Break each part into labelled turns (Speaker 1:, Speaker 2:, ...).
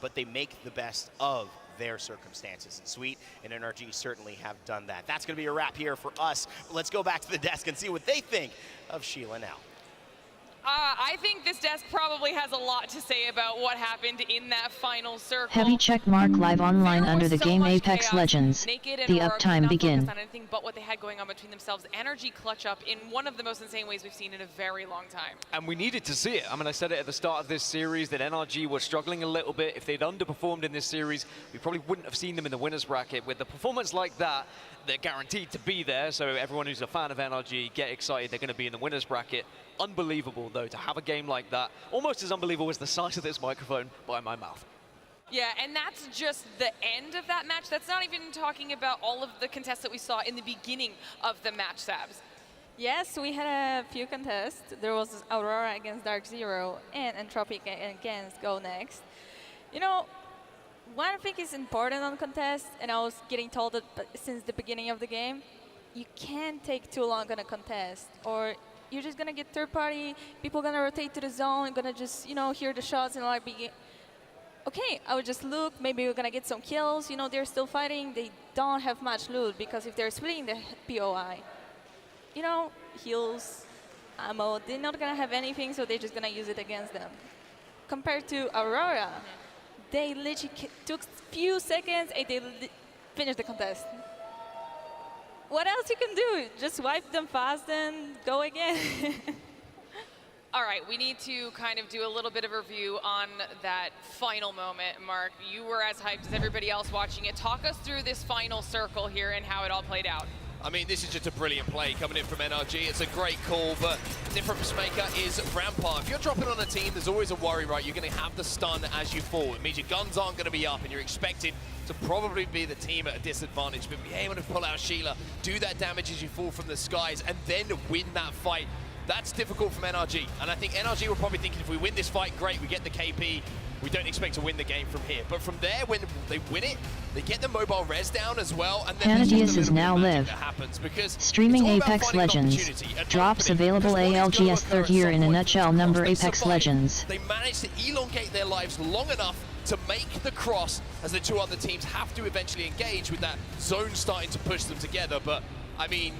Speaker 1: but they make the best of their circumstances. And Sweet and NRG certainly have done that. That's going to be a wrap here for us. Let's go back to the desk and see what they think of Sheila now.
Speaker 2: I think this desk probably has a lot to say about what happened in that final circle.
Speaker 3: Heavy check mark live online under the game Apex
Speaker 2: chaos.
Speaker 3: Legends.
Speaker 2: Naked and
Speaker 3: The
Speaker 2: Aurora
Speaker 3: uptime
Speaker 2: could not
Speaker 3: begin.
Speaker 2: focus on anything but what they had going on between themselves. Energy clutch up in one of the most insane ways we've seen in a very long time.
Speaker 4: And we needed to see it. I mean, I said it at the start of this series that NRG were struggling a little bit. If they'd underperformed in this series, we probably wouldn't have seen them in the winners bracket. With the performance like that, they're guaranteed to be there. So everyone who's a fan of NRG, get excited. They're going to be in the winners bracket. Unbelievable, though, to have a game like that. Almost as unbelievable as the size of this microphone by my mouth.
Speaker 2: Yeah, and that's just the end of that match. That's not even talking about all of the contests that we saw in the beginning of the match, Sabs.
Speaker 5: Yes, we had a few contests. There was Aurora against Dark Zero and Entropic against Go Next. You know, one thing is important on contests, and I was getting told that since the beginning of the game, you can't take too long on a contest, or you're just gonna get third party, people gonna rotate to the zone, gonna just, you know, hear the shots and like be, okay, I would just look, maybe we're gonna get some kills, you know, they're still fighting, they don't have much loot, because if they're splitting the POI, you know, heals, ammo, they're not gonna have anything, so they're just gonna use it against them. Compared to Aurora, they literally took few seconds and they finished the contest. What else you can do? Just wipe them fast and go again.
Speaker 2: All right, we need to kind of do a little bit of a review on that final moment. Mark, you were as hyped as everybody else watching it. Talk us through this final circle here and how it all played out.
Speaker 6: I mean, this is just a brilliant play coming in from NRG. It's a great call, but the difference maker is Rampart. If you're dropping on a team, there's always a worry, right? You're going to have the stun as you fall. It means your guns aren't going to be up, and you're expected to probably be the team at a disadvantage. But be able to pull out Sheila, do that damage as you fall from the skies, and then win that fight. That's difficult from NRG. And I think NRG were probably thinking, if we win this fight, great, we get the KP. We don't expect to win the game from here. But from there, when they win it, they get the mobile res down as well. And then
Speaker 3: Panadius is now live. Streaming Apex Legends. Drops available ALGS third year in a nutshell number Apex Legends.
Speaker 6: They managed to elongate their lives long enough to make the cross, as the two other teams have to eventually engage with that zone starting to push them together. But, I mean,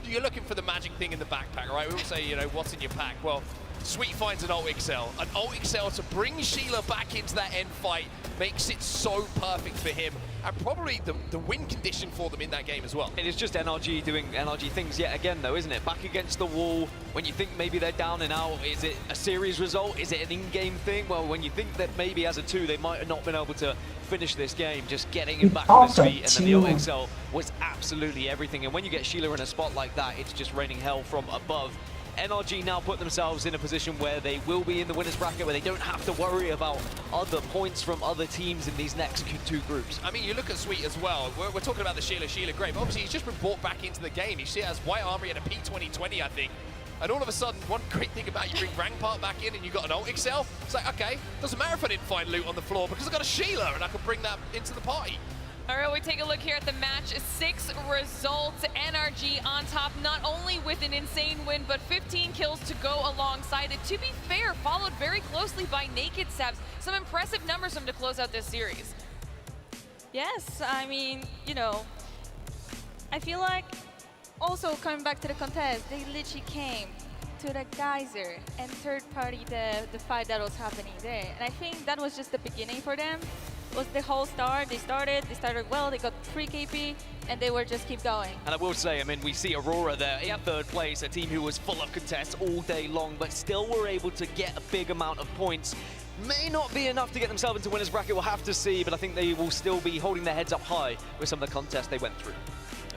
Speaker 6: you're looking for the magic thing in the backpack, right? We all say, you know, what's in your pack? Well, Sweet finds an ult Excel. An ult Excel to bring Sheila back into that end fight makes it so perfect for him, and probably the win condition for them in that game as well.
Speaker 4: It is just NRG doing NRG things yet again, though, isn't it? Back against the wall, when you think maybe they're down and out, is it a series result? Is it an in-game thing? Well, when you think that maybe as a two, they might have not been able to finish this game, just getting him back on his feet, and then the ult Excel was absolutely everything. And when you get Sheila in a spot like that, it's just raining hell from above. NRG now put themselves in a position where they will be in the winners bracket, where they don't have to worry about other points from other teams in these next two groups.
Speaker 6: I mean, you look at Sweet as well. We're talking about the Sheila great, but obviously he's just been brought back into the game. You see it as White Armory at a P2020, I think. And all of a sudden, one great thing about you bring Rampart back in and you got an ult Excel, it's like, okay, doesn't matter if I didn't find loot on the floor because I got a Sheila and I can bring that into the party.
Speaker 2: All right, we take a look here at the match 6 results. NRG on top, not only with an insane win, but 15 kills to go alongside it. To be fair, followed very closely by Naked Sabs. Some impressive numbers from to close out this series.
Speaker 5: Yes, I mean, you know, I feel like also coming back to the contest, they literally came to the geyser and third party the fight that was happening there. And I think that was just the beginning for them. Was the whole start. They started well, they got 3 KP, and they were just keep going.
Speaker 4: And I will say, I mean, we see Aurora there in third place, a team who was full of contests all day long, but still were able to get a big amount of points. May not be enough to get themselves into winners bracket, we'll have to see, but I think they will still be holding their heads up high with some of the contests they went through.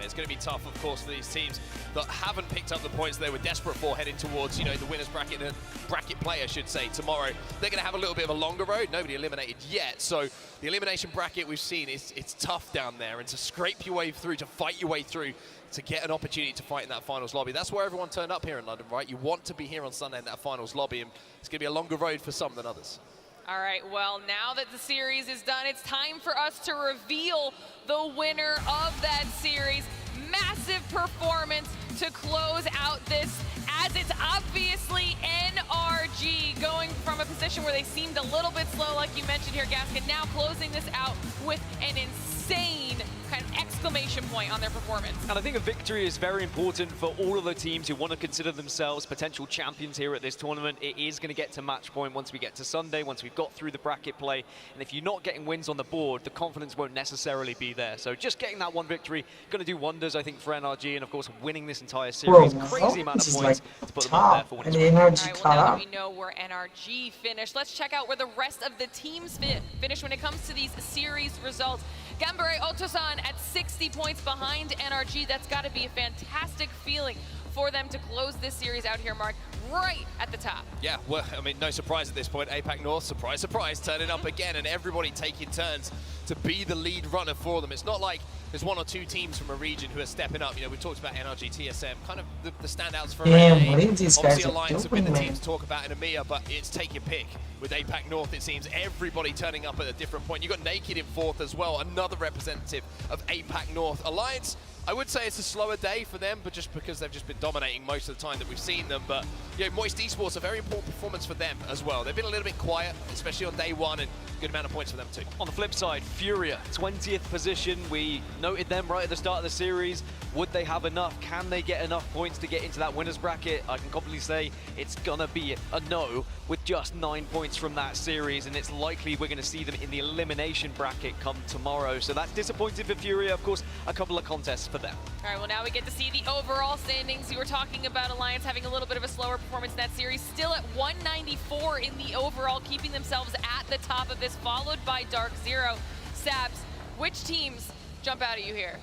Speaker 6: It's going to be tough, of course, for these teams that haven't picked up the points they were desperate for heading towards, you know, the winners bracket, and bracket play, I should say, tomorrow. They're going to have a little bit of a longer road. Nobody eliminated yet, so the elimination bracket we've seen it's tough down there, and to scrape your way through, to fight your way through, to get an opportunity to fight in that finals lobby. That's where everyone turned up here in London, right? You want to be here on Sunday in that finals lobby, and it's going to be a longer road for some than others.
Speaker 2: All right, well, now that the series is done, it's time for us to reveal the winner of that series. Massive performance to close out this, as it's obviously NRG. NRG going from a position where they seemed a little bit slow, like you mentioned here, Gaskin, now closing this out with an insane kind of exclamation point on their performance.
Speaker 4: And I think a victory is very important for all of the teams who want to consider themselves potential champions here at this tournament. It is going to get to match point once we get to Sunday, once we've got through the bracket play. And if you're not getting wins on the board, the confidence won't necessarily be there. So just getting that one victory, going to do wonders, I think, for NRG. And of course, winning this entire series, crazy amount of points to put them up there for what it's worth.
Speaker 2: All right, well, now that we know where NRG finished, let's check out where the rest of the teams finish when it comes to these series results. Gambare Otosan at 60 points behind NRG. That's got to be a fantastic feeling for them to close this series out here, Mark, right at the top. Yeah,
Speaker 6: well, I mean, no surprise at this point. APAC North, surprise, surprise, turning up again, and everybody taking turns to be the lead runner for them. It's not like there's one or two teams from a region who are stepping up. You know, we talked about NRG, TSM, kind of the standouts for obviously Alliance have been the team to talk about in EMEA, but it's take your pick. With APAC North, it seems everybody turning up at a different point. You've got Naked in fourth as well, another representative of APAC North. Alliance, I would say it's a slower day for them, but just because they've just been dominating most of the time that we've seen them. But you know, Moist Esports, a very important performance for them as well. They've been a little bit quiet, especially on day one, and good amount of points for them too. On the flip side, Furia, 20th position. We noted them right at the start of the series. Would they have enough? Can they get enough points to get into that winner's bracket? I can confidently say it's gonna be a no with just 9 points from that series, and it's likely we're gonna see them in the elimination bracket come tomorrow. So that's disappointing for Furia. Of course, a couple of contests for them.
Speaker 2: All right, well, now we get to see the overall standings. You were talking about Alliance having a little bit of a slower performance in that series, still at 194 in the overall, keeping themselves at the top of this, followed by Dark Zero. Sabs, which teams jump out at you here?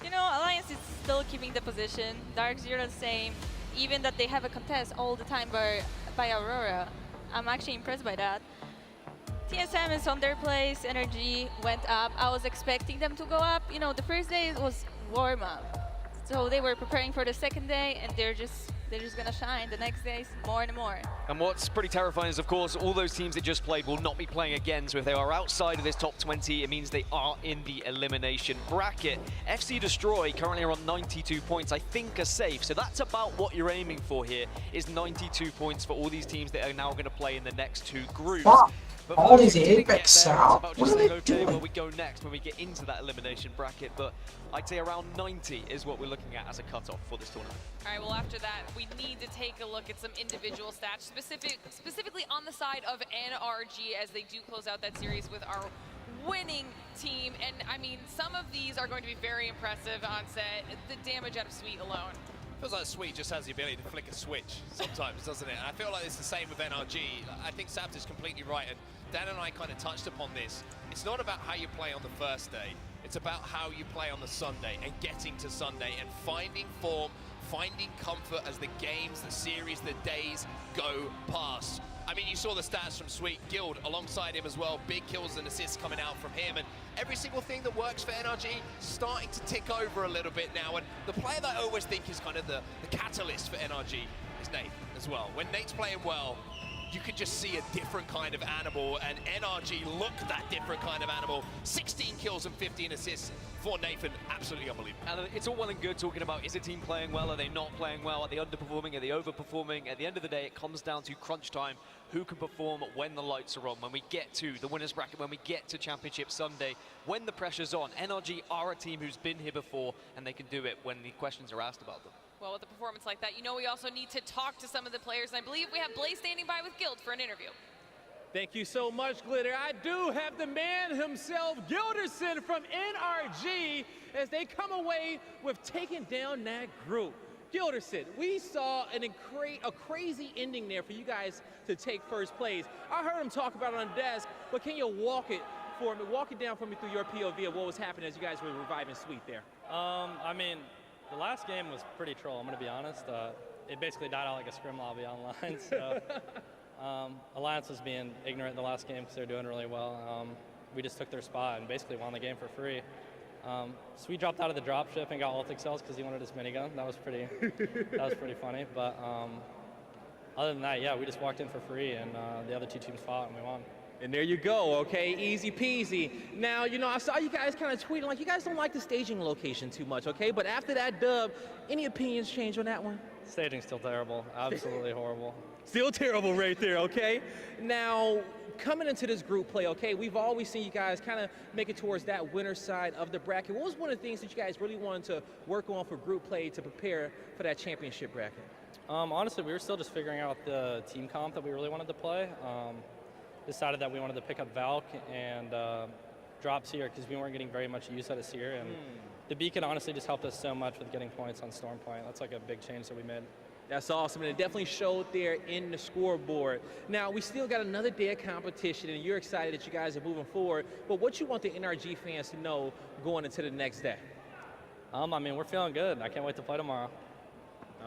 Speaker 5: You know, Alliance is still keeping the position. Dark Zero the same. Even that they have a contest all the time by Aurora. I'm actually impressed by that. TSM is on their place. Energy went up. I was expecting them to go up. You know, the first day it was warm up, so they were preparing for the second day, and they're just gonna shine the next days more and more.
Speaker 4: And what's pretty terrifying is, of course, all those teams that just played will not be playing again. So if they are outside of this top 20, it means they are in the elimination bracket. FC Destroy currently are on 92 points, I think are safe. So that's about what you're aiming for here, is 92 points for all these teams that are now going to play in the next two groups.
Speaker 7: Wow.
Speaker 4: But
Speaker 7: all these Apex out. What are they doing?
Speaker 4: Where we go next when we get into that elimination bracket, but I'd say around 90 is what we're looking at as a cutoff for this tournament.
Speaker 2: All right, well, after that, we need to take a look at some individual stats, specifically on the side of NRG as they do close out that series with our winning team. And I mean, some of these are going to be very impressive on set. The damage out of Sweet alone.
Speaker 6: Feels like Sweet just has the ability to flick a switch sometimes, doesn't it? And I feel like it's the same with NRG. I think Sabs is completely right, and Dan and I kind of touched upon this. It's not about how you play on the first day. It's about how you play on the Sunday and getting to Sunday and finding form, finding comfort as the games, the series, the days go past. I mean, you saw the stats from Sweet. Guild alongside him as well. Big kills and assists coming out from him. And every single thing that works for NRG starting to tick over a little bit now. And the player that I always think is kind of the catalyst for NRG is Nate as well. When Nate's playing well, you can just see a different kind of animal, and NRG look that different kind of animal. 16 kills and 15 assists for Nathan, absolutely unbelievable.
Speaker 4: And it's all well and good talking about, is a team playing well, are they not playing well, are they underperforming, are they overperforming? At the end of the day, it comes down to crunch time, who can perform when the lights are on, when we get to the winner's bracket, when we get to Championship Sunday, when the pressure's on. NRG are a team who's been here before, and they can do it when the questions are asked about them.
Speaker 2: Well, with a performance like that, you know we also need to talk to some of the players, and I believe we have Blaze standing by with Guild for an interview.
Speaker 8: Thank you so much, Glitter. I do have the man himself, Gilderson from NRG, as they come away with taking down that group. Gilderson, we saw a crazy ending there for you guys to take first place. I heard him talk about it on the desk, but can you walk it down for me through your POV of what was happening as you guys were reviving Sweet there?
Speaker 9: I mean, the last game was pretty troll, I'm going to be honest. It basically died out like a scrim lobby online. So Alliance was being ignorant in the last game because they were doing really well. We just took their spot and basically won the game for free. Sweet dropped out of the dropship and got ult excels because he wanted his minigun. That was pretty funny. But other than that, yeah, we just walked in for free, and the other two teams fought and we won.
Speaker 8: And there you go, okay, easy peasy. Now, you know, I saw you guys kind of tweeting like you guys don't like the staging location too much, okay? But after that dub, any opinions change on that one?
Speaker 9: Staging's still terrible. Absolutely horrible.
Speaker 8: Still terrible right there, okay? Now, coming into this group play, okay, we've always seen you guys kind of make it towards that winner side of the bracket. What was one of the things that you guys really wanted to work on for group play to prepare for that championship bracket?
Speaker 9: Honestly, we were still just figuring out the team comp that we really wanted to play. Decided that we wanted to pick up Valk and drop Seer because we weren't getting very much use out of Seer. And the beacon honestly just helped us so much with getting points on Storm Point. That's like a big change that we made.
Speaker 8: That's awesome, and it definitely showed there in the scoreboard. Now, we still got another day of competition, and you're excited that you guys are moving forward, but what you want the NRG fans to know going into the next day?
Speaker 9: I mean, we're feeling good. I can't wait to play tomorrow.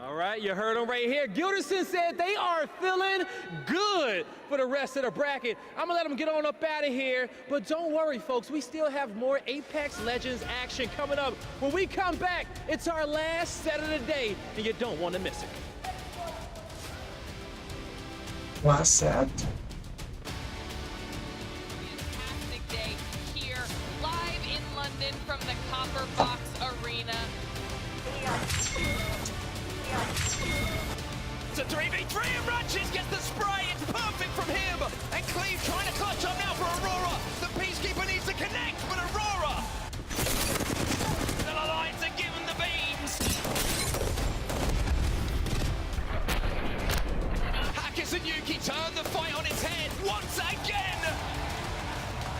Speaker 8: All right, you heard them right here. Gilderson said they are feeling good for the rest of the bracket. I'm gonna let them get on up out of here, but don't worry, folks. We still have more Apex Legends action coming up. When we come back, it's our last set of the day, and you don't want to miss it.
Speaker 7: Last set.
Speaker 2: Fantastic day here, live in London from the Copper Box Arena.
Speaker 6: It's a 3v3 and Ratchet gets the spray. It's perfect from him. And Cleve trying to clutch up now for Aurora. The Peacekeeper needs to connect, but Aurora. The Alliance are given the beams. Hackers and Yuki turn the fight on its head once again.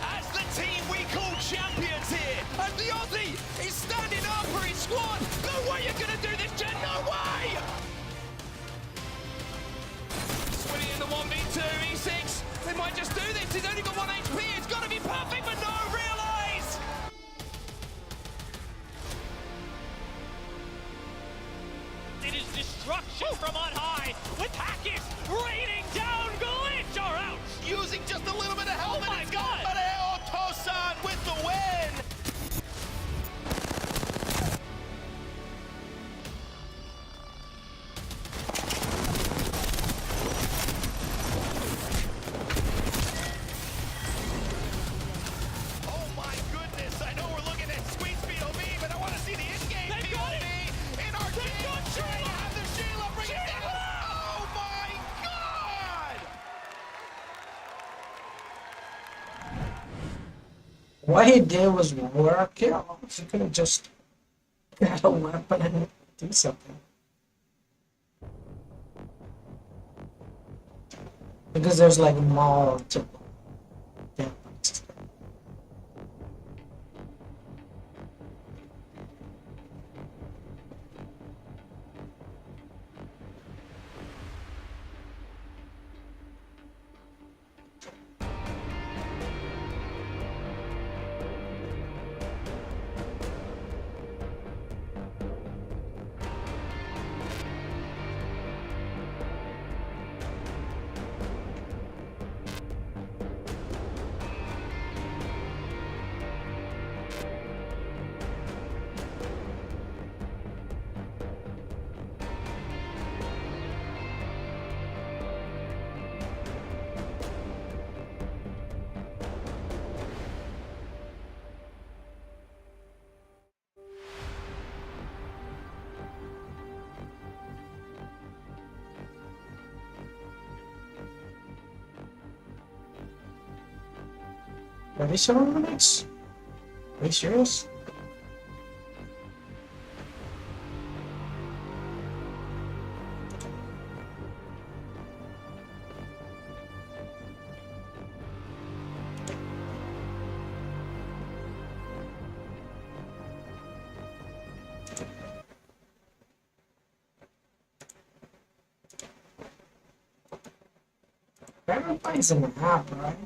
Speaker 6: As the team we call champions here. And the Aussie is standing up for his squad. No way you're going to do this, Jen. No way. In the 1v2, E6, they might just do this. He's only got 1 HP. It's got to be perfect, but no, realize.
Speaker 10: It is destruction from on high, with Hackis raining down Glitch or out.
Speaker 6: Using just a little bit of help.
Speaker 10: Oh my God!
Speaker 6: But Tosan with the win.
Speaker 7: What he did was work. He could have just got a weapon and do something. Because there's like multiple weapons. Are they still on the mix? Are you serious? Everybody's in the app, right?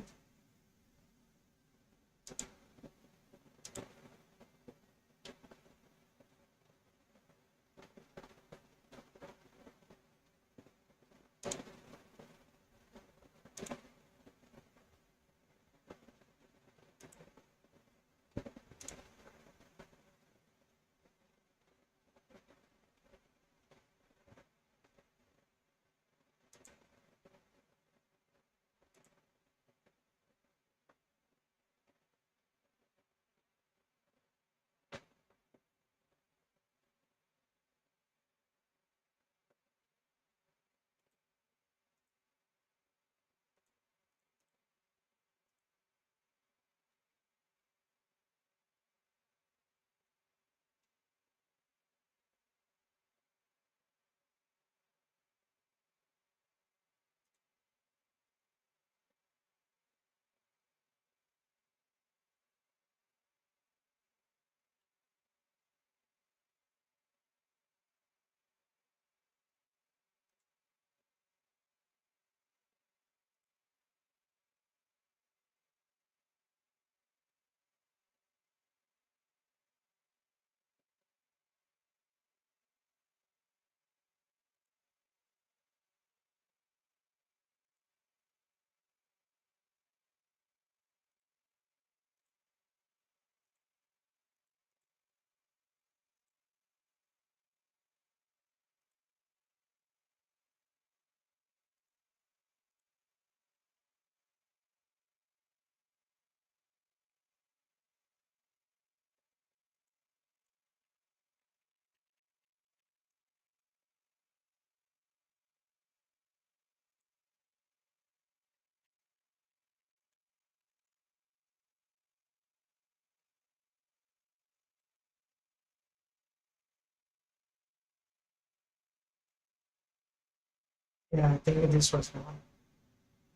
Speaker 7: Yeah, I think this was one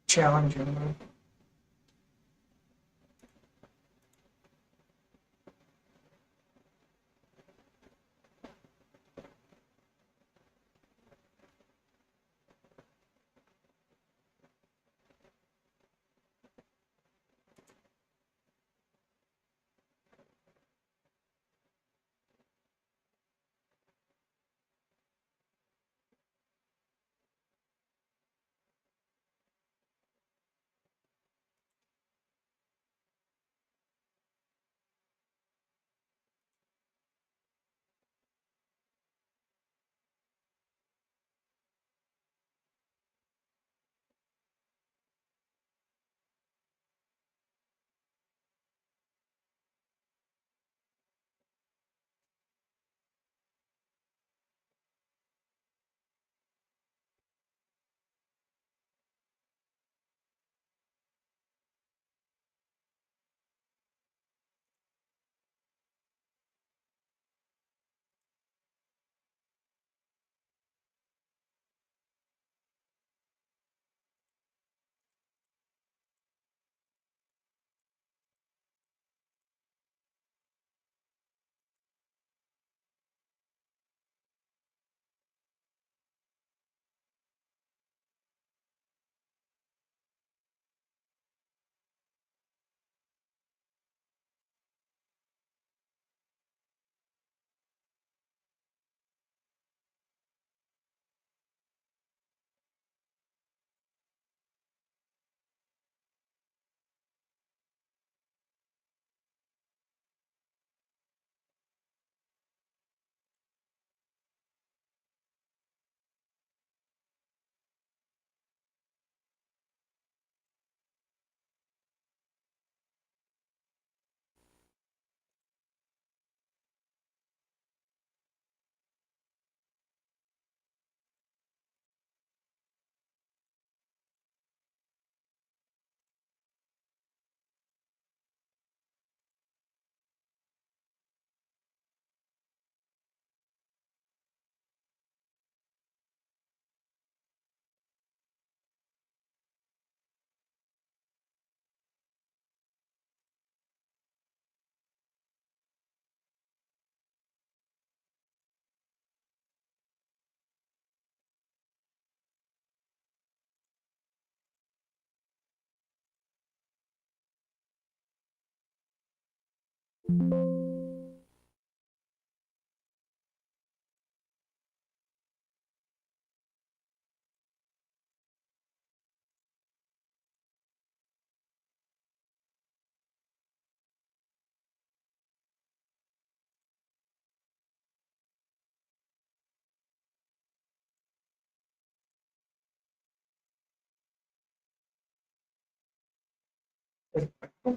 Speaker 7: challenging.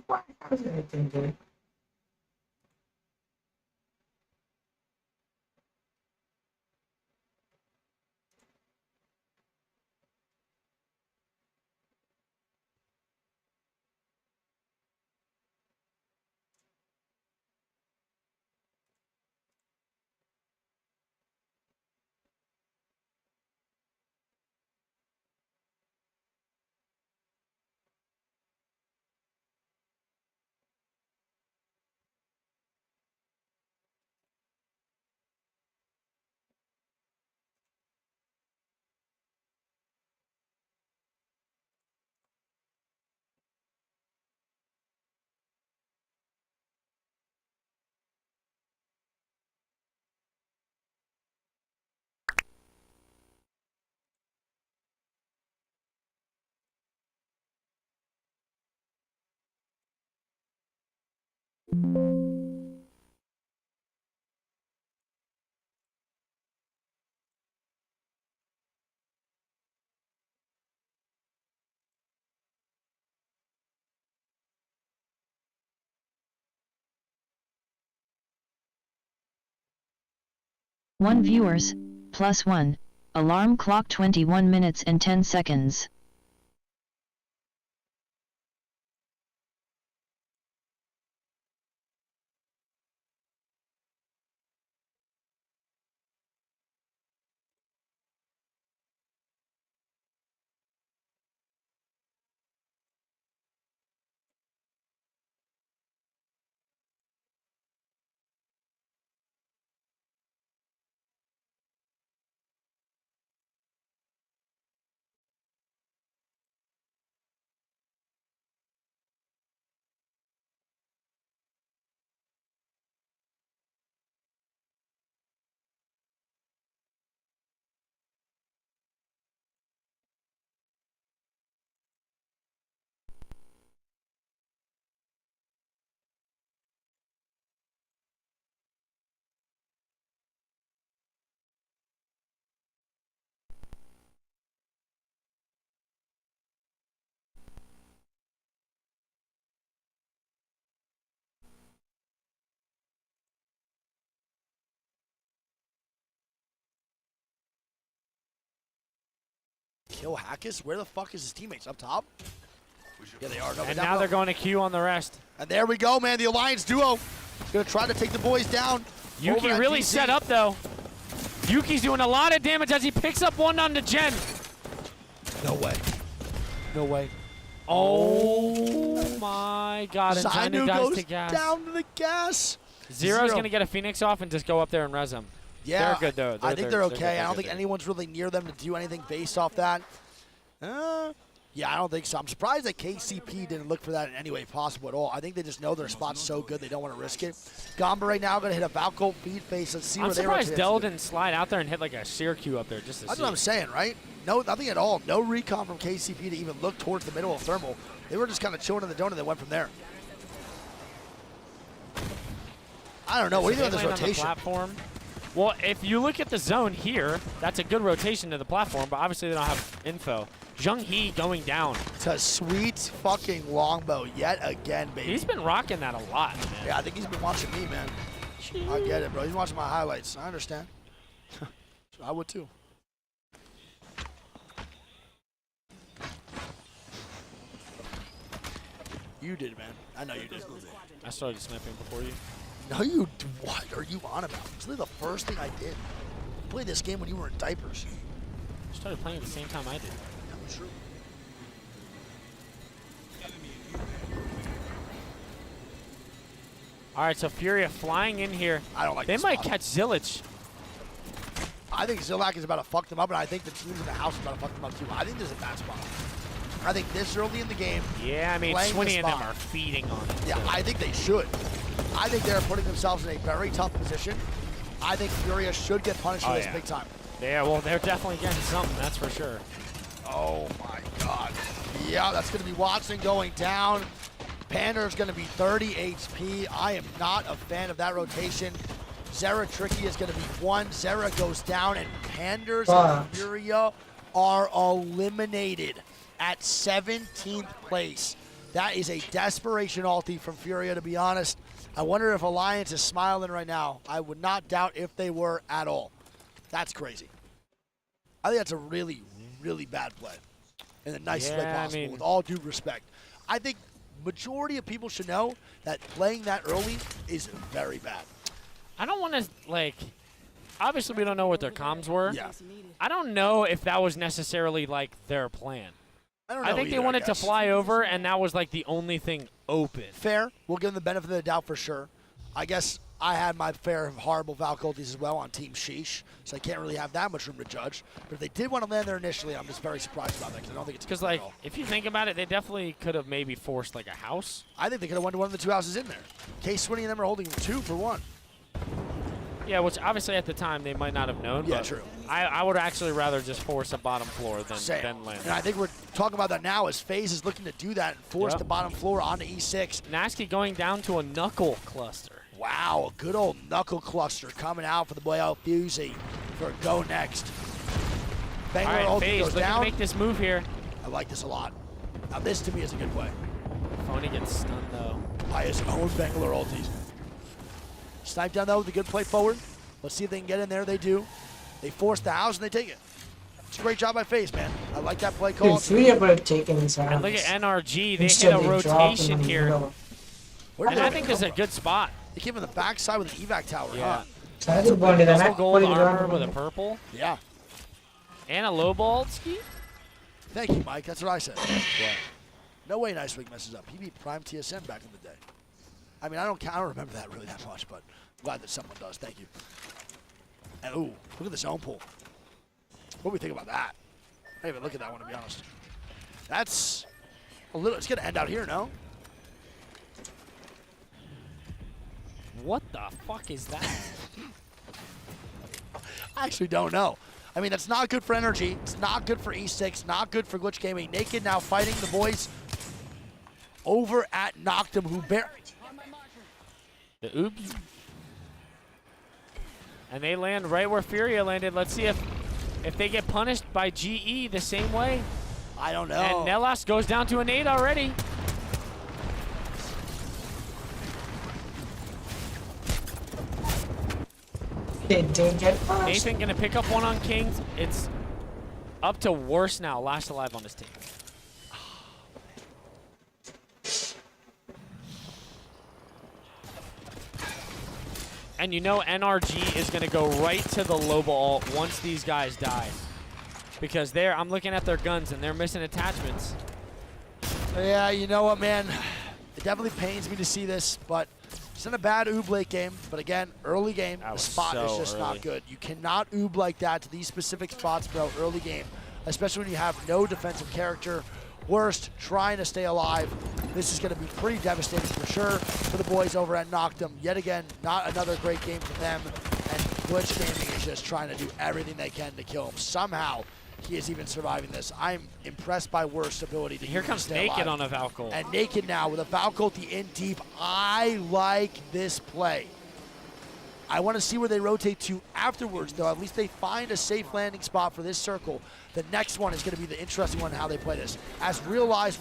Speaker 7: Why has anything good?
Speaker 3: One viewers, +1, alarm clock 21 minutes and 10 seconds.
Speaker 11: kill Hackis? Where the fuck is his teammates? Up top? Yeah, they are. No,
Speaker 12: And now they're going to Q on the rest.
Speaker 11: And there we go, man. The Alliance duo gonna try to take the boys down.
Speaker 12: Yuki really set up, though. Yuki's doing a lot of damage as he picks up one on the Gen.
Speaker 11: No way. No way.
Speaker 12: Oh my God. And
Speaker 11: Zainu
Speaker 12: Zainu
Speaker 11: goes
Speaker 12: to gas.
Speaker 11: down to the gas.
Speaker 12: Zero's going to get a Phoenix off and just go up there and res him.
Speaker 11: Yeah,
Speaker 12: they're good, though.
Speaker 11: I think they're okay.
Speaker 12: good,
Speaker 11: I don't
Speaker 12: good,
Speaker 11: think anyone's really near them to do anything based off that. Yeah, I don't think so. I'm surprised that KCP didn't look for that in any way possible at all. I think they just know their spot's so good they don't want to risk it. Gamba right now going to hit a Valko feed face. Let's see where they rotate.
Speaker 12: I'm surprised Dell didn't slide out there and hit like a Sear Q up there just to
Speaker 11: That's
Speaker 12: see.
Speaker 11: what I'm saying, right? No, nothing at all. No recon from KCP to even look towards the middle of Thermal. They were just kind of chilling in the donut and went from there. I don't know. What do you think of this rotation?
Speaker 12: On the platform? Well, if you look at the zone here, that's a good rotation to the platform, but obviously they don't have info. Jung Hee going down.
Speaker 11: To sweet fucking longbow yet again, baby.
Speaker 12: He's been rocking that a lot, man.
Speaker 11: Yeah, I think he's been watching me, man. I get it, bro. He's watching my highlights. I understand. I would too. You did, man. I know you did.
Speaker 12: I started sniping before you.
Speaker 11: No, you. What are you on about? It's literally the first thing I did. I played this game when you were in diapers.
Speaker 12: You started playing at the same time I did.
Speaker 11: That's true.
Speaker 12: All right, so Furia flying in here.
Speaker 11: I don't like
Speaker 12: They
Speaker 11: this
Speaker 12: might
Speaker 11: spot.
Speaker 12: catch Zillage.
Speaker 11: I think Zilak is about to fuck them up, and I think the teams in the house is about to fuck them up too. I think there's a bad spot. I think this early in the game.
Speaker 12: Yeah, I mean,
Speaker 11: playing
Speaker 12: Swinny
Speaker 11: the
Speaker 12: and them
Speaker 11: spot.
Speaker 12: are feeding on it.
Speaker 11: Yeah,
Speaker 12: too.
Speaker 11: I think they should. I think they're putting themselves in a very tough position. I think Furia should get punished for this big time.
Speaker 12: Yeah, well, they're definitely getting something, that's for sure.
Speaker 11: Oh my God. Yeah, that's going to be Watson going down. Pander's going to be 30 HP. I am not a fan of that rotation. Zera Tricky is going to be 1. Zera goes down, and Panders and Furia are eliminated at 17th place. That is a desperation ulti from Furia, to be honest. I wonder if Alliance is smiling right now. I would not doubt if they were at all. That's crazy. I think that's a really, really bad play in the nicest way possible, with all due respect. I think majority of people should know that playing that early is very bad.
Speaker 12: I don't want to, like, obviously we don't know what their comms were.
Speaker 11: Yeah.
Speaker 12: I don't know if that was necessarily, like, their plan.
Speaker 11: I don't know
Speaker 12: I think
Speaker 11: either,
Speaker 12: they wanted
Speaker 11: I
Speaker 12: to
Speaker 11: guess.
Speaker 12: fly over, and that was, like, the only thing open.
Speaker 11: Fair. We'll give them the benefit of the doubt for sure. I guess I had my fair of horrible Valkyries as well on Team Sheesh, so I can't really have that much room to judge. But if they did want to land there initially, I'm just very surprised about that because I don't think it's
Speaker 12: Because, like, if you think about it, they definitely could have maybe forced, like, a house.
Speaker 11: I think they could have won to one of the 2 houses in there. Case Swinny and them are holding 2 for 1.
Speaker 12: Yeah, which obviously at the time they might not have known.
Speaker 11: Yeah,
Speaker 12: but
Speaker 11: true.
Speaker 12: I would actually rather just force a bottom floor than land.
Speaker 11: And I think we're talking about that now as FaZe is looking to do that and force the bottom floor onto E6.
Speaker 12: Nasky going down to a knuckle cluster.
Speaker 11: Wow, a good old knuckle cluster coming out for the boy Alfusey for go next.
Speaker 12: All
Speaker 11: Bangalore
Speaker 12: right,
Speaker 11: ulti
Speaker 12: FaZe,
Speaker 11: goes
Speaker 12: looking
Speaker 11: down.
Speaker 12: to make this move here.
Speaker 11: I like this a lot. Now this to me is a good play.
Speaker 12: Phony gets stunned though.
Speaker 11: By his own Bangalore ulti. Snipe down though with a good play forward. Let's see if they can get in there. They do. They force the house and they take it. It's a great job by FaZe, man. I like that play call.
Speaker 7: Dude, Furia would have taken his house.
Speaker 12: And look at NRG. They
Speaker 7: Instead,
Speaker 12: hit a
Speaker 7: they dropped him
Speaker 12: rotation
Speaker 7: in the
Speaker 12: here.
Speaker 7: middle.
Speaker 12: And I think this is a good spot.
Speaker 11: They came in the backside with an evac tower,
Speaker 12: Yeah.
Speaker 11: huh?
Speaker 7: Double
Speaker 12: gold armor with a purple.
Speaker 11: Yeah.
Speaker 12: And a low ball ski.
Speaker 11: Thank you, Mike. That's what I said.
Speaker 12: Yeah.
Speaker 11: No way Niceweek messes up. He beat Prime TSM back in the day. I mean, I don't remember that really that much, but I'm glad that someone does. Thank you. And ooh, look at the zone pull. What do we think about that? I didn't even look at that one, to be honest. That's a little, it's going to end out here, no?
Speaker 12: What the fuck is that?
Speaker 11: I actually don't know. I mean, that's not good for Energy. It's not good for E6. Not good for Glitch Gaming. Naked now fighting the boys over at Noctum, who
Speaker 12: The oops. And they land right where Furia landed. Let's see if they get punished by GE the same way.
Speaker 11: I don't know.
Speaker 12: And Nelas goes down to an 8 already.
Speaker 7: They did get punished.
Speaker 12: Nathan gonna pick up one on Kings. It's Up to worse now, last alive on his team. And you know NRG is going to go right to the low ball once these guys die. Because I'm looking at their guns and they're missing attachments.
Speaker 11: Yeah, you know what, man? It definitely pains me to see this, but it's not a bad oob late game. But again, early game, the spot is just not good. You cannot oob like that to these specific spots, bro, early game. Especially when you have no defensive character. Worst, trying to stay alive. This is going to be pretty devastating for sure for the boys over at Noctum. Yet again, not another great game for them. And Glitch Gaming is just trying to do everything they can to kill him. Somehow, he is even surviving this. I'm impressed by Worst's ability to
Speaker 12: Here comes Naked on a Valkyrie.
Speaker 11: And Naked now with a Valkyrie in deep. I like this play. I want to see where they rotate to afterwards, though. At least they find a safe landing spot for this circle. The next one is going to be the interesting one, how they play this. As Realize,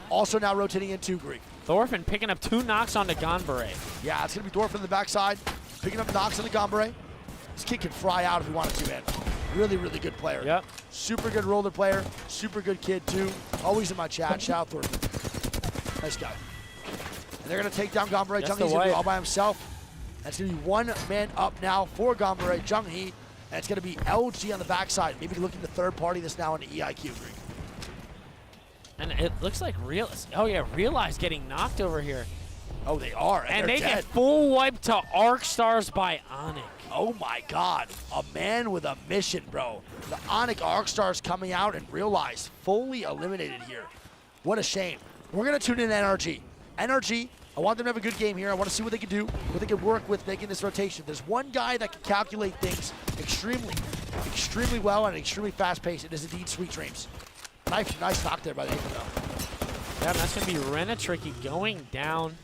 Speaker 11: also now rotating into Greek.
Speaker 12: Thorfinn picking up 2 knocks on the Gonberet.
Speaker 11: Yeah, it's going to be Thorfinn on the backside, picking up knocks on the Gonberet. This kid can fry out if he wanted to, man. Really, really good player.
Speaker 12: Yep.
Speaker 11: Super good roller player. Super good kid, too. Always in my chat. Shout out Thorfinn. Nice guy. And they're going to take down Gonberet. Jung Hee's going to do all by himself. That's going to be 1 man up now for Gonberet, Jung Hee. And it's going to be LG on the backside. Maybe looking to third party this now into EIQ. Greek.
Speaker 12: And it looks like Realize getting knocked over here.
Speaker 11: Oh, they are.
Speaker 12: And they get full wipe to Arc Stars by Onyx.
Speaker 11: Oh my God, a man with a mission, bro. The Onyx Arc Stars coming out and Realize fully eliminated here. What a shame. We're gonna tune in NRG. NRG, I want them to have a good game here. I want to see what they can do, what they can work with making this rotation. There's one guy that can calculate things extremely well at an extremely fast pace. It is indeed Sweet Dreams. Nice knock there by the Ape, though.
Speaker 12: Yeah, that's gonna be Renatricky going down.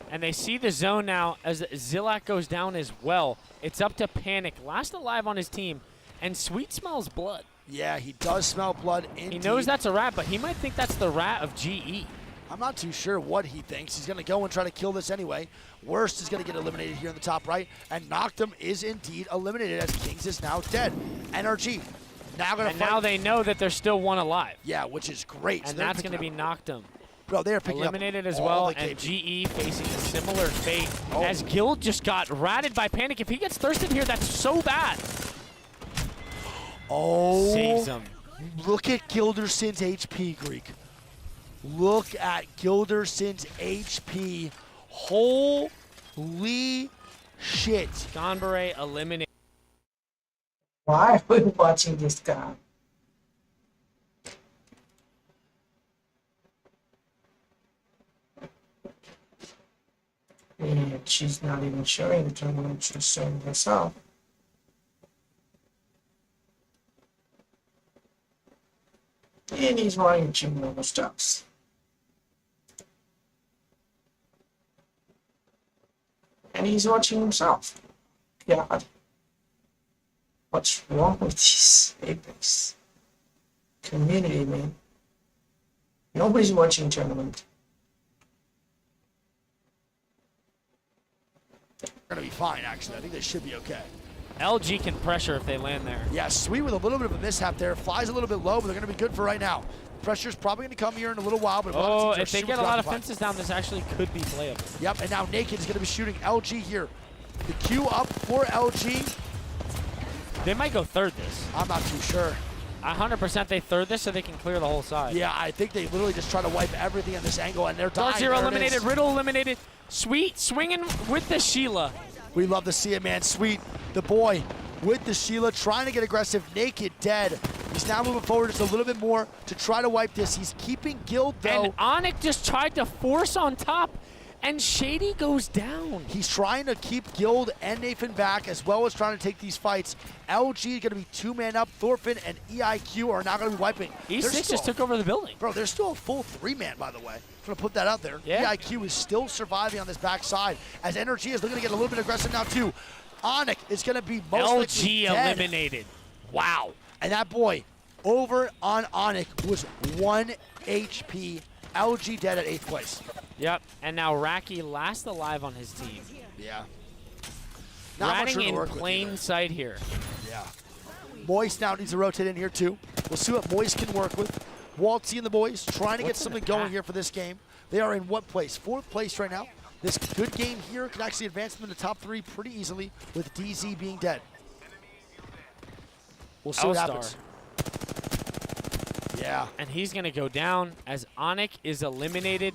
Speaker 12: And they see the zone now as Zilak goes down as well. It's up to Panic, last alive on his team, and Sweet smells blood.
Speaker 11: Yeah, he does smell blood indeed.
Speaker 12: He knows that's a rat, but he might think that's the rat of GE.
Speaker 11: I'm not too sure what he thinks. He's going to go and try to kill this anyway. Worst is going to get eliminated here in the top right, and Noctum is indeed eliminated as Kings is now dead. NRG now going to fight.
Speaker 12: Now they know that there's still 1 alive.
Speaker 11: Yeah, which is great.
Speaker 12: And
Speaker 11: so
Speaker 12: that's going to be Noctum.
Speaker 11: Bro, they are picking
Speaker 12: eliminated
Speaker 11: up
Speaker 12: as well, and GE facing a similar fate as Guild just got ratted by Panic. If he gets thirsted here, that's so bad.
Speaker 11: Oh,
Speaker 12: saves him.
Speaker 11: Look at Gilderson's HP, Greek. Look at Gilderson's HP. Holy shit.
Speaker 12: Gonberet eliminated.
Speaker 7: Why are we watching this guy? And she's not even showing the tournament, she's showing herself. And he's wearing gym level stuffs. And he's watching himself. God. What's wrong with this Apex community, man? Nobody's watching tournament.
Speaker 11: They're going to be fine, actually. I think they should be okay.
Speaker 12: LG can pressure if they land there.
Speaker 11: Yeah, Sweet with a little bit of a mishap there. Flies a little bit low, but they're going to be good for right now. Pressure's probably going to come here in a little while. But
Speaker 12: if they get a lot of fences down, this actually could be playable.
Speaker 11: Yep, and now Naked is going to be shooting LG here. The queue up for LG.
Speaker 12: They might go third this.
Speaker 11: I'm not too sure.
Speaker 12: 100% they third this so they can clear the whole side.
Speaker 11: Yeah, I think they literally just try to wipe everything on this angle, and they're dying.
Speaker 12: Dark-Zero eliminated, Riddle eliminated. Sweet swinging with the Sheila.
Speaker 11: We love to see it, man. Sweet, the boy, with the Sheila, trying to get aggressive. Naked dead. He's now moving forward just a little bit more to try to wipe this. He's keeping Guild, though.
Speaker 12: And Onyx just tried to force on top, and Shady goes down.
Speaker 11: He's trying to keep Guild and Nathan back, as well as trying to take these fights. LG is going to be 2-man up. Thorfinn and EIQ are now going to be wiping.
Speaker 12: E6 just took over the building.
Speaker 11: Bro, they're still a full 3-man, by the way. I'm going to put that out there.
Speaker 12: Yeah.
Speaker 11: EIQ is still surviving on this backside, as NRG is looking to get a little bit aggressive now, too. Onyx is going to be most likely dead.
Speaker 12: Eliminated.
Speaker 11: Wow. And that boy over on Onyx was 1 HP. LG dead at 8th place.
Speaker 12: Yep, and now Raki last alive on his team.
Speaker 11: Yeah.
Speaker 12: Ratting in plain sight here.
Speaker 11: Yeah. Moist now needs to rotate in here too. We'll see what Moist can work with. Waltzy and the boys trying to get something going here for this game. They are in what place? 4th place right now. This good game here could actually advance them in the top 3 pretty easily with DZ being dead. We'll see what happens. Yeah.
Speaker 12: And he's going to go down as Onyx is eliminated.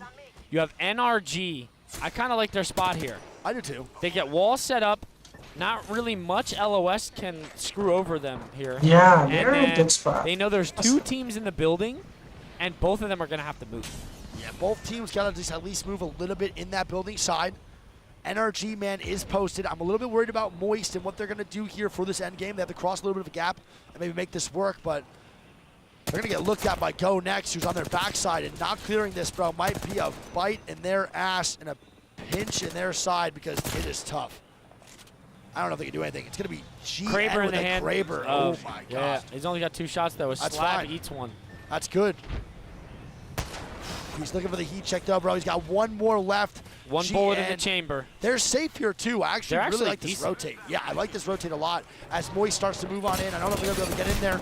Speaker 12: You have NRG. I kind of like their spot here.
Speaker 11: I do too.
Speaker 12: They get walls set up. Not really much LOS can screw over them here.
Speaker 7: Yeah, they're in a good spot.
Speaker 12: They know there's 2 teams in the building, and both of them are going to have to move.
Speaker 11: Yeah, both teams got to just at least move a little bit in that building side. NRG, man, is posted. I'm a little bit worried about Moist and what they're going to do here for this end game. They have to cross a little bit of a gap and maybe make this work, but they're going to get looked at by Go Next, who's on their backside, and not clearing this, bro, might be a bite in their ass and a pinch in their side because it is tough. I don't know if they can do anything. It's going to be
Speaker 12: Kraber in the hand.
Speaker 11: Kraber. Oh, my God.
Speaker 12: Yeah, he's only got 2 shots, though.
Speaker 11: That's
Speaker 12: Slab
Speaker 11: fine.
Speaker 12: eats 1.
Speaker 11: That's good. He's looking for the heat check, though, bro. He's got 1 more left.
Speaker 12: 1 bullet in the chamber.
Speaker 11: They're safe here, too. I actually really like this
Speaker 12: decent.
Speaker 11: rotate. Yeah, I like this rotate a lot as Moist starts to move on in. I don't know if they're going to be able to get in there.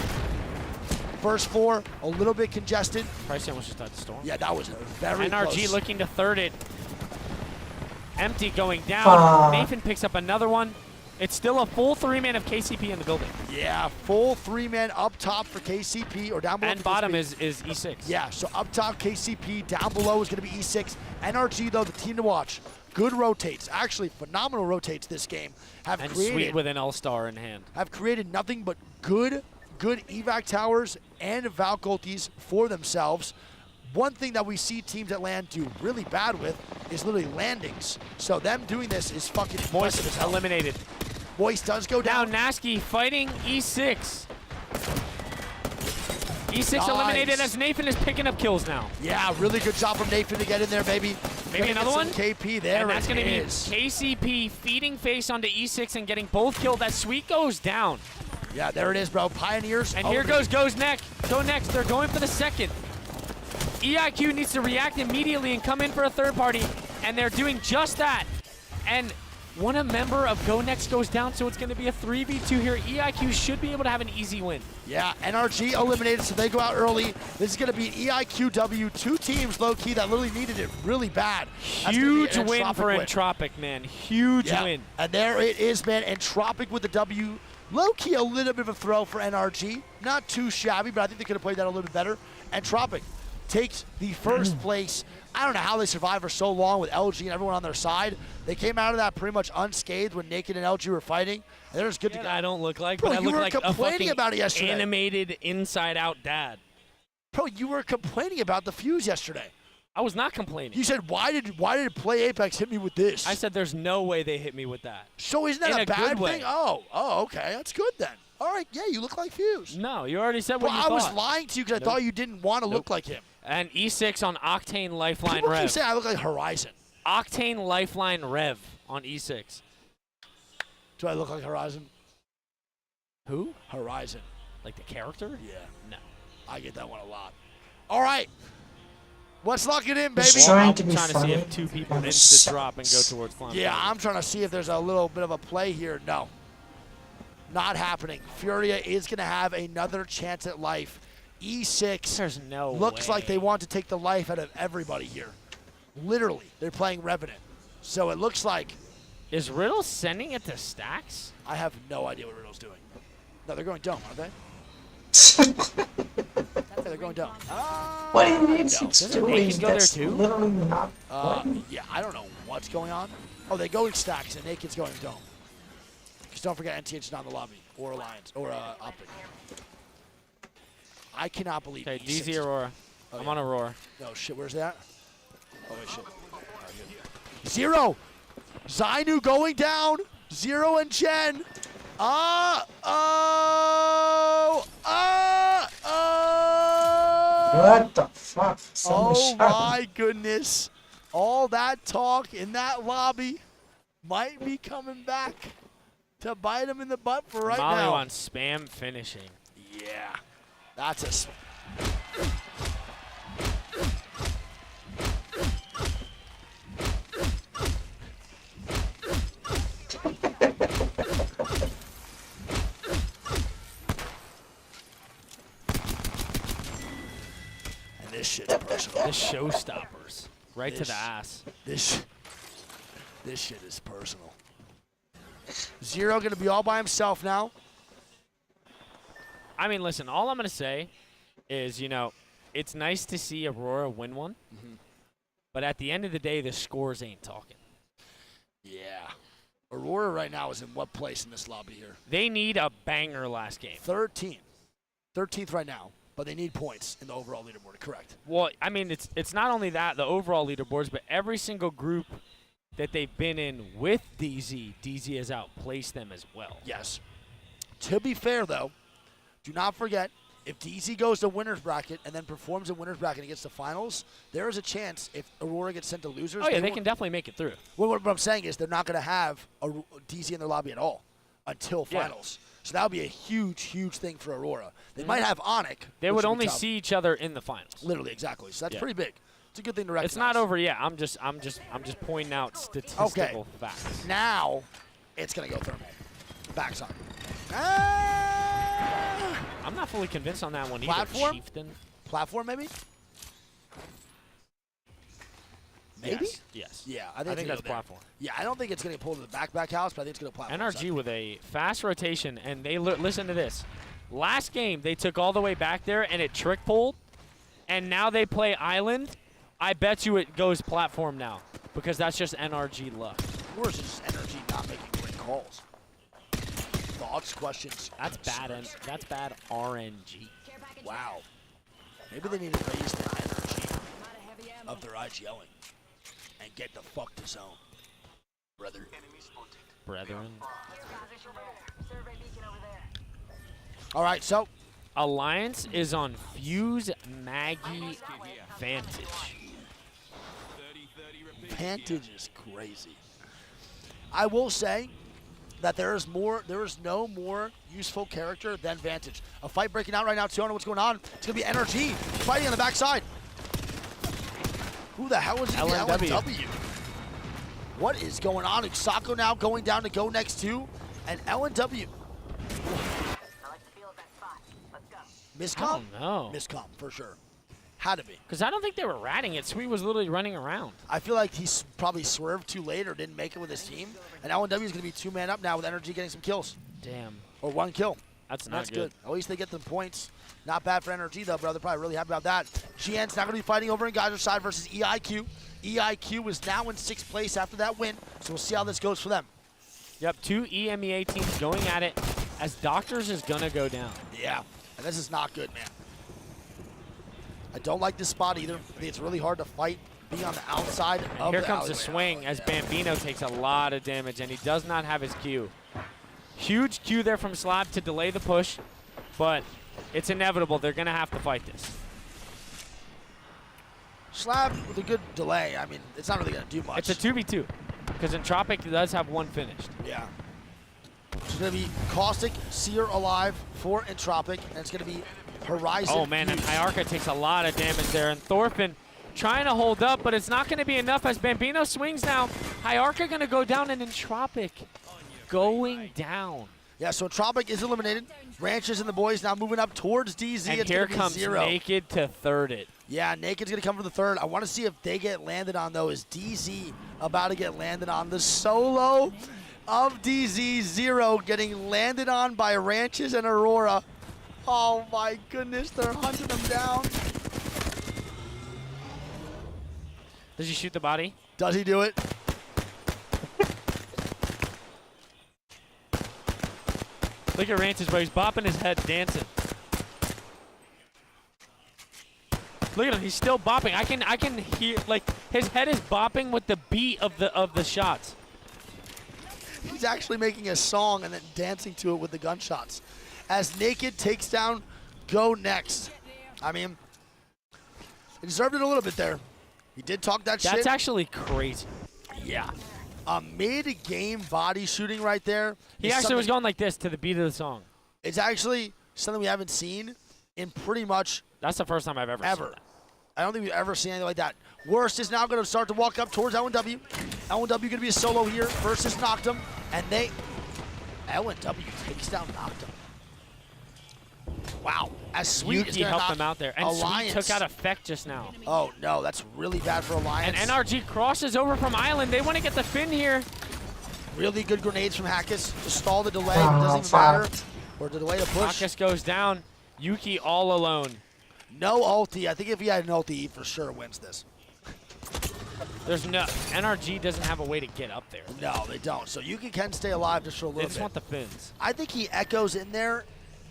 Speaker 11: First 4, a little bit congested.
Speaker 12: Pricey almost just died the storm.
Speaker 11: Yeah, that was very
Speaker 12: NRG
Speaker 11: close.
Speaker 12: looking to third it. Empty going down. Nathan picks up another one. It's still a full 3-man of KCP in the building.
Speaker 11: Yeah, full 3-man up top for KCP or down below.
Speaker 12: And bottom is E6.
Speaker 11: Yeah, so up top KCP, down below is going to be E6. NRG, though, the team to watch. Good rotates, actually phenomenal rotates this game.
Speaker 12: And Sweet with an All-Star in hand.
Speaker 11: Have created nothing but good evac towers and Valk ultis for themselves. One thing that we see teams that land do really bad with is literally landings. So them doing this is fucking impressive as hell.
Speaker 12: Eliminated.
Speaker 11: Moist does go down.
Speaker 12: Now Nasky fighting E6. E6
Speaker 11: Nice.
Speaker 12: eliminated as Nathan is picking up kills now.
Speaker 11: Yeah, really good job from Nathan to get in there, baby.
Speaker 12: Maybe another one?
Speaker 11: KP there.
Speaker 12: And that's going to be
Speaker 11: is.
Speaker 12: KCP feeding face onto E6 and getting both killed as Sweet goes down.
Speaker 11: Yeah, there it is, bro. Pioneers.
Speaker 12: And here goes next. Go next. They're going for the second. EIQ needs to react immediately and come in for a third party, and they're doing just that. And when a member of Go Next goes down, so it's going to be a 3v2 here. EIQ should be able to have an easy win.
Speaker 11: Yeah, NRG eliminated, so they go out early. This is going to be EIQW, 2 teams low-key that literally needed it really bad.
Speaker 12: Huge win for Entropic, man. Huge win.
Speaker 11: And there it is, man. Entropic with the W. Low-key a little bit of a throw for NRG. Not too shabby, but I think they could have played that a little bit better. Entropic takes the first place. I don't know how they survived for so long with LG and everyone on their side. They came out of that pretty much unscathed when Naked and LG were fighting, and they're just good to go.
Speaker 12: I don't look like,
Speaker 11: Bro,
Speaker 12: but I look like a
Speaker 11: complaining
Speaker 12: fucking
Speaker 11: about it yesterday.
Speaker 12: Animated inside-out dad.
Speaker 11: Bro, you were complaining about the fuse yesterday.
Speaker 12: I was not complaining.
Speaker 11: You said, why did Play Apex hit me with this?
Speaker 12: I said there's no way they hit me with that.
Speaker 11: So isn't that
Speaker 12: In
Speaker 11: a
Speaker 12: a
Speaker 11: bad
Speaker 12: good way.
Speaker 11: thing? Oh, okay. That's good then. All right, yeah, you look like Fuse.
Speaker 12: No, you already said what
Speaker 11: Well,
Speaker 12: you
Speaker 11: I
Speaker 12: thought.
Speaker 11: was lying to you because I thought you didn't want to look like him.
Speaker 12: And E6 on Octane Lifeline
Speaker 11: People
Speaker 12: Rev.
Speaker 11: keep saying I look like Horizon.
Speaker 12: Octane Lifeline Rev on E6.
Speaker 11: Do I look like Horizon?
Speaker 12: Who?
Speaker 11: Horizon.
Speaker 12: Like the character?
Speaker 11: Yeah.
Speaker 12: No.
Speaker 11: I get that one a lot. All right. Let's lock it in, baby.
Speaker 7: It's trying
Speaker 12: I'm
Speaker 7: to be
Speaker 12: trying to see
Speaker 7: funny.
Speaker 12: if 2 people
Speaker 7: and
Speaker 12: insta-drop and go towards Flamme.
Speaker 11: Yeah, I'm trying to see if there's a little bit of a play here. No. Not happening. Furia is going to have another chance at life. E6
Speaker 12: There's no
Speaker 11: looks
Speaker 12: way.
Speaker 11: like they want to take the life out of everybody here. Literally, they're playing Revenant. So it looks like...
Speaker 12: Is Riddle sending it to Stacks?
Speaker 11: I have no idea what Riddle's doing. No, they're going dome, aren't they? Yeah, they're going dome.
Speaker 7: What do you mean
Speaker 11: No.
Speaker 7: it's
Speaker 12: Doesn't
Speaker 7: doing?
Speaker 12: Naked go there
Speaker 7: That's
Speaker 12: too?
Speaker 7: literally not
Speaker 11: Yeah, I don't know what's going on. Oh, they go in Stacks, and Naked's going dome. Because don't forget, NTH is not in the lobby, or Alliance, or Optic. I cannot believe
Speaker 12: Okay,
Speaker 11: E6.
Speaker 12: DZ Aurora. I'm on Aurora.
Speaker 11: No, shit, where's that? Oh, wait, shit. All right, good. Zero! Zainu going down. Zero and Jen.
Speaker 7: What the fuck?
Speaker 11: Oh my goodness. All that talk in that lobby might be coming back to bite him in the butt for right
Speaker 12: Molly
Speaker 11: now.
Speaker 12: on spam finishing.
Speaker 11: Yeah. That's a... personal.
Speaker 12: The showstoppers. Right to the ass.
Speaker 11: This shit is personal. Zero going to be all by himself now.
Speaker 12: I mean, listen, all I'm going to say is, you know, it's nice to see Aurora win one. But at the end of the day, the scores ain't talking.
Speaker 11: Yeah. Aurora right now is in what place in this lobby here?
Speaker 12: They need a banger last game.
Speaker 11: 13th. 13th right now, but they need points in the overall leaderboard, correct?
Speaker 12: Well, I mean, it's not only that, the overall leaderboards, but every single group that they've been in with DZ has outplaced them as well.
Speaker 11: Yes. To be fair, though, do not forget, if DZ goes to winner's bracket and then performs in winner's bracket against the finals, there is a chance if Aurora gets sent to losers.
Speaker 12: Oh, yeah, they can definitely make it through.
Speaker 11: Well, what I'm saying is they're not going to have a DZ in their lobby at all until finals. So that would be a huge, huge thing for Aurora. They might have Onic.
Speaker 12: They would only see each other in the finals.
Speaker 11: Literally, exactly. So that's pretty big. It's a good thing to recognize.
Speaker 12: It's not over yet. I'm just pointing out statistical facts.
Speaker 11: Now it's going to go thermal. Backs on.
Speaker 12: I'm not fully convinced on that one either.
Speaker 11: Platform?
Speaker 12: Chieftain.
Speaker 11: Platform, maybe? Maybe?
Speaker 12: Yes.
Speaker 11: Yeah,
Speaker 12: I think that's platform.
Speaker 11: Yeah, I don't think it's going to pull to the back house, but I think it's going to platform.
Speaker 12: NRG with a fast rotation, and they listen to this. Last game, they took all the way back there, and it trick pulled, and now they play Island. I bet you it goes platform now, because that's just NRG luck.
Speaker 11: Or is it just NRG not making great calls? Thoughts, questions?
Speaker 12: That's bad. That's bad RNG.
Speaker 11: Wow. Maybe they need to raise the energy of their IGLing and get the fuck to zone, brother.
Speaker 12: Brethren.
Speaker 11: All right, so
Speaker 12: Alliance is on Fuse Maggie Vantage.
Speaker 11: Vantage is crazy. I will say that there is no more useful character than Vantage. A fight breaking out right now, too. I don't know what's going on. It's going to be NRG fighting on the backside. Who the hell is LNW? What is going on? Xako now going down to go next to, and LNW. Miscom?
Speaker 12: No.
Speaker 11: Miscom, for sure. Had to be.
Speaker 12: Because I don't think they were ratting it. Sweet was literally running around.
Speaker 11: I feel like he probably swerved too late or didn't make it with his team. And LNW is going to be two-man up now with NRG getting some kills.
Speaker 12: Damn.
Speaker 11: Or one kill.
Speaker 12: That's not
Speaker 11: good. At least they get the points. Not bad for NRG, though, bro. They're probably really happy about that. GN's not going to be fighting over in Geyser's side versus EIQ. EIQ is now in 6th place after that win, so we'll see how this goes for them.
Speaker 12: Yep, 2 EMEA teams going at it as Doctors is going to go down.
Speaker 11: Yeah, and this is not good, man. I don't like this spot either. I think it's really hard to fight being on the outside
Speaker 12: and
Speaker 11: of
Speaker 12: here
Speaker 11: the
Speaker 12: comes the
Speaker 11: alleyway.
Speaker 12: swing as Bambino takes a lot of damage, and he does not have his Q. Huge Q there from Slab to delay the push, but it's inevitable. They're going to have to fight this.
Speaker 11: Slab with a good delay. I mean, it's not really going to do much.
Speaker 12: It's a 2v2 because Entropic does have one finished.
Speaker 11: Yeah. It's going to be Caustic, Seer alive for Entropic, and it's going to be Horizon.
Speaker 12: Oh, man, and Hyarka takes a lot of damage there, and Thorfinn trying to hold up, but it's not going to be enough as Bambino swings now. Hyarka going to go down, and Entropic going down.
Speaker 11: Yeah, so Entropic is eliminated. Ranches and the boys now moving up towards DZ.
Speaker 12: And
Speaker 11: it's
Speaker 12: here
Speaker 11: comes
Speaker 12: Naked to third it.
Speaker 11: Yeah, Naked's going to come for the third. I want to see if they get landed on, though. Is DZ about to get landed on? The solo of DZ, Zero, getting landed on by Ranches and Aurora. Oh, my goodness. They're hunting them down.
Speaker 12: Does he shoot the body?
Speaker 11: Does he do it?
Speaker 12: Look at Ranches, bro. He's bopping his head, dancing. Look at him. He's still bopping. I can hear, like, his head is bopping with the beat of the shots.
Speaker 11: He's actually making a song and then dancing to it with the gunshots. As Naked takes down Go Next. I mean, he deserved it a little bit there. He did talk that shit.
Speaker 12: That's actually crazy.
Speaker 11: Yeah. A mid-game body shooting right there.
Speaker 12: He actually was going like this to the beat of the song.
Speaker 11: It's actually something we haven't seen in pretty much...
Speaker 12: That's the first time I've ever seen that.
Speaker 11: I don't think we've ever seen anything like that. Worst is now going to start to walk up towards LNW. LNW going to be a solo here versus Noctum. And LNW takes down Noctum. Wow. As Sweet is
Speaker 12: Yuki
Speaker 11: gonna
Speaker 12: helped
Speaker 11: knock
Speaker 12: them out there. And
Speaker 11: Alliance.
Speaker 12: Sweet took out Effect just now.
Speaker 11: Oh, no. That's really bad for Alliance.
Speaker 12: And NRG crosses over from Island. They want to get the Finn here.
Speaker 11: Really good grenades from Hackus to stall the delay. It doesn't even matter. Or to delay a push.
Speaker 12: Hackus goes down. Yuki all alone.
Speaker 11: No ulti. I think if he had an ulti, he for sure wins this.
Speaker 12: There's no NRG doesn't have a way to get up there.
Speaker 11: No, they don't. So Yuki can stay alive just for a little
Speaker 12: They
Speaker 11: bit.
Speaker 12: just want the Finns.
Speaker 11: I think he echoes in there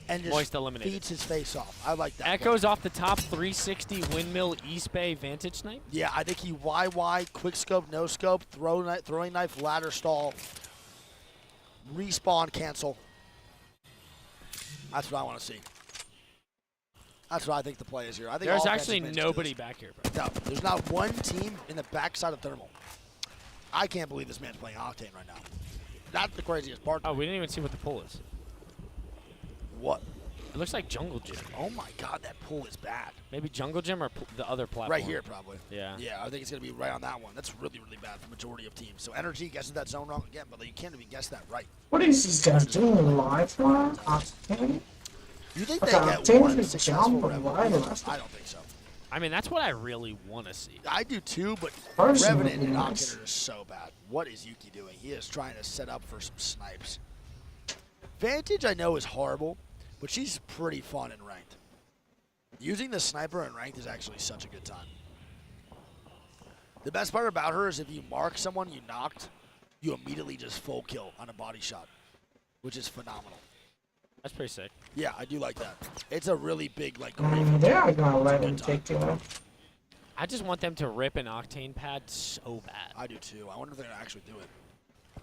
Speaker 11: and just
Speaker 12: Moist eliminated.
Speaker 11: feeds his face off. I like that.
Speaker 12: Echoes off the top 360 windmill East Bay Vantage Snipe.
Speaker 11: Yeah, I think he YY, quick scope, no scope, throwing knife, ladder stall, respawn, cancel. That's what I want to see. That's what I think the play is here. I think
Speaker 12: There's
Speaker 11: all
Speaker 12: actually
Speaker 11: offensive
Speaker 12: nobody back here, bro.
Speaker 11: No, there's not one team in the backside of Thermal. I can't believe this man's playing Octane right now. That's the craziest part.
Speaker 12: Oh, we didn't even see what the pull is.
Speaker 11: What?
Speaker 12: It looks like Jungle Gym.
Speaker 11: Oh my God, that pull is bad.
Speaker 12: Maybe Jungle Gym or the other platform.
Speaker 11: Right here, probably.
Speaker 12: Yeah.
Speaker 11: Yeah, I think it's going to be right on that one. That's really, really bad for the majority of teams. So Energy guesses that zone wrong again, but you can't even guess that right.
Speaker 7: What is this guy doing live one? Octane?
Speaker 11: You think
Speaker 7: Okay,
Speaker 11: they get
Speaker 7: Octane
Speaker 11: one
Speaker 7: is
Speaker 11: successful
Speaker 7: jumping
Speaker 11: Revenant?
Speaker 7: right.
Speaker 11: I don't think so.
Speaker 12: I mean, that's what I really want to see.
Speaker 11: I do too, but
Speaker 7: Personally,
Speaker 11: Revenant and
Speaker 7: nice.
Speaker 11: Octane are just so bad. What is Yuki doing? He is trying to set up for some snipes. Vantage, I know, is horrible, but she's pretty fun in ranked. Using the sniper in ranked is actually such a good time. The best part about her is if you mark someone you knocked, you immediately just full kill on a body shot, which is phenomenal.
Speaker 12: That's pretty sick.
Speaker 11: Yeah, I do like that. It's a really big, like,
Speaker 7: They are gonna let him take it.
Speaker 12: I just want them to rip an Octane pad so bad.
Speaker 11: I do too. I wonder if they're gonna actually do it.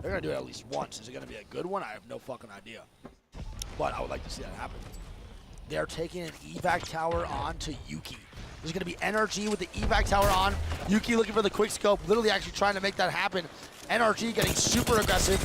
Speaker 11: They're gonna do it at least once. Is it gonna be a good one? I have no fucking idea. But I would like to see that happen. They're taking an evac tower on to Yuki. There's gonna be NRG with the evac tower on. Yuki looking for the quick scope, literally actually trying to make that happen. NRG getting super aggressive.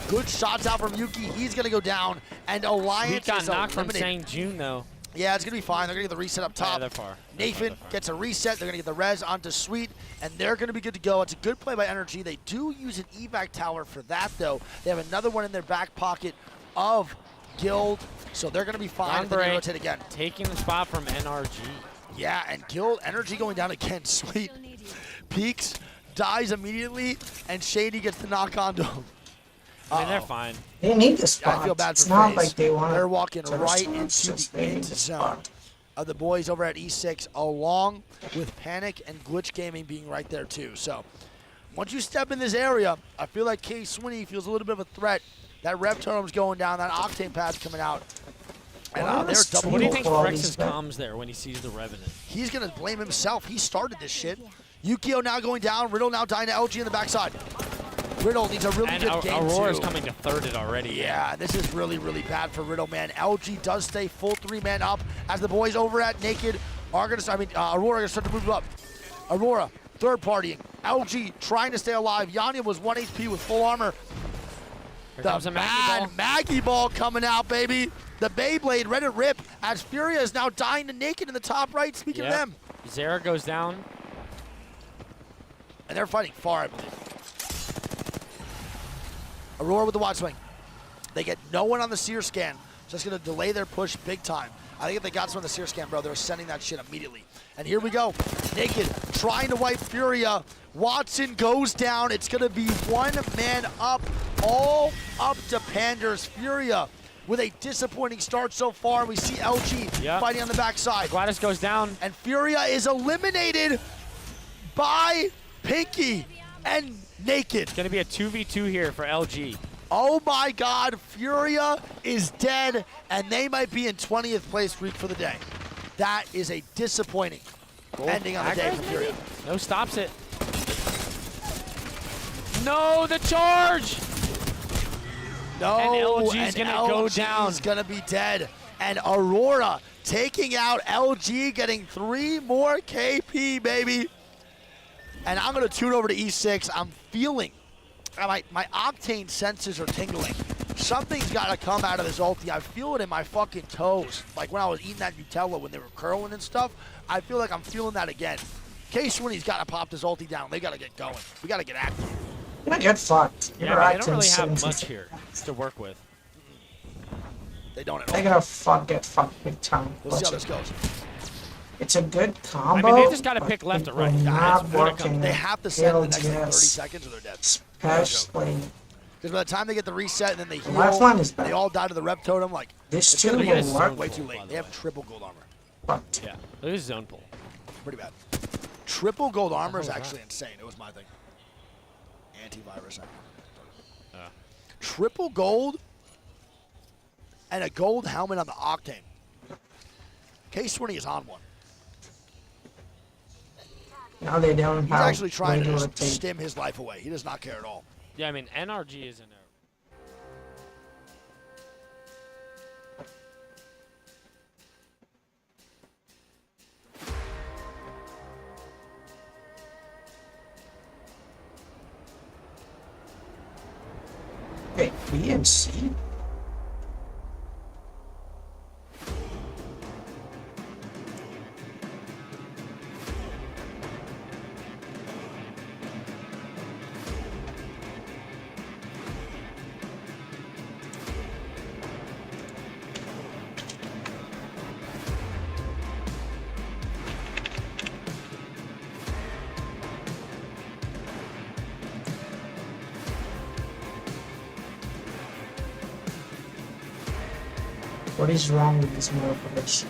Speaker 11: Good shots out from Yuki. He's gonna go down. And Alliance
Speaker 12: He got
Speaker 11: is
Speaker 12: knocked from
Speaker 11: eliminated.
Speaker 12: St. June though.
Speaker 11: Yeah, it's gonna be fine. They're gonna get the reset up top.
Speaker 12: Yeah, they're far.
Speaker 11: Nathan gets a reset. They're gonna get the res onto Sweet, and they're gonna be good to go. It's a good play by NRG. They do use an evac tower for that though. They have another one in their back pocket of Guild, so they're gonna be fine. If they rotate again.
Speaker 12: Taking the spot from NRG.
Speaker 11: Yeah, and Guild Energy going down again. Sweet peaks, dies immediately, and Shady gets the knock onto him.
Speaker 12: I mean, they're fine.
Speaker 7: They need the spot.
Speaker 11: I feel bad for
Speaker 7: it's not
Speaker 11: FaZe.
Speaker 7: like they want.
Speaker 11: They're walking right into the end zone of the boys over at E6, along with Panic and Glitch Gaming being right there too. So once you step in this area, I feel like K Swinney feels a little bit of a threat. That rev totem's going down, that Octane pad's coming out. And they're double.
Speaker 12: What do you think Frex's comms there when he sees the Revenant?
Speaker 11: He's gonna blame himself. He started this shit. Yukio now going down. Riddle now dying to LG in the backside. Riddle needs a really good game
Speaker 12: Aurora's
Speaker 11: too.
Speaker 12: coming to third it already.
Speaker 11: Yeah, this is really, really bad for Riddle, man. LG does stay full 3-man up as the boys over at Naked are going to, Aurora going to start to move up. Aurora, third partying. LG trying to stay alive. Yanya was 1 HP with full armor.
Speaker 12: Here comes a Maggie ball.
Speaker 11: Maggie ball coming out, baby. The Beyblade, let it rip as Furia is now dying to Naked in the top right. Speaking of them.
Speaker 12: Zera goes down.
Speaker 11: And they're fighting far, I believe. Aurora with the watch swing. They get no one on the seer scan. Just going to delay their push big time. I think if they got someone on the seer scan, bro, they're sending that shit immediately. And here we go. Naked trying to wipe Furia. Watson goes down. It's going to be 1 man up. All up to Panders. Furia with a disappointing start so far. We see LG fighting on the backside.
Speaker 12: Gladys goes down.
Speaker 11: And Furia is eliminated by Pinky and Naked.
Speaker 12: It's going to be a 2v2 here for LG.
Speaker 11: Oh my God, Furia is dead, and they might be in 20th place streak for the day. That is a disappointing ending on the day for Furia.
Speaker 12: No stops it. No, the charge!
Speaker 11: No,
Speaker 12: and LG's going to go down.
Speaker 11: LG's going to be dead. And Aurora taking out LG, getting 3 more KP, baby. And I'm going to tune over to E6. I'm feeling, my Octane senses are tingling. Something's got to come out of this ulti. I feel it in my fucking toes. Like when I was eating that Nutella when they were curling and stuff. I feel like I'm feeling that again. K Swinney's got to pop this ulti down. They got to get going. We got to get active.
Speaker 7: You're gonna get fucked.
Speaker 12: Yeah, they don't really have much here to work with.
Speaker 11: They don't at
Speaker 7: They're
Speaker 11: all.
Speaker 7: gonna get fucked big time.
Speaker 11: We'll see how this goes.
Speaker 7: It's a good combo.
Speaker 12: I mean, they just gotta pick left or right.
Speaker 7: Not
Speaker 11: It's
Speaker 7: working.
Speaker 11: They have to send in the next like, 30
Speaker 7: ALGS,
Speaker 11: seconds or they're dead.
Speaker 7: especially.
Speaker 11: Because by the time they get the reset and then they heal,
Speaker 7: lifeline is bad.
Speaker 11: they all die to the rep totem. Like
Speaker 7: This
Speaker 11: it's
Speaker 7: too
Speaker 11: gonna be
Speaker 7: will work.
Speaker 11: way too late. They have triple gold armor.
Speaker 7: But
Speaker 12: Yeah, it is zone pull.
Speaker 11: Pretty bad. Triple gold armor is actually insane. It was my thing. Antivirus. Triple gold and a gold helmet on the Octane. K20 is on one.
Speaker 7: now they don't
Speaker 11: He's
Speaker 7: have
Speaker 11: actually trying to
Speaker 7: regular
Speaker 11: just
Speaker 7: tape.
Speaker 11: stim his life away. He does not care at all.
Speaker 12: Yeah, I mean, NRG is in there.
Speaker 7: Wait, B and C? What is wrong with this manipulation?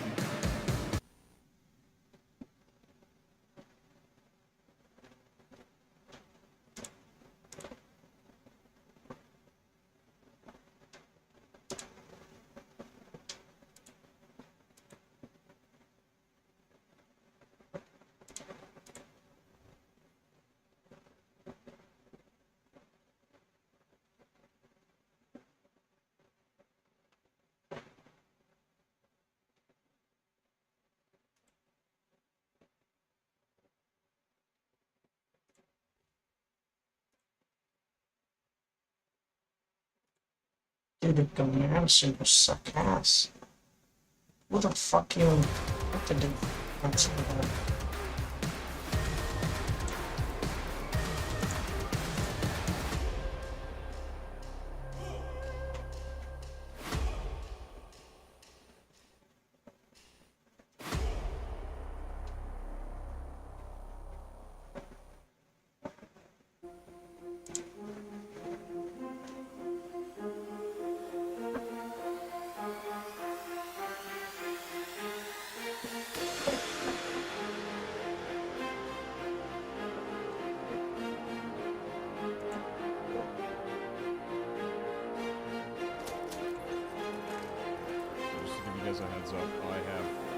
Speaker 7: Dude, the command super suck ass. Who the fuck you? What to do? That's what
Speaker 13: Just to give you guys a heads up, I have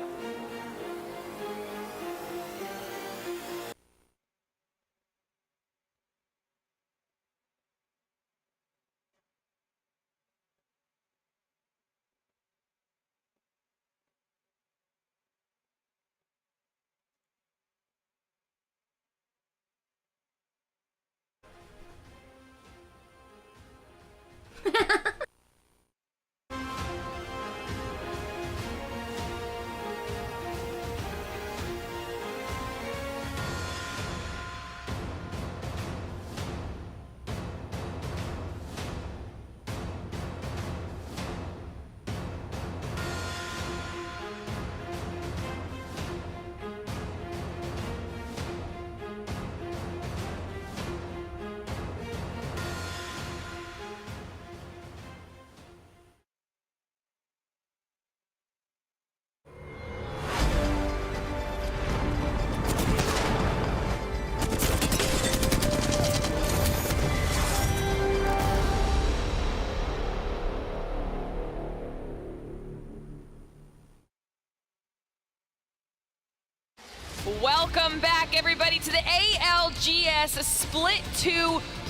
Speaker 2: Welcome back, everybody, to the ALGS Split 2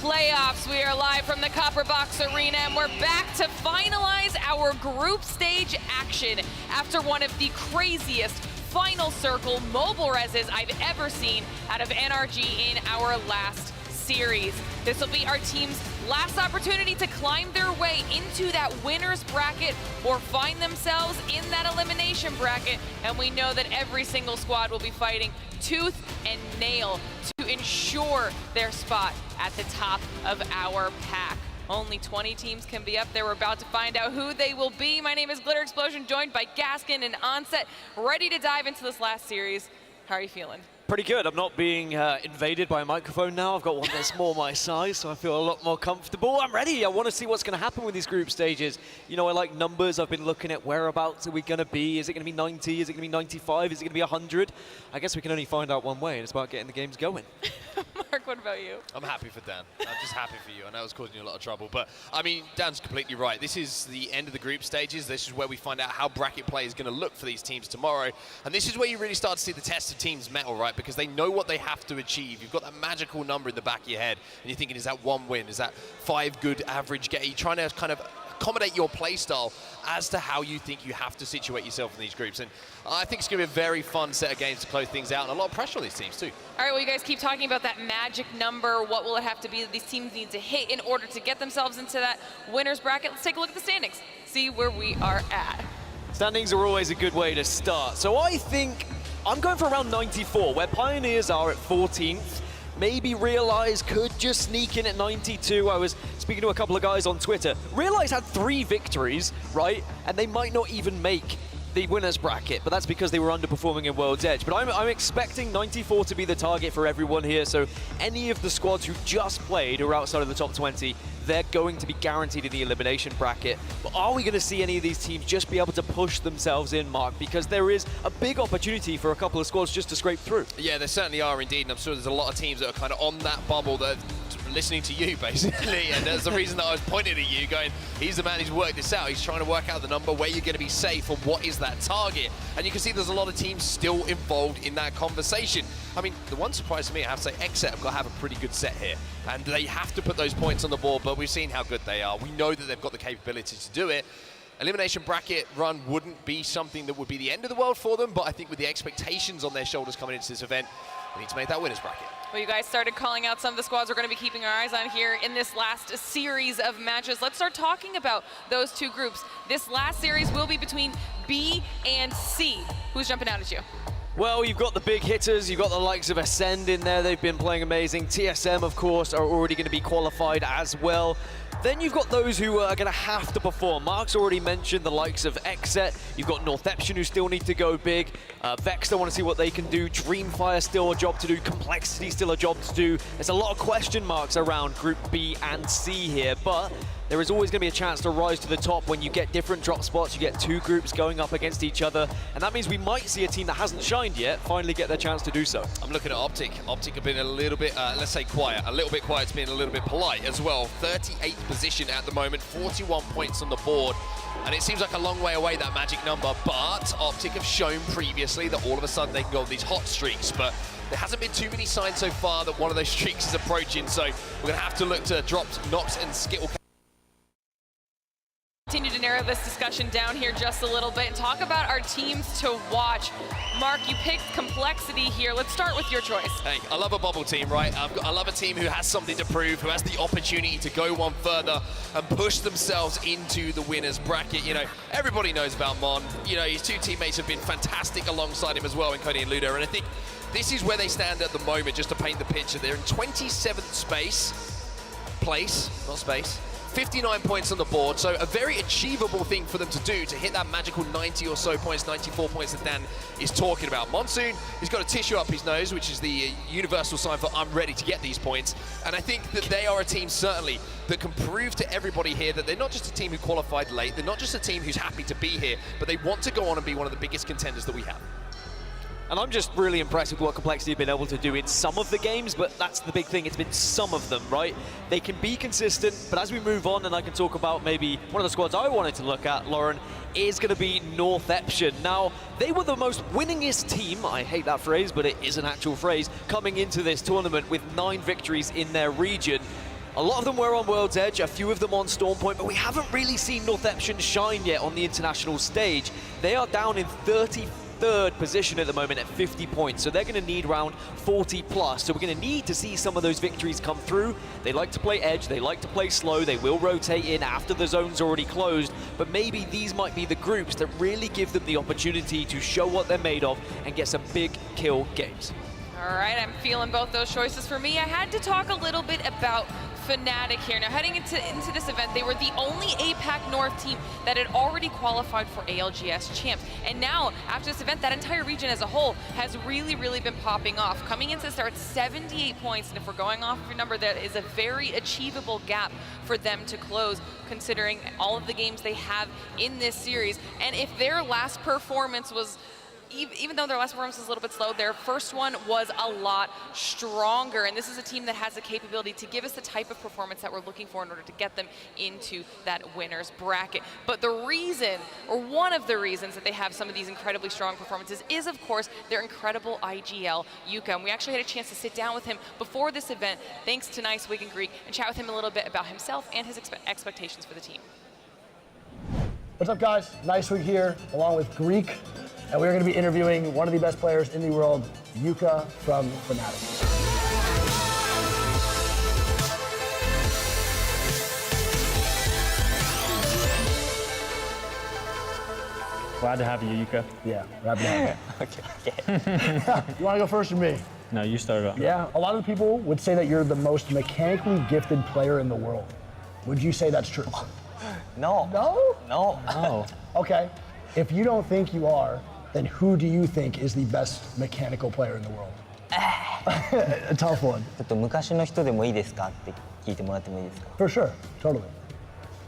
Speaker 2: playoffs. We are live from the Copper Box Arena, and we're back to finalize our group stage action after one of the craziest final circle mobile reses I've ever seen out of NRG in our last series. This will be our team's last opportunity to climb their way into that winner's bracket or find themselves in that elimination bracket, and we know that every single squad will be fighting tooth and nail to ensure their spot at the top of our pack. Only 20 teams can be up there. We're about to find out who they will be. My name is Glitter Explosion, joined by Gaskin and Onset, ready to dive into this last series. How are you feeling?
Speaker 4: Pretty good. I'm not being invaded by a microphone now. I've got one that's more my size, so I feel a lot more comfortable. I'm ready. I want to see what's going to happen with these group stages. You know, I like numbers. I've been looking at whereabouts are we going to be. Is it going to be 90? Is it going to be 95? Is it going to be 100? I guess we can only find out one way, and it's about getting the games going.
Speaker 2: Mark, what about you?
Speaker 6: I'm happy for Dan. I'm just happy for you. I know it's causing you a lot of trouble, but I mean, Dan's completely right. This is the end of the group stages. This is where we find out how bracket play is going to look for these teams tomorrow. And this is where you really start to see the test of teams' mettle, right? Because they know what they have to achieve. You've got that magical number in the back of your head, and you're thinking, is that 1 win? Is that 5 good average get? You're trying to kind of accommodate your play style as to how you think you have to situate yourself in these groups. And I think it's going to be a very fun set of games to close things out, and a lot of pressure on these teams too.
Speaker 2: All right, well, you guys keep talking about that magic number. What will it have to be that these teams need to hit in order to get themselves into that winner's bracket? Let's take a look at the standings, see where we are at.
Speaker 4: Standings are always a good way to start. So I think I'm going for around 94, where Pioneers are at 14th. Maybe Realize could just sneak in at 92. I was speaking to a couple of guys on Twitter. Realize had 3 victories, right? And they might not even make the winner's bracket, but that's because they were underperforming in World's Edge. But I'm expecting 94 to be the target for everyone here, so any of the squads who just played who are outside of the top 20, they're going to be guaranteed in the elimination bracket. But are we going to see any of these teams just be able to push themselves in, Mark? Because there is a big opportunity for a couple of squads just to scrape through.
Speaker 6: Yeah, there certainly are indeed, and I'm sure there's a lot of teams that are kind of on that bubble that listening to you, basically, and that's the reason that I was pointing at you, going, he's the man who's worked this out. He's trying to work out the number, where you're going to be safe, and what is that target. And you can see there's a lot of teams still involved in that conversation. I mean, the one surprise to me, I have to say, XSET have got to have a pretty good set here, and they have to put those points on the board, but we've seen how good they are. We know that they've got the capability to do it. Elimination bracket run wouldn't be something that would be the end of the world for them, but I think with the expectations on their shoulders coming into this event, they need to make that winner's bracket.
Speaker 2: Well, you guys started calling out some of the squads we're going to be keeping our eyes on here in this last series of matches. Let's start talking about those 2 groups. This last series will be between B and C. Who's jumping out at you?
Speaker 4: Well, you've got the big hitters. You've got the likes of Ascend in there. They've been playing amazing. TSM, of course, are already going to be qualified as well. Then you've got those who are going to have to perform. Mark's already mentioned the likes of XSET. You've got Northeption who still need to go big. Vex, I want to see what they can do. Dreamfire still a job to do. Complexity still a job to do. There's a lot of question marks around Group B and C here, but there is always going to be a chance to rise to the top when you get different drop spots. You get 2 groups going up against each other, and that means we might see a team that hasn't shined yet finally get their chance to do so.
Speaker 6: I'm looking at Optic. Optic have been a little bit, let's say quiet. A little bit quiet to being a little bit polite as well. 38th position at the moment, 41 points on the board. And it seems like a long way away, that magic number, but Optic have shown previously that all of a sudden they can go on these hot streaks, but there hasn't been too many signs so far that one of those streaks is approaching, so we're going to have to look to drop Nox and Skittle.
Speaker 2: Continue to narrow this discussion down here just a little bit and talk about our teams to watch. Mark, you picked Complexity here. Let's start with your choice.
Speaker 6: Hey, I love a bubble team, right? I love a team who has something to prove, who has the opportunity to go one further and push themselves into the winner's bracket. You know, everybody knows about Mon. You know, his 2 teammates have been fantastic alongside him as well in Cody and Ludo, and I think this is where they stand at the moment, just to paint the picture. They're in 27th place, 59 points on the board, so a very achievable thing for them to do, to hit that magical 90 or so points, 94 points that Dan is talking about. Monsoon, he's got a tissue up his nose, which is the universal sign for I'm ready to get these points, and I think that they are a team certainly that can prove to everybody here that they're not just a team who qualified late, they're not just a team who's happy to be here, but they want to go on and be one of the biggest contenders that we have.
Speaker 4: And I'm just really impressed with what Complexity have been able to do in some of the games, but that's the big thing. It's been some of them, right? They can be consistent, but as we move on, and I can talk about maybe one of the squads I wanted to look at, Lauren, is going to be Northeption. Now, they were the most winningest team, I hate that phrase, but it is an actual phrase, coming into this tournament with 9 victories in their region. A lot of them were on World's Edge, a few of them on Storm Point, but we haven't really seen Northeption shine yet on the international stage. They are down in 33rd position at the moment at 50 points, so they're going to need around 40 plus. So we're going to need to see some of those victories come through. They like to play edge, they like to play slow, they will rotate in after the zone's already closed, but maybe these might be the groups that really give them the opportunity to show what they're made of and get some big kill games.
Speaker 2: All right, I'm feeling both those choices for me. I had to talk a little bit about Fnatic here. Now heading into this event, they were the only APAC North team that had already qualified for ALGS champs. And now, after this event, that entire region as a whole has really been popping off. Coming into the start, 78 points, and if we're going off of your number, that is a very achievable gap for them to close, considering all of the games they have in this series. And if their last performance was, even though their last performance was a little bit slow, their first one was a lot stronger. And this is a team that has the capability to give us the type of performance that we're looking for in order to get them into that winner's bracket. But the reason, or one of the reasons that they have some of these incredibly strong performances is, of course, their incredible IGL, Yuka. And we actually had a chance to sit down with him before this event, thanks to Nice Wig and Greek, and chat with him a little bit about himself and his expectations for the team.
Speaker 14: What's up, guys? Nice Wig here, along with Greek. And we're going to be interviewing one of the best players in the world, Yuka from Fnatic.
Speaker 15: Glad to have you, Yuka.
Speaker 14: Yeah, wrap it up.
Speaker 15: Okay.
Speaker 14: You want to go first or me?
Speaker 15: No, you started off.
Speaker 14: Yeah, a lot of people would say that you're the most mechanically gifted player in the world. Would you say that's true?
Speaker 16: No.
Speaker 14: No?
Speaker 16: No.
Speaker 15: No.
Speaker 14: Okay. If you don't think you are, then who do you think is the best mechanical player in the world? A tough one.
Speaker 16: ちょっと昔の人でもいいですかって聞いてもらってもいいですか
Speaker 14: For sure, totally.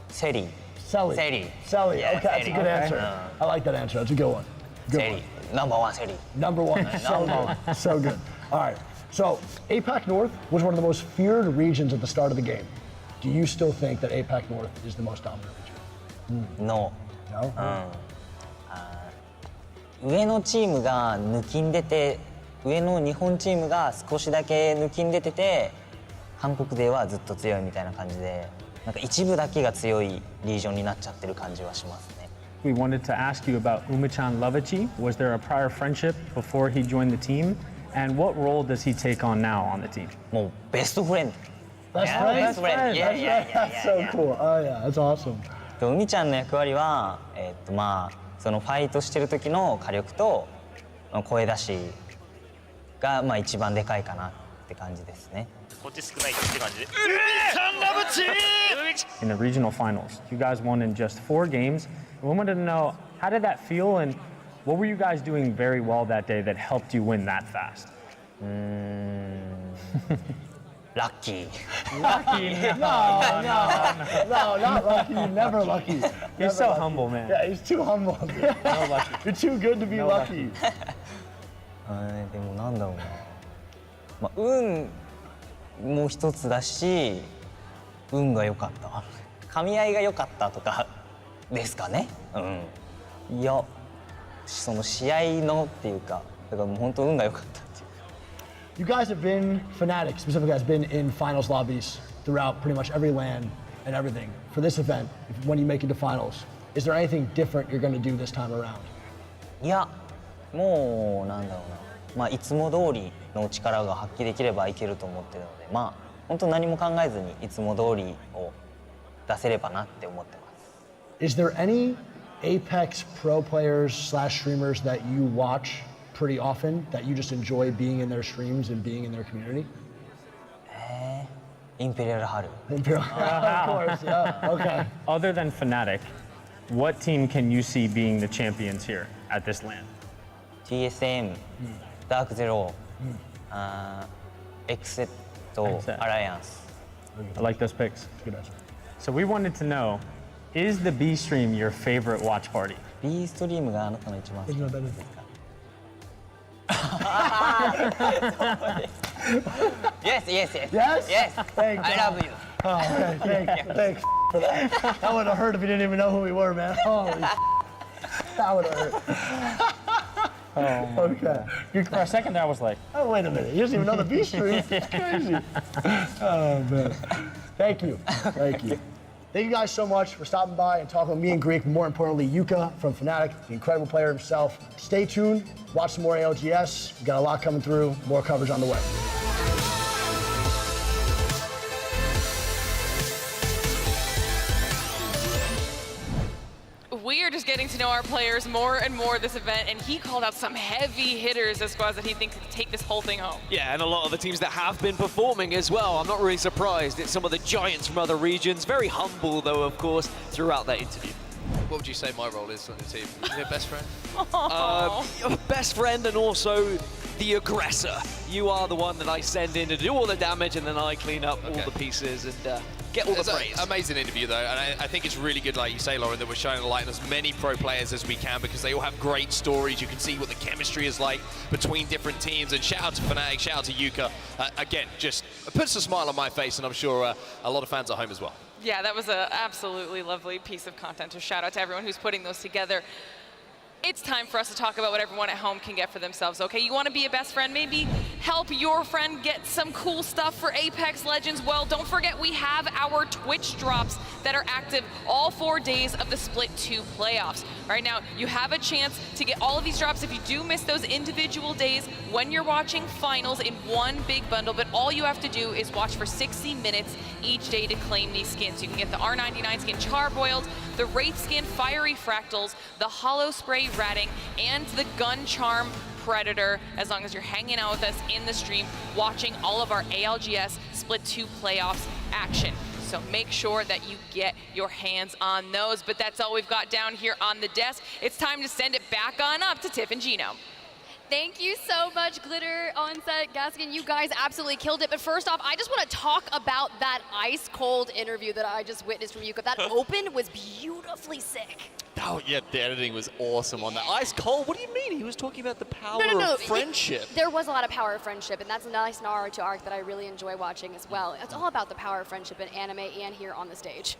Speaker 16: セリー。
Speaker 14: Selly.
Speaker 16: Selly.
Speaker 14: Selly,
Speaker 16: Yeah,
Speaker 14: okay, that's a good
Speaker 16: Selly.
Speaker 14: answer. I like that answer, that's a good one. Good
Speaker 16: Selly. Number one Selly.
Speaker 14: Number one, so good, so good. All right, so APAC North was one of the most feared regions at the start of the game. Do you still think that APAC North is the most dominant region?
Speaker 16: No.
Speaker 14: No?
Speaker 16: 上のチームが抜きんでて、上の日本チームが少しだけ抜きんでてて、韓国勢はずっと強いみたいな感じで、なんか一部だけが強いリージョンになっちゃってる感じはしますね。
Speaker 15: We wanted to ask you about Umachan Lovici. Was there a prior friendship before he joined the team? And what role does he take on now on the team?
Speaker 16: もうベストフレンド。
Speaker 14: Best friend?
Speaker 16: Best friend. Yeah.
Speaker 14: That's so cool. Oh yeah, that's awesome.
Speaker 16: 海ちゃんの役割は、まあそのファイトしてる時の火力と声出しがまあ一番でかいかなって感じですね。
Speaker 1: こっち少ないって感じで。Umachan Lovici!
Speaker 15: In the regional finals, you guys won in just 4 games. We wanted to know, how did that feel and what were you guys doing very well that day that helped you win that fast?
Speaker 16: Lucky.
Speaker 15: Lucky?
Speaker 14: No, not lucky, never lucky.
Speaker 15: He's so humble, man.
Speaker 14: Yeah, he's too humble.
Speaker 15: No lucky.
Speaker 14: You're too good to be
Speaker 15: No
Speaker 14: lucky.
Speaker 16: でもなんだろうな、まあ、運も一つだし運が良かった噛み合いが良かったとかですかね。いやその試合のっていうかだからもう本当運が良かったっていう。
Speaker 14: You guys have been, Fnatic specifically has been in finals lobbies throughout pretty much every LAN and everything. For this event, when you make it to finals, is there anything different you're going to do this time around?
Speaker 16: いやもうなんだろうな、まあいつも通りの力が発揮できればいけると思ってるので、まあ本当何も考えずにいつも通りを出せればなって思ってます。
Speaker 14: Is there any Apex pro players slash streamers that you watch pretty often that you just enjoy being in their streams and being in their community?
Speaker 16: インペリアルハル。
Speaker 14: Imperial, of course, yeah, okay.
Speaker 15: Other than Fnatic, what team can you see being the champions here at this LAN?
Speaker 16: TSM、ダークゼロ、エクセット、アライアンス。
Speaker 15: I like those picks. Good answer. So we wanted to know, is the B stream your favorite watch party?
Speaker 16: B ストリームがあなたの一番好きですか? Yes.
Speaker 14: Yes?
Speaker 16: Yes.
Speaker 14: Thank
Speaker 16: I
Speaker 14: God.
Speaker 16: love you.
Speaker 14: Oh, okay, thanks for that. That would have hurt if you didn't even know who we were, man. Holy that would have hurt.
Speaker 15: Oh, okay. For a second there, I was like,
Speaker 14: oh, wait a minute. He doesn't even know the B stream. It's crazy. Oh, man. Thank you. Thank you. Thank you guys so much for stopping by and talking with me and Greek, but more importantly, Yuka from Fnatic, the incredible player himself. Stay tuned. Watch some more ALGS. We've got a lot coming through. More coverage on the way.
Speaker 2: We are just getting getting to know our players more and more this event, and he called out some heavy hitters as squads that he thinks could take this whole thing home.
Speaker 4: Yeah, and a lot of the teams that have been performing as well. I'm not really surprised. It's some of the giants from other regions. Very humble, though, of course, throughout that interview.
Speaker 6: What would you say my role is on the team? Is it best friend?
Speaker 4: Your best friend and also the aggressor. You are the one that I send in to do all the damage, and then I clean up all the pieces and get all the praise.
Speaker 6: Amazing interview, though, and I think it's really good, like you say, Lauren, that we're shining a light on as many pro players as we can, because they all have great stories. You can see what the chemistry is like between different teams, and shout out to Fnatic, shout out to Yuka. Again, just puts a smile on my face, and I'm sure a lot of fans at home as well.
Speaker 2: Yeah, that was an absolutely lovely piece of content. So shout out to everyone who's putting those together. It's time for us to talk about what everyone at home can get for themselves, okay? You want to be a best friend, maybe help your friend get some cool stuff for Apex Legends? Well, don't forget we have our Twitch drops that are active all 4 days of the Split 2 playoffs. Right now, you have a chance to get all of these drops if you do miss those individual days when you're watching finals in one big bundle, but all you have to do is watch for 60 minutes each day to claim these skins. You can get the R99 skin Charboiled, the Wraith skin Fiery Fractals, the Hollow Spray Ratting, and the Gun Charm Predator, as long as you're hanging out with us in the stream, watching all of our ALGS Split 2 playoffs action. So make sure that you get your hands on those. But that's all we've got down here on the desk. It's time to send it back on up to Tiff and Gino.
Speaker 17: Thank you so much, Glitter, Onset, Gaskin. You guys absolutely killed it. But first off, I just want to talk about that ice-cold interview that I just witnessed from Yuka. That open was beautifully sick.
Speaker 18: Oh, yeah, the editing was awesome on that. Ice cold? What do you mean? He was talking about the power of friendship.
Speaker 17: There was a lot of power of friendship, and that's a nice Naruto arc that I really enjoy watching as well. It's all about the power of friendship in anime and here on the stage.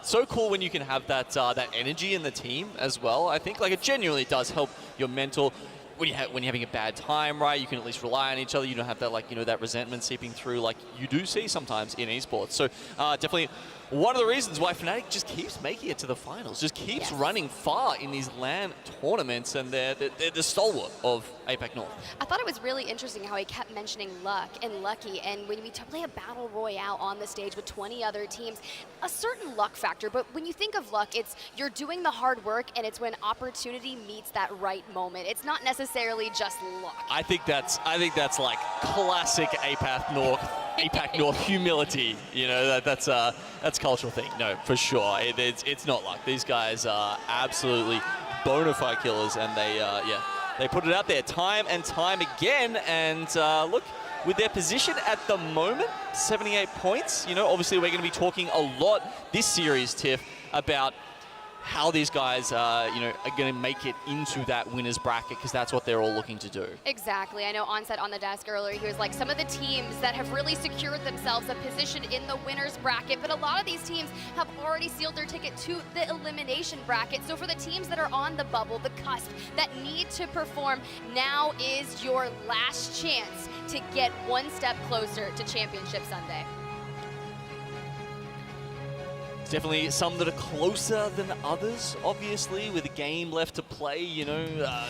Speaker 18: So cool when you can have that that energy in the team as well. I think like it genuinely does help your mental. When you're having a bad time, right, you can at least rely on each other. You don't have that, like, you know, that resentment seeping through like you do see sometimes in esports. So definitely one of the reasons why Fnatic just keeps making it to the finals, just keeps running far in these LAN tournaments, and they're the stalwart of APAC North.
Speaker 17: I thought it was really interesting how he kept mentioning luck and lucky, and when we play a battle royale on the stage with 20 other teams, a certain luck factor, but when you think of luck, it's you're doing the hard work, and it's when opportunity meets that right moment. It's not necessarily just luck.
Speaker 18: I think that's like classic APAC North humility. You know, that's cultural thing. No, for sure. It's not luck. These guys are absolutely bona fide killers, and they put it out there time and time again. And look, with their position at the moment, 78 points. You know, obviously we're going to be talking a lot this series, Tiff, about how these guys, you know, are going to make it into that winner's bracket, because that's what they're all looking to do.
Speaker 17: Exactly. I know Onset on the desk earlier, he was like, some of the teams that have really secured themselves a position in the winner's bracket, but a lot of these teams have already sealed their ticket to the elimination bracket. So for the teams that are on the bubble, the cusp, that need to perform, now is your last chance to get one step closer to Championship Sunday.
Speaker 18: Definitely some that are closer than others, obviously, with a game left to play. You know,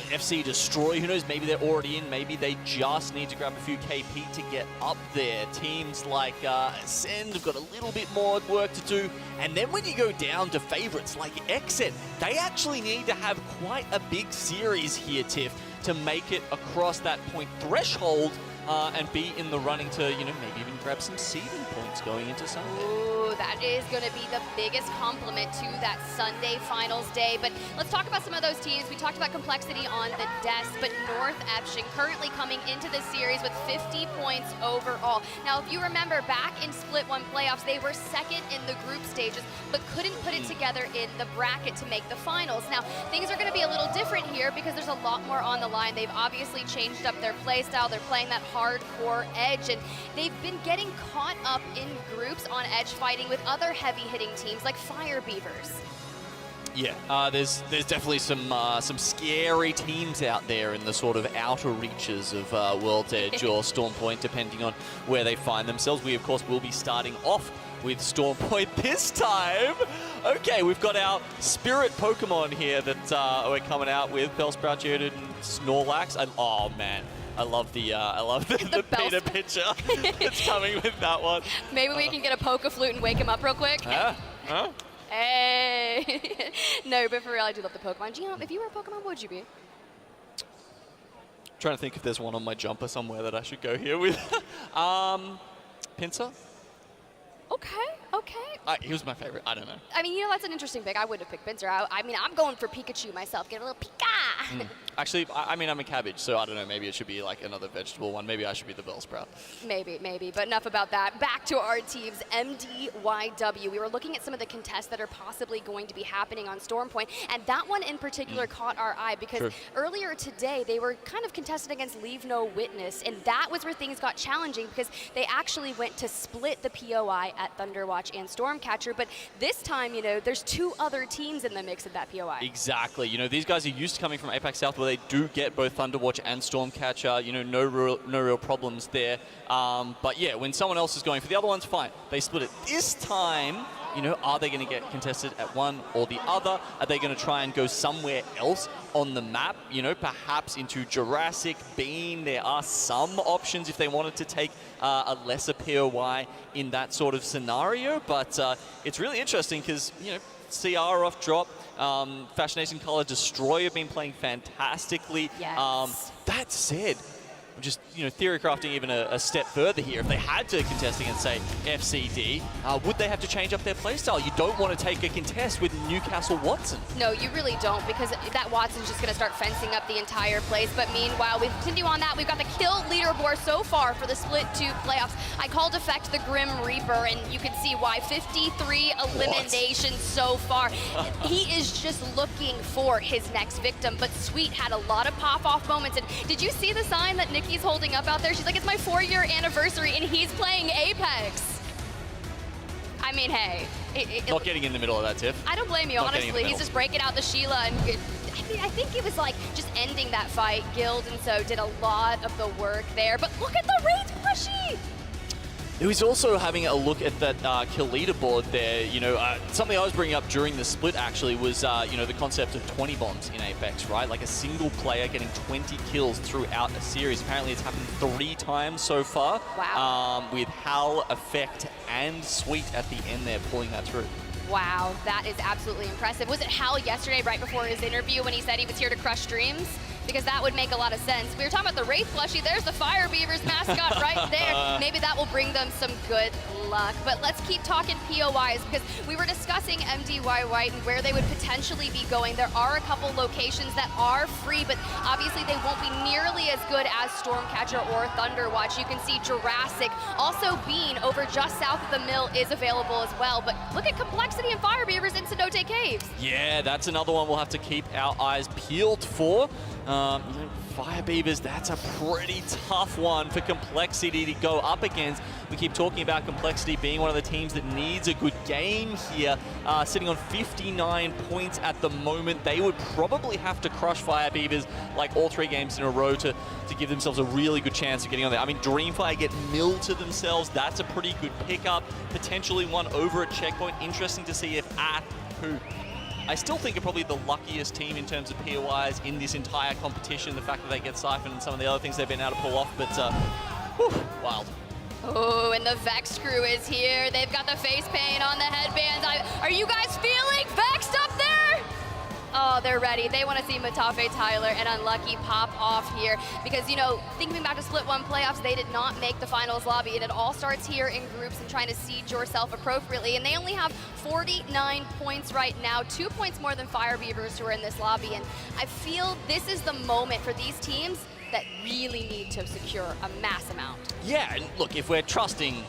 Speaker 18: FC Destroy, who knows, maybe they're already in, maybe they just need to grab a few KP to get up there. Teams like Ascend have got a little bit more work to do. And then when you go down to favorites like Exit, they actually need to have quite a big series here, Tiff, to make it across that point threshold and be in the running to, you know, maybe even grab some seeding points going into Sunday.
Speaker 17: Ooh, that is going to be the biggest compliment to that Sunday finals day. But let's talk about some of those teams. We talked about complexity on the desk, but North Epshing currently coming into this series with 50 points overall. Now, if you remember, back in Split 1 playoffs, they were second in the group stages, but couldn't put it together in the bracket to make the finals. Now, things are going to be a little different here because there's a lot more on the line. They've obviously changed up their play style. They're playing that hardcore edge, and they've been getting caught up in groups on edge fighting with other heavy-hitting teams like Fire Beavers.
Speaker 18: Yeah, there's definitely some scary teams out there in the sort of outer reaches of World's Edge or Storm Point, depending on where they find themselves. We, of course, will be starting off with Storm Point this time. Okay, we've got our spirit Pokemon here that we're coming out with, Bellsprout, Geodude, and Snorlax. Oh, man. I love the Peter picture that's coming with that one.
Speaker 17: Maybe we can get a Poke Flute and wake him up real quick.
Speaker 18: Huh?
Speaker 17: Hey! No, but for real, I do love the Pokemon. Gion, if you were a Pokemon, what would you be?
Speaker 18: Trying to think if there's one on my jumper somewhere that I should go here with. Pinsir?
Speaker 17: Okay.
Speaker 18: He was my favorite. I don't know.
Speaker 17: I mean, that's an interesting pick. I would have picked Pinsir. I mean, I'm going for Pikachu myself. Get a little Pika!
Speaker 18: Actually, I mean, I'm a cabbage, so I don't know. Maybe it should be like another vegetable one. Maybe I should be the Bellsprout.
Speaker 17: Maybe. But enough about that. Back to our teams, MDYW. We were looking at some of the contests that are possibly going to be happening on Storm Point, and that one in particular caught our eye because earlier today they were kind of contested against Leave No Witness, and that was where things got challenging because they actually went to split the POI at Thunderwatch and Stormcatcher, but this time, there's 2 other teams in the mix of that POI.
Speaker 18: Exactly. These guys are used to coming from Apex South where they do get both Thunderwatch and Stormcatcher. No real problems there. But yeah, when someone else is going for the other ones, fine. They split it. This time, are they going to get contested at one or the other? Are they going to try and go somewhere else on the map? Perhaps into Jurassic, Bean. There are some options if they wanted to take a lesser POI in that sort of scenario. But it's really interesting because, CR off drop. Fascination Color Destroyer have been playing fantastically.
Speaker 17: Yes.
Speaker 18: That said, just theory crafting even a step further here. If they had to contest against, say, FCD, would they have to change up their playstyle? You don't want to take a contest with Newcastle Watson.
Speaker 17: No, you really don't, because that Watson's just going to start fencing up the entire place. But meanwhile, we continue on that. We've got the kill leaderboard so far for the Split 2 playoffs. I called effect the Grim Reaper, and you can see why. 53 eliminations so far. He is just looking for his next victim, but Sweet had a lot of pop-off moments. And did you see the sign that Nikki's holding up out there? She's like, it's my 4-year anniversary, and he's playing Apex. I mean, hey.
Speaker 18: Not getting in the middle of that, Tiff.
Speaker 17: I don't blame you, honestly. He's just breaking out the Sheila, and I think it was like just ending that fight. Guild and so did a lot of the work there, but look at the Wraith plushie!
Speaker 18: He was also having a look at that kill leaderboard there. Something I was bringing up during the split actually was, the concept of 20 bombs in Apex, right? Like a single player getting 20 kills throughout a series. Apparently it's happened 3 times so far.
Speaker 17: Wow.
Speaker 18: With Hal, Effect, and Sweet at the end there pulling that through.
Speaker 17: Wow, that is absolutely impressive. Was it Hal yesterday right before his interview when he said he was here to crush dreams? Because that would make a lot of sense. We were talking about the Wraith plushie. There's the Fire Beavers mascot right there. Maybe that will bring them some good luck. But let's keep talking POIs because we were discussing MDY White and where they would potentially be going. There are a couple locations that are free, but obviously they won't be nearly as good as Stormcatcher or Thunderwatch. You can see Jurassic. Also Bean over just south of the mill is available as well. But look at Complexity and Fire Beavers in Cenote Caves.
Speaker 18: Yeah, that's another one we'll have to keep our eyes peeled for. Fire Beavers, that's a pretty tough one for Complexity to go up against. We keep talking about Complexity being one of the teams that needs a good game here. Sitting on 59 points at the moment. They would probably have to crush Fire Beavers like all 3 games in a row to give themselves a really good chance of getting on there. I mean, Dreamfire get milled to themselves. That's a pretty good pickup. Potentially one over at Checkpoint. Interesting to see if who I still think are probably the luckiest team in terms of POIs in this entire competition. The fact that they get siphoned and some of the other things they've been able to pull off, but wild.
Speaker 17: Oh, and the Vex crew is here. They've got the face paint on the headbands. Are you guys feeling Vexed up there? Oh, they're ready. They want to see Matafe, Tyler, and Unlucky pop off here because, thinking back to Split 1 playoffs, they did not make the finals lobby, and it all starts here in groups and trying to seed yourself appropriately, and they only have 49 points right now, 2 points more than Fire Beavers who are in this lobby, and I feel this is the moment for these teams that really need to secure a mass amount.
Speaker 18: Yeah, and look, if we're trusting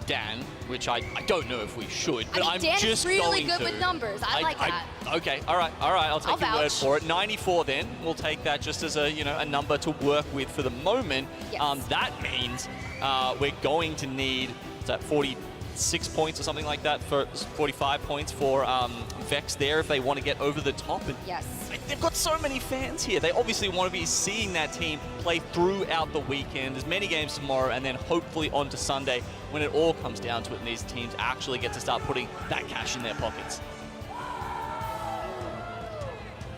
Speaker 18: Dan, which I don't know if we should, but I'm
Speaker 17: Dan
Speaker 18: just
Speaker 17: is really
Speaker 18: going
Speaker 17: good with numbers. I like that.
Speaker 18: Okay, all right, I'll take your word
Speaker 17: vouch.
Speaker 18: for it. 94 then, we'll take that just as a number to work with for the moment.
Speaker 17: Yes.
Speaker 18: That means we're going to need 46 points or something like that, for 45 points for Vex there if they want to get over the top. And
Speaker 17: yes.
Speaker 18: They've got so many fans here. They obviously want to be seeing that team play throughout the weekend. There's many games tomorrow and then hopefully on to Sunday when it all comes down to it and these teams actually get to start putting that cash in their pockets.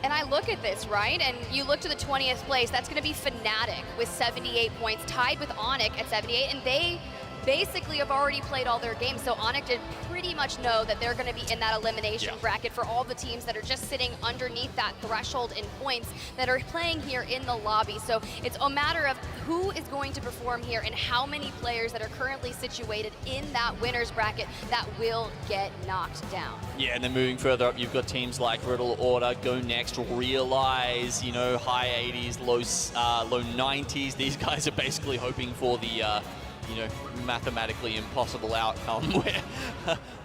Speaker 17: And I look at this, right? And you look to the 20th place, that's going to be Fnatic with 78 points, tied with Onyx at 78, and they basically have already played all their games. So Onyx did pretty much know that they're going to be in that elimination bracket for all the teams that are just sitting underneath that threshold in points that are playing here in the lobby. So it's a matter of who is going to perform here and how many players that are currently situated in that winner's bracket that will get knocked down.
Speaker 18: Yeah, and then moving further up, you've got teams like Riddle Order, Go Next, Realize, you know, high 80s, low 90s. These guys are basically hoping for the, you know, mathematically impossible outcome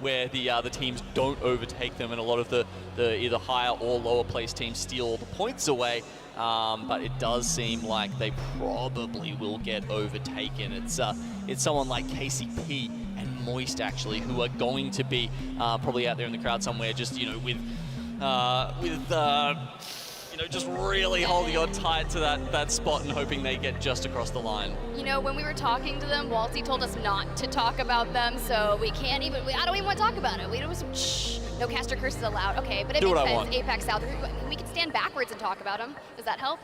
Speaker 18: where the teams don't overtake them, and a lot of the either higher or lower placed teams steal all the points away. But it does seem like they probably will get overtaken. It's someone like KCP and Moist actually who are going to be probably out there in the crowd somewhere, just, you know, with you know, just really holding on tight to that spot and hoping they get just across the line.
Speaker 17: You know, when we were talking to them, Walty told us not to talk about them, so we can't even, I don't even want to talk about it. We don't, shh, no caster curses allowed. Okay, but it makes sense. Apex South, we can stand backwards and talk about them. Does that help?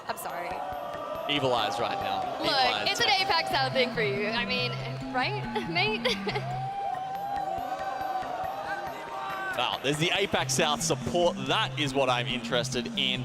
Speaker 17: I'm sorry.
Speaker 18: Evil eyes right now.
Speaker 17: Look, it's an Apex South thing for you. I mean, right, mate?
Speaker 18: Wow, there's the APAC South support. That is what I'm interested in.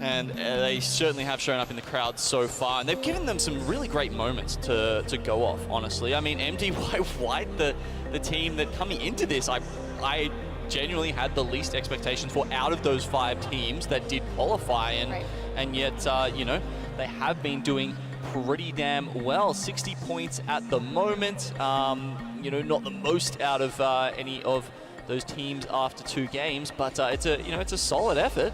Speaker 18: And they certainly have shown up in the crowd so far. And they've given them some really great moments to go off, honestly. I mean, MDY White, the team that coming into this, I genuinely had the least expectations for out of those 5 teams that did qualify. And yet, you know, they have been doing pretty damn well. 60 points at the moment. You know, not the most out of any of those teams after 2 games, but it's a solid effort.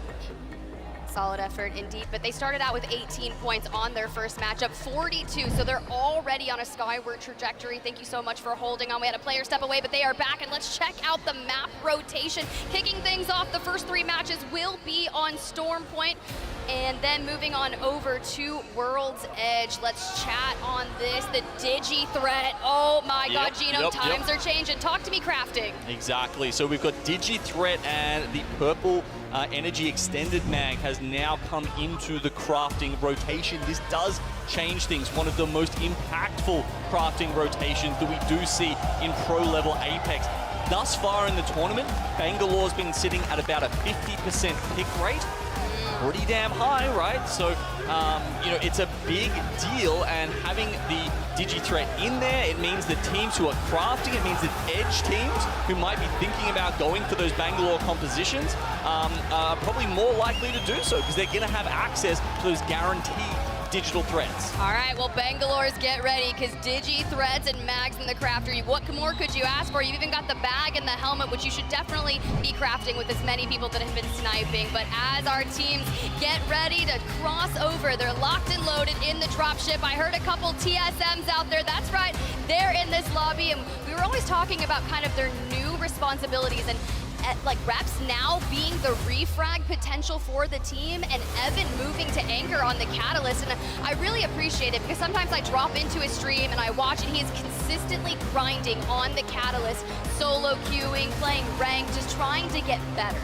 Speaker 17: Solid effort indeed, but they started out with 18 points on their first matchup, 42, so they're already on a skyward trajectory. Thank you so much for holding on. We had a player step away, but they are back, and let's check out the map rotation. Kicking things off, the first 3 matches will be on Storm Point, and then moving on over to World's Edge. Let's chat on this, the Digi threat. Oh my God, Gino, times are changing. Talk to me, crafting.
Speaker 18: Exactly, so we've got Digi threat, and the purple energy extended mag has now come into the crafting rotation. This does change things. One of the most impactful crafting rotations that we do see in pro level Apex. Thus far in the tournament, Bangalore's been sitting at about a 50% pick rate. Pretty damn high, right? So, you know, it's a big deal, and having the Digi-threat in there, it means that teams who are crafting, it means that edge teams who might be thinking about going for those Bangalore compositions are probably more likely to do so, because they're going to have access to those guaranteed digital threats.
Speaker 17: All right, well, Bangalore's get ready, because Digi, threads, and mags in the crafter. What more could you ask for? You've even got the bag and the helmet, which you should definitely be crafting with as many people that have been sniping. But as our teams get ready to cross over, they're locked and loaded in the dropship. I heard a couple TSMs out there. That's right, they're in this lobby, and we were always talking about kind of their new responsibilities, and like Reps now being the refrag potential for the team, and Evan moving to anchor on the Catalyst. And I really appreciate it, because sometimes I drop into his stream and I watch, and he is consistently grinding on the Catalyst, solo queuing, playing ranked, just trying to get better.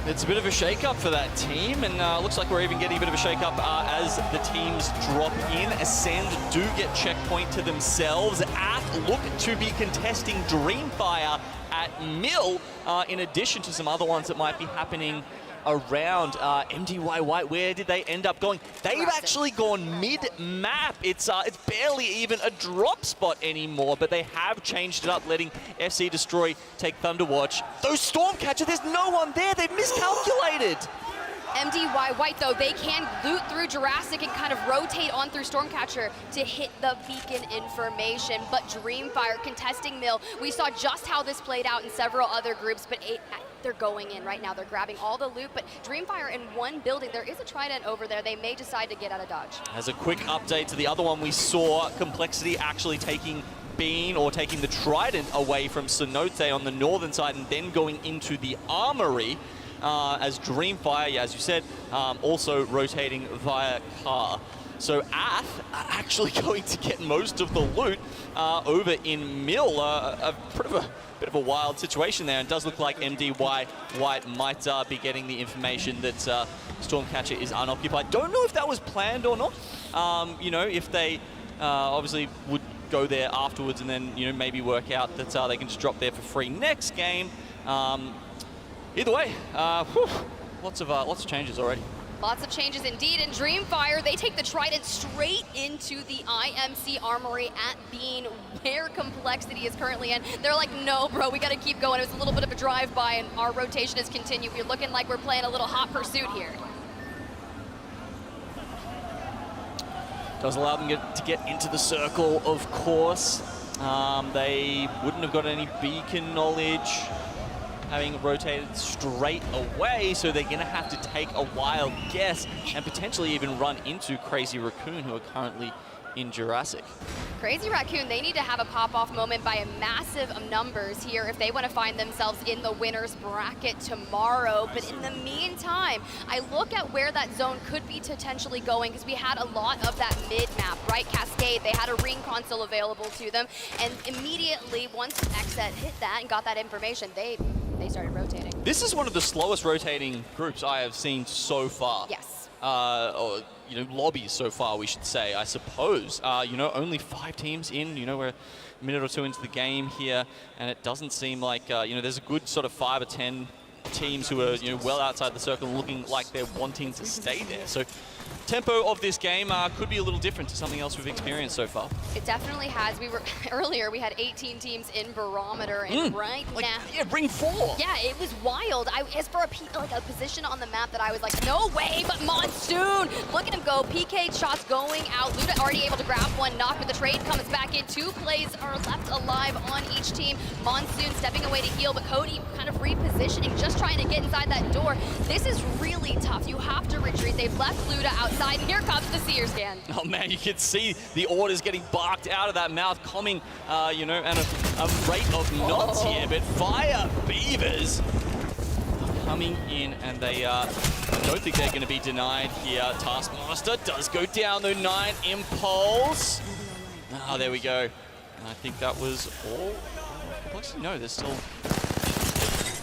Speaker 18: It's a bit of a shake-up for that team, and looks like we're even getting a bit of a shake-up as the teams drop in. Ascend do get checkpoint to themselves. Ath look to be contesting Dreamfire at Mill, in addition to some other ones that might be happening around. MDY White, where did they end up going? They've actually gone mid-map. It's barely even a drop spot anymore, but they have changed it up, letting FC Destroy take Thunderwatch. Those Stormcatcher, there's no one there. They've miscalculated.
Speaker 17: MDY White, though, they can loot through Jurassic and kind of rotate on through Stormcatcher to hit the beacon information. But Dreamfire contesting Mill, we saw just how this played out in several other groups, but they're going in right now. They're grabbing all the loot, but Dreamfire in one building. There is a Trident over there. They may decide to get out of dodge.
Speaker 18: As a quick update to the other one, we saw Complexity actually taking Bean, or taking the Trident away from Cenote on the northern side, and then going into the Armory. As Dreamfire, as you said, also rotating via car. So Ath are actually going to get most of the loot over in Mill. A bit of a wild situation there, and does look like MDY White might be getting the information that Stormcatcher is unoccupied. Don't know if that was planned or not. You know, if they obviously would go there afterwards and then, maybe work out that they can just drop there for free next game. Either way, lots of changes already.
Speaker 17: Lots of changes indeed, and Dreamfire, they take the Trident straight into the IMC Armory at Bean, where Complexity is currently in. They're like, no, bro, we gotta keep going. It was a little bit of a drive-by, and our rotation has continued. We're looking like we're playing a little hot pursuit here.
Speaker 18: Does allow them to get into the circle, of course. They wouldn't have got any beacon knowledge, having rotated straight away, so they're going to have to take a wild guess and potentially even run into Crazy Raccoon, who are currently in Jurassic.
Speaker 17: Crazy Raccoon, they need to have a pop-off moment by a massive numbers here if they want to find themselves in the winner's bracket tomorrow. But in the meantime, I look at where that zone could be potentially going, because we had a lot of that mid-map, right? Cascade, they had a ring console available to them, and immediately once XZ hit that and got that information, they started rotating.
Speaker 18: This is one of the slowest rotating groups I have seen so far.
Speaker 17: Yes.
Speaker 18: Or, lobbies so far, we should say, I suppose. Only 5 teams in, we're a minute or 2 into the game here, and it doesn't seem like, there's a good sort of 5 or 10 teams who are, well outside the circle, looking like they're wanting to stay there. So tempo of this game could be a little different to something else we've experienced so far.
Speaker 17: It definitely has. Earlier we had 18 teams in Barometer, and right now,
Speaker 18: yeah, ring 4.
Speaker 17: Yeah, it was wild. As for a position on the map that I was like, no way, but Monsoon, look at him go. PK shots going out. Luda already able to grab one, knock with the trade, comes back in. 2 plays are left alive on each team. Monsoon stepping away to heal, but Cody kind of repositioning, just trying to get inside that door. This is really tough. You have to retreat. They've left Luda outside, and here comes the Seer scan.
Speaker 18: Oh man, you can see the orders getting barked out of that mouth, coming, at a rate of knots here. But Fire Beavers coming in, and they don't think they're going to be denied here. Taskmaster does go down though. 9 Impulse. There we go. I think that was all. Complexity, no, there's still.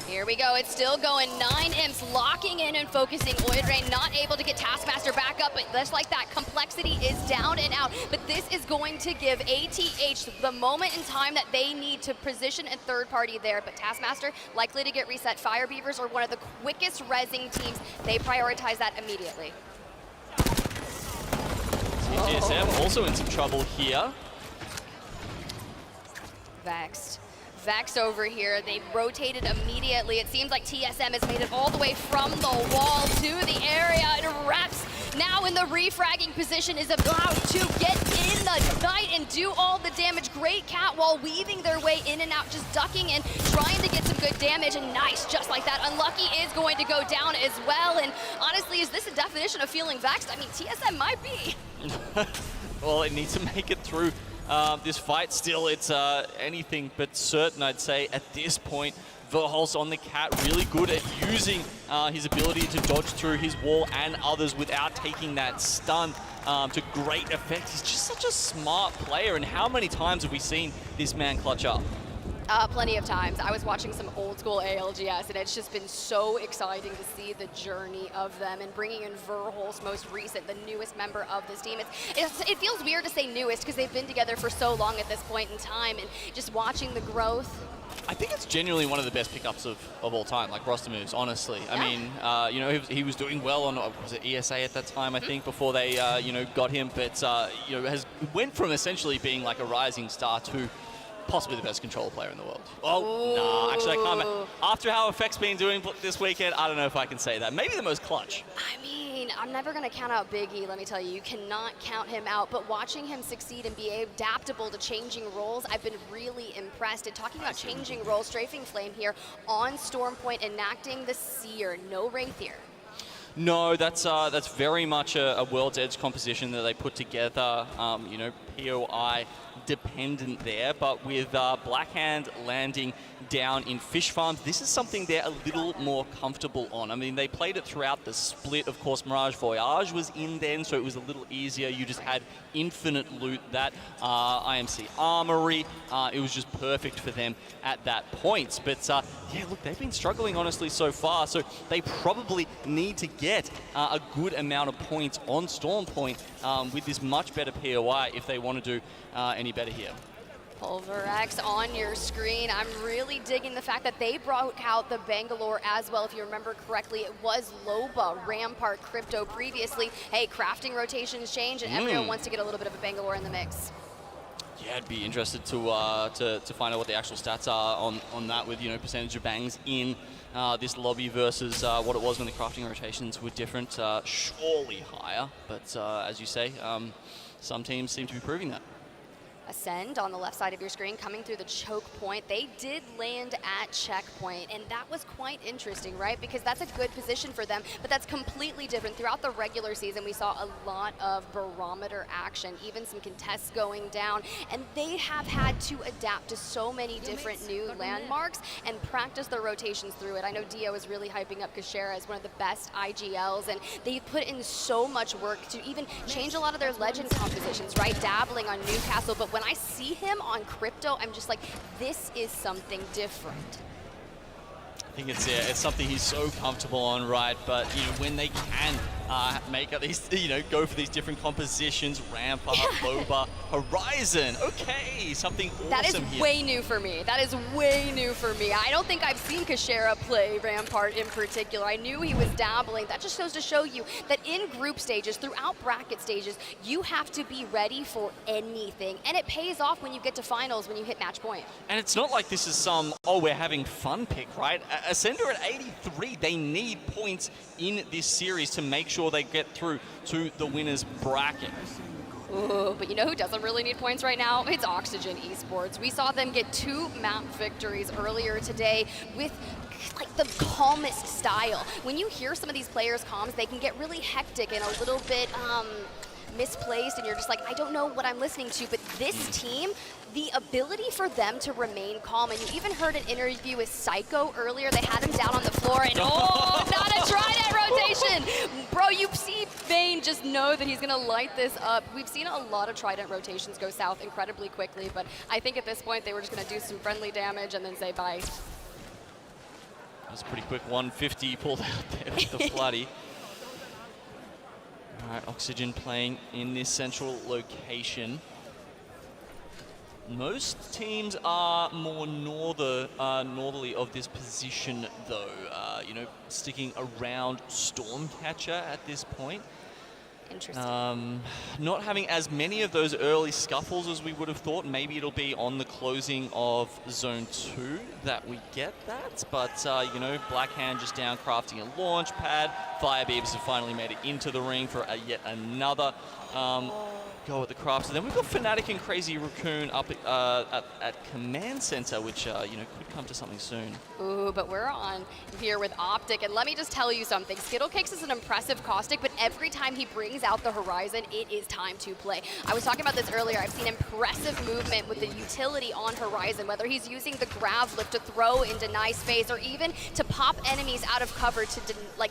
Speaker 17: Here we go, it's still going. 9 Imps locking in and focusing. Oidrain not able to get Taskmaster back up, but just like that, Complexity is down and out. But this is going to give ATH the moment in time that they need to position a third party there. But Taskmaster likely to get reset. Fire Beavers are one of the quickest rezzing teams. They prioritize that immediately.
Speaker 18: TSM also in some trouble here.
Speaker 17: Vexed. Vex over here, they rotated immediately. It seems like TSM has made it all the way from the wall to the area, and Reps now in the refragging position is about to get in the night and do all the damage. Great Catwall weaving their way in and out, just ducking in, trying to get some good damage, and nice, just like that. Unlucky is going to go down as well, and honestly, is this a definition of feeling vexed? I mean, TSM might be.
Speaker 18: Well, it needs to make it through this fight. Still, it's anything but certain, I'd say, at this point. Verholz on the Cat, really good at using his ability to dodge through his wall and others without taking that stun to great effect. He's just such a smart player, and how many times have we seen this man clutch up?
Speaker 17: Plenty of times. I was watching some old school ALGS, and it's just been so exciting to see the journey of them, and bringing in Verholz, most recent, the newest member of this team. It feels weird to say newest because they've been together for so long at this point in time, and just watching the growth.
Speaker 18: I think it's genuinely one of the best pickups of all time, like roster moves, honestly. Yeah. I mean, he was doing well on, was it ESA at that time, I think, before they, got him, but, went from essentially being like a rising star to possibly the best controller player in the world. Oh, nah, actually I can't. After how Effect's been doing this weekend, I don't know if I can say that. Maybe the most clutch.
Speaker 17: I mean, I'm never going to count out Big E, let me tell you. You cannot count him out, but watching him succeed and be adaptable to changing roles, I've been really impressed. And talking about changing roles, Strafing Flame here on Storm Point, enacting the Seer, no Wraith here.
Speaker 18: No, that's very much a World's Edge composition that they put together, POI dependent there, but with Blackhand landing down in Fish Farms, this is something they're a little more comfortable on. I mean, they played it throughout the split. Of course, Mirage Voyage was in then, so it was a little easier. You just had infinite loot. That IMC Armory, it was just perfect for them at that point. But yeah, look, they've been struggling, honestly, so far, so they probably need to get a good amount of points on Storm Point with this much better POI if they want to do any better here.
Speaker 17: Pulverex on your screen. I'm really digging the fact that they brought out the Bangalore as well. If you remember correctly, it was Loba, Rampart, Crypto previously. Hey, crafting rotations change, and everyone wants to get a little bit of a Bangalore in the mix.
Speaker 18: Yeah, I'd be interested to find out what the actual stats are on that, with percentage of bangs in this lobby versus what it was when the crafting rotations were different. Surely higher, but as you say, some teams seem to be proving that.
Speaker 17: Ascend on the left side of your screen, coming through the choke point. They did land at checkpoint, and that was quite interesting, right? Because that's a good position for them, but that's completely different. Throughout the regular season, we saw a lot of barometer action, even some contests going down, and they have had to adapt to so many different new landmarks and practice their rotations through it. I know Dio is really hyping up Kashera as one of the best IGLs, and they've put in so much work to even change a lot of their legend compositions, right? Dabbling on Newcastle, but when I see him on Crypto, I'm just like, this is something different.
Speaker 18: I think it's something he's so comfortable on, right? But when they can make up these, go for these different compositions, Rampart, Loba, Horizon. Okay, something awesome.
Speaker 17: That is
Speaker 18: here.
Speaker 17: way new for me. That is way new for me. I don't think I've seen Kashera play Rampart in particular. I knew he was dabbling. That just goes to show you that in group stages, throughout bracket stages, you have to be ready for anything. And it pays off when you get to finals, when you hit match point.
Speaker 18: And it's not like this is some, we're having fun pick, right? Ascender at 83, they need points in this series to make sure they get through to the winner's bracket.
Speaker 17: Ooh, but you know who doesn't really need points right now? It's Oxygen Esports. We saw them get 2 map victories earlier today with like the calmest style. When you hear some of these players' comms, they can get really hectic and a little bit misplaced, and you're just like, I don't know what I'm listening to. But this team, the ability for them to remain calm, and you even heard an interview with Psycho earlier. They had him down on the floor, and not a Trident rotation! Bro, you see Vayne just know that he's gonna light this up. We've seen a lot of Trident rotations go south incredibly quickly, but I think at this point they were just gonna do some friendly damage and then say bye.
Speaker 18: That was a pretty quick 150 pulled out there with the Floody. All right, Oxygen playing in this central location. Most teams are more northerly of this position, though. Sticking around Stormcatcher at this point.
Speaker 17: Interesting.
Speaker 18: Not having as many of those early scuffles as we would have thought. Maybe it'll be on the closing of Zone 2 that we get that. But, Blackhand just down crafting a launch pad. Firebeavers have finally made it into the ring for yet another go at the craft. So then we've got Fnatic and Crazy Raccoon up at Command Center, which, could come to something soon.
Speaker 17: Ooh, but we're on here with Optic, and let me just tell you something. Skittlecakes is an impressive caustic, but every time he brings out the Horizon, it is time to play. I was talking about this earlier. I've seen impressive movement with the utility on Horizon, whether he's using the grav lift to throw and deny space, or even to pop enemies out of cover to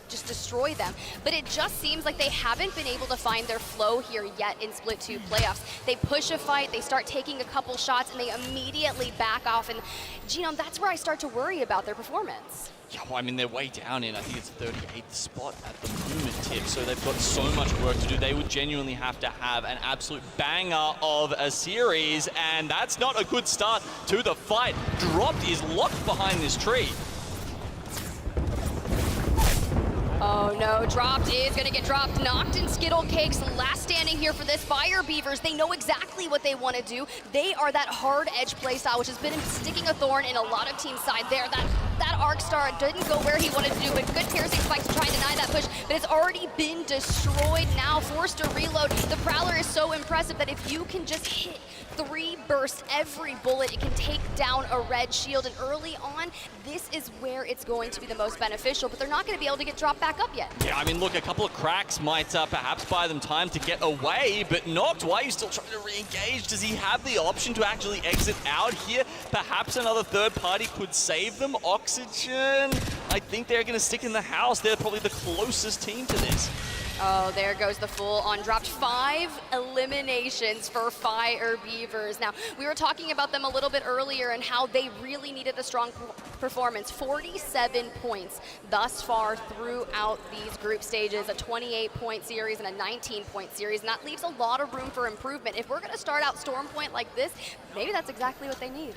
Speaker 17: just destroy them. But it just seems like they haven't been able to find their flow here yet in Split 2 playoffs. They push a fight, they start taking a couple shots, and they immediately back off. And Genome, that's where I start to worry about their performance.
Speaker 18: Yeah, well, I mean, they're way down in, I think it's 38th spot at the moment, Tip, so they've got so much work to do. They would genuinely have to have an absolute banger of a series, and that's not a good start to the fight. Dropped is locked behind this tree.
Speaker 17: Oh no, Dropped is gonna get dropped. Knocked in Skittlecakes, last standing here for this. Fire Beavers, they know exactly what they want to do. They are that hard edge playstyle, which has been sticking a thorn in a lot of teams' side there. That Arc Star didn't go where he wanted to do, but good piercing spikes to try and deny that push, but it's already been destroyed now, forced to reload. The Prowler is so impressive that if you can just hit 3 bursts every bullet, it can take down a red shield, and early on, this is where it's going to be the most beneficial, but they're not going to be able to get dropped back up yet.
Speaker 18: Yeah, I mean, look, a couple of cracks might perhaps buy them time to get away, but Noct, why are you still trying to re-engage? Does he have the option to actually exit out here? Perhaps another third party could save them. Oxygen, I think they're going to stick in the house. They're probably the closest team to this.
Speaker 17: Oh, there goes the full on dropped. 5 eliminations for Fire Beavers. Now, we were talking about them a little bit earlier and how they really needed a strong performance. 47 points thus far throughout these group stages, a 28-point series and a 19-point series, and that leaves a lot of room for improvement. If we're going to start out Storm Point like this, maybe that's exactly what they need.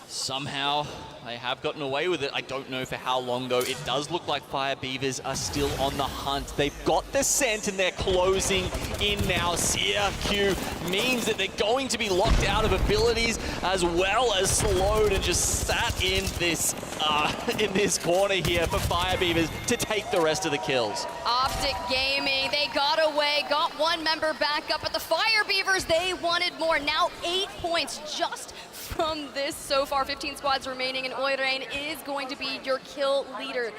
Speaker 18: Somehow, they have gotten away with it. I don't know for how long, though. It does look like Fire Beavers are still on the hunt. They've got the scent and they're closing in now. CRQ means that they're going to be locked out of abilities as well as slowed and just sat in this corner here for Fire Beavers to take the rest of the kills.
Speaker 17: Optic Gaming, they got away, got one member back up, but the Fire Beavers, they wanted more. Now 8 points just from this so far. 15 squads remaining, and Oirein is going to be your kill leader.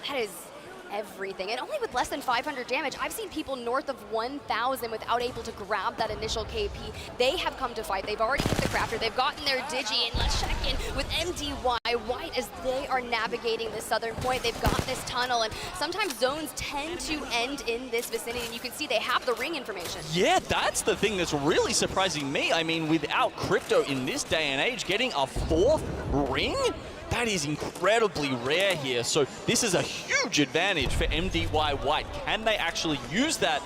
Speaker 17: That is everything, and only with less than 500 damage. I've seen people north of 1,000 without able to grab that initial KP. They have come to fight. They've already hit the crafter. They've gotten their Digi, and let's check in with MDY White as they are navigating this southern point. They've got this tunnel, and sometimes zones tend to end in this vicinity, and you can see they have the ring information.
Speaker 18: Yeah, that's the thing that's really surprising me. I mean, without crypto in this day and age, getting a 4th ring? That is incredibly rare here, so this is a huge advantage for MDY White. Can they actually use that,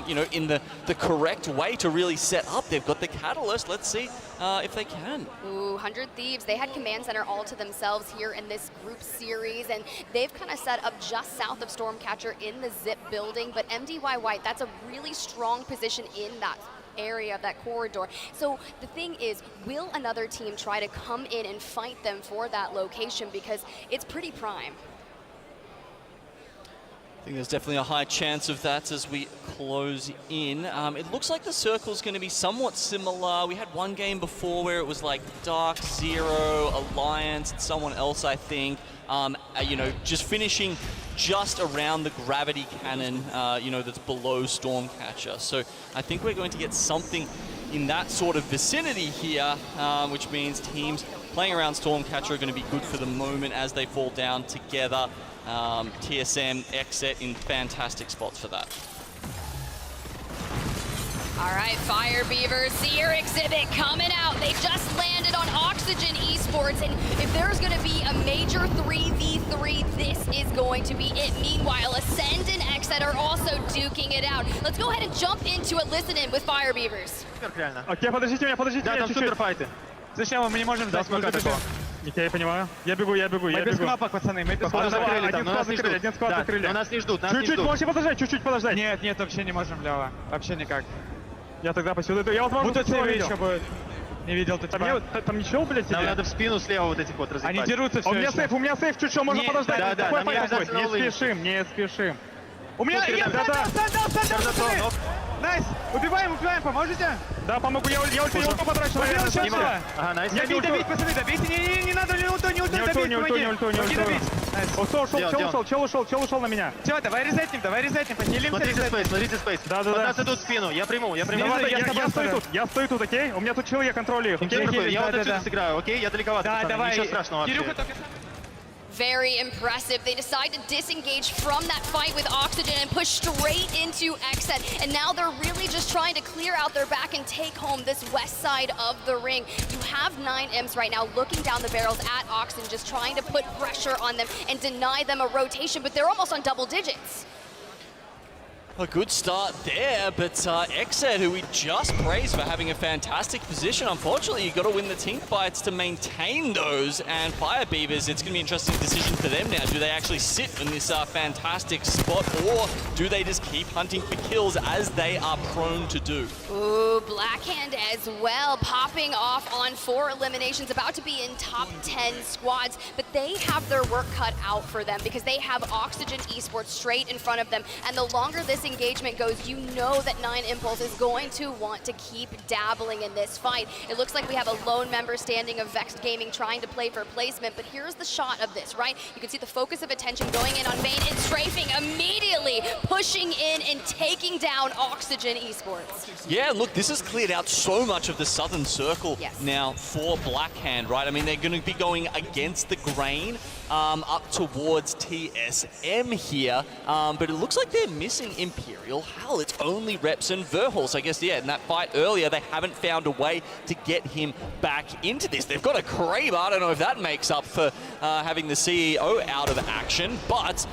Speaker 18: you know, in the correct way to really set up? They've got the Catalyst. Let's see if they can.
Speaker 17: Ooh, 100 Thieves. They had Command Center all to themselves here in this group series, and they've kind of set up just south of Stormcatcher in the Zip building, but MDY White, that's a really strong position in that area of that corridor. So the thing is, will another team try to come in and fight them for that location, because it's pretty prime?
Speaker 18: I think there's definitely a high chance of that as we close in. It looks like the circle's going to be somewhat similar. We had one game before where it was like Dark Zero, Alliance, and someone else, I think. You know, just finishing just around the gravity cannon, you know, that's below Stormcatcher. So I think we're going to get something in that sort of vicinity here, which means teams playing around Stormcatcher are going to be good for the moment as they fall down together. TSM, Exet in fantastic spots for that.
Speaker 17: All right, Fire Beavers, see your exhibit coming out. They just landed on Oxygen Esports, and if there's going to be a major 3v3, this is going to be it. Meanwhile, Ascend and Exet are also duking it out. Let's go ahead and jump into a listen-in with Fire Beavers.
Speaker 19: Окей, подождите меня чуть-чуть. Суперфайты. Зачем мы не можем ждать? Я понимаю. Я бегу. Мы без кнопок, пацаны, мы без кнопок. Один склад закрыли. Но нас не ждут, Чуть-чуть, можете подождать, чуть-чуть подождать. Нет, вообще не можем, Лёва. Вообще никак. Я тогда посюда. Я вот могу еще бы не видел. Там ничего, блядь, тебе? Нам надо в спину слева вот этих вот разъебать. Они дерутся все. У меня сейф, чуть-чуть, можно подождать. Такой порядок. Не спешим. У меня... Да. Найс! Убиваем, поможете? Да, помогу, я ульту потрачу. Ага, найс. Я добить, пацаны, добейте. Не надо, не ульту, добить. Чел ушел на меня. Все, давай резетнем, похилимся. Смотрите спейс. Да. От нас идут в спину, я приму. Я стою тут, окей? У меня тут чел, я контролю их. Я вот отсюда сыграю, окей? Я далековато, пацаны, ничего страшного вообще.
Speaker 17: Very impressive. They decide to disengage from that fight with Oxygen and push straight into Exet. And now they're really just trying to clear out their back and take home this west side of the ring. You have 9 imps right now looking down the barrels at Oxygen, just trying to put pressure on them and deny them a rotation, but they're almost on double digits.
Speaker 18: A good start there, but Exet, who we just praised for having a fantastic position, unfortunately you've got to win the team fights to maintain those, and Fire Beavers, it's going to be an interesting decision for them now. Do they actually sit in this fantastic spot, or do they just keep hunting for kills as they are prone to do?
Speaker 17: Ooh, Blackhand as well, popping off on 4 eliminations, about to be in top 10 squads, but they have their work cut out for them because they have Oxygen Esports straight in front of them, and the longer this this engagement goes, you know that 9 Impulse is going to want to keep dabbling in this fight. It looks like we have a lone member standing of Vexed Gaming trying to play for placement, but here's the shot of this, right? You can see the focus of attention going in on Vayne and strafing, immediately pushing in and taking down Oxygen Esports.
Speaker 18: Yeah, look, this has cleared out so much of the southern circle now for Blackhand, right? I mean, they're going to be going against the grain up towards TSM here, but it looks like they're missing Imperial Hell. It's only Reps and Verhulst. I guess, yeah, in that fight earlier, they haven't found a way to get him back into this. They've got a Kraber. I don't know if that makes up for having the CEO out of action, but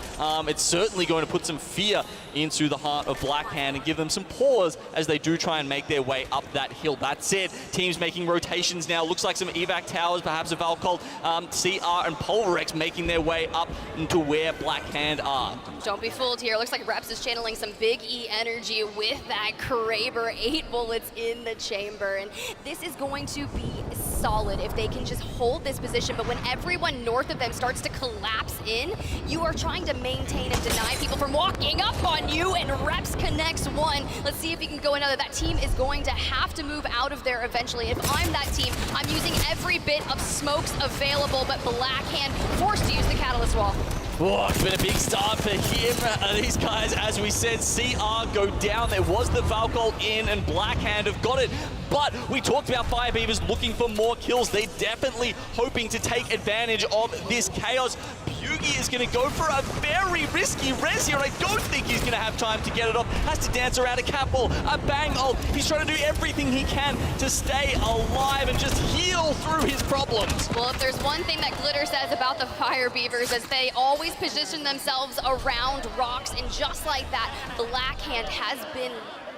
Speaker 18: it's certainly going to put some fear into the heart of Blackhand and give them some pause as they do try and make their way up that hill. That said, teams making rotations now. Looks like some evac towers, perhaps a Valcold, CR and Pulverex making their way up into where Blackhand are.
Speaker 17: Don't be fooled here. Looks like Reps is channeling some big E energy with that Kraber. 8 bullets in the chamber, and this is going to be solid if they can just hold this position. But when everyone north of them starts to collapse in, you are trying to maintain and deny people from walking up on you, and Reps connects one. Let's see if he can go another. That team is going to have to move out of there eventually. If I'm that team, I'm using every bit of smokes available, but Blackhand forced to use the Catalyst Wall.
Speaker 18: Oh, it's been a big start for him. These guys, as we said, CR go down. There was the Valcold in, and Blackhand have got it. But we talked about Fire Beavers looking for more kills. They're definitely hoping to take advantage of this chaos. Yugi is going to go for a very risky res here, and I don't think he's going to have time to get it off. Has to dance around a cat ball, a bang ult. He's trying to do everything he can to stay alive and just heal through his problems.
Speaker 17: Well, if there's one thing that Glitter says about the Fire Beavers is they always position themselves around rocks, and just like that, Blackhand has been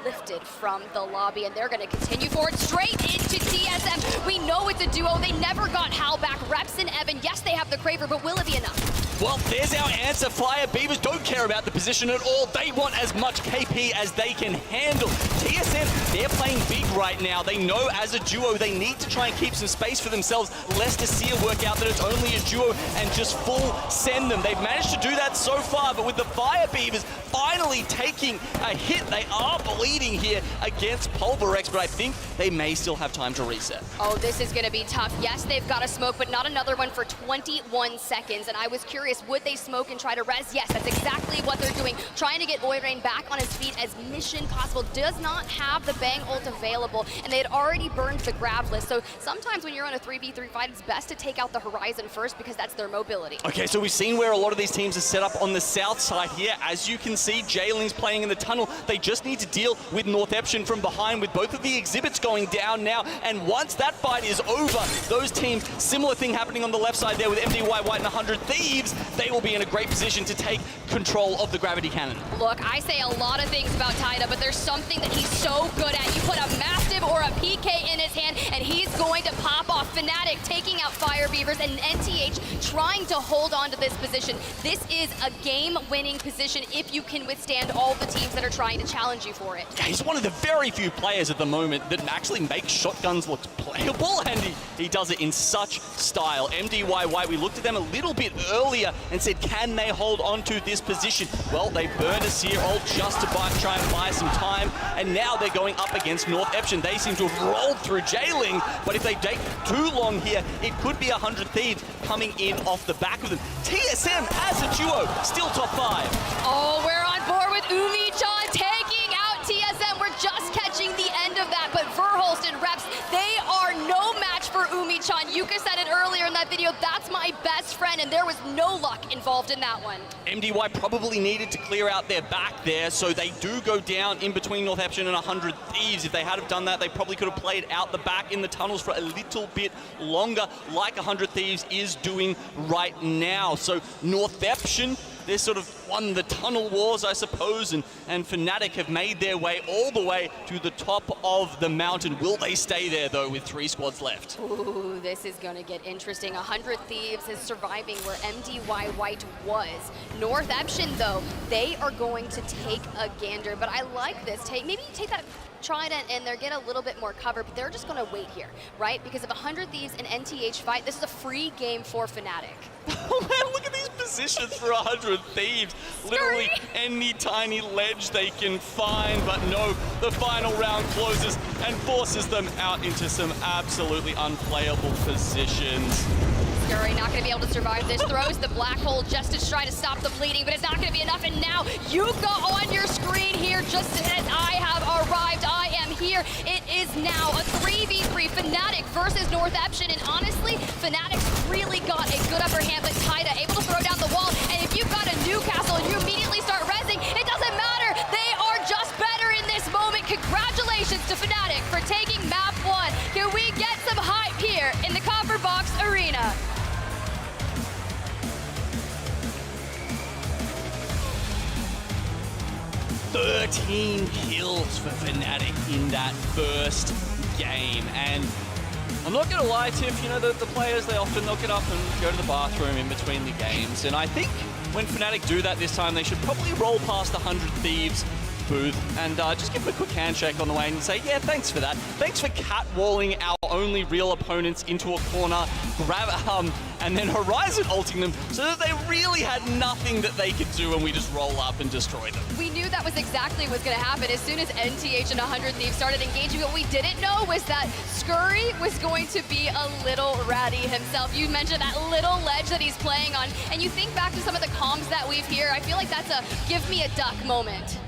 Speaker 17: lifted from the lobby, and they're going to continue forward straight into TSM. We know it's a duo. They never got Hal back. Reps and Evan, yes, they have the Kraber, but will it be enough?
Speaker 18: Well, there's our answer. Fire Beavers don't care about the position at all. They want as much KP as they can handle. TSM, they're playing big right now. They know as a duo they need to try and keep some space for themselves, lest Seer work out that it's only a duo and just full send them. They've managed to do that so far, but with the Fire Beavers finally taking a hit, they are bleeding here against Pulverex, but I think they may still have time to reset.
Speaker 17: Oh, this is going to be tough. Yes, they've got a smoke, but not another one for 21 seconds, and I was curious, would they smoke and try to res? Yes, that's exactly what they're doing. Trying to get Oirain back on his feet as mission possible. Does not have the Bang ult available, and they had already burned the grab list. So sometimes when you're on a 3v3 fight, it's best to take out the Horizon first because that's their mobility.
Speaker 18: Okay, so we've seen where a lot of these teams are set up on the south side here. As you can see, Jailing's playing in the tunnel. They just need to deal with North Eption from behind with both of the exhibits going down now. And once that fight is over, those teams, similar thing happening on the left side there with MDY White and 100 Thieves, they will be in a great position to take control of the gravity cannon.
Speaker 17: Look, I say a lot of things about Taida, but there's something that he's so good at. You put a Mastiff or a PK in his hand, and he's going to pop off. Fnatic taking out Fire Beavers, and NTH trying to hold on to this position. This is a game-winning position if you can withstand all the teams that are trying to challenge you for it.
Speaker 18: Yeah, he's one of the very few players at the moment that actually makes shotguns look playable, and he does it in such style. MDY White, we looked at them a little bit earlier and said, can they hold on to this position? Well, they burned a Seer ult just to try and buy some time, and now they're going up against North Eption. They seem to have rolled through Jailing, but if they take too long here, it could be 100 Thieves coming in off the back of them. TSM as a duo, still top 5.
Speaker 17: Oh, we're on board with Umi-chan taking out TSM. We're just catching the end of that, but Verhulst and Reps, they are no match for Umi-chan. Yuka said it earlier in that video, that's my best friend, and there was no luck involved in that one.
Speaker 18: MDY probably needed to clear out their back there, so they do go down in between North Eption and 100 Thieves. If they had have done that, they probably could have played out the back in the tunnels for a little bit longer, like 100 Thieves is doing right now. So North Eption, they sort of won the tunnel wars, I suppose, and Fnatic have made their way all the way to the top of the mountain. Will they stay there, though, with 3 squads left?
Speaker 17: Ooh, this is going to get interesting. 100 Thieves is surviving where MDY White was. North Eption, though, they are going to take a gander, but I like this. Maybe take that Trident and they get a little bit more cover, but they're just going to wait here, right? Because if 100 Thieves and NTH fight, this is a free game for Fnatic.
Speaker 18: Oh man, look at these position through 100 Thieves. Literally any tiny ledge they can find, but no, the final round closes and forces them out into some absolutely unplayable positions.
Speaker 17: Scurry not going to be able to survive this. Throws the black hole just to try to stop the bleeding, but it's not going to be enough. And now Yuka on your screen here, just as I have arrived. I am here. It is now a 3v3 Fnatic versus North Eption. And honestly, Fnatic's really got a good upper hand, but Taida able to throw down the wall. And if you've got a Newcastle and you immediately start rezzing, it doesn't matter. They are just better in this moment. Congratulations to Fnatic for taking map 1. Can we get some hype here in the Copper Box Arena?
Speaker 18: 13 kills for Fnatic in that first game. And I'm not going to lie, Tiff, you know, the players, they'll get up and go to the bathroom in between the games. And I think when Fnatic do that this time, they should probably roll past the 100 Thieves booth and just give them a quick handshake on the way and say, yeah, thanks for that. Thanks for catwalling our only real opponents into a corner, and then Horizon ulting them so that they really had nothing that they could do and we just roll up and destroy them.
Speaker 17: We knew that was exactly what's going to happen as soon as NTH and 100 Thieves started engaging. What we didn't know was that Scurry was going to be a little ratty himself. You mentioned that little ledge that he's playing on, and you think back to some of the comms that we've here, I feel like that's a give me a duck moment.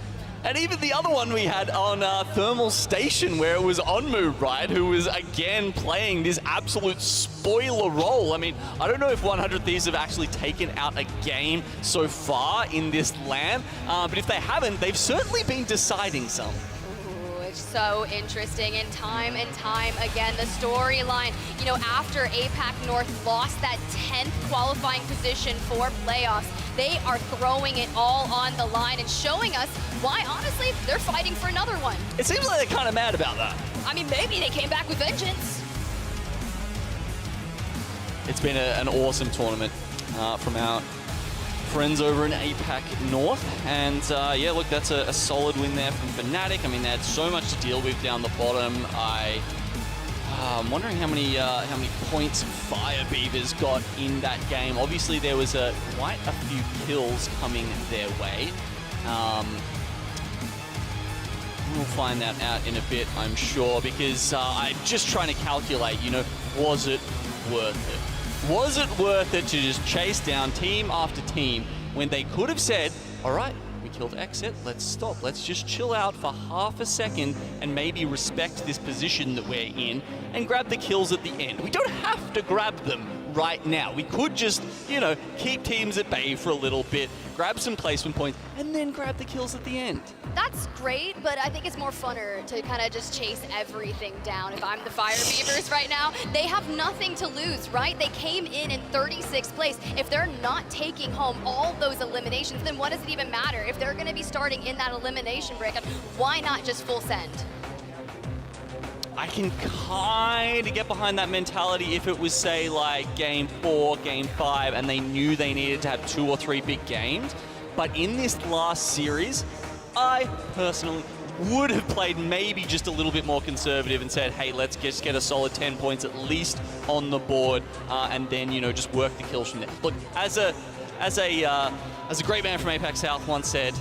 Speaker 18: And even the other one we had on Thermal Station, where it was Onmu, right, who was again playing this absolute spoiler role. I mean, I don't know if 100 Thieves have actually taken out a game so far in this LAN, but if they haven't, they've certainly been deciding some.
Speaker 17: It's so interesting, and time again, the storyline, you know, after APAC North lost that 10th qualifying position for playoffs, they are throwing it all on the line and showing us why, honestly, they're fighting for another one.
Speaker 18: It seems like they're kind of mad about that.
Speaker 17: I mean, maybe they came back with vengeance.
Speaker 18: It's been an awesome tournament from our friends over in APAC North, and yeah, look, that's a solid win there from Fnatic. I mean, they had so much to deal with down the bottom. I'm wondering how many points Fire Beavers got in that game. Obviously, there was quite a few kills coming their way. We'll find that out in a bit, I'm sure, because I'm just trying to calculate, you know, was it worth it? Was it worth it to just chase down team after team when they could have said, all right, we killed Exit, let's stop. Let's just chill out for half a second and maybe respect this position that we're in and grab the kills at the end. We don't have to grab them right now. We could just, you know, keep teams at bay for a little bit, grab some placement points, and then grab the kills at the end.
Speaker 17: That's great, but I think it's more funner to kind of just chase everything down. If I'm the Fire Beavers right now, they have nothing to lose, right? They came in 36th place. If they're not taking home all those eliminations, then what does it even matter? If they're going to be starting in that elimination bracket, why not just full send?
Speaker 18: I can kind of get behind that mentality if it was, say, like Game 4, Game 5, and they knew they needed to have 2 or 3 big games. But in this last series, I personally would have played maybe just a little bit more conservative and said, hey, let's just get a solid 10 points at least on the board, and then, you know, just work the kills from there. Look, as a great man from APAC South once said,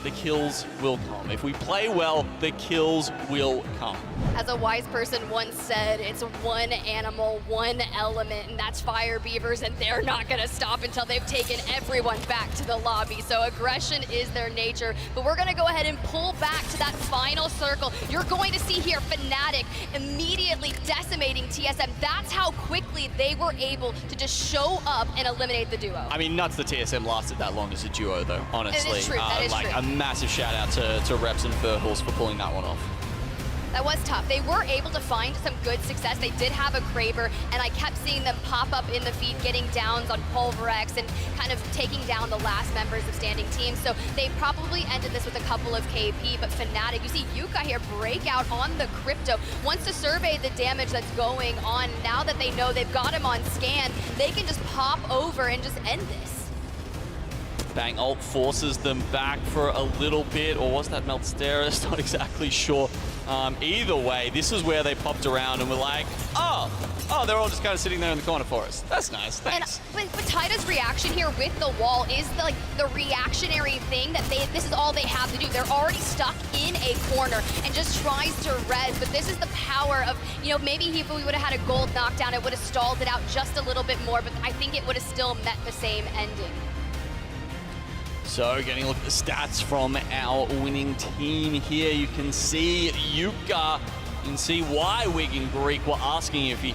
Speaker 18: the kills will come. If we play well, the kills will come.
Speaker 17: As a wise person once said, it's one animal, one element, and that's Fire Beavers, and they're not gonna stop until they've taken everyone back to the lobby. So aggression is their nature, but we're gonna go ahead and pull back to that final circle. You're going to see here Fnatic immediately decimating TSM. That's how quickly they were able to just show up and eliminate the duo.
Speaker 18: I mean, nuts the TSM lasted that long as a duo, though, honestly.
Speaker 17: It is true, that is
Speaker 18: like,
Speaker 17: true.
Speaker 18: A massive shout out to Reps and Furhals for pulling that one off.
Speaker 17: That was tough. They were able to find some good success. They did have a Kraber, and I kept seeing them pop up in the feed, getting downs on Pulverex and kind of taking down the last members of standing teams. So they probably ended this with a couple of KP, but Fnatic, you see Yuka here break out on the Crypto, wants to survey the damage that's going on. Now that they know they've got him on scan, they can just pop over and just end this.
Speaker 18: Bang ult forces them back for a little bit, or was that Meltsteris? Not exactly sure. Either way, this is where they popped around and were like, oh, oh, they're all just kind of sitting there in the corner for us. That's nice, thanks.
Speaker 17: But Taida's reaction here with the wall is the reactionary thing that this is all they have to do. They're already stuck in a corner and just tries to res, but this is the power of, maybe if we would have had a gold knockdown, it would have stalled it out just a little bit more, but I think it would have still met the same ending.
Speaker 18: So getting a look at the stats from our winning team here, you can see Yuka. You can see why Wig and Greek were asking if he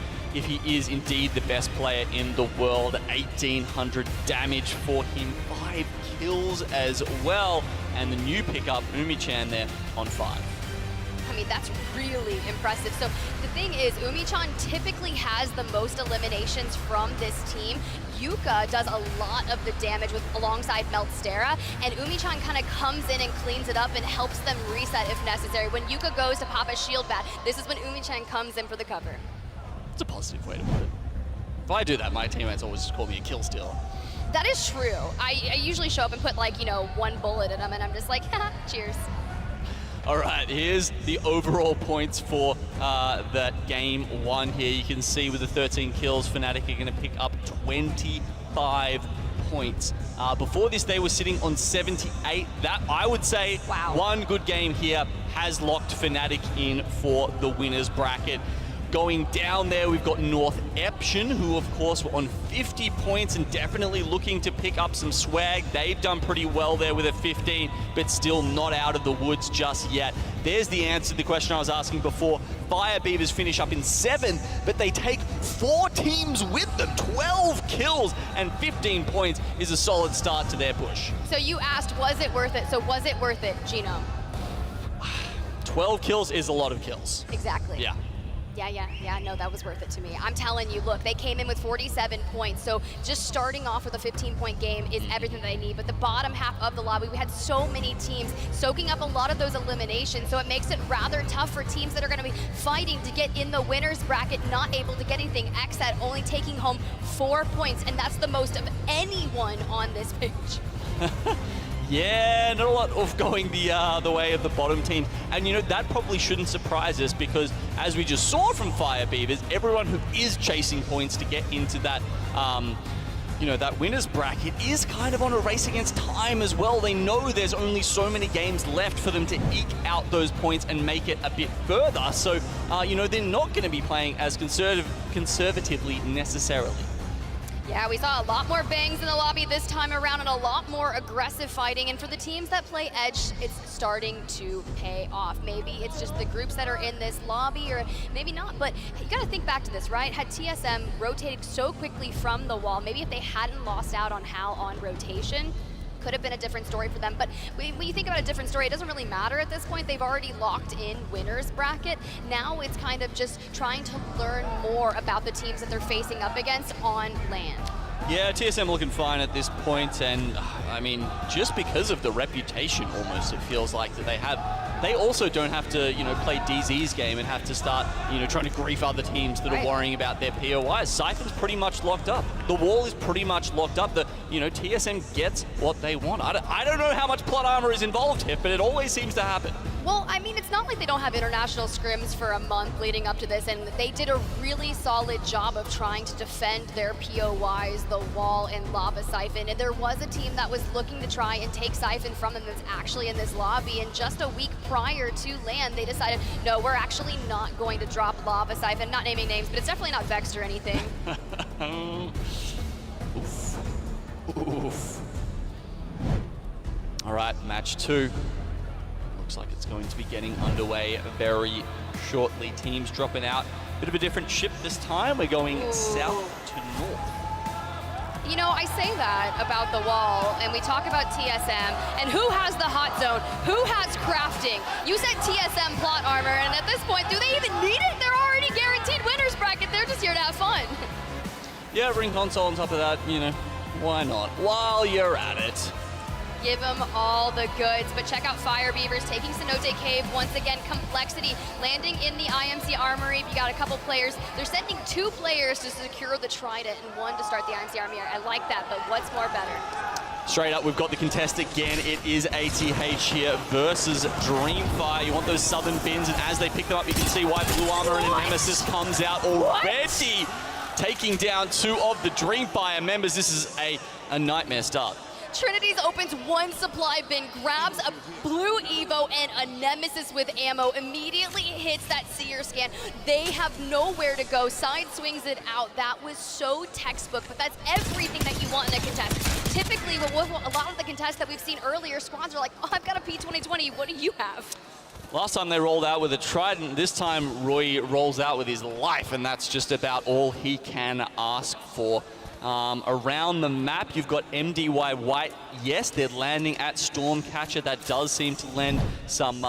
Speaker 18: is indeed the best player in the world. 1,800 damage for him, 5 kills as well, and the new pickup, Umi-chan, there on 5.
Speaker 17: I mean, that's really impressive. So the thing is, Umi-chan typically has the most eliminations from this team. Yuka does a lot of the damage alongside Meltstera, and Umi-chan kind of comes in and cleans it up and helps them reset if necessary. When Yuka goes to pop a shield bat, this is when Umi-chan comes in for the cover.
Speaker 18: It's a positive way to put it. If I do that, my teammates always just call me a kill stealer.
Speaker 17: That is true. I usually show up and put one bullet in them, and I'm just like, haha, cheers.
Speaker 18: All right, here's the overall points for that game 1 here. You can see with the 13 kills, Fnatic are going to pick up 25 points. Before this, they were sitting on 78. That, I would say, one good game here has locked Fnatic in for the winners bracket. Going down there, we've got North Eption, who of course were on 50 points and definitely looking to pick up some swag. They've done pretty well there with a 15, but still not out of the woods just yet. There's the answer to the question I was asking before. Fire Beavers finish up in 7, but they take 4 teams with them. 12 kills and 15 points is a solid start to their push.
Speaker 17: So you asked, was it worth it? So was it worth it, Gino?
Speaker 18: 12 kills is a lot of kills.
Speaker 17: Exactly.
Speaker 18: Yeah.
Speaker 17: Yeah, no, that was worth it to me. I'm telling you, look, they came in with 47 points, so just starting off with a 15-point game is everything that they need. But the bottom half of the lobby, we had so many teams soaking up a lot of those eliminations, so it makes it rather tough for teams that are going to be fighting to get in the winner's bracket, not able to get anything. XSET only taking home 4 points, and that's the most of anyone on this pitch.
Speaker 18: Yeah, not a lot of going the way of the bottom team. And, that probably shouldn't surprise us because, as we just saw from Fire Beavers, everyone who is chasing points to get into that, that winner's bracket is kind of on a race against time as well. They know there's only so many games left for them to eke out those points and make it a bit further. So, they're not going to be playing as conservatively necessarily.
Speaker 17: Yeah, we saw a lot more bangs in the lobby this time around and a lot more aggressive fighting. And for the teams that play Edge, it's starting to pay off. Maybe it's just the groups that are in this lobby, or maybe not. But you got to think back to this, right? Had TSM rotated so quickly from the wall, maybe if they hadn't lost out on Hal on rotation, could have been a different story for them. But when you think about a different story, it doesn't really matter at this point. They've already locked in winner's bracket. Now it's kind of just trying to learn more about the teams that they're facing up against on land.
Speaker 18: Yeah, TSM looking fine at this point, and I mean, just because of the reputation almost, it feels like that they have. They also don't have to, play DZ's game and have to start, trying to grief other teams that are worrying about their POIs. Siphon's pretty much locked up. The wall is pretty much locked up. TSM gets what they want. I don't know how much plot armor is involved here, but it always seems to happen.
Speaker 17: Well, I mean, it's not like they don't have international scrims for a month leading up to this, and they did a really solid job of trying to defend their POIs, the wall and Lava Siphon. And there was a team that was looking to try and take Siphon from them that's actually in this lobby, and just a week prior to LAN, they decided, no, we're actually not going to drop Lava Siphon. Not naming names, but it's definitely not Vexed or anything.
Speaker 18: Oof. All right, match 2. Looks like it's going to be getting underway very shortly. Teams dropping out. Bit of a different ship this time. We're going south to north.
Speaker 17: I say that about the wall, and we talk about TSM, and who has the hot zone? Who has crafting? You said TSM plot armor, and at this point, do they even need it? They're already guaranteed winner's bracket. They're just here to have fun.
Speaker 18: Yeah, ring console on top of that, why not? While you're at it.
Speaker 17: Give them all the goods, but check out Fire Beavers taking Cenote Cave once again. Complexity landing in the IMC Armory. If you got a couple players, they're sending 2 players to secure the Trident and 1 to start the IMC Armory. I like that, but what's more better?
Speaker 18: Straight up, we've got the contest again. It is ATH here versus Dreamfire. You want those southern bins, and as they pick them up, you can see why Blue Armor and Nemesis comes out already, taking down 2 of the Dreamfire members. This is a nightmare start.
Speaker 17: Trinity's opens 1 supply bin, grabs a blue Evo and a Nemesis with ammo, immediately hits that seer scan. They have nowhere to go, side swings it out. That was so textbook, but that's everything that you want in a contest. Typically, with a lot of the contests that we've seen earlier, squads are like, oh, I've got a P2020, what do you have?
Speaker 18: Last time they rolled out with a Trident, this time Roy rolls out with his life, and that's just about all he can ask for. Around the map, you've got MDY White. Yes, they're landing at Stormcatcher. That does seem to lend some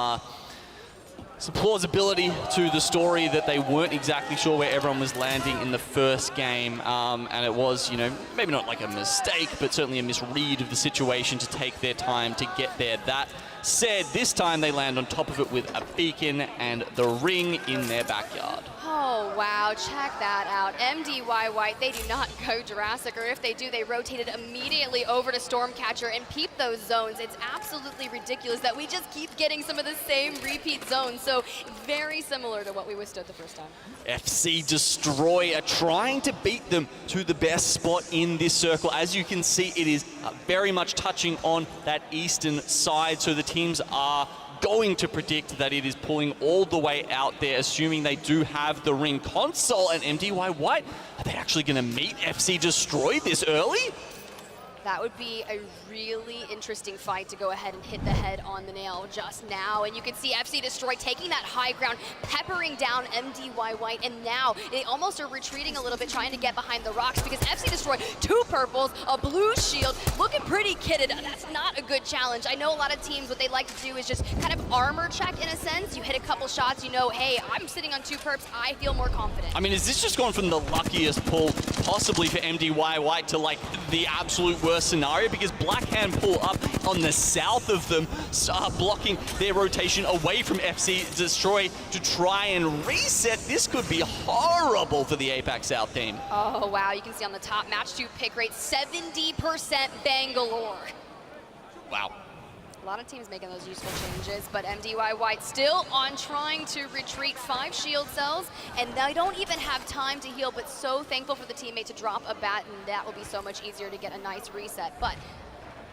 Speaker 18: plausibility to the story that they weren't exactly sure where everyone was landing in the first game. And it was, you know, maybe not like a mistake, but certainly a misread of the situation to take their time to get there. That said, this time they land on top of it with a beacon and the ring in their backyard.
Speaker 17: Oh, wow, check that out. MDY White, they do not go Jurassic, or if they do, they rotated immediately over to Stormcatcher and peep those zones. It's absolutely ridiculous that we just keep getting some of the same repeat zones, so very similar to what we withstood the first time.
Speaker 18: FC Destroy are trying to beat them to the best spot in this circle. As you can see, it is very much touching on that eastern side, so the teams are going to predict that it is pulling all the way out there, assuming they do have the ring console. And MDY White, are they actually going to meet FC Destroy this early?
Speaker 17: That would be a really interesting fight to go ahead and hit the head on the nail just now. And you can see FC Destroy taking that high ground, peppering down MDY White, and now they almost are retreating a little bit, trying to get behind the rocks, because FC Destroy, 2 purples, a blue shield, looking pretty kitted. That's not a good challenge. I know a lot of teams, what they like to do is just kind of armor check in a sense. You hit a couple shots, you know, hey, I'm sitting on 2 perps, I feel more confident.
Speaker 18: I mean, is this just gone from the luckiest pull possibly for MDY White to like the absolute worst scenario? Because Blackhand pull up on the south of them, blocking their rotation away from FC Destroy to try and reset. This could be horrible for the APAC South team.
Speaker 17: Oh, wow, you can see on the top, match 2 pick rate, 70% Bangalore.
Speaker 18: Wow.
Speaker 17: A lot of teams making those useful changes, but MDY White still on trying to retreat 5 shield cells, and they don't even have time to heal, but so thankful for the teammate to drop a bat, and that will be so much easier to get a nice reset. But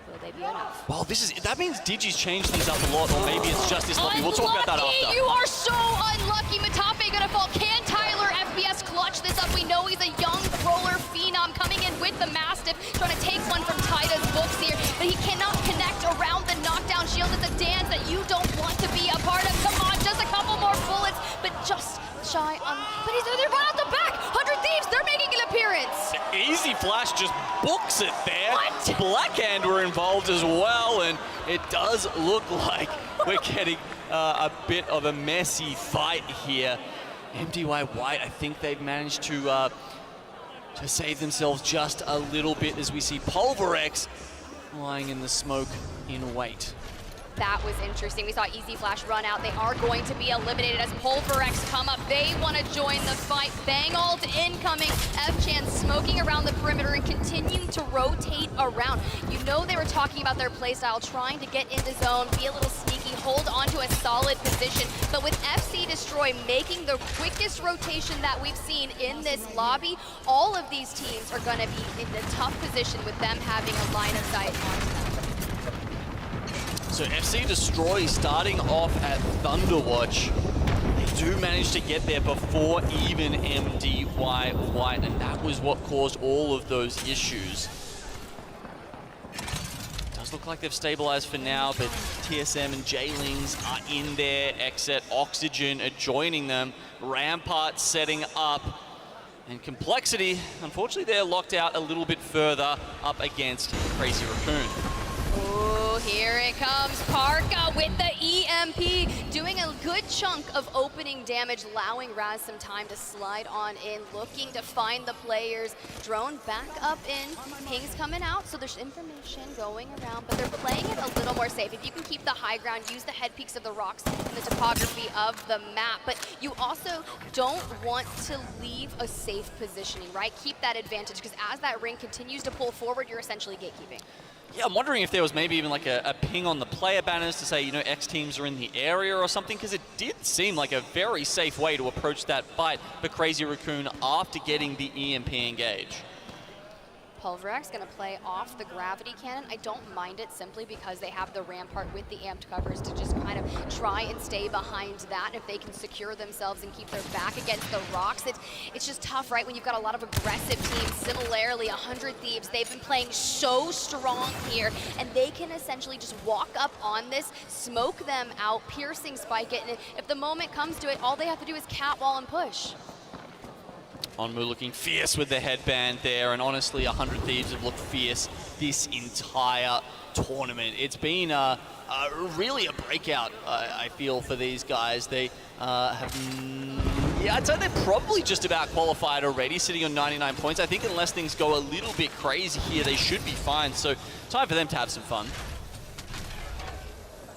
Speaker 17: will they be enough?
Speaker 18: Well, that means Digi's changed things up a lot, or maybe it's just this lucky. We'll talk about that after.
Speaker 17: You are so unlucky. Matape gonna fall. Can Tyler FBS clutch this up? We know he's a young roller phenom coming in with the Mastiff, trying to take one from Tyda's books here, but he cannot connect around the knockdown shield. It's a dance that you don't want to be a part of. Come on, just a couple more bullets, but just shy on. But they're right out the back. 100 Thieves, they're making an appearance.
Speaker 18: Easy Flash just books it there.
Speaker 17: What?
Speaker 18: Blackhand were involved as well, and it does look like we're getting a bit of a messy fight here. MDY White, I think they've managed to save themselves just a little bit as we see Pulverex lying in the smoke in wait.
Speaker 17: That was interesting. We saw Easy Flash run out. They are going to be eliminated as Pulverex come up. They want to join the fight. Bang ult incoming. F-Chan smoking around the perimeter and continuing to rotate around. You know they were talking about their playstyle, trying to get into zone, be a little sneaky, hold onto a solid position. But with FC Destroy making the quickest rotation that we've seen in this lobby, all of these teams are going to be in a tough position with them having a line of sight onto them.
Speaker 18: So FC Destroy starting off at Thunderwatch. They do manage to get there before even MDY White, and that was what caused all of those issues. Does look like they've stabilized for now, but TSM and J-Lings are in there. Exit, Oxygen are joining them. Rampart setting up. And Complexity, unfortunately, they're locked out a little bit further up against Crazy Raccoon.
Speaker 17: Oh, here it comes. Parka with the EMP, doing a good chunk of opening damage, allowing Raz some time to slide on in, looking to find the players. Drone back up in. Ping's coming out, so there's information going around, but they're playing it a little more safe. If you can keep the high ground, use the head peaks of the rocks and the topography of the map, but you also don't want to leave a safe positioning, right? Keep that advantage, because as that ring continues to pull forward, you're essentially gatekeeping.
Speaker 18: Yeah, I'm wondering if there was maybe even like a ping on the player banners to say, you know, X teams are in the area or something, because it did seem like a very safe way to approach that fight for Crazy Raccoon after getting the EMP engage.
Speaker 17: Pulverex going to play off the gravity cannon. I don't mind it simply because they have the rampart with the amped covers to just kind of try and stay behind that. If they can secure themselves and keep their back against the rocks, it's just tough, right? When you've got a lot of aggressive teams. Similarly, 100 Thieves, they've been playing so strong here, and they can essentially just walk up on this, smoke them out, piercing spike it, and if the moment comes to it, all they have to do is catwall and push.
Speaker 18: Onmu looking fierce with the headband there, and honestly, 100 Thieves have looked fierce this entire tournament. It's been really a breakout, I feel, for these guys. They yeah, I'd say they're probably just about qualified already, sitting on 99 points. I think unless things go a little bit crazy here, they should be fine. So time for them to have some fun.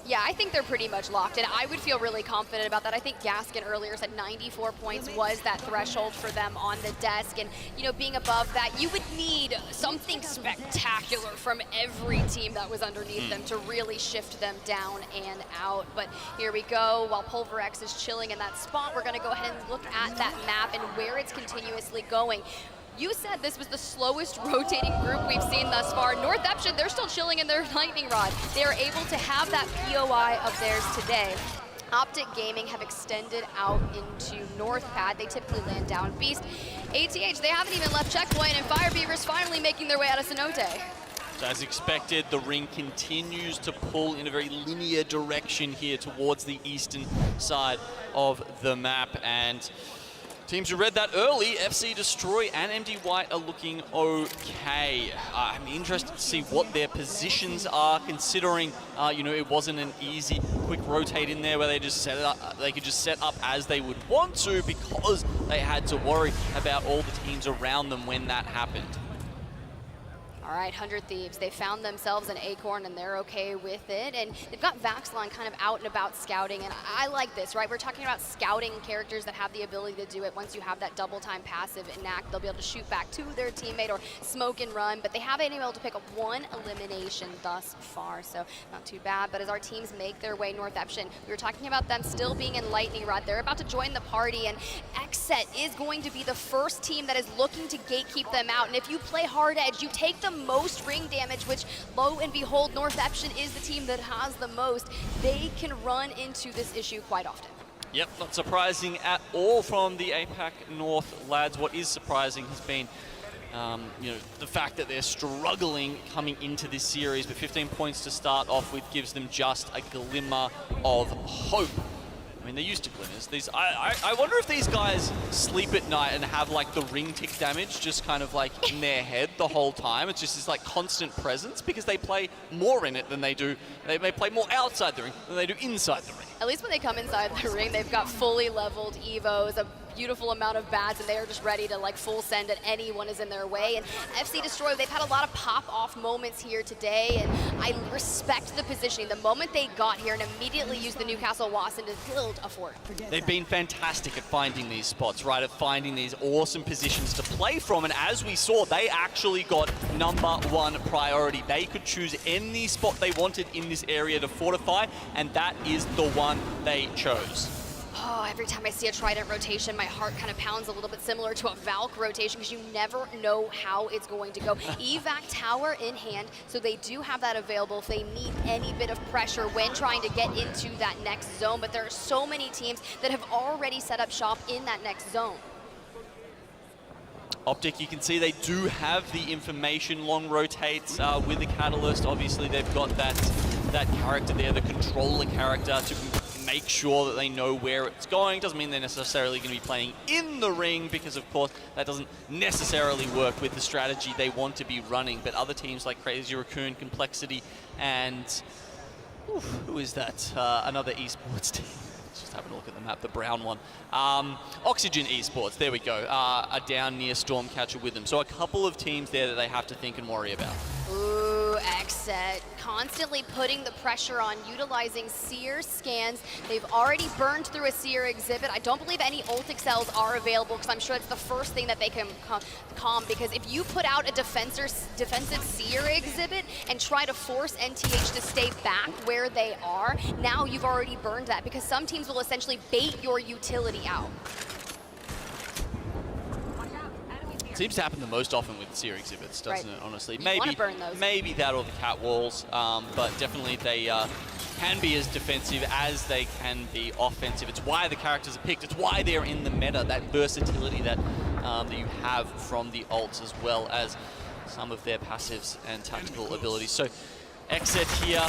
Speaker 17: Yeah, I think they're pretty much locked in. I would feel really confident about that. I think Gaskin earlier said 94 points was that threshold for them on the desk. And, you know, being above that, you would need something spectacular from every team that was underneath them to really shift them down and out. But here we go. While Pulverex is chilling in that spot, we're going to go ahead and look at that map and where it's continuously going. You said this was the slowest rotating group we've seen thus far. North Eption, they're still chilling in their lightning rod. They are able to have that POI of theirs today. Optic Gaming have extended out into North Pad. They typically land down Beast. ATH, they haven't even left checkpoint, and Fire Beavers finally making their way out of Cenote.
Speaker 18: So as expected, the ring continues to pull in a very linear direction here towards the eastern side of the map, and teams who read that early, FC Destroy and MD White, are looking okay. I'm interested to see what their positions are, considering you know, it wasn't an easy, quick rotate in there where they just set it up. They could just set up as they would want to because they had to worry about all the teams around them when that happened.
Speaker 17: All right, 100 Thieves, they found themselves an Acorn and they're okay with it. And they've got Vaxlon kind of out and about scouting, and I like this, right? We're talking about scouting characters that have the ability to do it. Once you have that double time passive enact, they'll be able to shoot back to their teammate or smoke and run, but they haven't been able to pick up one elimination thus far, so not too bad. But as our teams make their way North Eption, we were talking about them still being in Lightning Rod. They're about to join the party, and Xset is going to be the first team that is looking to gatekeep them out. And if you play hard edge, you take the most ring damage, which lo and behold, North Eption is the team that has the most. They can run into this issue quite often.
Speaker 18: Yep, not surprising at all from the APAC North lads. What is surprising has been you know, the fact that they're struggling coming into this series, but 15 points to start off with gives them just a glimmer of hope. I mean, they're used to glimmers. I wonder if these guys sleep at night and have like the ring tick damage just kind of like in their head the whole time. It's just this like constant presence because they play more in it than they do. They play more outside the ring than they do inside the ring.
Speaker 17: At least when they come inside the ring, they've got fully leveled Evos, a beautiful amount of bats, and they are just ready to like full send at anyone is in their way. And FC Destroy, they've had a lot of pop-off moments here today, and I respect the positioning. The moment they got here and immediately used the Newcastle Watson to build a fort.
Speaker 18: They've been fantastic at finding these spots, right? At finding these awesome positions to play from, and as we saw, they actually got #1 priority. They could choose any spot they wanted in this area to fortify, and that is the one they chose.
Speaker 17: Oh, every time I see a Trident rotation, my heart kind of pounds a little bit similar to a Valk rotation because you never know how it's going to go. Evac Tower in hand, so they do have that available if they need any bit of pressure when trying to get into that next zone. But there are so many teams that have already set up shop in that next zone.
Speaker 18: Optic, you can see they do have the information. Long rotates with the Catalyst. Obviously, they've got that character there, the controller character, to make sure that they know where it's going. Doesn't mean they're necessarily going to be playing in the ring because, of course, that doesn't necessarily work with the strategy they want to be running. But other teams like Crazy Raccoon, Complexity, and who is that? Another esports team. Just having a look at the map, the brown one. Oxygen Esports, there we go, are down near Stormcatcher with them. So a couple of teams there that they have to think and worry about.
Speaker 17: Ooh, Xset. Xset, constantly putting the pressure on, utilizing seer scans. They've already burned through a seer exhibit. I don't believe any ult excels are available because I'm sure it's the first thing that they can calm, because if you put out a defensive seer exhibit and try to force NTH to stay back where they are, now you've already burned that, because some teams will essentially bait your utility out.
Speaker 18: Seems to happen the most often with seer exhibits, doesn't it, honestly?
Speaker 17: You wanna burn those.
Speaker 18: Maybe that or the cat walls, but definitely they can be as defensive as they can be offensive. It's why the characters are picked. It's why they're in the meta, that versatility that, that you have from the ults, as well as some of their passives and tactical abilities. So Xset here,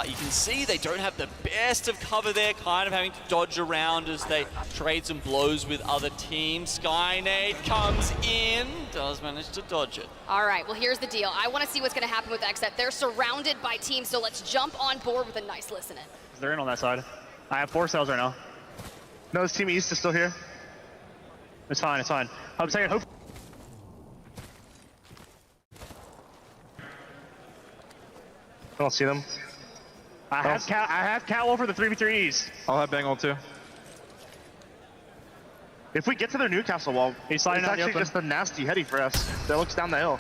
Speaker 18: you can see they don't have the best of cover there, kind of having to dodge around as they trade some blows with other teams. Skynade comes in, does manage to dodge it.
Speaker 17: All right, well, here's the deal. I want to see what's going to happen with Xset. They're surrounded by teams, so let's jump on board with a nice listen in.
Speaker 19: They're in on that side. I have 4 cells right now. No, this team East is still here. It's fine, it's fine. I'm saying, hope. I don't see them. I have cat wall for the 3v3 East. I'll have bang ult too. If we get to their Newcastle wall, it's actually just a nasty heady for us that looks down the hill.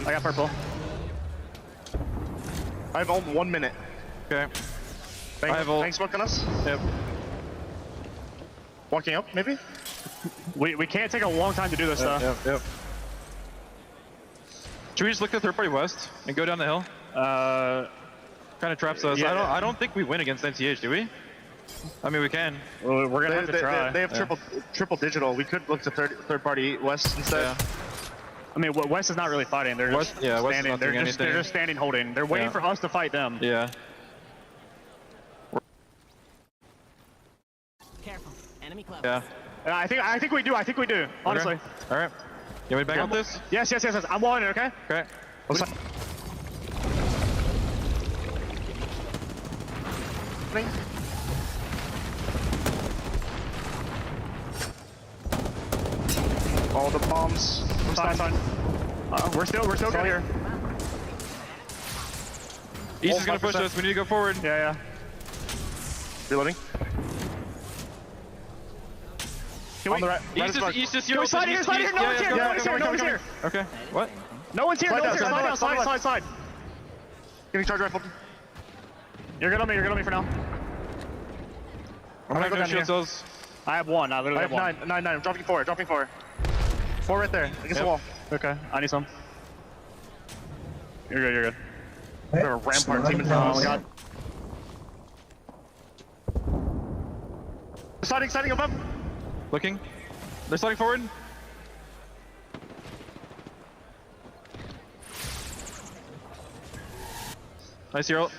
Speaker 19: I got purple. I have ult 1 minute. Okay. I have ult. Thanks, smoke on us. Yep. Walking up, maybe? We can't take a long time to do this, though. Yep. Should we just look at third party west and go down the hill? Kind of traps us. Yeah. I don't think we win against NTH, do we? I mean, we can. Well, we're gonna have to try. They have triple digital. We could look to third party west instead. Yeah. I mean, West is not really fighting. They're just standing. They're just standing, holding. They're waiting for us to fight them. Yeah.
Speaker 10: Careful, enemy close.
Speaker 19: Yeah. I think we do. Honestly. Okay. All right. You want me to back up this? Yes. I'm walling it. Okay. Okay. All the bombs. Fine. We're still good here. East is gonna push us. We need to go forward. Yeah. Reloading. On the right. East is here. Slide here. No one's here. Okay. What? No one's here. Slide. Getting charge rifled. You're good on me for now. I'm gonna go down here. Cells. I have 1. I have 9. I'm dropping 4. 4 right there, against the wall. Okay, I need some. You're good. We have a rampart team in front of us. Oh my god. Sliding above. Looking. They're sliding forward. Nice hero.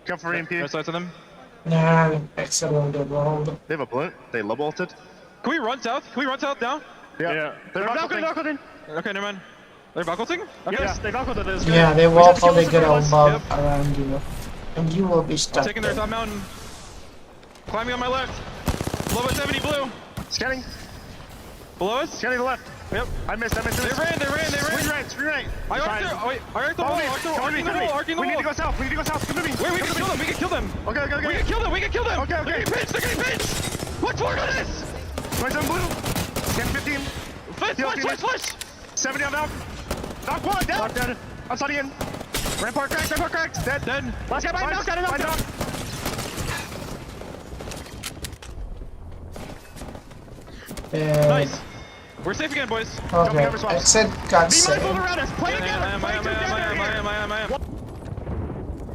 Speaker 19: Come for EMP. Right side to them.
Speaker 7: Nah, excellent.
Speaker 19: They have a bullet. They low bolted. Can we run south? down? Yeah. They're Valkyrie. Okay, never mind. They're Valkyrie? Okay. Yes, they Valkyrie this.
Speaker 7: Yeah, they walk all the good above around you. And you will be stuck.
Speaker 19: I'm taking their top mountain. Climbing on my left. Below us, 70 blue. Scanning. Below us? Scanning the left. Yep. I missed. They ran. Screen right. I arced the wall. We need to go south. Come to me. Wait, we can kill them. Okay. We can kill them. Okay. They're getting pinched. Watch forward on this. 27 blue. 10, 15. Flash. 70 on Valk. Valk 1, dead. I'm sliding in. Rampart cracked. Dead. Last guy behind Valk. Nice. We're safe again, boys.
Speaker 7: Okay, Xset got saved.
Speaker 19: Play together.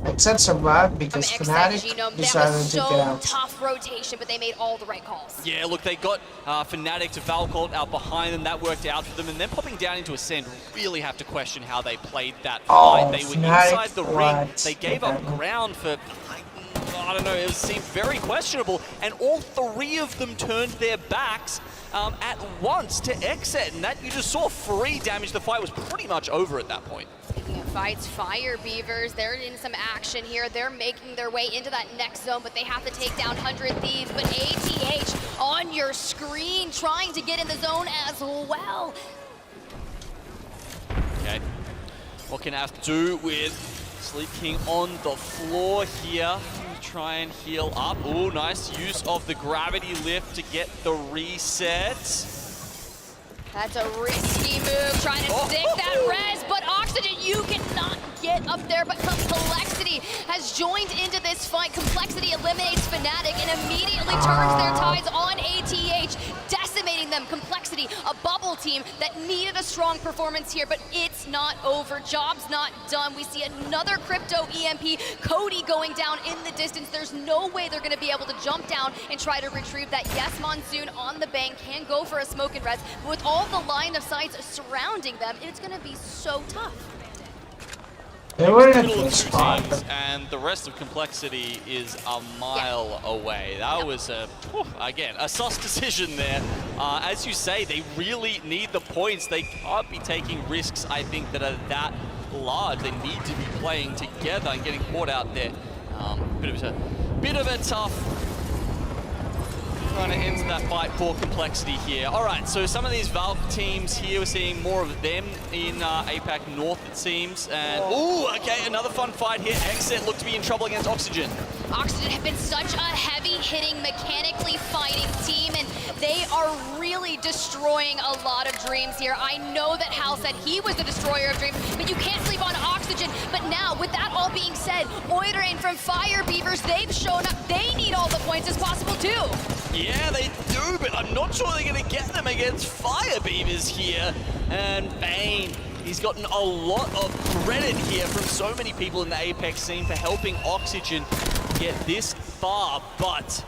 Speaker 7: Xset survived because Fnatic decided to get out.
Speaker 17: Tough rotation, but they made all the right calls.
Speaker 18: Yeah, look, they got Fnatic to Valcolt out behind them. That worked out for them. And then popping down into Ascend, really have to question how they played that fight. They were inside the ring. They gave up ground for, I don't know, it seemed very questionable. And all 3 of them turned their backs at once to Xset. And that, you just saw free damage. The fight was pretty much over at that point.
Speaker 17: Speaking of fights, Fire Beavers, they're in some action here. They're making their way into that next zone, but they have to take down 100 Thieves. But ATH on your screen trying to get in the zone as well.
Speaker 18: What can Af do with Sleep King on the floor here? Try and heal up. Oh, nice use of the gravity lift to get the reset.
Speaker 17: That's a risky move, trying to stick that res, but Oxygen, you cannot get up there, but Complexity has joined into this fight. Complexity eliminates Fnatic and immediately turns their tides on ATH, decimating them. Complexity, a bubble team that needed a strong performance here, but it's not over. Job's not done. We see another Crypto EMP, Cody going down in the distance. There's no way they're gonna be able to jump down and try to retrieve that. Yes, Monsoon on the bank can go for a smoke and res, but with all the line of sights surrounding them, it's gonna be so tough.
Speaker 7: They were in a
Speaker 18: Middle
Speaker 7: good
Speaker 18: of two
Speaker 7: spot.
Speaker 18: teams, and the rest of Complexity is a mile away. That was again a sus decision there. As you say, they really need the points. They can't be taking risks, I think, that are that large. They need to be playing together and getting caught out there. Bit of a tough trying to enter that fight for Complexity here. All right, so some of these Valve teams here, we're seeing more of them in APAC North, it seems. And, ooh, okay, another fun fight here. Xset look to be in trouble against Oxygen.
Speaker 17: Oxygen have been such a heavy-hitting, mechanically fighting team, and they are really destroying a lot of dreams here. I know that Hal said he was the destroyer of dreams, but you can't sleep on Oxygen. But now, with that all being said, Oidrain from Fire Beavers, they've shown up. They need all the points as possible, too.
Speaker 18: Yeah, they do, but I'm not sure they're going to get them against Fire Beavers here. And Bane, he's gotten a lot of credit here from so many people in the Apex scene for helping Oxygen get this far, but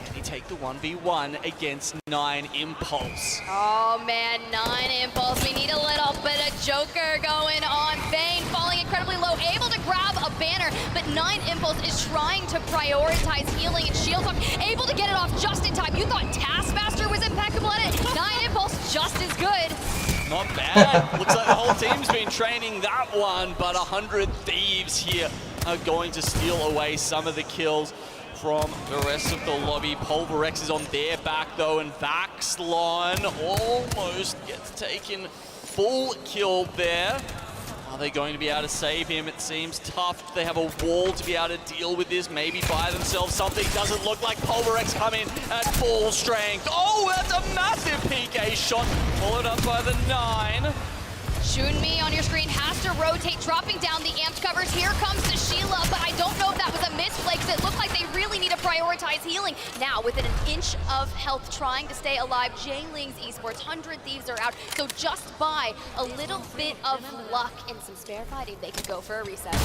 Speaker 18: can he take the 1v1 against 9 Impulse?
Speaker 17: Oh man, 9 Impulse. We need a little bit of Joker going on. Bane falling incredibly low, able to grab a banner, but 9 Impulse is trying to prioritize healing and shield hook, able to get it off just in time. You thought Taskmaster was impeccable at it? 9 Impulse just as good.
Speaker 18: Not bad. Looks like the whole team's been training that one, but 100 Thieves here are going to steal away some of the kills from the rest of the lobby. Pulverex is on their back though, and Vaxlon almost gets taken full kill there. Are they going to be able to save him? It seems tough. They have a wall to be able to deal with this, maybe by themselves. Something doesn't look like. Pulverex come in at full strength. Oh, that's a massive PK shot, followed up by the 9.
Speaker 17: Shunmi on your screen has to rotate, dropping down the amped covers. Here comes the Sheila, but I don't know if that was a misplay because it looked like they really need to prioritize healing. Now, within an inch of health, trying to stay alive, J-Ling's Esports, 100 Thieves are out. So just by a little bit of luck and some spare fighting, they could go for a reset.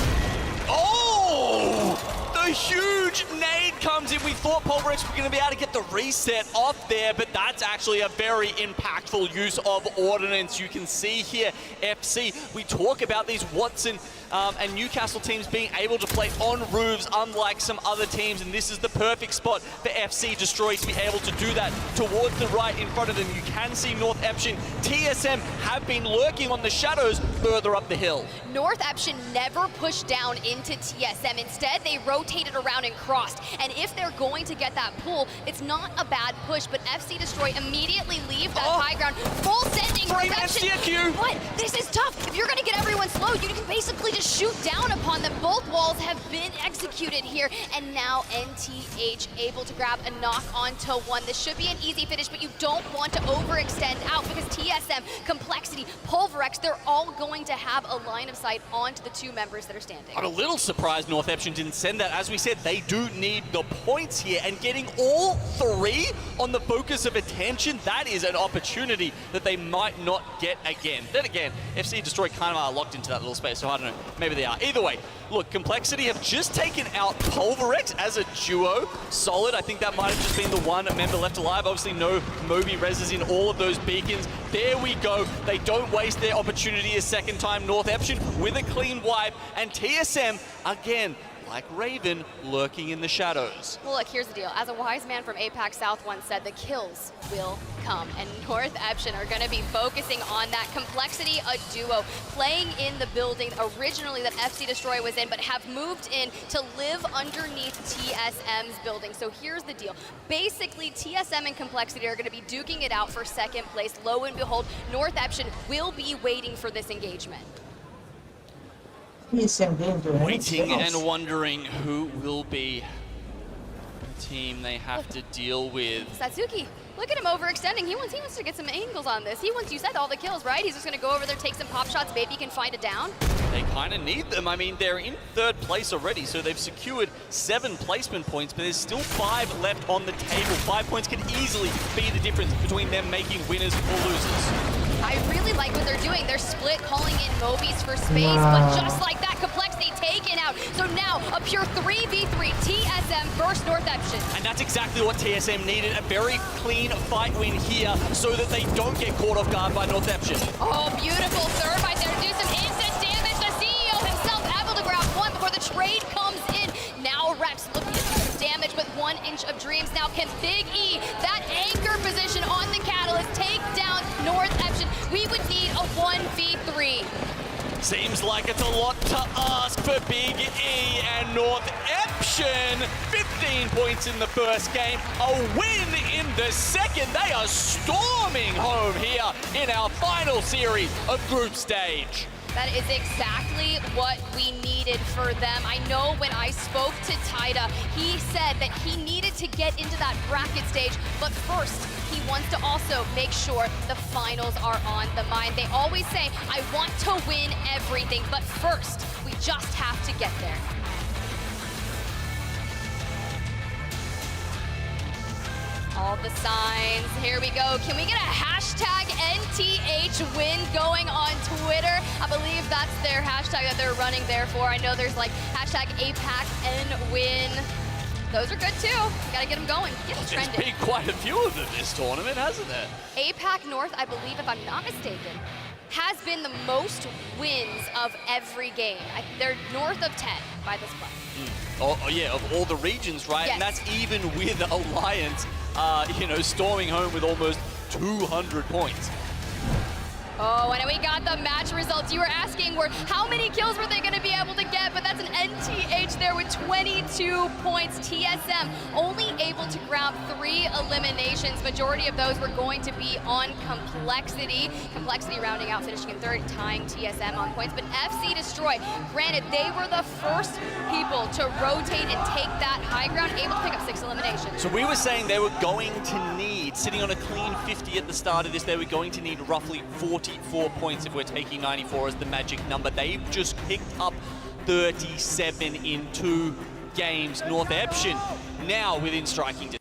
Speaker 18: Oh! The huge nade comes in. We thought Pulverex were going to be able to get the reset off there, but that's actually a very impactful use of Ordnance. You can see here, FC, we talk about these Watson and Newcastle teams being able to play on roofs unlike some other teams, and this is the perfect spot for FC Destroy to be able to do that towards the right in front of them. You can see North Eption, TSM have been lurking on the shadows further up the hill.
Speaker 17: North Eption never pushed down into TSM. Instead, they rotated around and crossed. And if they're going to get that pull, it's not a bad push, but FC Destroy immediately leave that high ground. Full sending reception. But this is tough. If you're going to get everyone slow, you can basically just shoot down upon them. Both walls have been executed here, and now NTH able to grab a knock onto one. This should be an easy finish, but you don't want to overextend out because TSM, Complexity, Pulverex, they're all going to have a line of sight onto the 2 members that are standing.
Speaker 18: I'm a little surprised North Eption didn't send that. As we said, they do need the points here, and getting all 3 on the focus of attention, that is an opportunity that they might not get again. Then again, FC Destroy kind of are locked into that little space, so I don't know, maybe they are. Either way, look, Complexity have just taken out Pulverex as a duo. Solid, I think that might have just been the one member left alive. Obviously no Moby reses in all of those beacons. There we go. They don't waste their opportunity a second time. North Eption with a clean wipe, and TSM, again, like Raven, lurking in the shadows.
Speaker 17: Well, look, here's the deal. As a wise man from APAC South once said, the kills will come, and North Eption are going to be focusing on that. Complexity, a duo, playing in the building originally that FC Destroy was in, but have moved in to live underneath TSM's building. So here's the deal. Basically, TSM and Complexity are going to be duking it out for second place. Lo and behold, North Eption will be waiting for this engagement.
Speaker 18: Waiting and wondering who will be the team they have to deal with.
Speaker 17: Satsuki, look at him overextending. He wants to get some angles on this. He wants, you said, all the kills, right? He's just going to go over there, take some pop shots, maybe he can find a down.
Speaker 18: They kind of need them. I mean, they're in 3rd place already, so they've secured 7 placement points, but there's still 5 left on the table. 5 points can easily be the difference between them making winners or losers.
Speaker 17: I really like what they're doing. They're split, calling in Mobies for space, but just like that, Complexity taken out. So now a pure 3v3 TSM versus North Eption.
Speaker 18: And that's exactly what TSM needed, a very clean fight win here so that they don't get caught off guard by North Eption.
Speaker 17: Oh, beautiful third right there to do some instant damage. The CEO himself able to grab one before the trade comes in. Now Rex looking to do some damage with 1 inch of dreams. Now can Big E, that anchor position on the Catalyst, take down North Eption. We would need a 1v3.
Speaker 18: Seems like it's a lot to ask for Big E and North Eption. 15 points in the first game, a win in the second. They are storming home here in our final series of group stage.
Speaker 17: That is exactly what we needed for them. I know when I spoke to Taida, he said that he needed to get into that bracket stage, but first, he wants to also make sure the finals are on the mind. They always say, I want to win everything, but first, we just have to get there. All the signs, here we go. Can we get a hashtag NTH win going on Twitter? I believe that's their hashtag that they're running there for. I know there's like hashtag APAC N win. Those are good too. You gotta get them going, get them trending.
Speaker 18: There's been quite a few of them this tournament, hasn't there?
Speaker 17: APAC North, I believe, if I'm not mistaken, has been the most wins of every game. They're north of 10 by this point.
Speaker 18: Oh, yeah, of all the regions, right?
Speaker 17: Yes.
Speaker 18: And that's even with Alliance, storming home with almost 200 points.
Speaker 17: Oh, and we got the match results. You were asking how many kills were they going to be able to get, but that's an NTH there with 22 points. TSM only able to grab 3 eliminations. Majority of those were going to be on Complexity. Complexity rounding out, finishing in 3rd, tying TSM on points. But FC Destroy, granted, they were the first people to rotate and take that high ground, able to pick up 6 eliminations.
Speaker 18: So we were saying they were going to need, sitting on a clean 50 at the start of this, they were going to need roughly 44 points if we're taking 94 as the magic number. They've just picked up 37 in 2 games. North Eption now within striking distance.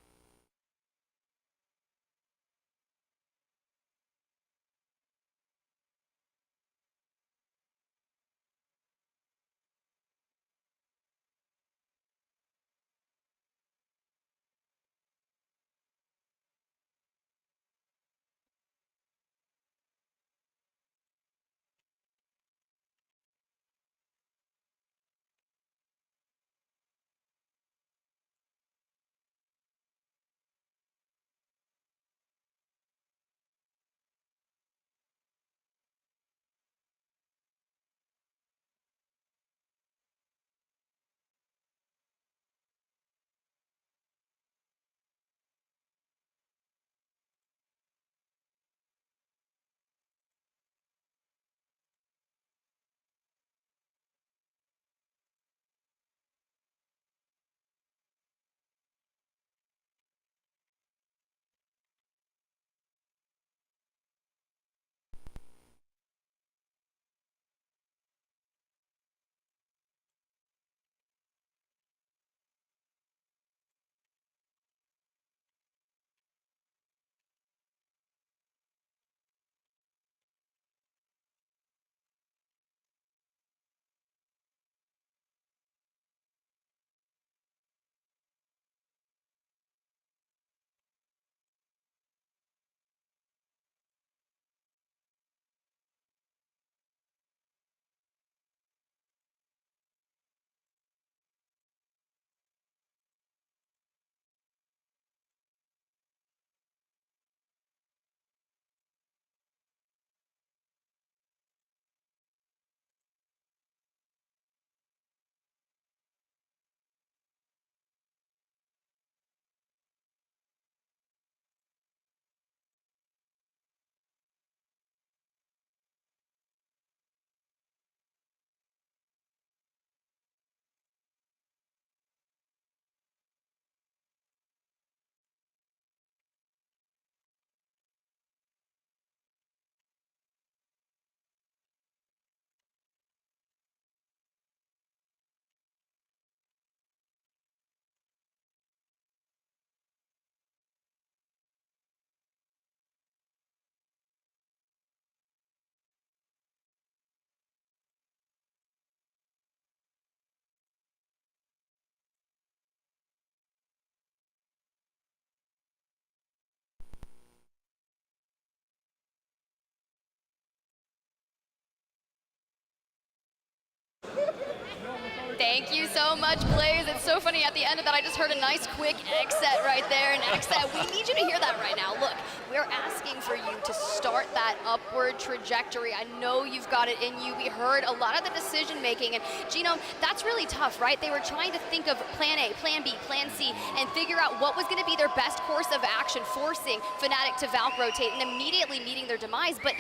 Speaker 17: Thank you so much, Blaze. It's so funny at the end of that, I just heard a nice quick exit right there. And exit, we need you to hear that right now. Look, we're asking for you to start that upward trajectory. I know you've got it in you. We heard a lot of the decision making, and Gino, that's really tough, right? They were trying to think of plan A, plan B, plan C, and figure out what was gonna be their best course of action, forcing Fnatic to Valk rotate and immediately meeting their demise, but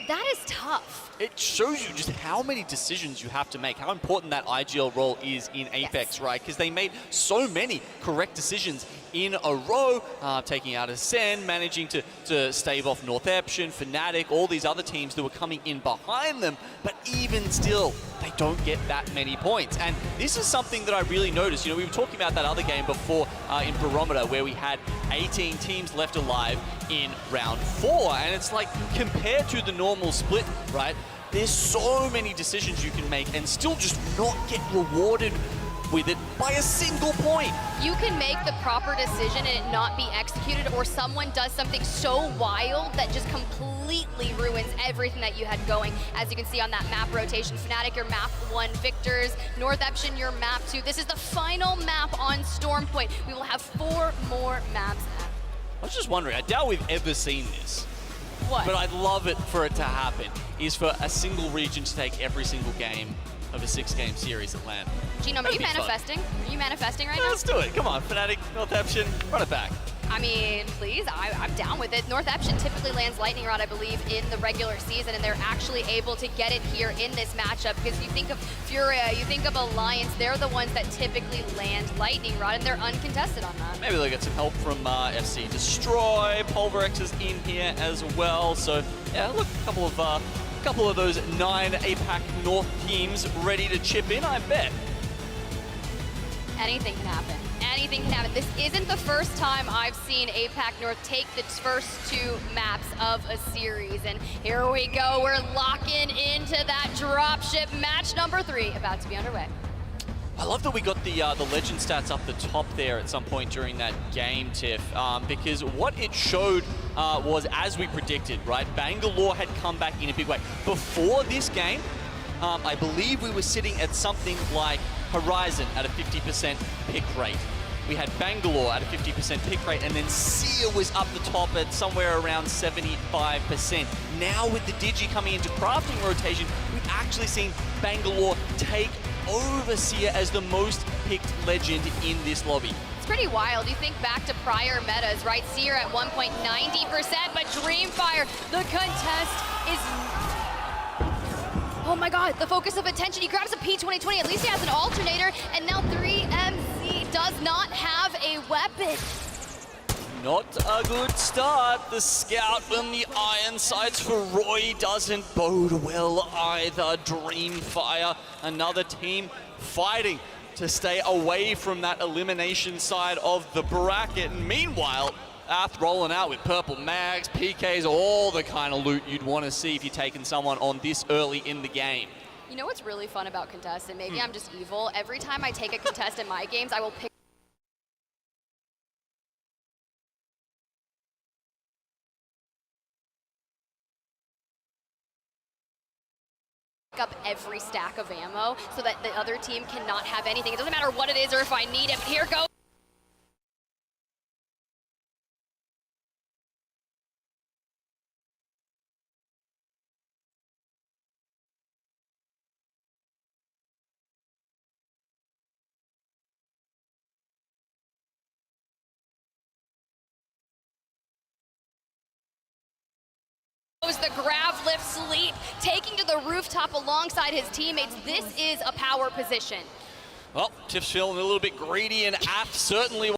Speaker 17: that is tough.
Speaker 18: It shows you just how many decisions you have to make, how important that IGL role is in Apex, right? Because they made so many correct decisions in a row, taking out Ascend, managing to stave off North Eption, Fnatic, all these other teams that were coming in behind them, but even still, they don't get that many points. And this is something that I really noticed. You know, we were talking about that other game before in Barometer where we had 18 teams left alive in round 4, and it's like, compared to the normal split, right, there's so many decisions you can make and still just not get rewarded with it by a single point.
Speaker 17: You can make the proper decision and it not be executed, or someone does something so wild that just completely ruins everything that you had going. As you can see on that map rotation, Fnatic, your map 1 victors, North Eption, your map 2. This is the final map on Stormpoint. We will have 4 more maps.
Speaker 18: I was just wondering, I doubt we've ever seen this.
Speaker 17: What?
Speaker 18: But I'd love it for it to happen, is for a single region to take every single game of a 6-game series at LAN.
Speaker 17: Gino, are you manifesting? Are you manifesting right now?
Speaker 18: Let's do it. Come on, Fnatic, North Eption, run it back.
Speaker 17: I mean, please, I'm down with it. North Eption typically lands Lightning Rod, I believe, in the regular season, and they're actually able to get it here in this matchup, because you think of Furia, you think of Alliance, they're the ones that typically land Lightning Rod, and they're uncontested on that.
Speaker 18: Maybe they'll get some help from FC Destroy. Pulverex is in here as well. So, yeah, look, a couple of those 9 APAC North teams ready to chip in, I bet.
Speaker 17: Anything can happen. Anything can happen. This isn't the first time I've seen APAC North take the first 2 maps of a series. And here we go. We're locking into that dropship. Match number 3 about to be underway.
Speaker 18: I love that we got the legend stats up the top there at some point during that game, Tiff, because what it showed was, as we predicted, right? Bangalore had come back in a big way. Before this game, I believe we were sitting at something like Horizon at a 50% pick rate. We had Bangalore at a 50% pick rate, and then Seer was up the top at somewhere around 75%. Now with the Digi coming into crafting rotation, we've actually seen Bangalore take over Seer as the most picked legend in this lobby.
Speaker 17: It's pretty wild. You think back to prior metas, right? Seer at 1.90%, but Dreamfire, the contest is... Oh my god, the focus of attention. He grabs a P2020, at least he has an alternator, and now 3MC does not have a weapon.
Speaker 18: Not a good start. The scout on the iron sights for Roy doesn't bode well either. Dreamfire, another team fighting to stay away from that elimination side of the bracket. And meanwhile, Ath rolling out with purple mags, PKs, all the kind of loot you'd want to see if you're taking someone on this early in the game.
Speaker 17: You know what's really fun about contest, and maybe I'm just evil, every time I take a contest in my games, I will pick up every stack of ammo so that the other team cannot have anything. It doesn't matter what it is or if I need it, but here goes. The grab lift sleep, taking to the rooftop alongside his teammates. This is a power position.
Speaker 18: Well, Tiff's feeling a little bit greedy, and Ath certainly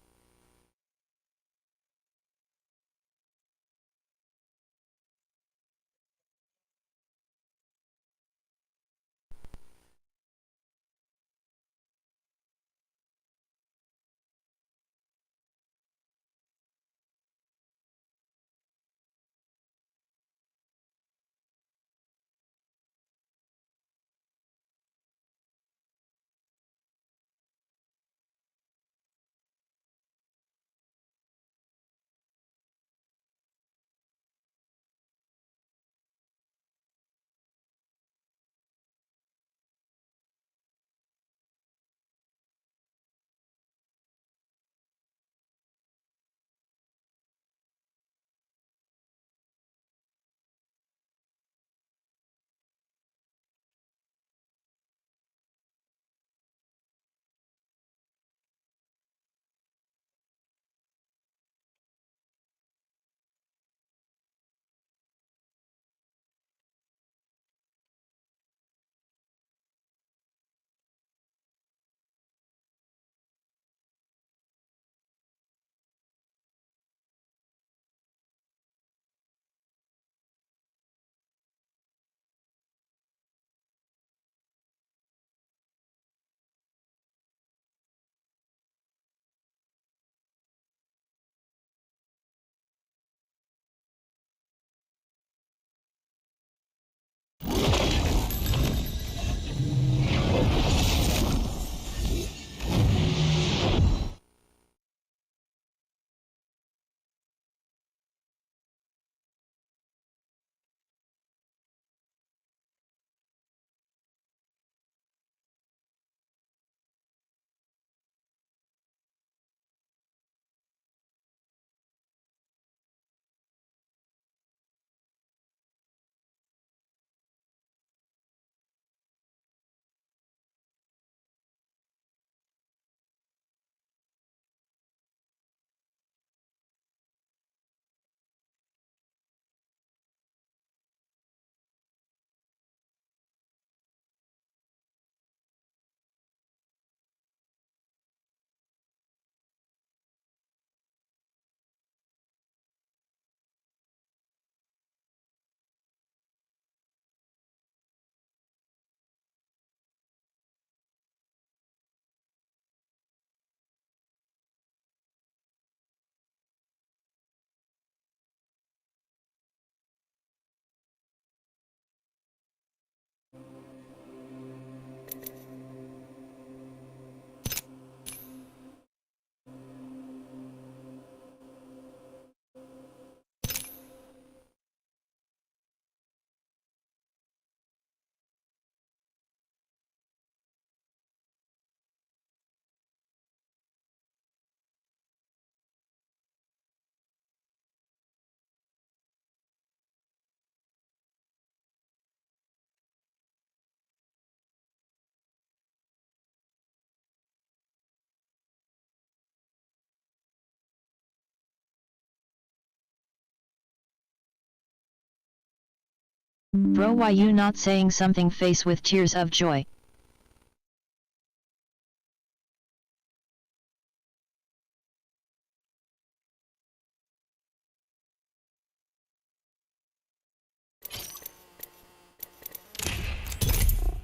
Speaker 3: Bro, why you not saying something face with tears of joy?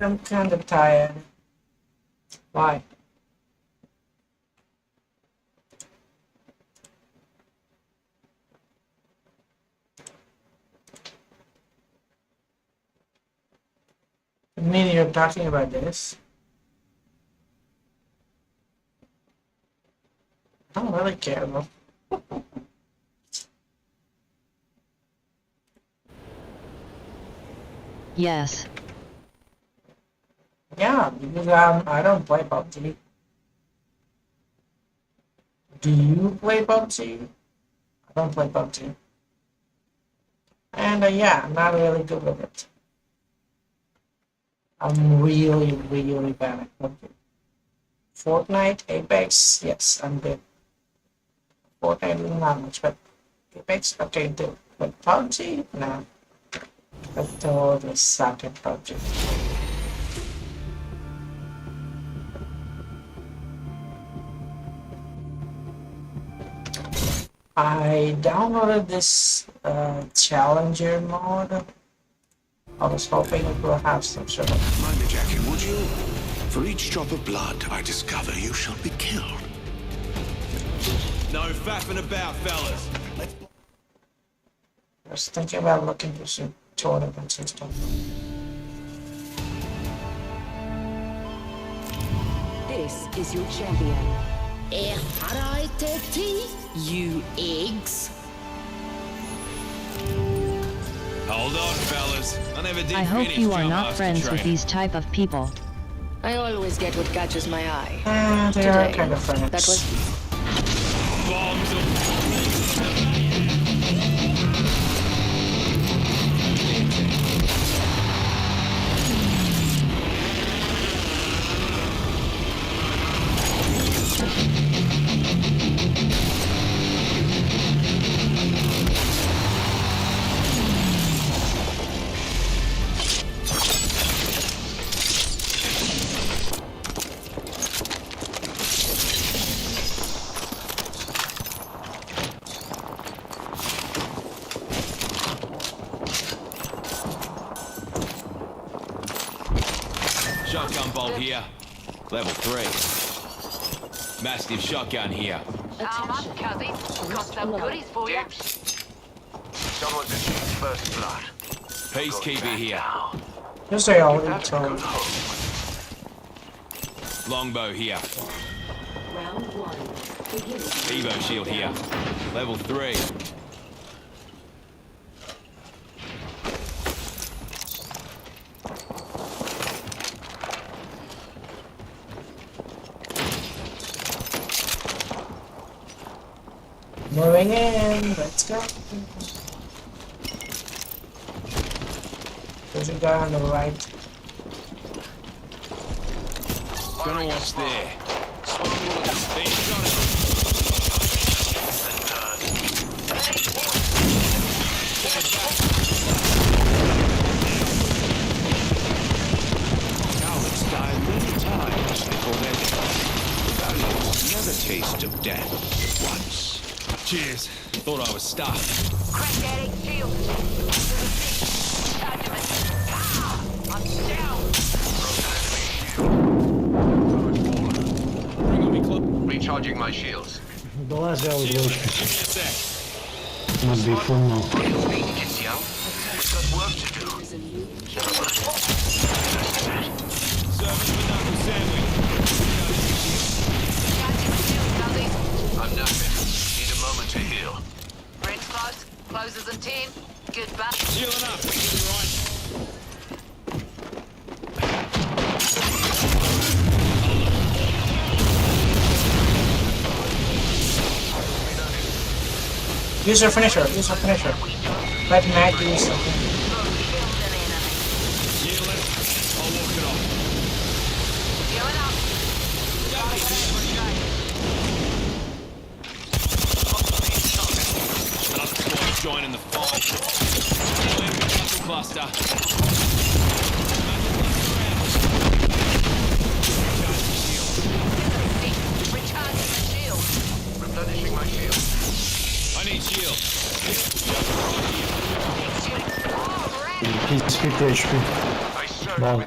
Speaker 7: I'm kind of tired. Why? I mean, you're talking about this. I don't really care though.
Speaker 3: Yes.
Speaker 7: Yeah, because I don't play PUBG. Do you play PUBG? I don't play PUBG. And yeah, I'm not really good with it. I'm really, really bad at PUBG. Fortnite, Apex, yes, I'm good. Fortnite, not much, but Apex, okay, good. But PUBG, nah. I totally suck at PUBG. I downloaded this Challenger mode. I was hoping it will have some sort of...
Speaker 20: Mind me, Jackie, would you? For each drop of blood I discover, you shall be killed.
Speaker 21: No faffing about, fellas.
Speaker 7: I was thinking about looking for some tournaments and stuff.
Speaker 22: This is your champion. You eggs.
Speaker 21: Hold on, fellas. I never did
Speaker 3: I hope
Speaker 21: finish
Speaker 3: you are
Speaker 21: Drum
Speaker 3: not
Speaker 21: Master
Speaker 3: friends with
Speaker 21: training.
Speaker 3: these type of people.
Speaker 22: I always get what catches my eye.
Speaker 7: They are
Speaker 22: Today,
Speaker 7: kind of friends.
Speaker 22: that was
Speaker 21: Bombs Shotgun bolt here. Level 3. Mastiff shotgun here.
Speaker 22: Arm up, cousin. Got some goodies for you.
Speaker 20: Someone's achieved first blood.
Speaker 21: Peacekeeper here.
Speaker 7: Yes, they already told.
Speaker 21: Longbow here.
Speaker 22: Round one.
Speaker 21: Evo shield here. Level 3.
Speaker 7: Moving in, let's go. There's a guy on the right.
Speaker 21: Gonna watch there. Being shot at.
Speaker 20: Cowards die many times before their values never taste of death once.
Speaker 21: Cheers. Thought I was stuffed.
Speaker 22: Crack that egg shield. I'm down.
Speaker 21: Bring on me, club.
Speaker 20: Recharging my shields.
Speaker 14: The last guy was
Speaker 21: Shield,
Speaker 14: low.
Speaker 21: give me a sec.
Speaker 14: Must be full now.
Speaker 20: Kids young. We've got work to do.
Speaker 21: Serving the knuckle sandwich.
Speaker 20: I'm knackered. Need a moment to heal.
Speaker 22: Rings close. Closes in 10. Goodbye.
Speaker 21: Healing up. Right.
Speaker 7: Use your finisher, use your finisher. Let Matt do something.
Speaker 21: Healing. I'll walk it off. Another squad joining the fight. cluster.
Speaker 22: Recharging the shield. Replenishing my shield.
Speaker 21: I need shield.
Speaker 14: He's 50 HP. Long.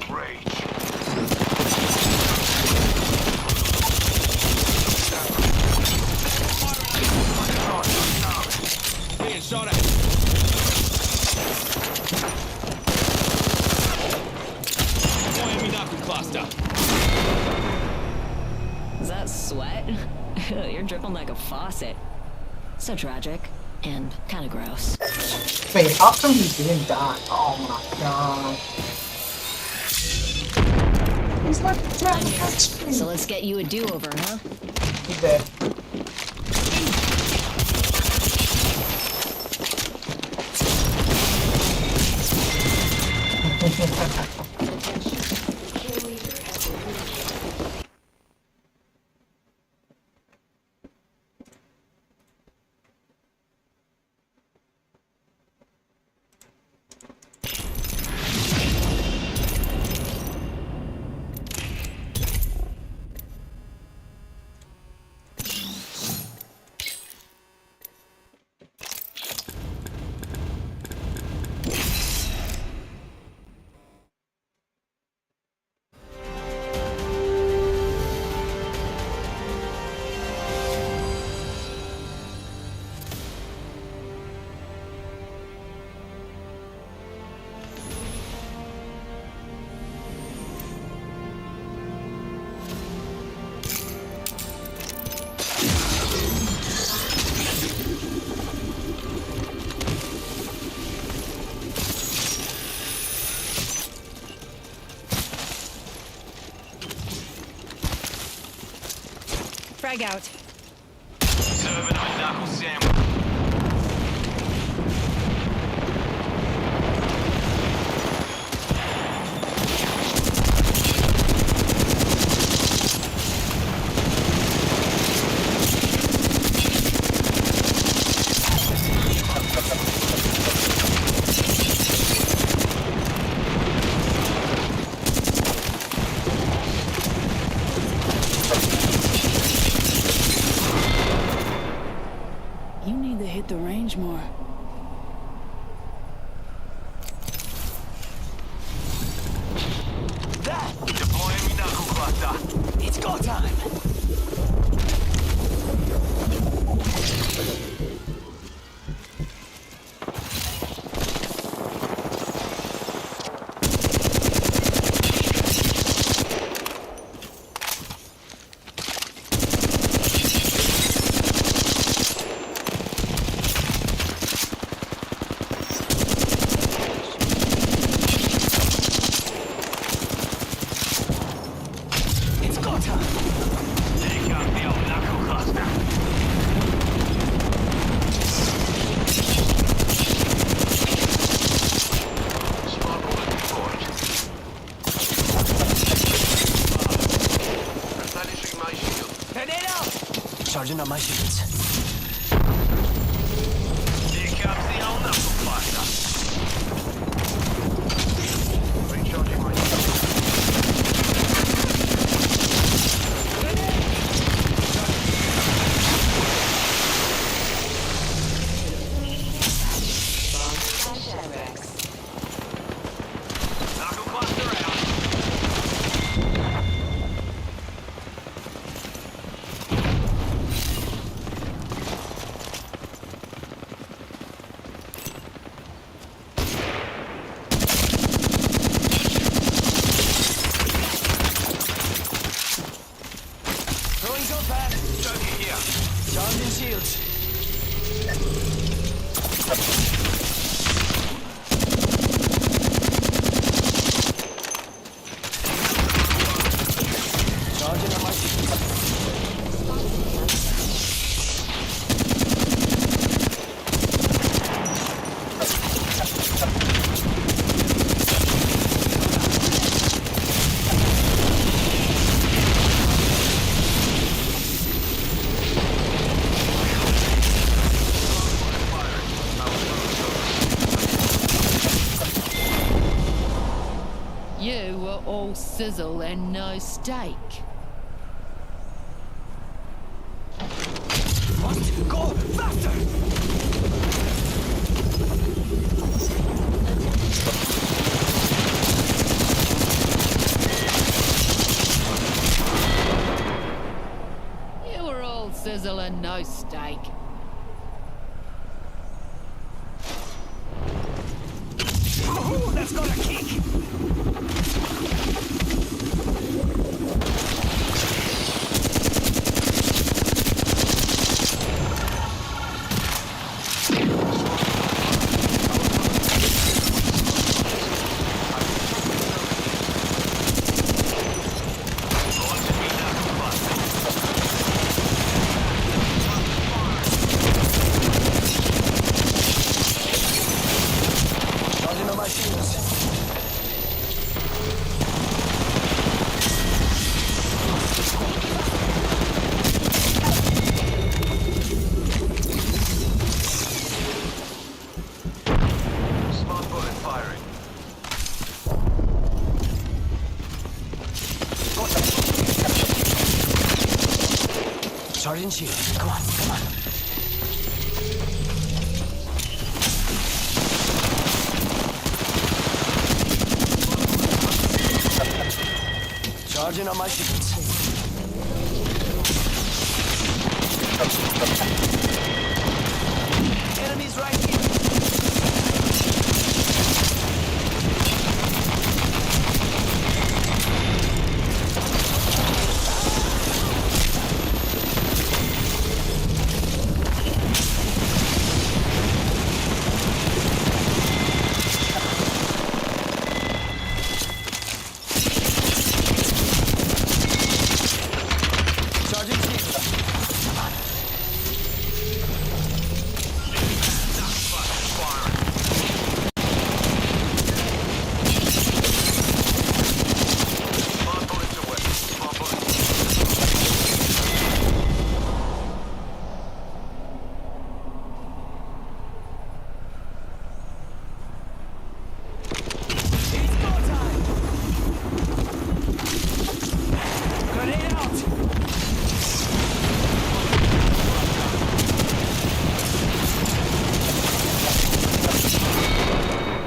Speaker 21: Being shot at. Enemy knuckle cluster.
Speaker 5: Is that sweat? You're dripping like a faucet. So tragic and kind of gross.
Speaker 7: Wait, how come he didn't die? Oh my god. He's like trying to catch me.
Speaker 5: So let's get you a do-over, huh?
Speaker 7: He's dead.
Speaker 5: Frag out.
Speaker 21: Serving a knuckle sandwich.
Speaker 5: You need to hit the range more.
Speaker 21: Deploying knuckle cluster.
Speaker 5: It's go time. Charging on my shields.
Speaker 21: Here comes the old knuckle cluster. Recharging my knuckle cluster out.
Speaker 8: all sizzle and no steak.
Speaker 10: Must go faster!
Speaker 8: You were all sizzle and no steak.
Speaker 10: Oh, that's got a kick!
Speaker 9: Sergeant Shield, come on, come on. Charging on my shields. Enemies right here.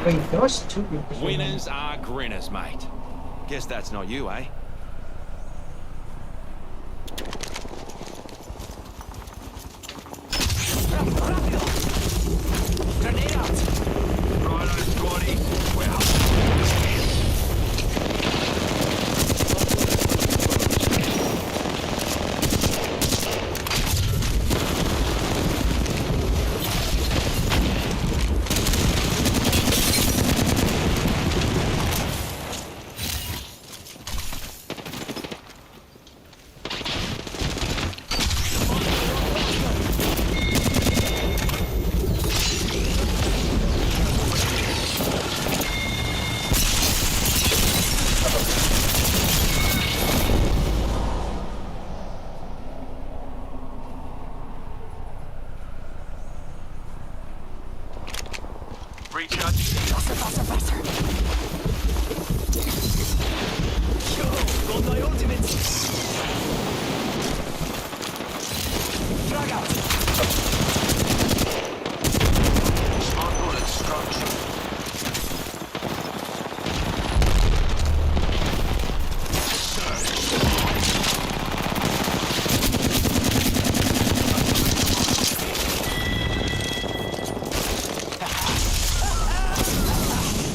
Speaker 7: Wait, there was two people.
Speaker 21: Winners are grinners, mate. Guess that's not you, eh?
Speaker 10: Grenade out! Righto, squaddy. We're up. Recharge. Faster, faster, faster. Yo, got my ultimate. Frag out. Smart bullet structure.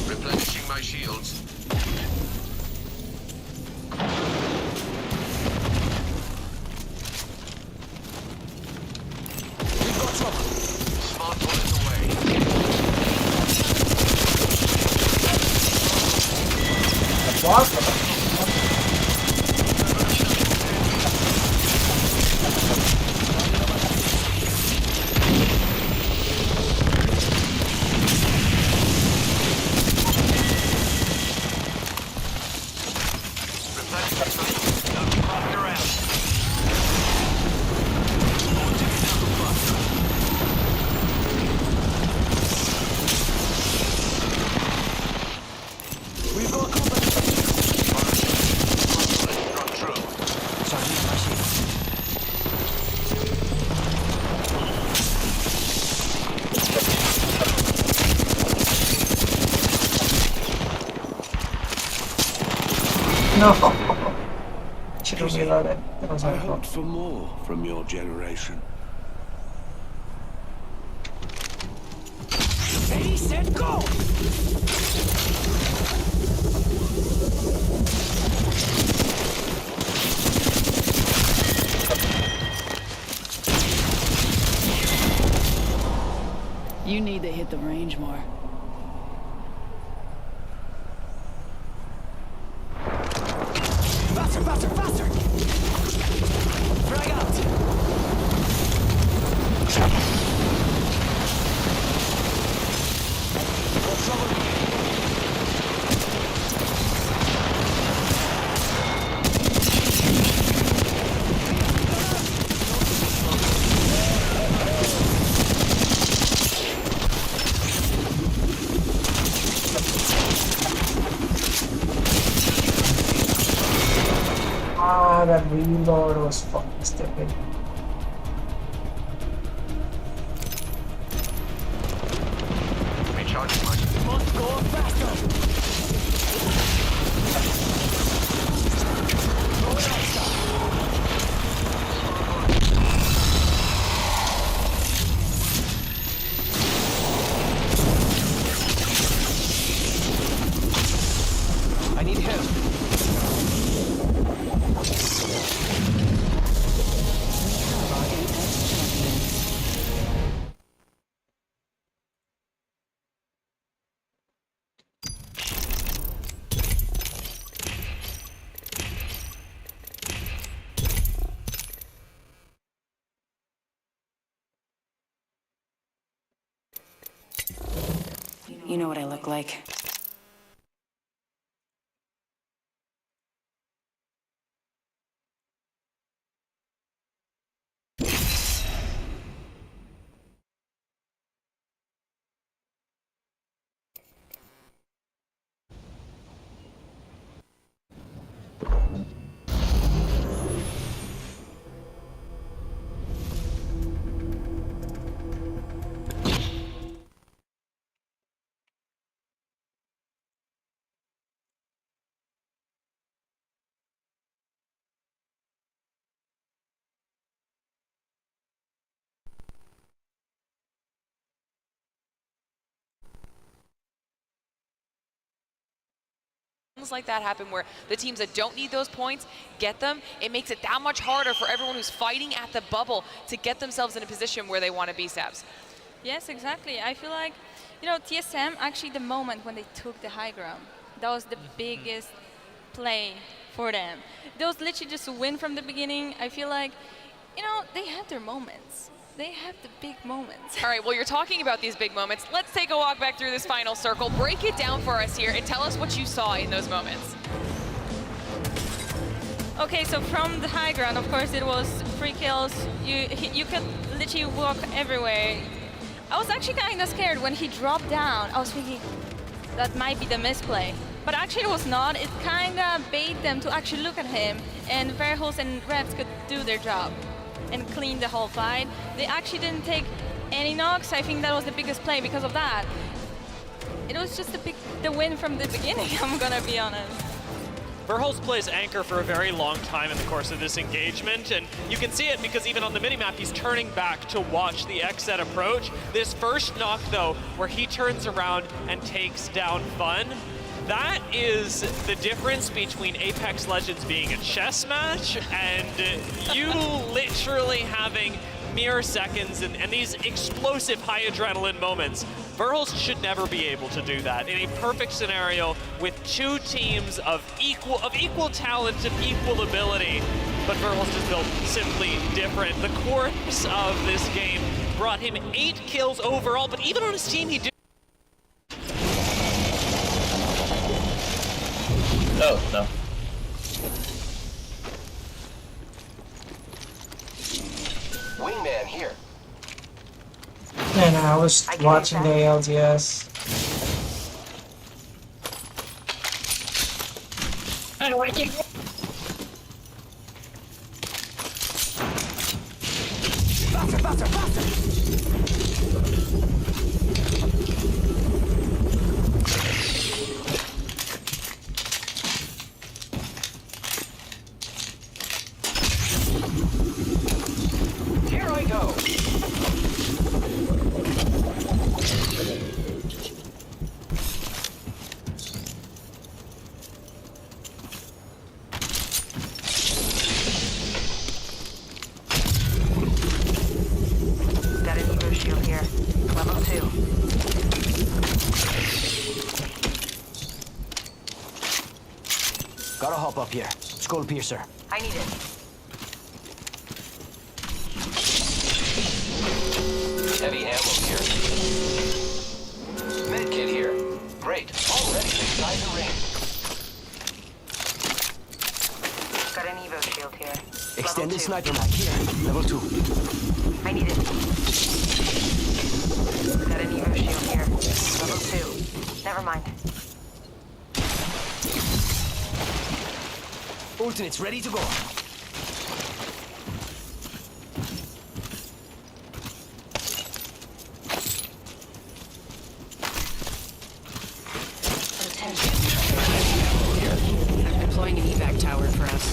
Speaker 10: Replenishing my shields. We've got trouble. Smart bullets away. We've got company.
Speaker 7: No. Should have reloaded. That was
Speaker 20: I
Speaker 7: my fault.
Speaker 20: hoped for more from your generation.
Speaker 9: Ready, set, go!
Speaker 8: You need to hit the range more.
Speaker 9: Faster, faster, faster! Frag out!
Speaker 7: Ah, that reload was fucking stupid.
Speaker 9: Recharging much. Must go faster! I need help.
Speaker 5: You know what I look like.
Speaker 2: Like that happen where the teams that don't need those points get them. It makes it that much harder for everyone who's fighting at the bubble to get themselves in a position where they want to be, Sabs.
Speaker 11: Yes, exactly. I feel like, you know, TSM, actually the moment when they took the high ground, that was the biggest play for them. They was literally just a win from the beginning. I feel like, you know, they have their moments. They have the big moments.
Speaker 2: All right, well, you're talking about these big moments. Let's take a walk back through this final circle. Break it down for us here and tell us what you saw in those moments.
Speaker 11: Okay, so from the high ground, of course, it was 3 kills. You could literally walk everywhere. I was actually kind of scared when he dropped down. I was thinking that might be the misplay. But actually it was not. It kind of bait them to actually look at him, and Verhulst and Reps could do their job and clean the whole fight. They actually didn't take any knocks. I think that was the biggest play because of that. It was just the win from the beginning, I'm gonna be honest.
Speaker 12: Verhulst plays anchor for a very long time in the course of this engagement, and you can see it because even on the minimap, he's turning back to watch the XZ approach. This first knock, though, where he turns around and takes down Fun, that is the difference between Apex Legends being a chess match and you literally having mere seconds and these explosive high adrenaline moments. Verhulst should never be able to do that in a perfect scenario with 2 teams of equal talent and equal ability. But Verhulst is built simply different. The course of this game brought him 8 kills overall, but even on his team, he did.
Speaker 23: Oh, no.
Speaker 9: Wingman here.
Speaker 7: And I was watching the ALGS.
Speaker 9: I don't want to get faster, faster, faster! Gotta hop up here. Skull piercer.
Speaker 22: I need it.
Speaker 1: Heavy ammo here. Medkit here. Great. Already inside the ring.
Speaker 22: Got an Evo shield here.
Speaker 9: Extended sniper mag here. Level 2.
Speaker 22: I need it. Got an Evo shield here. Level 2. Never mind.
Speaker 9: Ultimate's ready to go.
Speaker 8: I'm deploying an evac tower for us.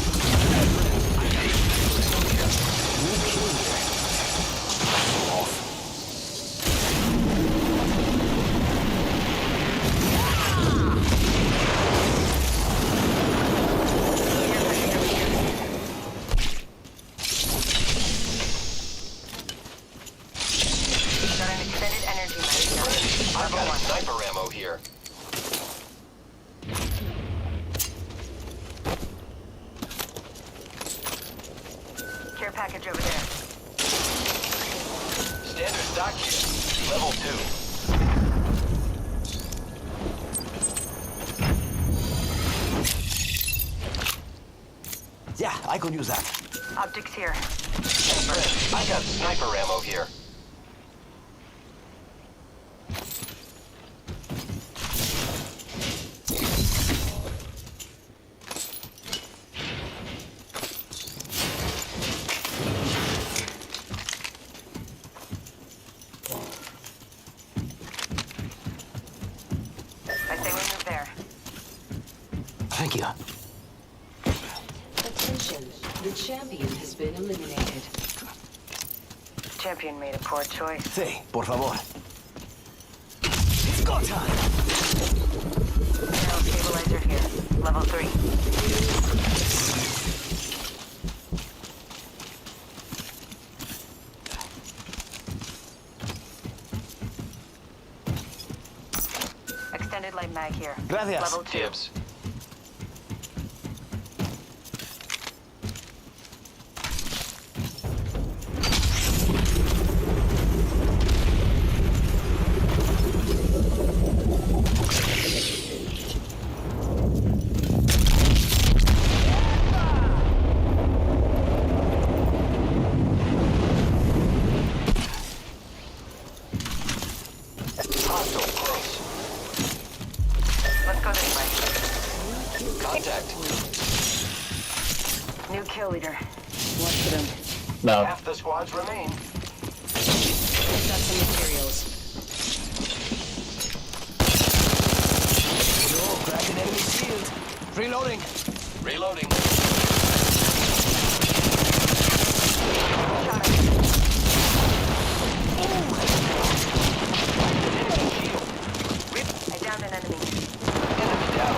Speaker 22: Got an extended energy mag.
Speaker 1: I've got sniper ammo here.
Speaker 22: Care package over there.
Speaker 1: Standard stock here. Level 2.
Speaker 9: Yeah, I could use that.
Speaker 22: Optics here.
Speaker 1: I got sniper ammo here.
Speaker 22: I say we move there.
Speaker 9: Thank you.
Speaker 13: Attention, the champion has been eliminated.
Speaker 22: Champion made a poor choice.
Speaker 9: Sí, por favor. It's go time!
Speaker 22: Narrow stabilizer here. Level 3. Extended light mag here.
Speaker 9: Gracias.
Speaker 22: Level 2.
Speaker 1: Tips. Hostile close.
Speaker 22: Let's go this way.
Speaker 1: Contact.
Speaker 22: New kill leader.
Speaker 8: Watch for them.
Speaker 15: No.
Speaker 1: Half the squads remain.
Speaker 8: Got some materials.
Speaker 9: Oh, cracked an enemy shield. Reloading.
Speaker 1: Reloading.
Speaker 22: I downed an enemy.
Speaker 1: Enemy down.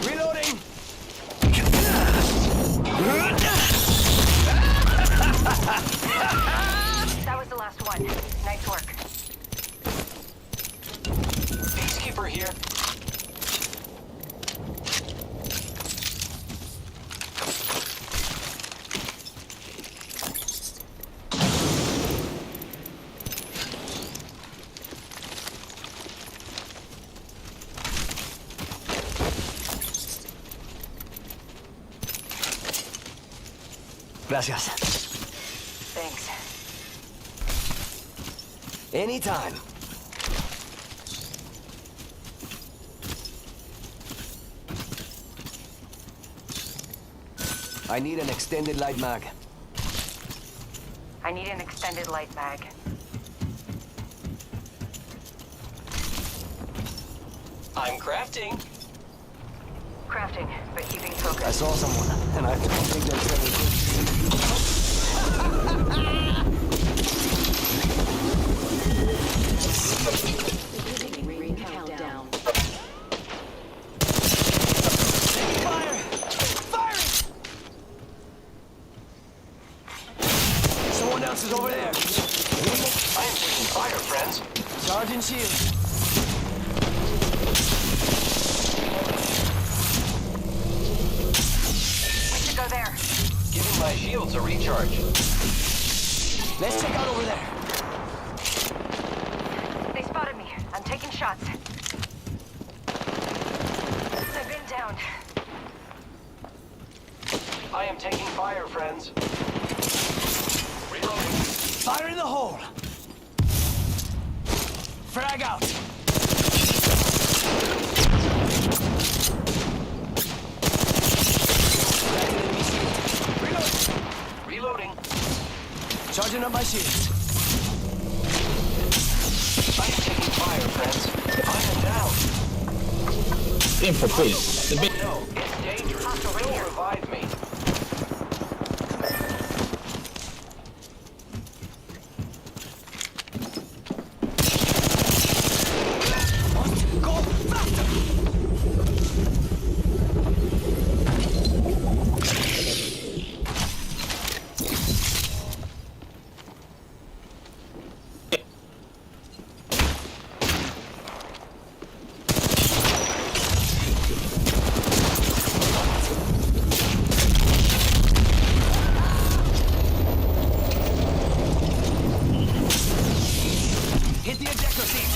Speaker 9: Reloading.
Speaker 22: That was the last one. Nice work.
Speaker 1: Peacekeeper here.
Speaker 9: Gracias.
Speaker 22: Thanks.
Speaker 9: Anytime. I need an extended light mag.
Speaker 22: I need an extended light mag.
Speaker 1: I'm crafting.
Speaker 22: Crafting, but keeping focus.
Speaker 9: I saw someone, and I don't think they're very good.
Speaker 13: Ring countdown.
Speaker 9: Fire! Firing!
Speaker 1: shields are recharged.
Speaker 9: Let's check out over there.
Speaker 4: They spotted me. I'm taking shots. I've been downed.
Speaker 1: I am taking fire, friends. Reloading.
Speaker 9: Fire in the hole. Frag out.
Speaker 1: Reloading.
Speaker 9: Charging up my shields.
Speaker 1: I am taking fire, friends. I am down.
Speaker 16: Info, please. The big.
Speaker 1: No, it's dangerous. Will revive me.
Speaker 9: Go faster. Hit the ejector seat.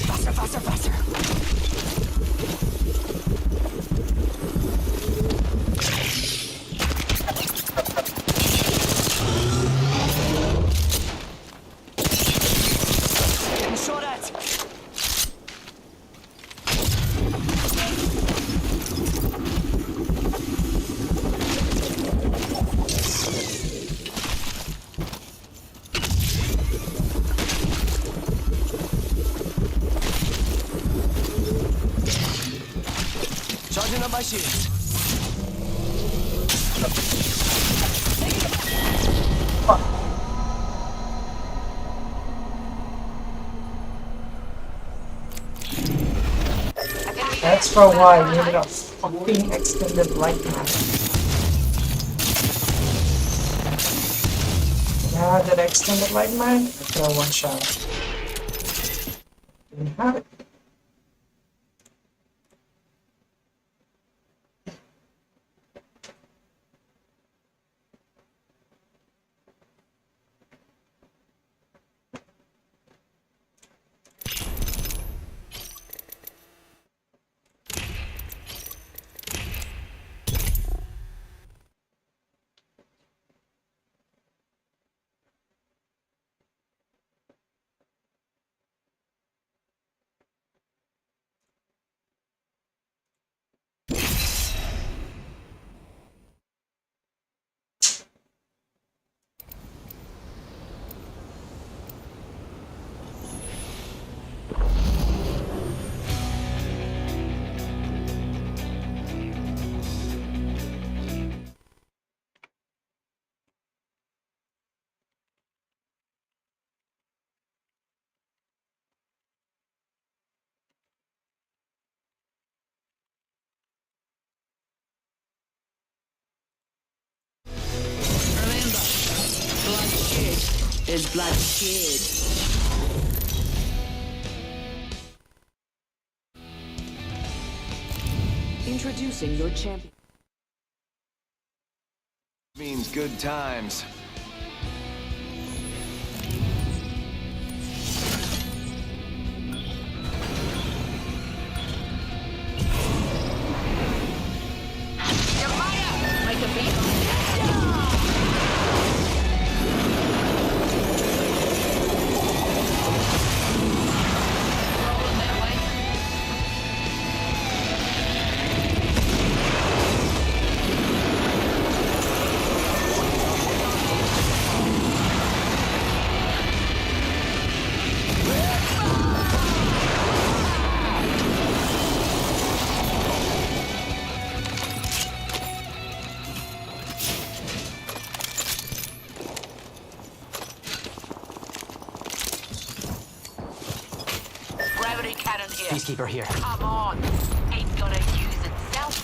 Speaker 9: Faster, faster, faster. Getting shot at. Charging up my shields.
Speaker 7: That's for why I needed a fucking extended light map. Now that extended light map, I throw one shot. Didn't have it.
Speaker 13: Is bloodshed. Introducing your champion.
Speaker 23: Means good times.
Speaker 9: Peacekeeper here.
Speaker 22: Come on. Ain't gonna use itself.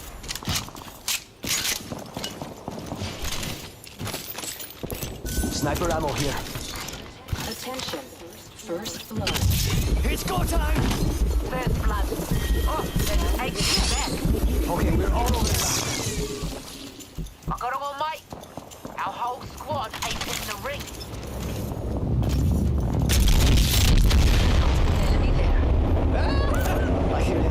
Speaker 9: Sniper ammo here.
Speaker 13: Attention. First blood.
Speaker 9: It's go time!
Speaker 22: First blood. Oh, let's take it back.
Speaker 9: Okay, we're all over the map.
Speaker 22: I got 'em all, mate. Our whole squad ain't in the ring. Enemy there.
Speaker 9: I hear you.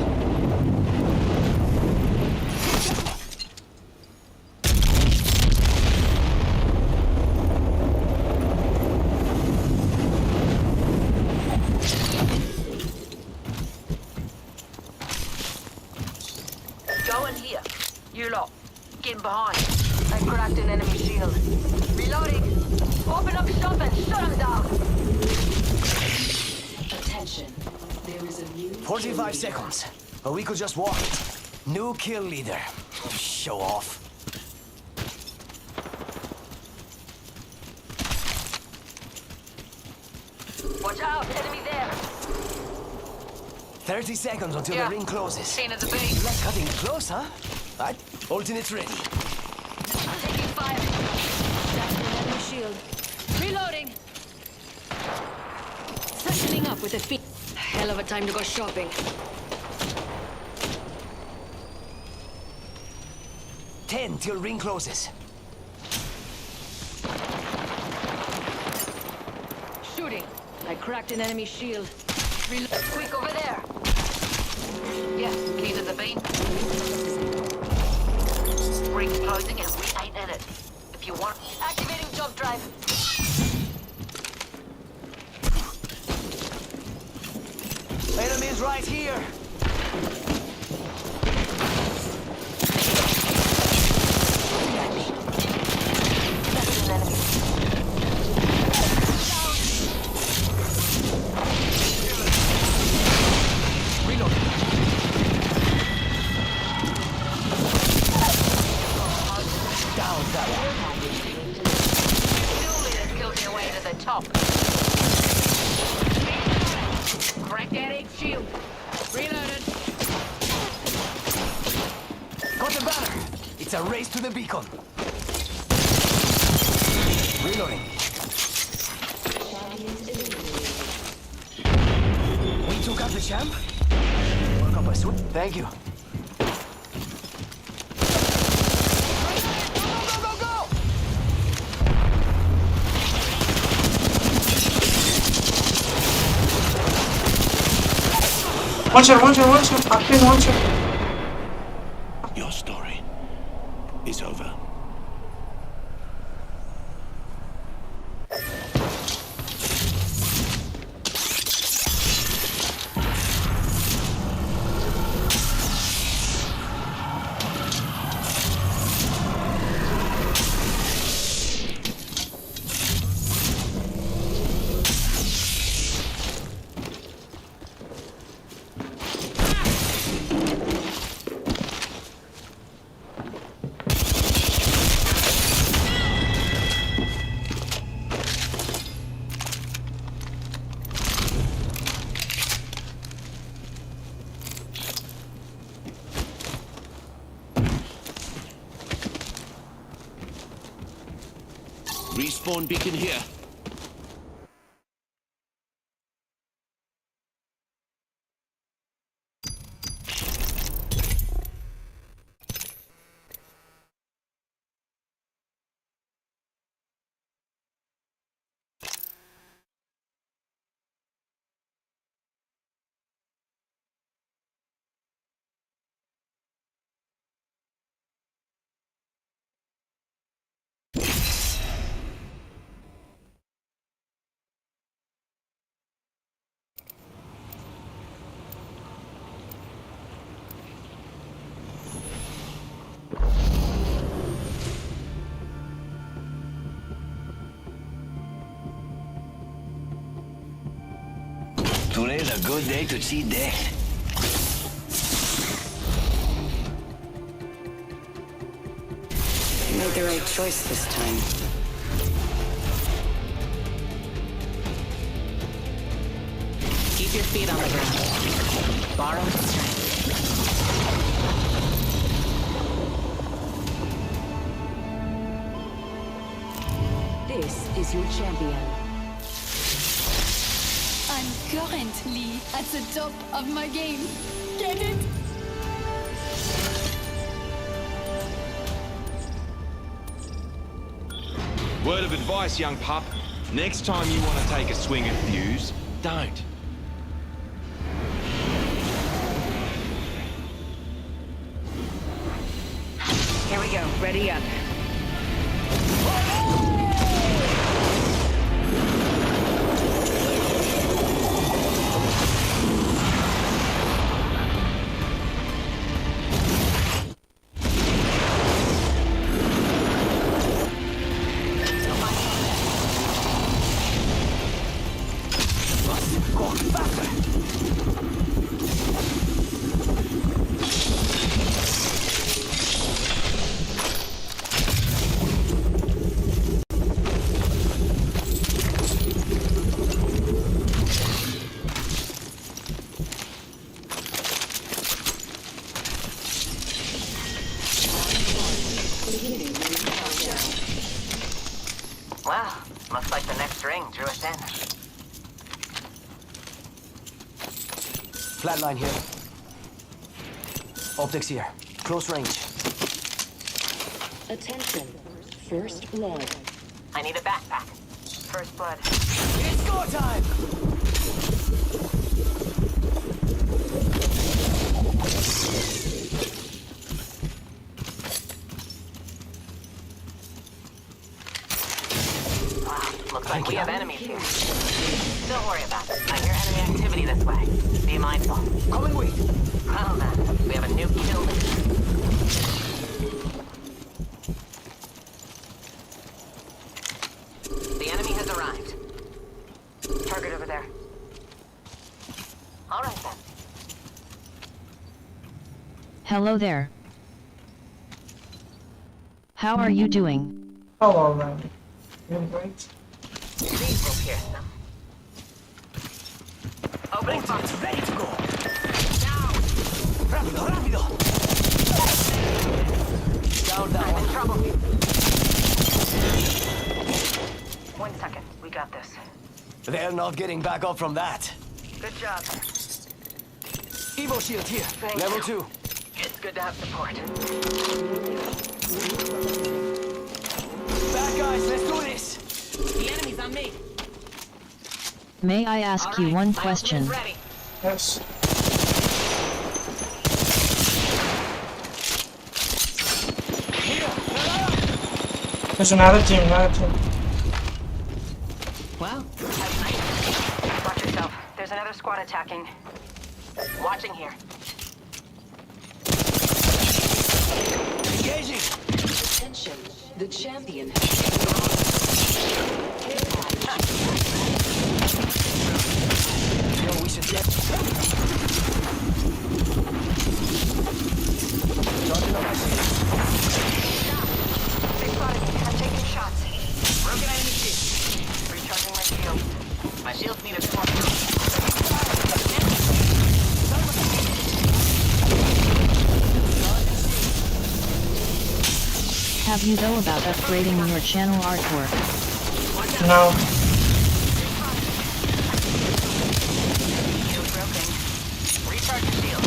Speaker 22: Go in here. You lot. Get behind. I cracked an enemy shield. Reloading. Open up shop and shut them down.
Speaker 13: Attention. There is a new
Speaker 9: 45 seconds. But we could just walk it. New kill leader. Show off.
Speaker 22: Watch out. Enemy there.
Speaker 9: 30 seconds until
Speaker 22: Yeah.
Speaker 9: the ring closes.
Speaker 22: Seen at the base.
Speaker 9: Like cutting it close, huh? Right. Alternates ready.
Speaker 22: Taking fire.
Speaker 13: That's an enemy shield.
Speaker 22: Reloading.
Speaker 13: Settling up with a feet. Hell of a time to go shopping.
Speaker 9: 10 till ring closes.
Speaker 13: Shooting. I cracked an enemy shield.
Speaker 22: Quick over there. Yeah, key to the beam. Ring's closing and we ain't in it. If you want, activating jump drive.
Speaker 9: Enemies right here.
Speaker 22: That's an enemy.
Speaker 9: Down that one.
Speaker 22: Still leaders killed their way to the top. Crack that egg shield. Reloaded.
Speaker 9: Got the banner. It's a race to the beacon. Reloading. We took out the champ. Work up a swim. Thank you. Go, go, go, go!
Speaker 7: One shot. Fucking one shot.
Speaker 20: Your story is over. Respawn beacon here.
Speaker 9: Today's a good day to cheat death.
Speaker 8: You made the right choice this time. Keep your feet on the ground. Borrow strength.
Speaker 13: This is your champion. I'm currently at the top of my game. Get it?
Speaker 21: Word of advice, young pup. Next time you want to take a swing at Fuse, don't.
Speaker 22: Here we go. Ready up. Well, looks like the next ring drew us in.
Speaker 9: Flatline here. Optics here. Close range.
Speaker 13: Attention. First blood.
Speaker 22: I need a backpack. First blood.
Speaker 9: It's go time!
Speaker 22: Looks like we have enemies here. Don't worry about it. I hear enemy activity this way. Be mindful.
Speaker 9: Coming with.
Speaker 22: Well then, we have a new kill leader. The enemy has arrived. Target over there. All right then.
Speaker 3: Hello there. How are you doing?
Speaker 7: Hello, man. Doing great.
Speaker 22: These will pierce them. Opening fire.
Speaker 9: Ready to go.
Speaker 22: Down.
Speaker 9: Rápido, rápido. Down that
Speaker 22: I'm
Speaker 9: one.
Speaker 22: in trouble. 1 second. We got this.
Speaker 9: They're not getting back up from that.
Speaker 22: Good job.
Speaker 9: Evo shield here.
Speaker 22: Thank
Speaker 9: Level
Speaker 22: you.
Speaker 9: 2.
Speaker 22: It's good to have support.
Speaker 9: Bad guys, let's do this.
Speaker 22: The enemy's on me.
Speaker 3: May I ask you one question?
Speaker 22: Ready.
Speaker 7: Yes. There's another team,
Speaker 22: Wow. Watch yourself. There's another squad attacking. Watching here.
Speaker 9: Engaging.
Speaker 13: Attention. The champion.
Speaker 9: Yo, we should get. Charging on my shield.
Speaker 22: They spotted me. I'm taking shots. Broken enemy shield. Recharging my shield. My shields need a swap.
Speaker 3: Have you know about upgrading your channel artwork?
Speaker 7: No.
Speaker 22: Shield broken. Recharge your shield.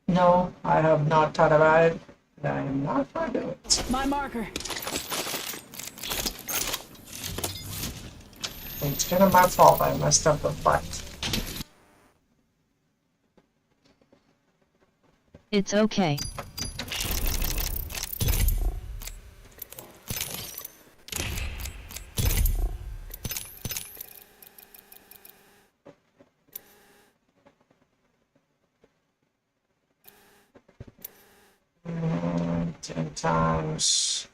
Speaker 7: No, I have not thought about it. And I am not going to do it.
Speaker 13: My marker.
Speaker 7: It's kind of my fault. I messed up the fight.
Speaker 3: It's okay.
Speaker 7: Mm, 10 times.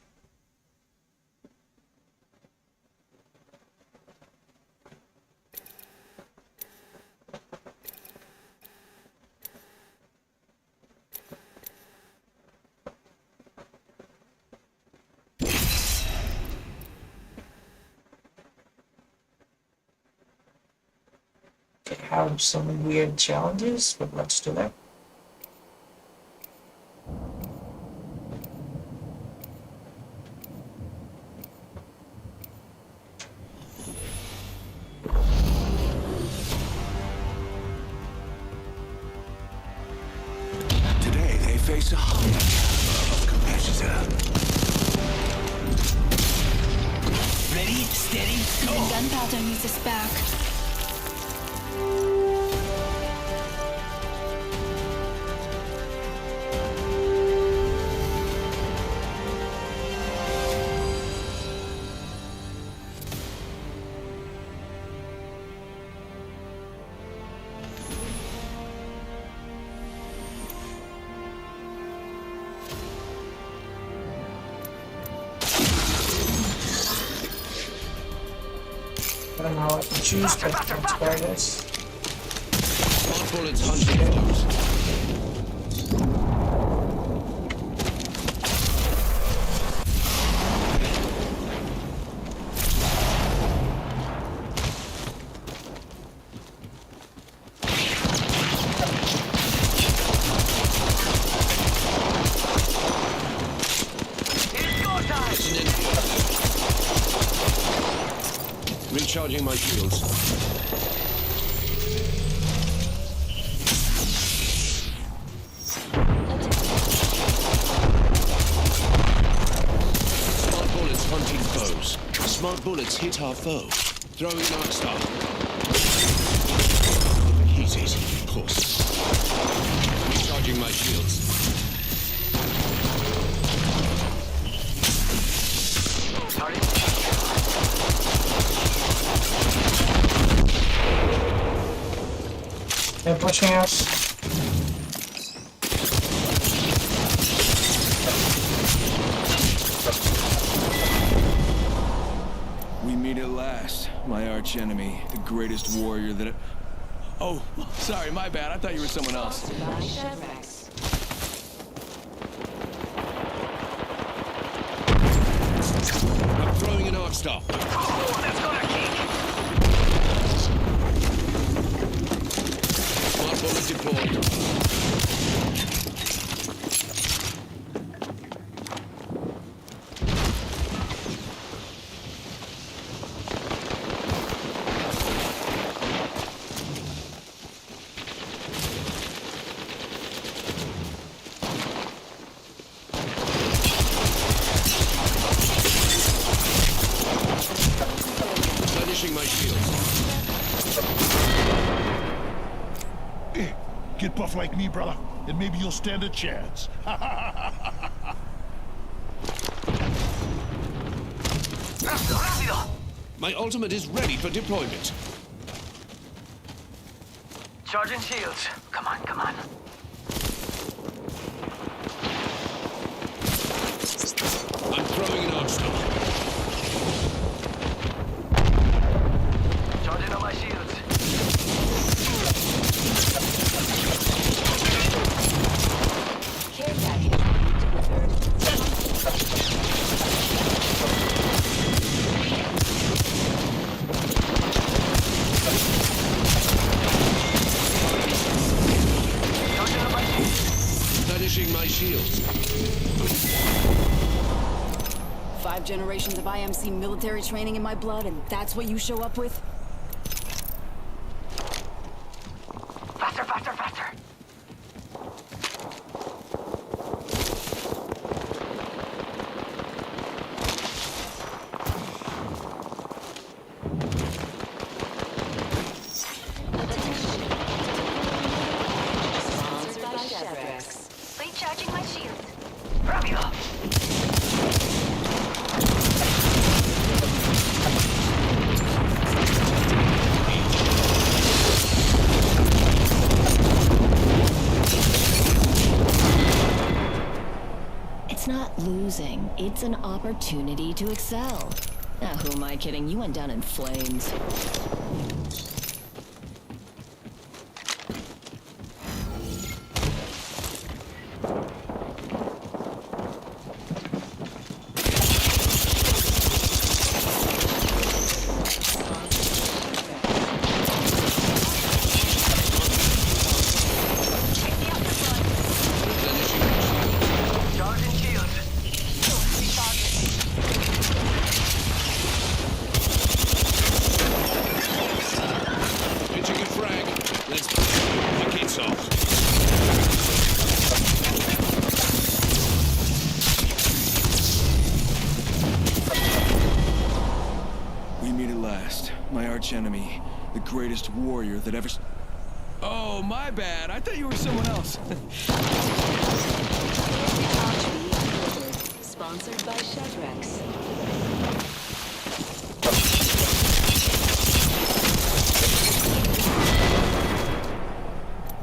Speaker 7: They have some weird challenges, but let's do that.
Speaker 20: Today they face a higher competitor.
Speaker 9: Ready, steady, go!
Speaker 13: The gunpowder needs us back.
Speaker 7: I don't know how I can choose, but let's try this.
Speaker 20: Smart bullets hunting foes. Recharging my shields. Smart bullets hunting foes. Smart bullets hit our foe. Throwing an arc star. Heated, puss. Recharging my shields.
Speaker 7: They're pushing us.
Speaker 23: We meet at last, my arch enemy, the greatest warrior that. Oh, sorry, my bad. I thought you were someone else.
Speaker 20: I'm throwing an arc star.
Speaker 9: Oh, that's gonna kick!
Speaker 20: Smart bullet deployed. Replenishing my shields.
Speaker 6: Get buff like me, brother, and maybe you'll stand a chance.
Speaker 20: My ultimate is ready for deployment.
Speaker 9: Charging shields. Come on, come on.
Speaker 20: I'm throwing an arc star.
Speaker 9: Charging on my shields.
Speaker 20: Replenishing my shields.
Speaker 13: 5 generations of IMC military training in my blood, and that's what you show up with?
Speaker 9: Faster, faster, faster.
Speaker 4: Recharging my shield.
Speaker 9: Rápido.
Speaker 5: It's not losing, it's an opportunity to excel. Now, who am I kidding? You went down in flames.
Speaker 23: arch enemy, the greatest warrior that ever... Oh, my bad. I thought you were someone else.
Speaker 5: Sponsored by Chevrex.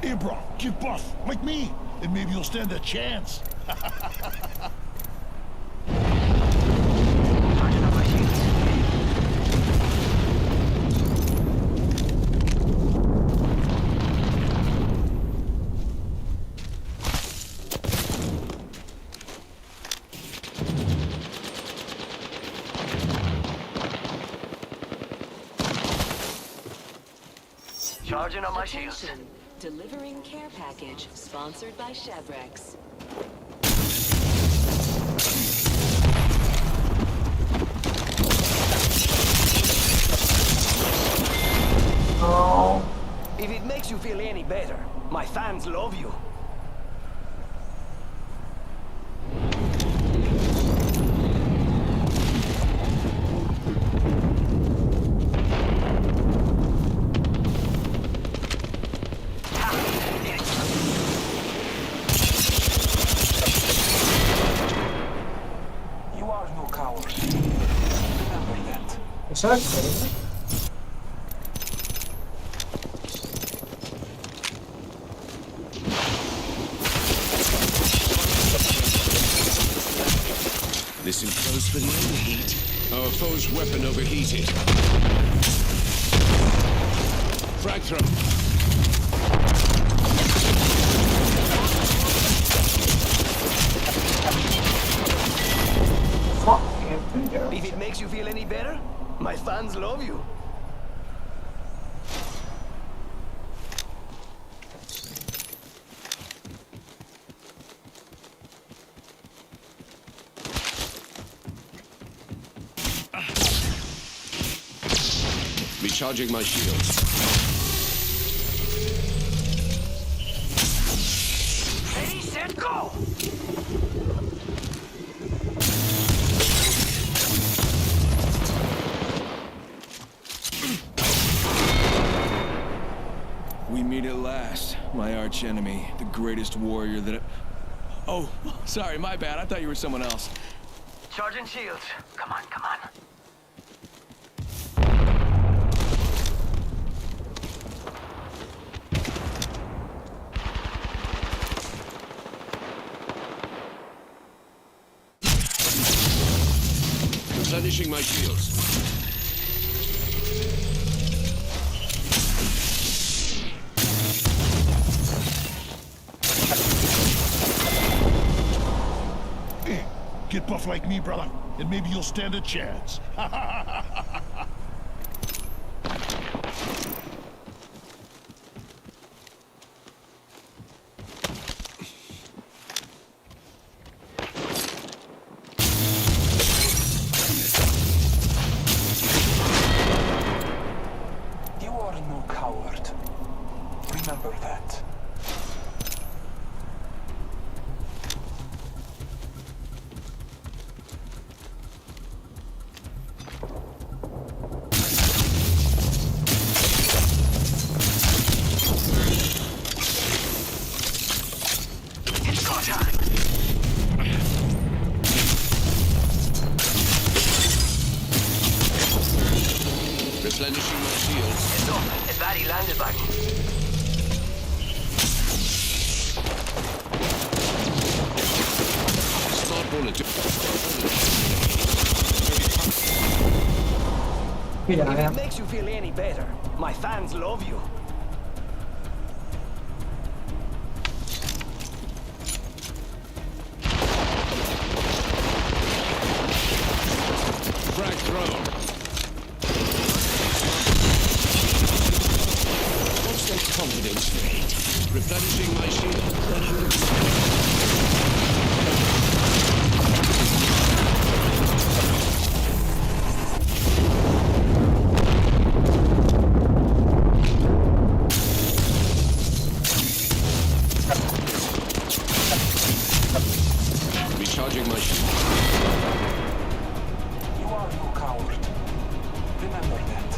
Speaker 6: Here, bro, get buff, like me, and maybe you'll stand a chance.
Speaker 22: Charging on my shields.
Speaker 5: Attention. Delivering care package sponsored by Chevrex.
Speaker 7: Oh.
Speaker 9: If it makes you feel any better, my fans love you.
Speaker 22: You are no coward. Remember that.
Speaker 7: Exactly.
Speaker 20: Listen close for the overheat. Our foe's weapon overheated. Frag throw.
Speaker 9: If it makes you feel any better, my fans love you.
Speaker 20: Recharging my shields.
Speaker 22: Ready, set, go!
Speaker 23: We meet at last, my arch enemy, the greatest warrior that... Oh, sorry, my bad. I thought you were someone else.
Speaker 22: Charging shields. Come on, come on.
Speaker 20: Replenishing my shields.
Speaker 6: Get buff like me, brother, and maybe you'll stand a chance.
Speaker 22: You are no coward. Remember that. It's go time.
Speaker 20: Replenishing my shields.
Speaker 22: It's up. It's bad he landed back.
Speaker 20: Smart bullet.
Speaker 9: If it makes you feel any better, my fans love you.
Speaker 20: Frag throw. Watch that confidence fade. Replenishing my shield. Recharging my shield.
Speaker 22: You are no coward. Remember that.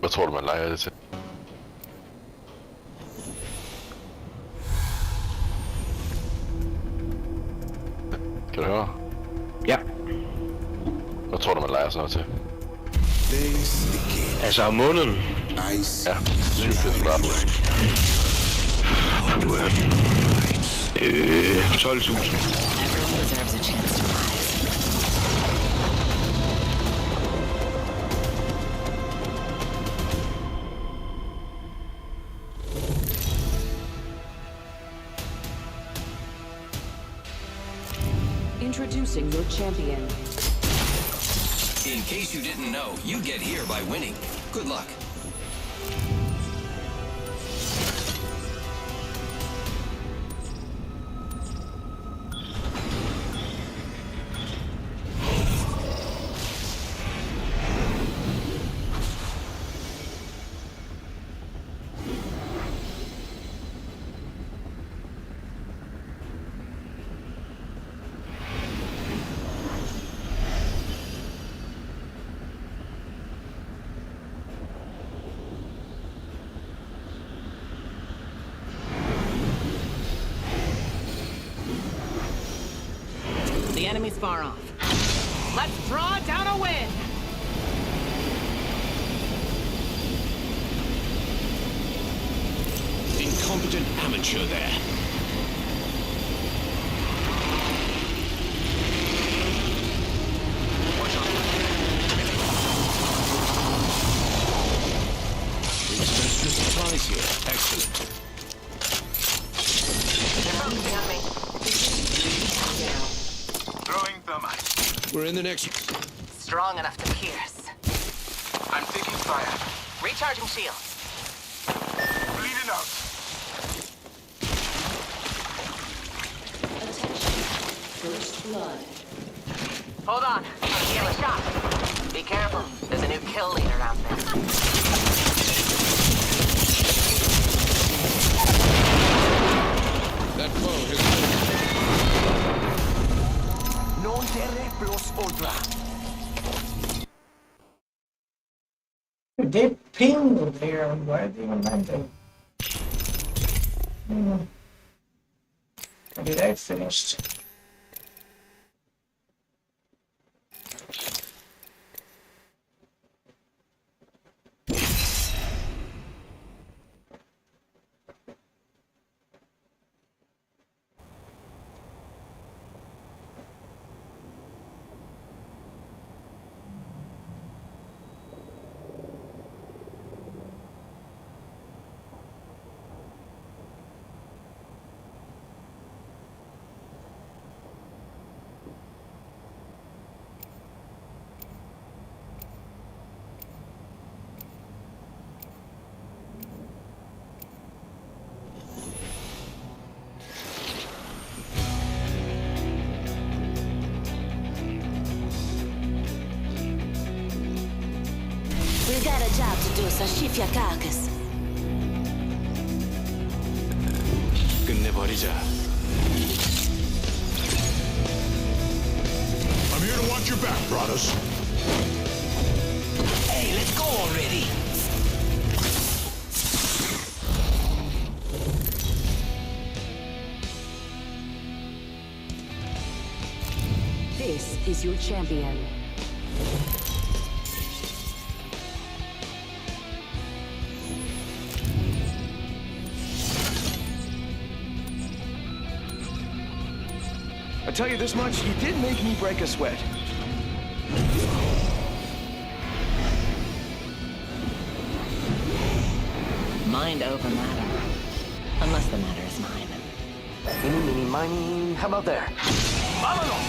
Speaker 17: Hvad tror du, man leger det til? Kan du høre?
Speaker 16: Ja.
Speaker 17: Hvad tror du, man leger sådan noget til?
Speaker 16: Altså om måneden?
Speaker 17: Ja, 7 kvart.
Speaker 16: Du er 12.000.
Speaker 5: Everyone deserves a chance to rise.
Speaker 18: Introducing your champion.
Speaker 19: In case you didn't know, you get here by winning. Good luck.
Speaker 8: The enemy's far off. Let's draw down a win!
Speaker 20: Incompetent amateur there. It's extra supplies here. Excellent.
Speaker 19: Throwing thermite.
Speaker 20: We're in the next...
Speaker 8: Strong enough to pierce.
Speaker 19: I'm taking fire.
Speaker 8: Recharging shields.
Speaker 19: Bleeding out.
Speaker 18: First blood.
Speaker 8: Hold on. I'm getting shot. Be careful. There's a new kill leader out there.
Speaker 20: That foe has...
Speaker 9: Non terre plus ultra.
Speaker 7: They pinged there. Why are they even landing? Did I finished?
Speaker 18: We've got a job to do, so shift your carcass.
Speaker 20: 끝내버리자.
Speaker 6: I'm here to watch your back, brothers.
Speaker 9: Hey, let's go already.
Speaker 18: This is your champion.
Speaker 9: I tell you this much, you did make me break a sweat.
Speaker 5: Mind over matter. Unless the matter is mine.
Speaker 9: Eeny, meeny, miny. How about there? Vámonos!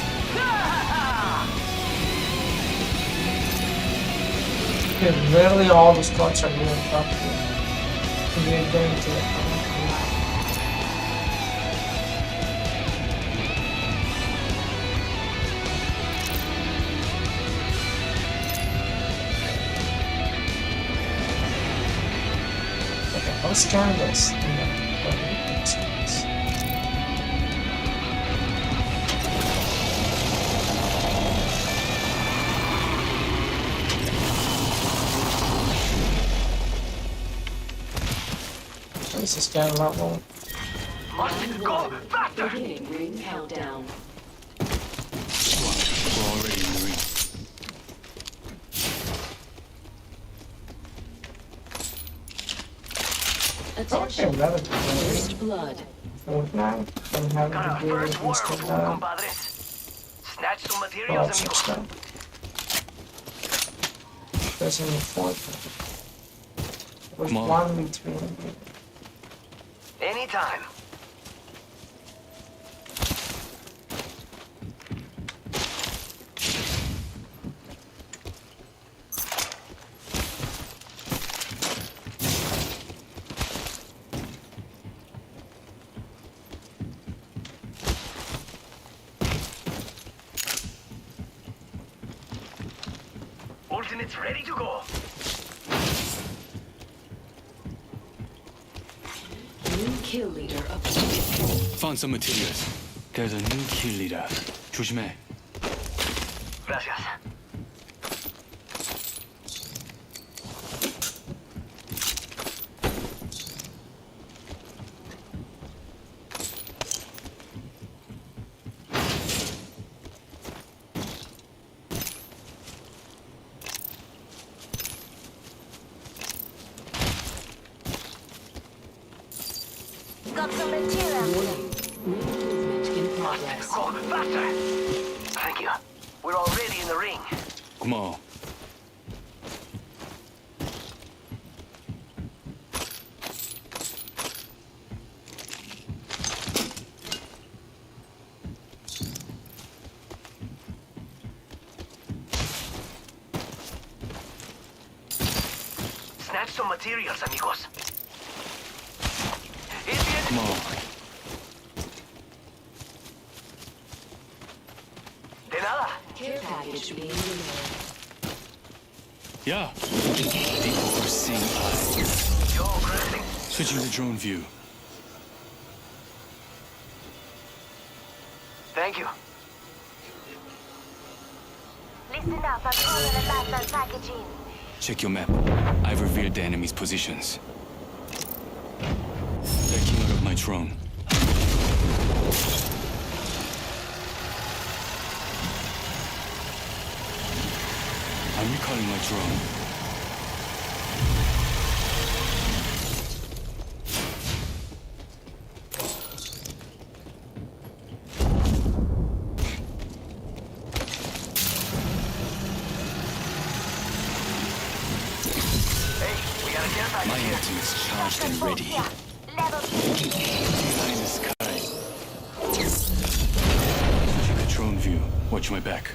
Speaker 7: Okay, literally all the spots are moving up here. We're going to the I'll scan this. scan level.
Speaker 19: Must go faster!
Speaker 5: Beginning ring countdown.
Speaker 23: We're already in the ring.
Speaker 5: Attention. First blood.
Speaker 7: Fortnite. I'm having
Speaker 22: Got
Speaker 7: to
Speaker 22: a
Speaker 7: do
Speaker 22: first
Speaker 7: it
Speaker 22: wire
Speaker 7: instead
Speaker 22: full,
Speaker 7: of
Speaker 22: compadres. Snatch some materials,
Speaker 7: lots of
Speaker 22: amigos.
Speaker 7: stuff. There's only Fortnite. There's
Speaker 23: Come on.
Speaker 7: one between.
Speaker 22: Anytime. Ultimate's ready to go.
Speaker 5: New kill leader appointed.
Speaker 23: Found some materials. There's a new kill leader. 조심해.
Speaker 22: Gracias.
Speaker 18: Got some material.
Speaker 5: Movement in progress.
Speaker 22: Go faster. Thank you. We're already in the ring.
Speaker 23: 고마워.
Speaker 22: Snatch some materials, amigos. It's the end.
Speaker 23: 고마워.
Speaker 22: De nada.
Speaker 5: Care package being delivered.
Speaker 23: Yeah. The overseeing eye.
Speaker 22: Yo, crazy.
Speaker 23: Switching to drone view.
Speaker 22: Thank you.
Speaker 18: Listen up, I'm calling about that packaging.
Speaker 23: Check your map. I've revealed the enemy's positions. Backing out of my drone. I'm recalling my drone. My ultimate's charged and ready. Behind the sky. Switching to drone view. Watch my back.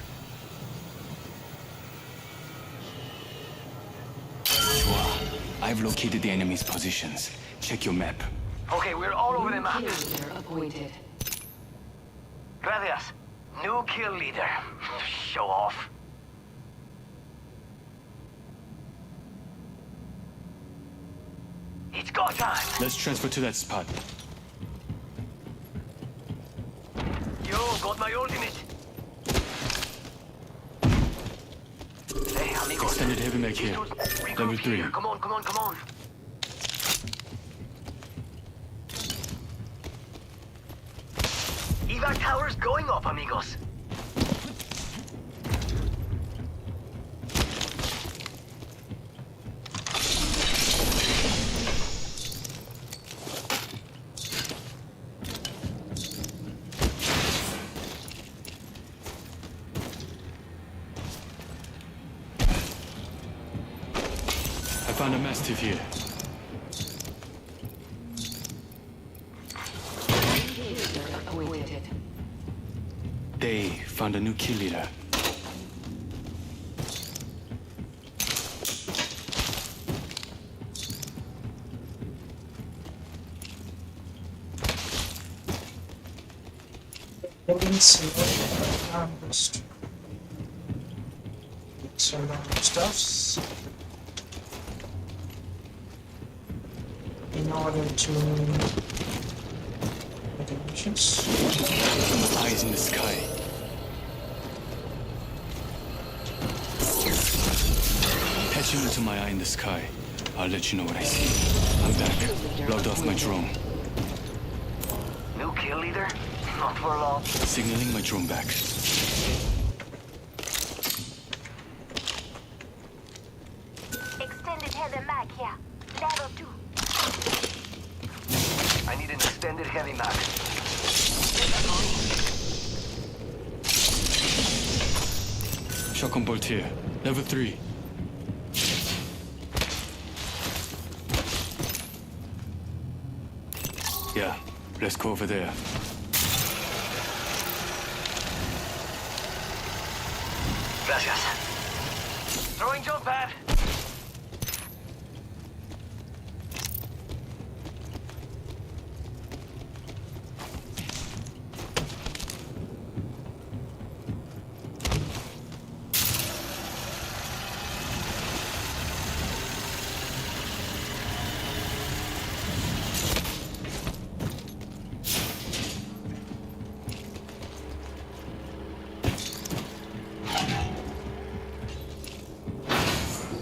Speaker 23: I've located the enemy's positions. Check your map.
Speaker 22: Okay, we're all over the map.
Speaker 5: Kill leader appointed.
Speaker 22: Gracias. New kill leader. Show off. It's go time.
Speaker 23: Let's transfer to that spot.
Speaker 22: Yo, got my ultimate. Hey, amigos.
Speaker 23: Extended heavy mag here. Level 3.
Speaker 22: Come on, come on, come on. Evac tower's going up, amigos.
Speaker 23: I found a mastiff here.
Speaker 5: Kill leader appointed.
Speaker 23: They found a new kill leader.
Speaker 7: Building some harvest. Some stuffs. In order to make the missions.
Speaker 23: Eyes in the sky. Patching into my eye in the sky. I'll let you know what I see. I'm back. Logged off my drone.
Speaker 8: New kill leader? Not for long.
Speaker 23: Signaling my drone back.
Speaker 4: Extended heavy mag here. Level 2.
Speaker 8: I need an extended heavy mag.
Speaker 23: Shotgun bolt here. Level 3. Yeah, let's go over there.
Speaker 8: Gracias. Throwing jump pad.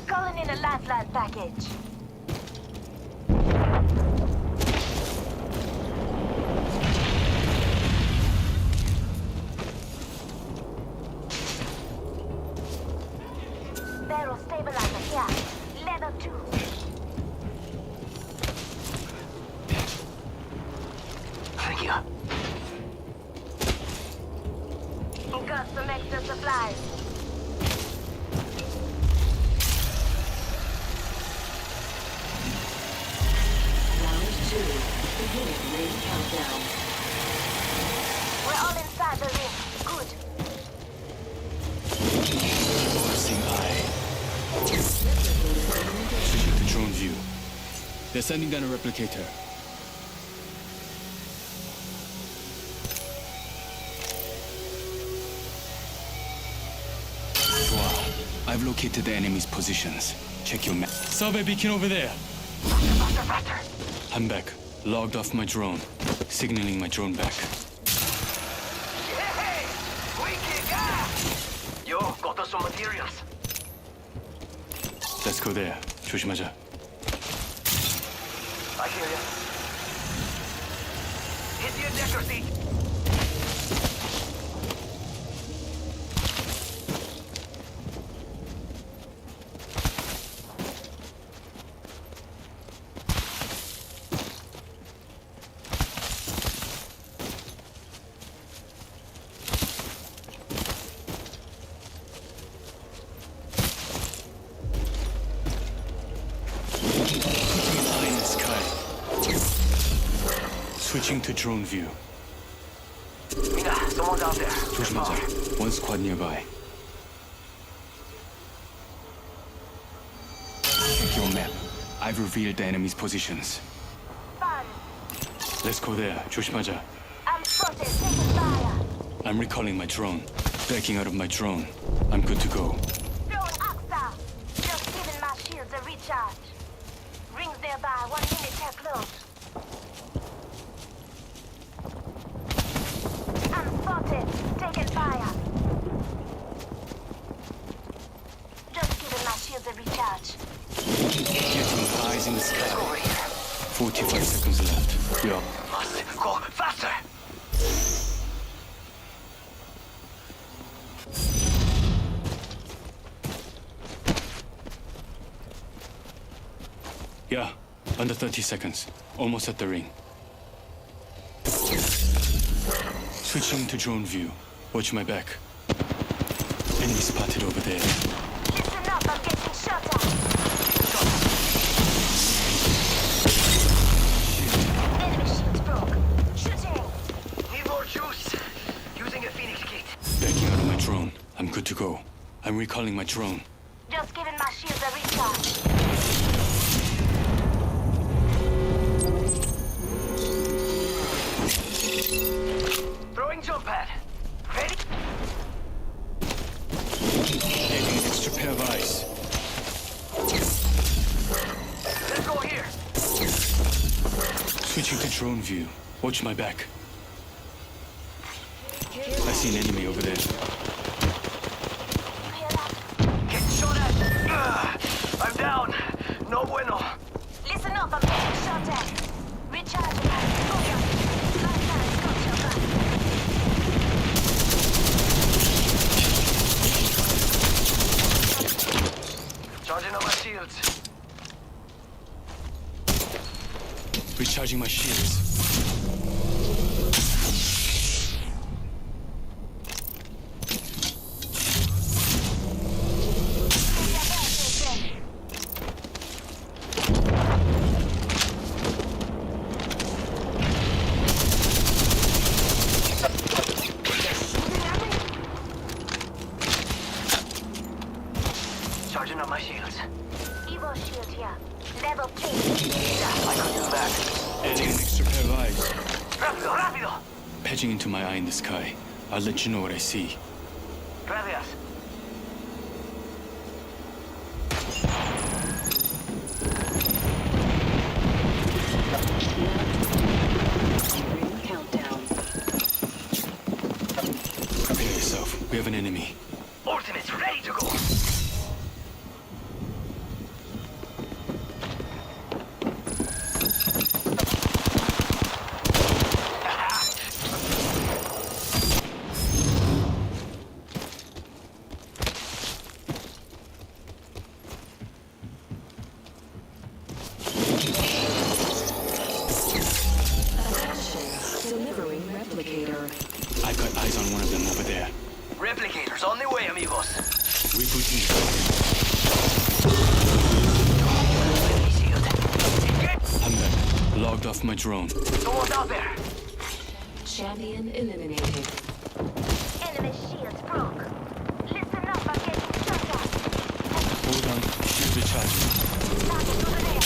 Speaker 4: Calling in a lifeline package. Barrel stabilizer here. Level 2.
Speaker 8: Thank you.
Speaker 4: Got some extra supplies.
Speaker 18: Round 2. Beginning ring countdown.
Speaker 4: We're all inside the ring. Good.
Speaker 23: Forcing eye. Switching to drone view. They're sending down a replicator. Wow. I've located the enemy's positions. Check your map. Survey beacon over there.
Speaker 8: Faster, faster.
Speaker 23: I'm back. Logged off my drone. Signaling my drone back.
Speaker 8: Hey! Wicked! Ah! Yo, got us some materials.
Speaker 23: Let's go there. 조심하자.
Speaker 8: I hear ya. Hit the ejector seat.
Speaker 23: Eye in the sky. Switching to drone view.
Speaker 8: Mina, someone's out there.
Speaker 23: 조심하자. One squad nearby. Check your map. I've revealed the enemy's positions.
Speaker 4: Fun.
Speaker 23: Let's go there. 조심하자.
Speaker 4: I'm spotted. Taking fire.
Speaker 23: I'm recalling my drone. Backing out of my drone. I'm good to go.
Speaker 4: Throwing Oxa. Just giving my shields a recharge. Rings nearby. 1 minute till close. I'm spotted. Taking fire. Just giving my shields a recharge.
Speaker 23: Getting eyes in the sky. 45 seconds left. Yeah.
Speaker 8: Must go faster.
Speaker 23: Yeah. Under 30 seconds. Almost at the ring. Switching to drone view. Watch my back. Enemy spotted over there.
Speaker 4: Listen up. I'm getting shot at. Enemy shields broke. Shooting.
Speaker 8: Need more juice. Using a Phoenix kit.
Speaker 23: Backing out of my drone. I'm good to go. I'm recalling my drone.
Speaker 4: Just giving my shields a recharge.
Speaker 8: Throwing jump pad. Ready?
Speaker 23: Getting an extra pair of eyes.
Speaker 8: Let's go here.
Speaker 23: Switching to drone view. Watch my back. I see an enemy over there.
Speaker 8: Get shot at. I'm down. No
Speaker 22: No bueno.
Speaker 4: Listen up, I'm getting shot at. Recharging my focus. Last time, got your back.
Speaker 22: Charging on my shields.
Speaker 23: Recharging my shields.
Speaker 22: Charging on my shields.
Speaker 4: Evo shield here. Level 3.
Speaker 22: Yeah, I could use that.
Speaker 23: Adding an extra pair of eyes.
Speaker 22: Rápido, rápido.
Speaker 23: Patching into my eye in the sky. I'll let you know what I see.
Speaker 22: Gracias.
Speaker 13: Countdown.
Speaker 23: Prepare yourself. We have an enemy.
Speaker 22: Ultimate's ready to go.
Speaker 13: Delivering replicator.
Speaker 23: I've got eyes on one of them over there.
Speaker 22: Replicators on their way, amigos.
Speaker 23: Rebooting. I'm back. Logged off my drone.
Speaker 22: Someone's out there.
Speaker 13: Champion eliminated.
Speaker 4: Enemy shields broke. Listen up, I'm getting shot at.
Speaker 23: Hold on. Shield recharging.
Speaker 4: Target over there.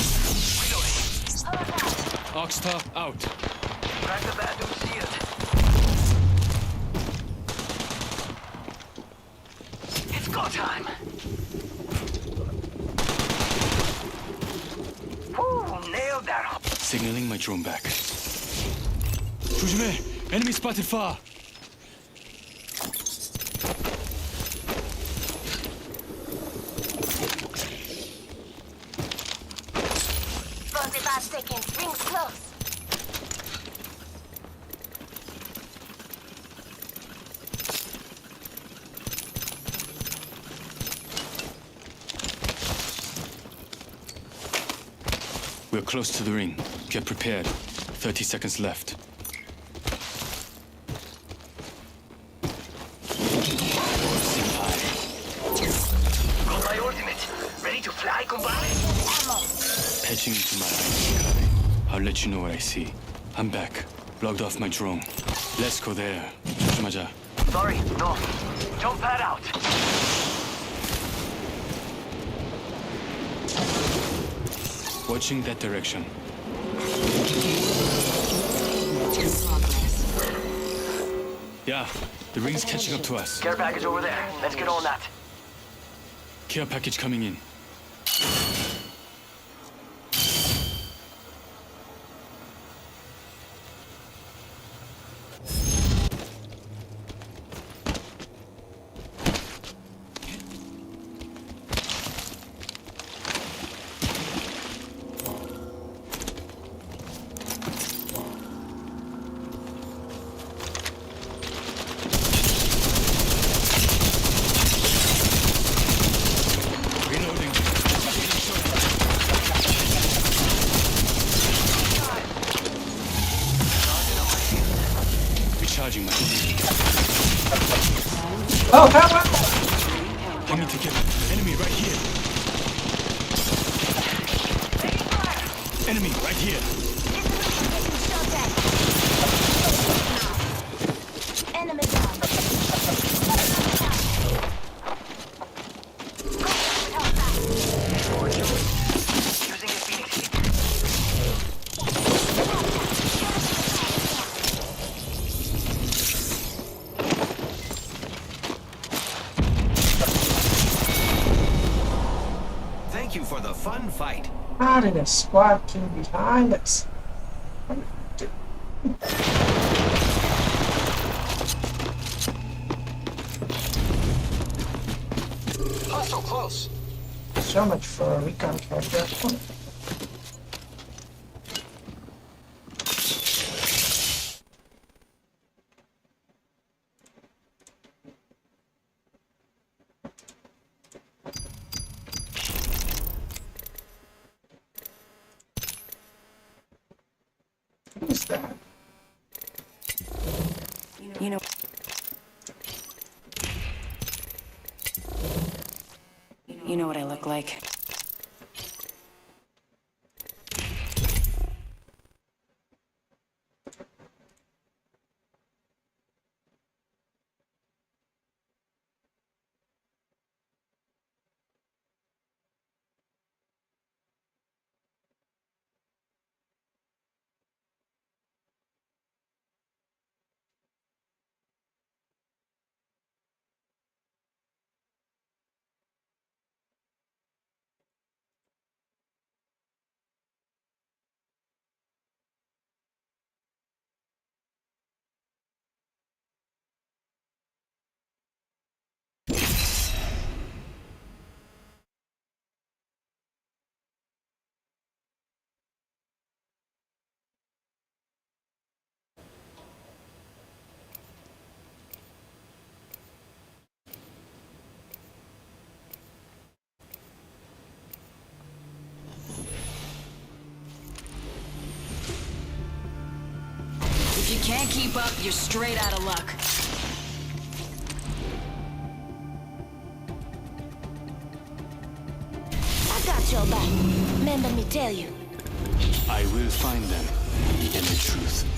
Speaker 4: Hold on.
Speaker 23: Oxtar out.
Speaker 22: Crack the bathroom shield. It's go time. Woo, nailed that.
Speaker 23: Signaling my drone back. 조심해! Enemy spotted far!
Speaker 4: Seconds. Rings close.
Speaker 23: We're close to the ring. Get prepared. 30 seconds left.
Speaker 22: Got my ultimate. Ready to fly, compadre?
Speaker 23: Patching into my eye. I'll let you know what I see. I'm back. Logged off my drone. Let's go there. 조심하자.
Speaker 22: Sorry, no. Jump pad out.
Speaker 23: Watching that direction. Yeah, the ring's catching up to us.
Speaker 22: Care package over there. Let's get on that.
Speaker 23: Care package coming in. Recharging my
Speaker 7: Oh, how about
Speaker 23: Hang me together. Enemy right here. Enemy right here.
Speaker 4: Enemy down.
Speaker 22: Using a Phoenix stick.
Speaker 19: Thank you for the fun fight.
Speaker 7: How did a squad kill behind us?
Speaker 1: Hostile close.
Speaker 7: so much for a recon character. What is that?
Speaker 13: You know. You know what I look like. If you can't keep up, you're straight out of luck.
Speaker 18: I got your back. Remember me tell you.
Speaker 23: I will find them and the truth.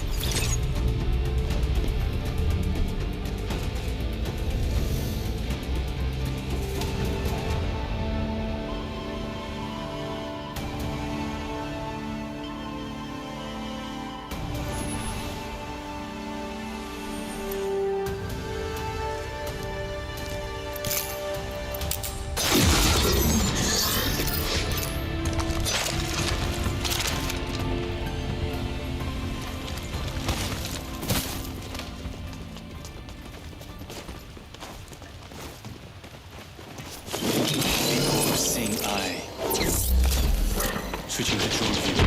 Speaker 23: Switching control view.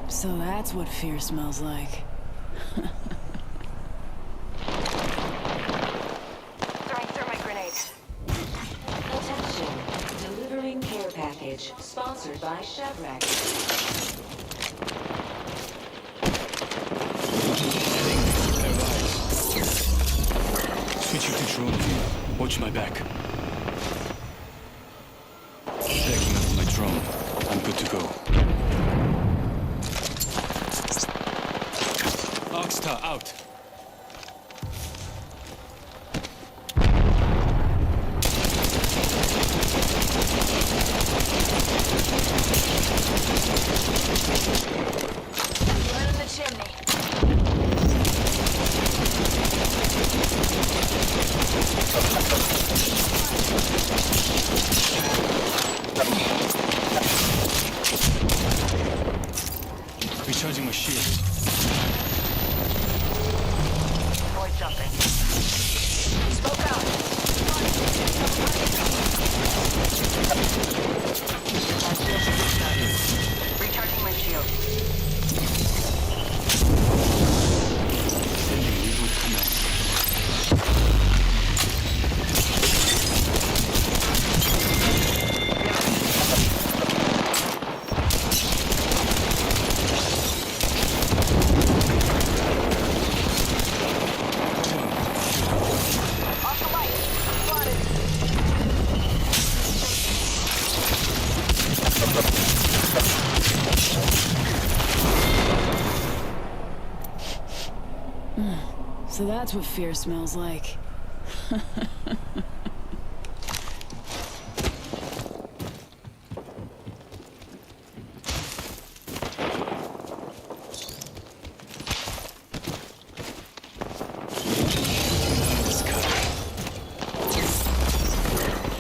Speaker 13: So that's what fear smells like.
Speaker 4: Throwing thermite grenade.
Speaker 2: Attention. Delivering care package. Sponsored by Shadrack.
Speaker 23: Switching control view. Watch my back. Backing up my drone. I'm good to go. Oxstar out.
Speaker 4: Right in the chimney.
Speaker 23: Recharging my shields.
Speaker 22: Deploy jumping. Smoke out. Recharging my shield.
Speaker 23: Sending reboot command.
Speaker 13: So that's what fear smells like.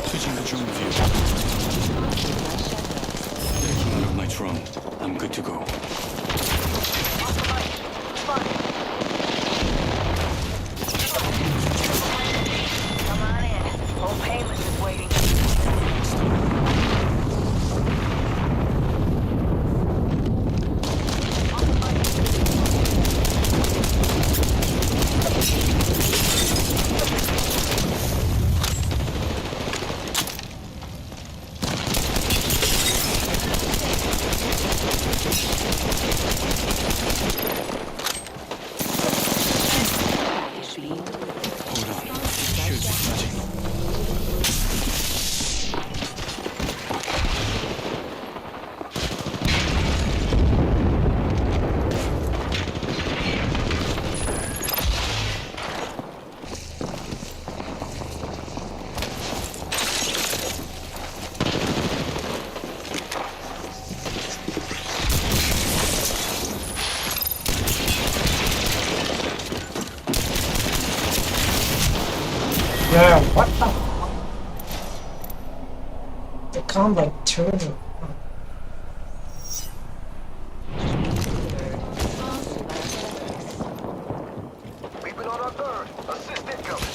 Speaker 23: Switching the drone view. Backing out of my drone. I'm good to go.
Speaker 22: Come on in. Old Painless is waiting.
Speaker 23: Hold on. Shields recharging.
Speaker 7: Yeah, what the? They can't like turn it.
Speaker 1: We've been on our third. Assist incoming.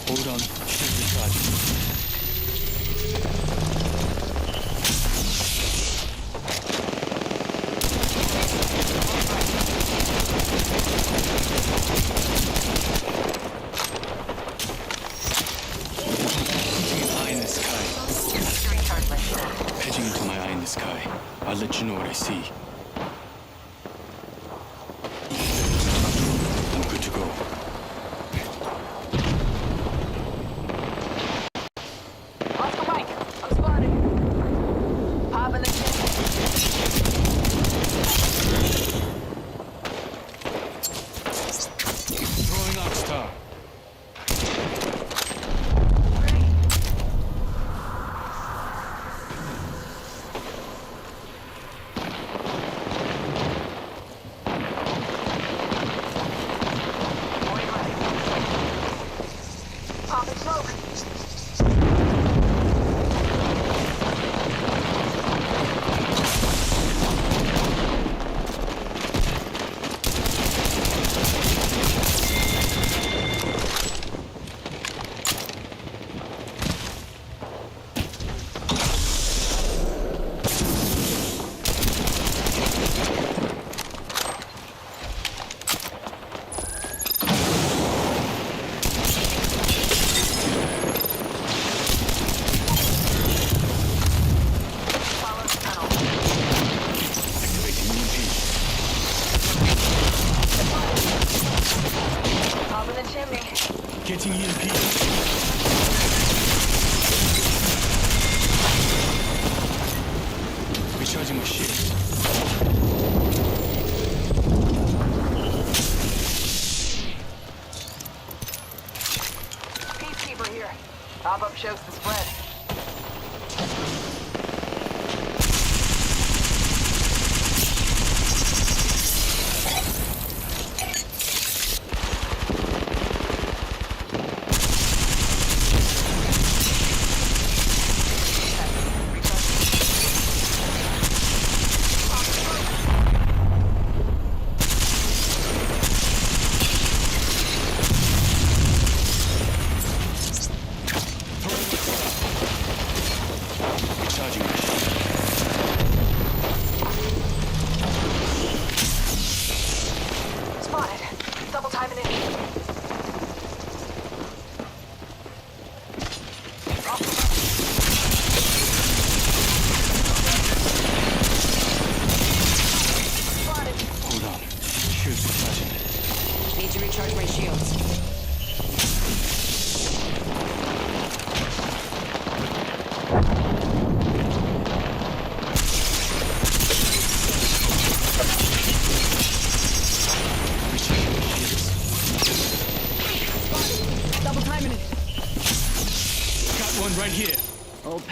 Speaker 23: Hold on. Shields recharging.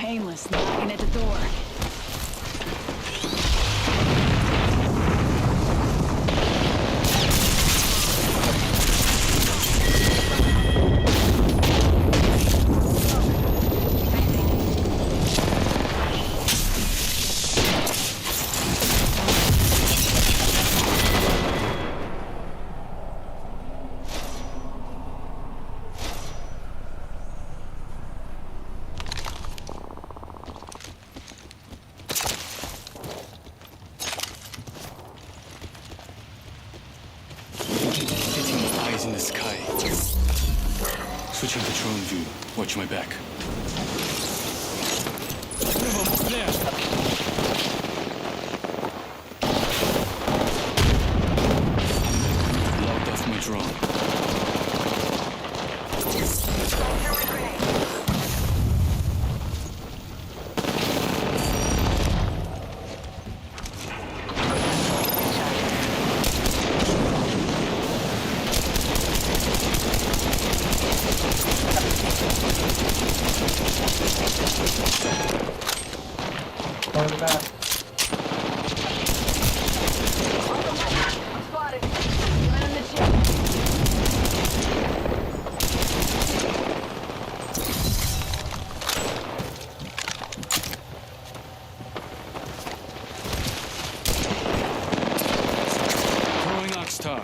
Speaker 13: painless knocking at the door.
Speaker 23: Eyes in the sky. Switching to drone view. Watch my back. Logged off my drone.
Speaker 7: Going back.
Speaker 23: Throwing Oxtar.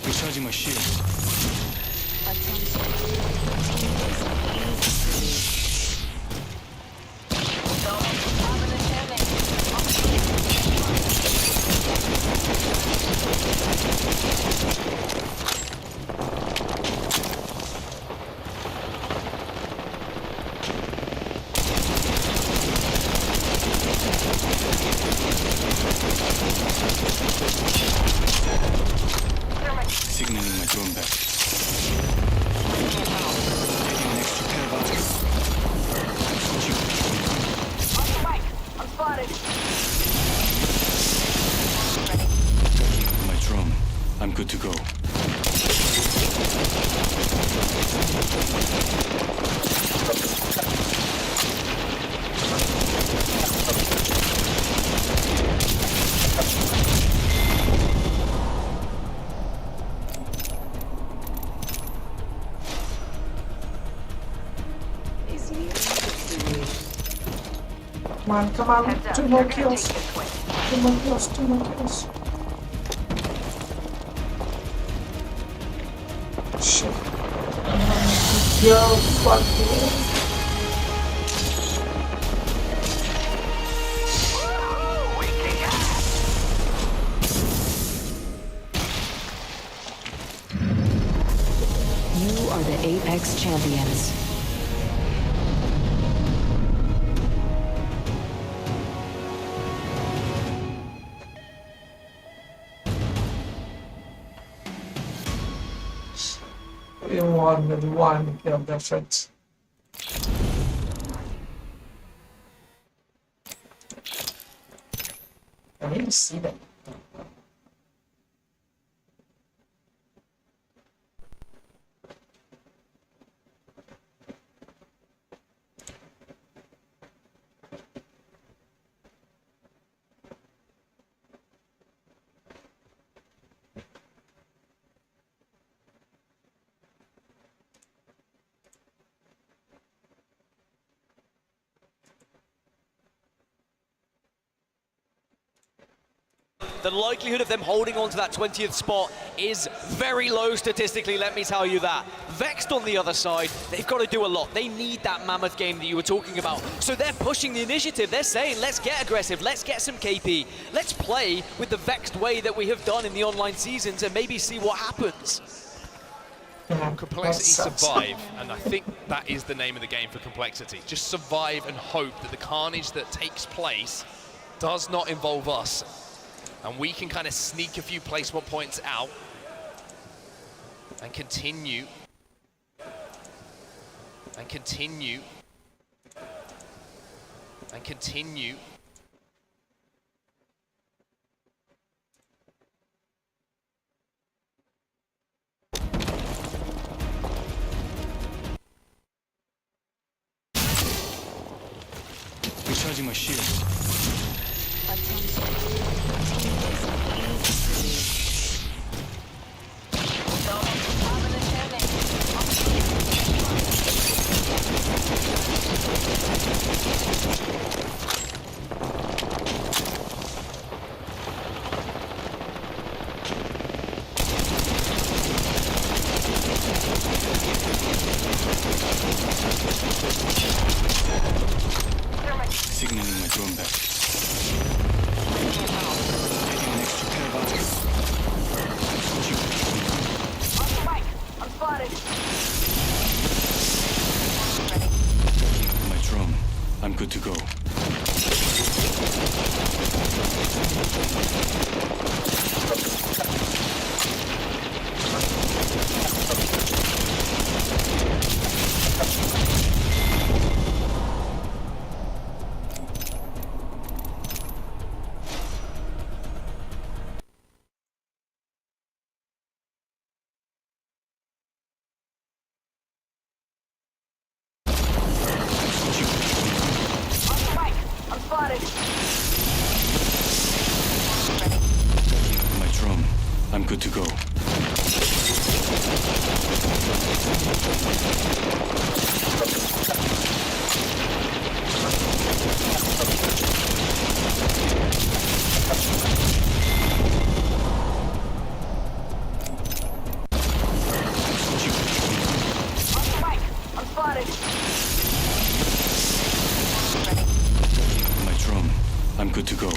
Speaker 23: Recharging my shield. Signaling my drone back. Taking an extra pair of eyes.
Speaker 22: I'm spotted.
Speaker 23: Tracking my drone. I'm good to go.
Speaker 7: Come on, 2 more kills. 2 more kills, 2 more kills. Shit. Yo, fuck you.
Speaker 2: You are the Apex Champions.
Speaker 7: We won with 1 kill difference. I didn't see that.
Speaker 10: The likelihood of them holding on to that 20th spot is very low statistically, let me tell you that. Vexed on the other side, they've got to do a lot. They need that mammoth game that you were talking about. So they're pushing the initiative. They're saying, let's get aggressive, let's get some KP. Let's play with the Vexed way that we have done in the online seasons and maybe see what happens.
Speaker 11: Complexity survive, and I think that is the name of the game for Complexity. Just survive and hope that the carnage that takes place does not involve us. And we can kind of sneak a few placement points out and continue and continue and continue
Speaker 23: Recharging my shield. Signaling my drone back. Taking an extra pair of eyes.
Speaker 22: On the right. I'm spotted.
Speaker 23: My drone. I'm good to go.
Speaker 22: On the right. I'm spotted.
Speaker 23: My drone. I'm good to go.
Speaker 22: On the right. I'm spotted.
Speaker 23: My drone. I'm good to go.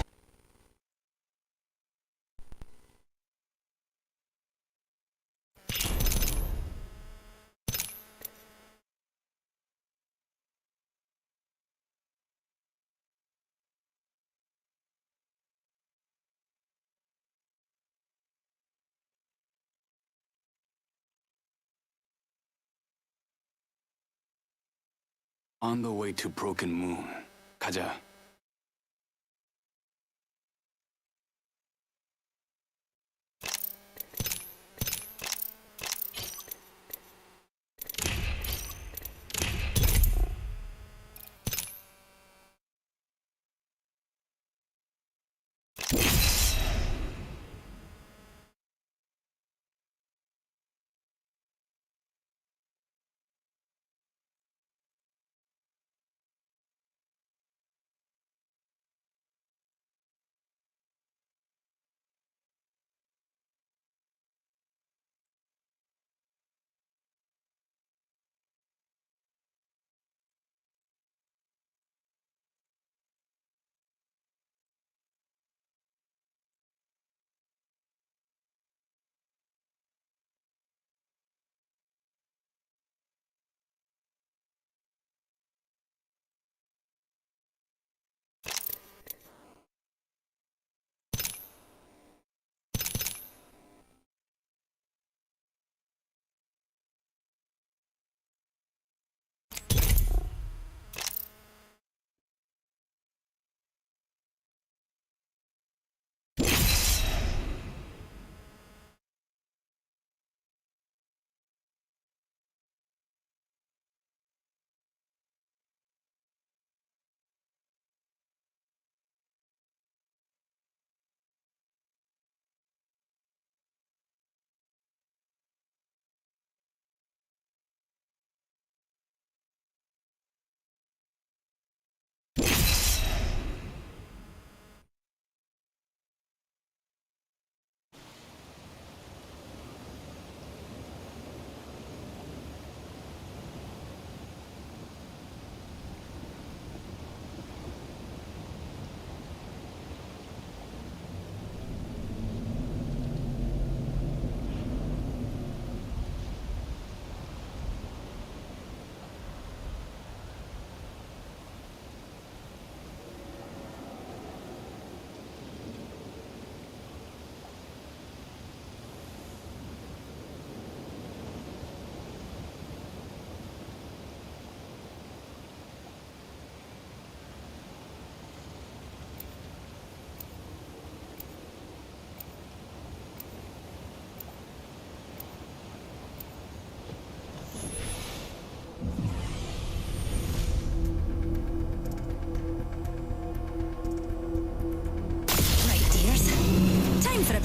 Speaker 23: On the way to Broken Moon. 가자.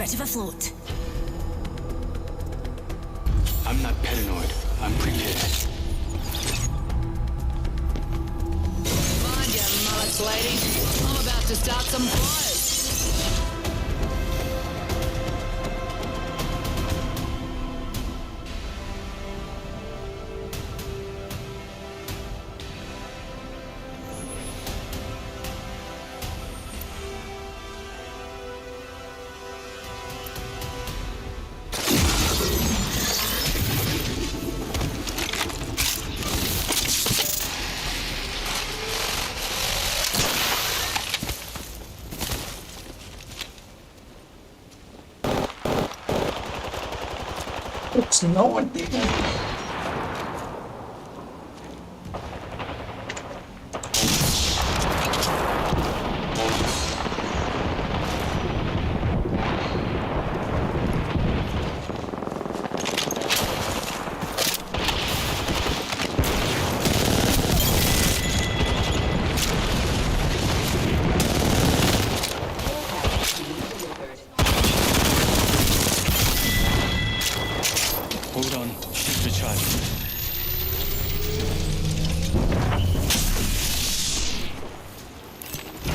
Speaker 13: bit of a float.
Speaker 23: I'm not paranoid. I'm prepared.
Speaker 22: Mind your mullets, ladies. I'm about to start some fires.
Speaker 7: It's no one there.
Speaker 23: Hold on. Shield recharging.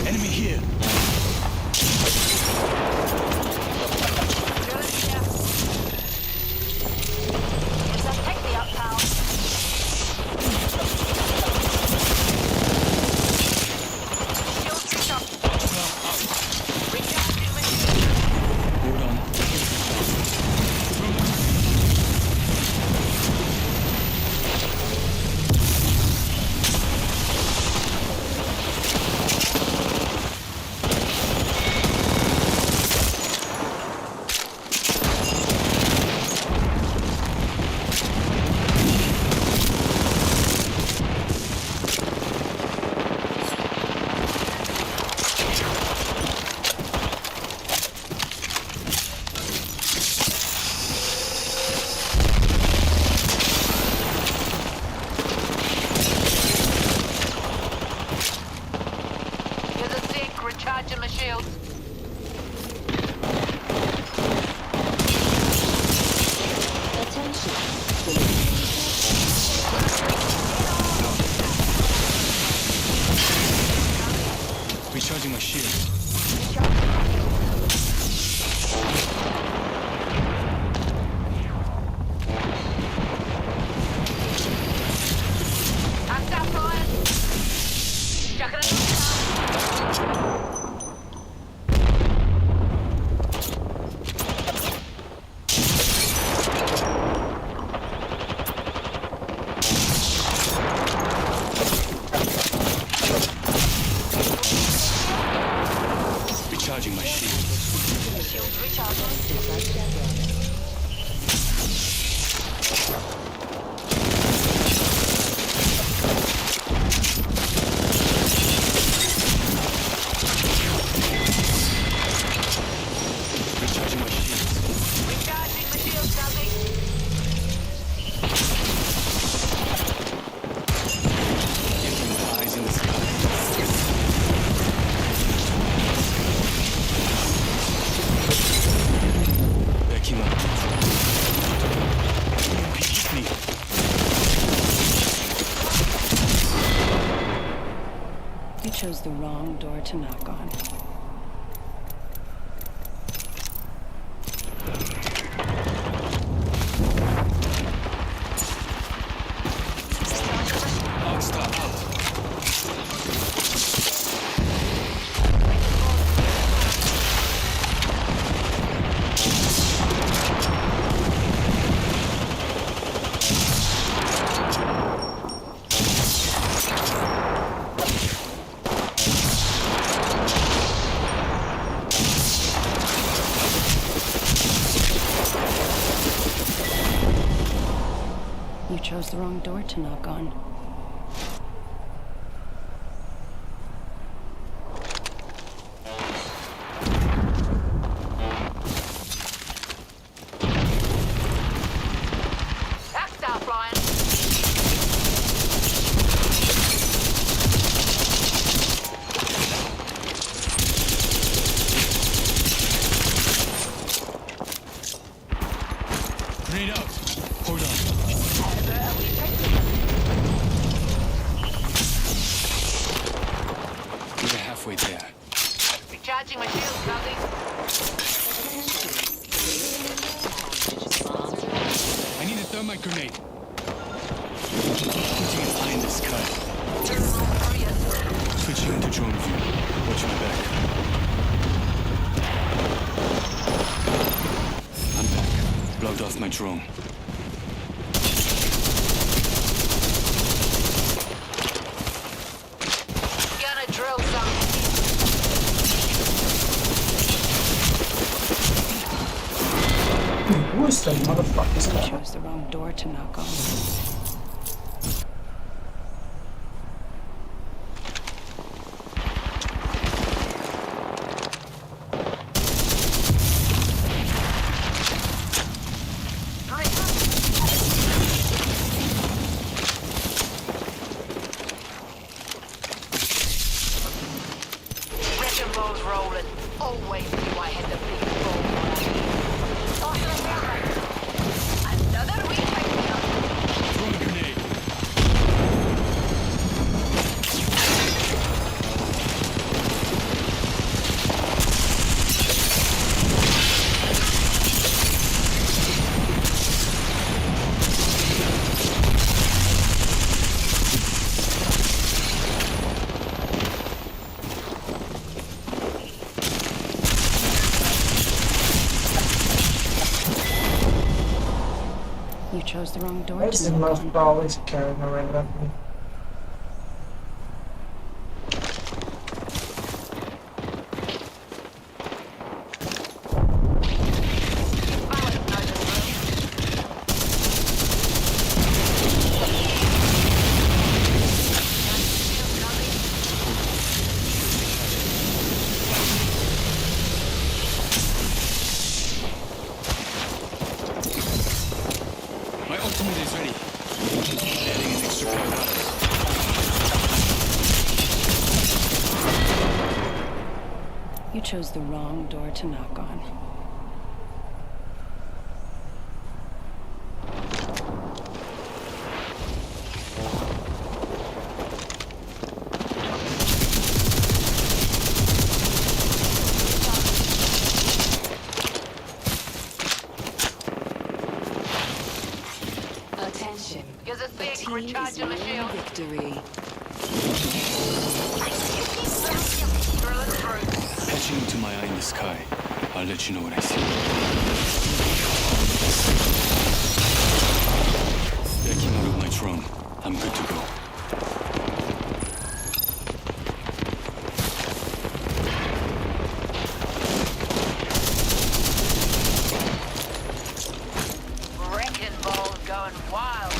Speaker 23: Enemy here.
Speaker 4: Take me up, pal. Shield switch up. Recharging machine.
Speaker 23: Hold on.
Speaker 22: Here's a stick. Recharging my shields.
Speaker 23: Recharging my shield.
Speaker 22: Hostile flying. Chucking it.
Speaker 23: Recharging my shield.
Speaker 4: Shield recharging.
Speaker 23: Recharging my shield.
Speaker 22: Recharging my shields, Dudley.
Speaker 23: Getting my eyes in the sky. Backing up. EMP hit me.
Speaker 13: You chose the wrong door to knock on.
Speaker 23: Outstar out.
Speaker 13: You chose the wrong door to knock on.
Speaker 22: Hostile flying.
Speaker 23: Thermite grenade. Putting an eye in the sky. Switching into drone view. Watch my back. I'm back. Logged off my drone.
Speaker 22: Gonna drill some.
Speaker 7: Who is the motherfucker's guy?
Speaker 13: Chose the wrong door to knock on.
Speaker 22: Wrecking balls rolling. Always knew I had the big ball. Another week.
Speaker 23: Throwing grenade.
Speaker 13: You chose the wrong door
Speaker 7: Where's
Speaker 13: to
Speaker 7: the
Speaker 13: knock
Speaker 7: most
Speaker 13: on.
Speaker 7: always carrying around with me?
Speaker 23: My ultimate is ready. Adding an extra pair of eyes.
Speaker 13: You chose the wrong door to knock on.
Speaker 2: Attention.
Speaker 22: Gives a
Speaker 2: The
Speaker 22: thick
Speaker 2: team is
Speaker 22: recharging my
Speaker 2: nearing
Speaker 22: shield.
Speaker 2: victory.
Speaker 22: Drilling through.
Speaker 23: Patching into my eye in the sky. I'll let you know what I see. Backing out of my drone. I'm good to go.
Speaker 22: Wrecking balls going wild.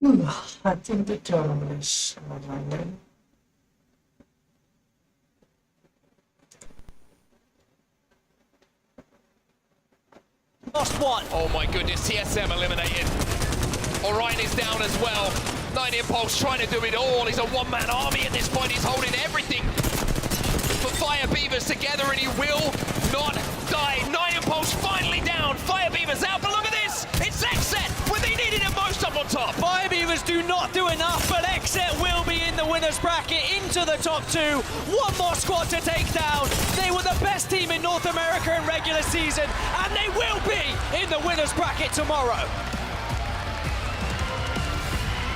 Speaker 7: I think the tournament is online.
Speaker 10: Lost one.
Speaker 11: Oh my goodness, TSM eliminated. Orion is down as well. 9 Impulse trying to do it all. He's a one-man army at this point. He's holding everything for Fire Beavers together, and he will not die. 9 Impulse finally down. Fire Beavers out, but look at this. It's Exet when they needed it most up on top.
Speaker 10: Fire Beavers do not do enough, but Exet will be in the winner's bracket into the top 2. One more squad to take down. They were the best team in North America in regular season, and they will be in the winner's bracket tomorrow.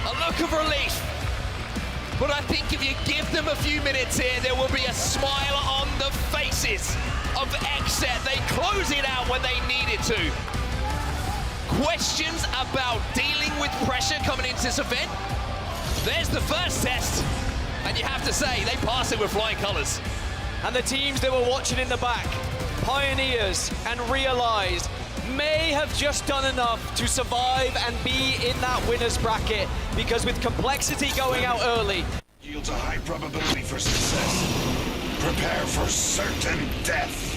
Speaker 11: A look of relief. But I think if you give them a few minutes here, there will be a smile on the faces of Exet. They close it out when they needed to. Questions about dealing with pressure coming into this event? There's the first test, and you have to say, they pass it with flying colors.
Speaker 10: And the teams that were watching in the back, Pioneers and Realized, may have just done enough to survive and be in that winner's bracket, because with Complexity going out early,
Speaker 6: Yields a high probability for success. Prepare for certain death.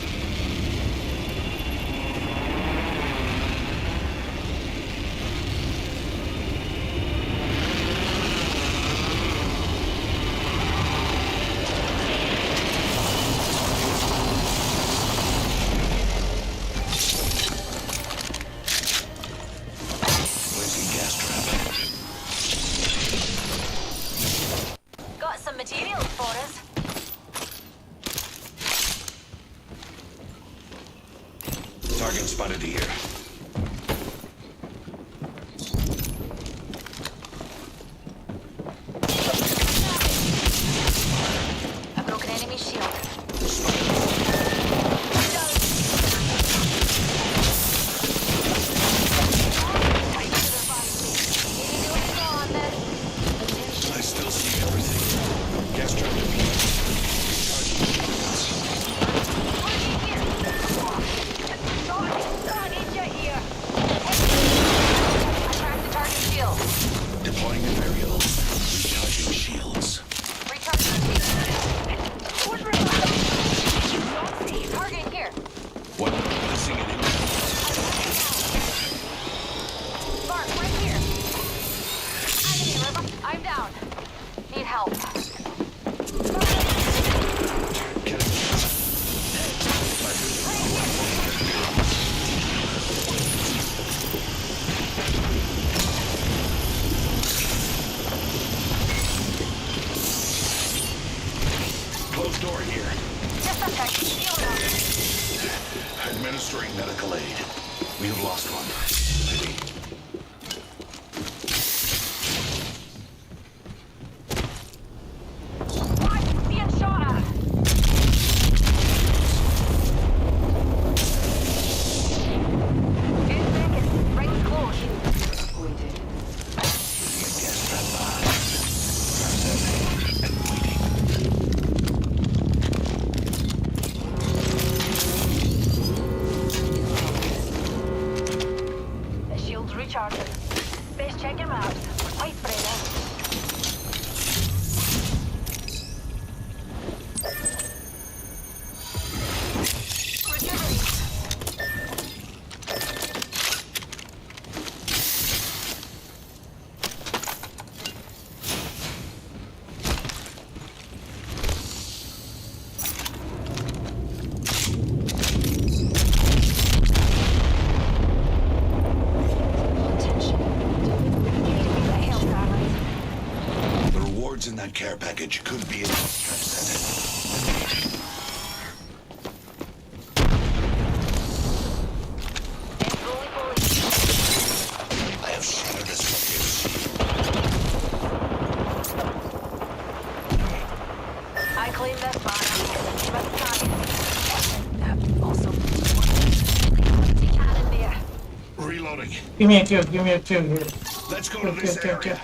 Speaker 4: Got some material for us.
Speaker 6: Target spotted here.
Speaker 4: A broken enemy shield.
Speaker 6: I still see everything. Gas trap deployed. Deploying an aerial. Recharging shields.
Speaker 4: Target here.
Speaker 6: One placing it in.
Speaker 4: Mark, right here. I'm down. Need help.
Speaker 6: Closed door here.
Speaker 4: Just a sec. Shield up.
Speaker 6: Administering medical aid. We have lost one. Pity.
Speaker 4: What? Being shot at. Ring's close.
Speaker 6: Gas trap behind. Processing and waiting.
Speaker 4: The shield's recharging. Best check your maps. Wait for it.
Speaker 6: The rewards in that care package could be enough. I have shattered this fucking
Speaker 4: I cleaned this bottom. Also, cannon there.
Speaker 6: reloading.
Speaker 7: Give me a kill. Give me a kill here.
Speaker 6: Let's go to this area.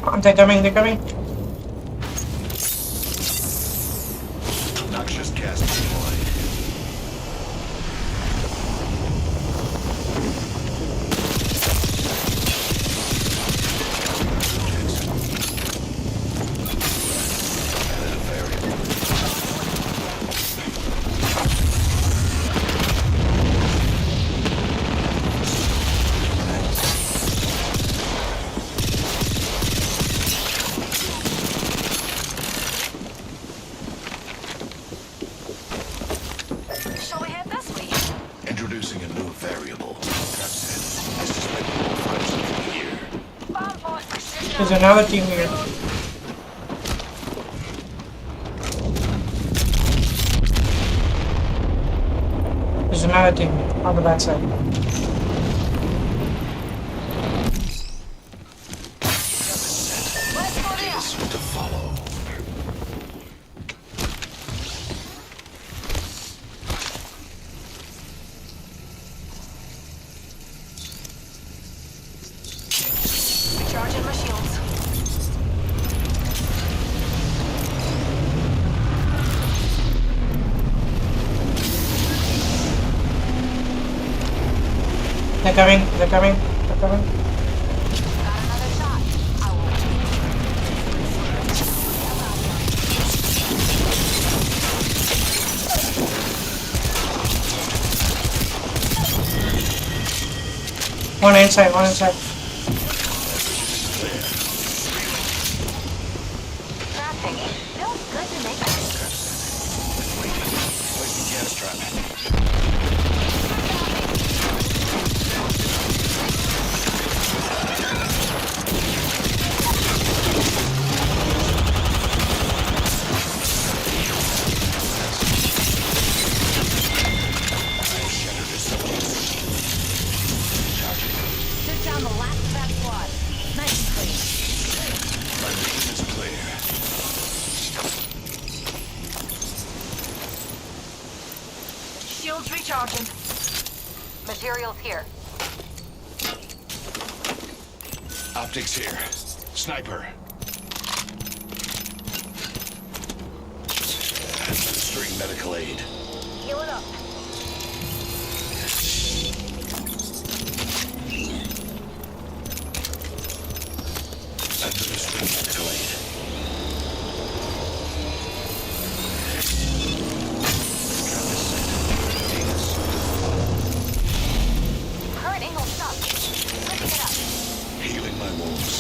Speaker 7: They're coming, they're coming.
Speaker 6: Noxious gas deployed.
Speaker 22: Shall we head this way?
Speaker 6: Introducing a new variable. That's it. I suspect we'll find something here.
Speaker 22: Bomb point precision.
Speaker 7: There's another team here. There's another team on the back side.
Speaker 22: Let's go there.
Speaker 6: Is to follow.
Speaker 22: Recharging my shields.
Speaker 7: They're coming, they're coming, they're coming.
Speaker 22: Got another shot. I will.
Speaker 7: One inside, one inside.
Speaker 22: Crafting. Feels good to make it.
Speaker 6: Placing gas trap.
Speaker 22: Took down the last of that squad. Nice and clean.
Speaker 6: My mission is clear.
Speaker 22: Shields recharging.
Speaker 8: Materials here.
Speaker 6: Optics here. Sniper. Administering medical aid.
Speaker 22: Heal it up.
Speaker 6: Administering medical aid.
Speaker 22: Current angle stuck. Lifting it up.
Speaker 6: Healing my wounds.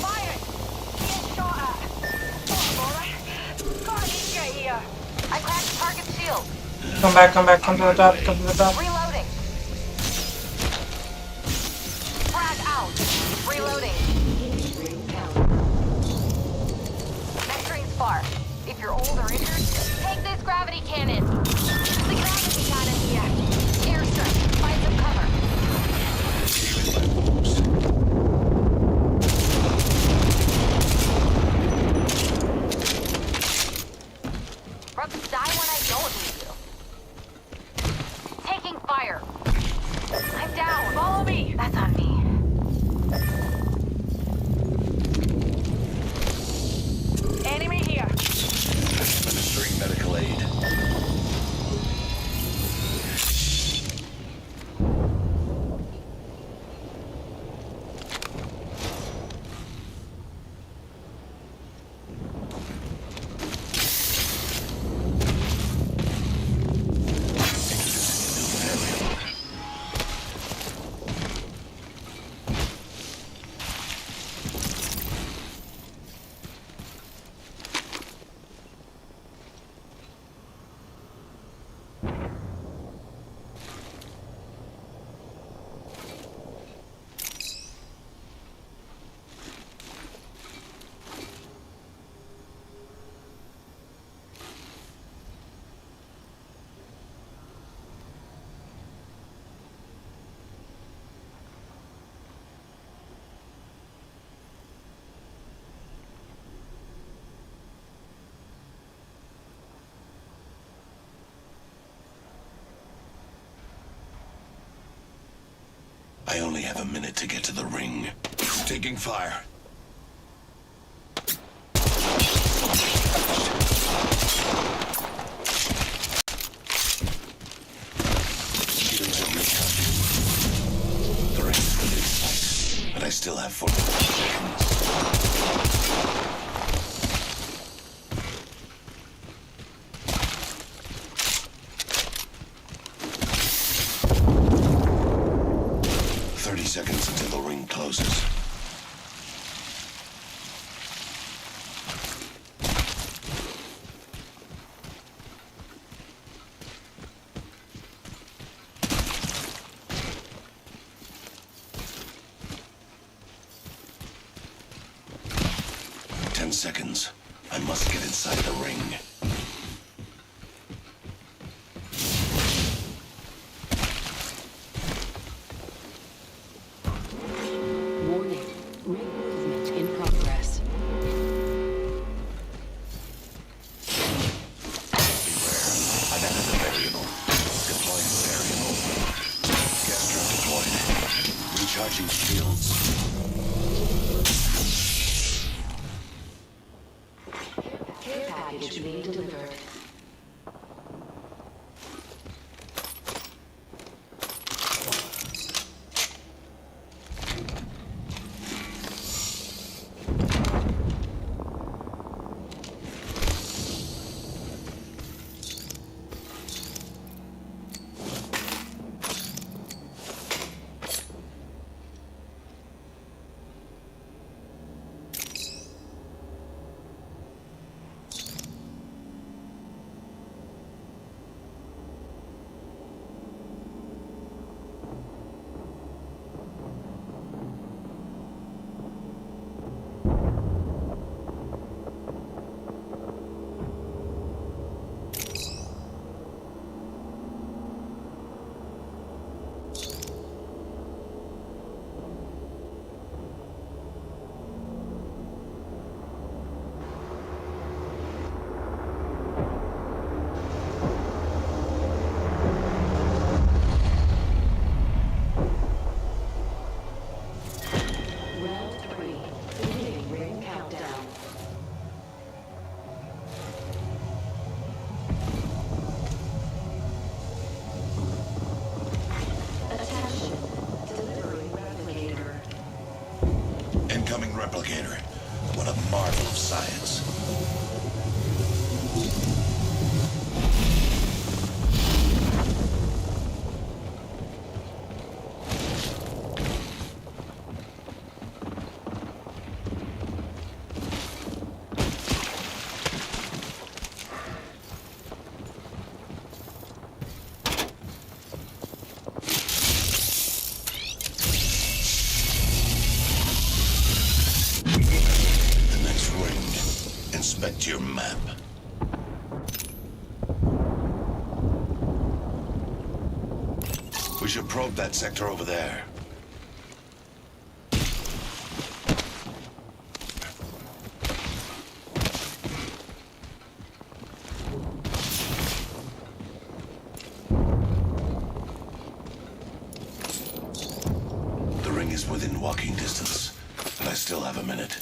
Speaker 22: Fire! Being shot at. Fuck, boy. Can't get here.
Speaker 8: I cracked target shield.
Speaker 7: Come back, come back, come to the top, come to the top.
Speaker 8: Reloading. Frag out. Reloading. Next ring's far. If you're old or injured, take this gravity cannon. Use the gravity cannon here. Airstrike. Find some cover.
Speaker 6: Healing my wounds.
Speaker 8: Rups die when I don't need you. Taking fire. I'm down.
Speaker 22: Follow me.
Speaker 8: That's on me.
Speaker 22: Enemy here.
Speaker 6: Administering medical aid. I only have a minute to get to the ring. Taking fire. Shields are recharging. The ring is within sight, but I still have 45 seconds. 30 seconds until the ring closes. Seconds. I must get inside the ring.
Speaker 2: Warning. Ring movement in progress.
Speaker 6: Beware. I've entered the variable. Deploying variable. Gas trap deployed. Recharging shields.
Speaker 2: Package being delivered.
Speaker 6: Incoming replicator. What a marvel of science. Inspect your map. We should probe that sector over there. The ring is within walking distance, but I still have a minute.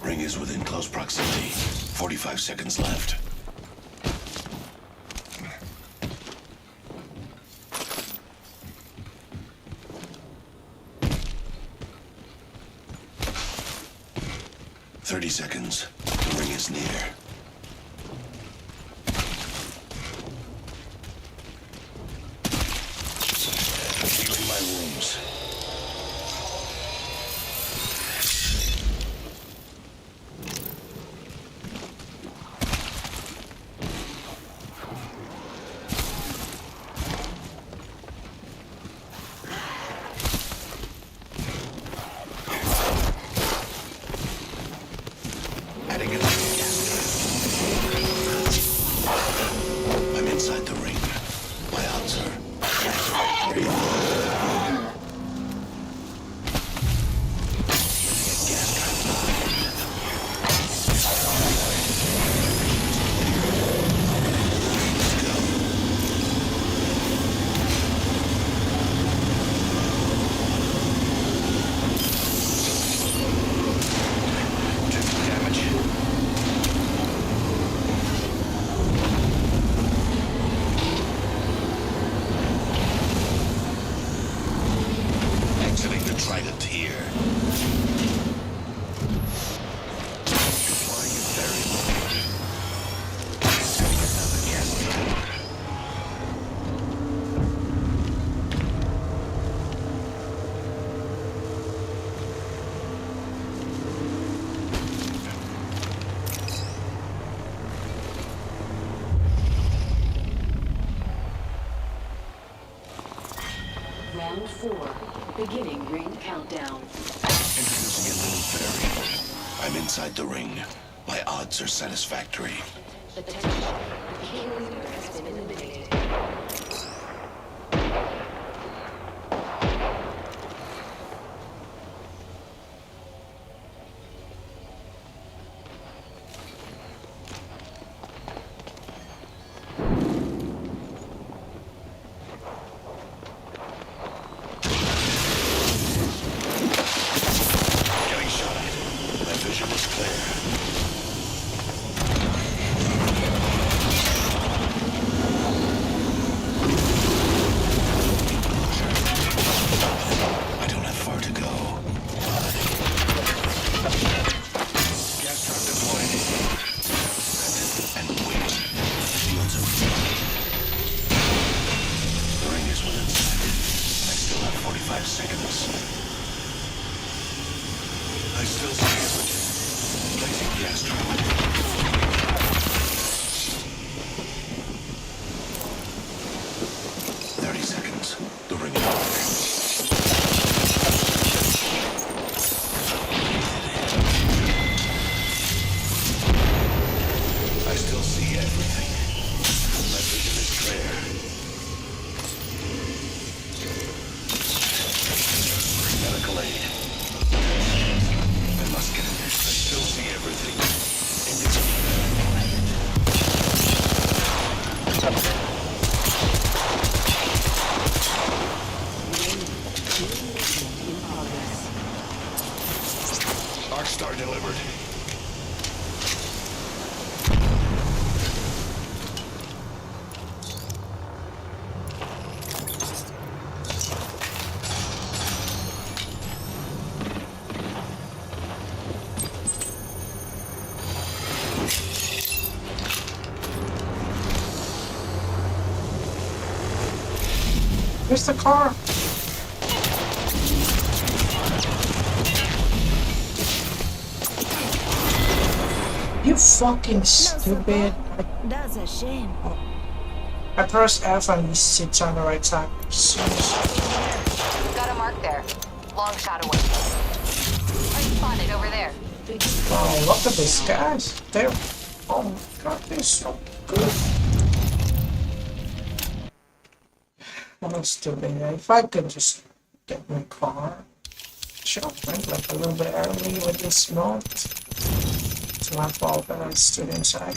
Speaker 6: Ring is within close proximity. 45 seconds left. "30 seconds. The ring is near. Healing my wounds. Adding a gas.
Speaker 2: Round 4. Beginning ring countdown.
Speaker 6: Introducing a new variant. I'm inside the ring. My odds are satisfactory.
Speaker 2: Attention. The kill leader has been eliminated.
Speaker 6: Getting shot at. My vision is clear. I don't have far to go. Gas trap deployed. And wait. Shields are the ring is within sight. I still have 45 seconds. I still see everything. Placing gas trap. 30 seconds. The ring is open. I still see everything. My vision is clear. Medical aid. I must get in there. I still see everything. Arc Star delivered.
Speaker 7: Where's the car? You fucking stupid.
Speaker 18: That's a shame.
Speaker 7: I pressed F and he sits on the right side.
Speaker 8: Got a mark there. Long shot away. I spotted over there.
Speaker 7: Oh, look at these guys. They're... Oh my god, they're so good. What else do they have? If I could just get my car. Should have went like a little bit early with this mode. It's my fault that I stood inside.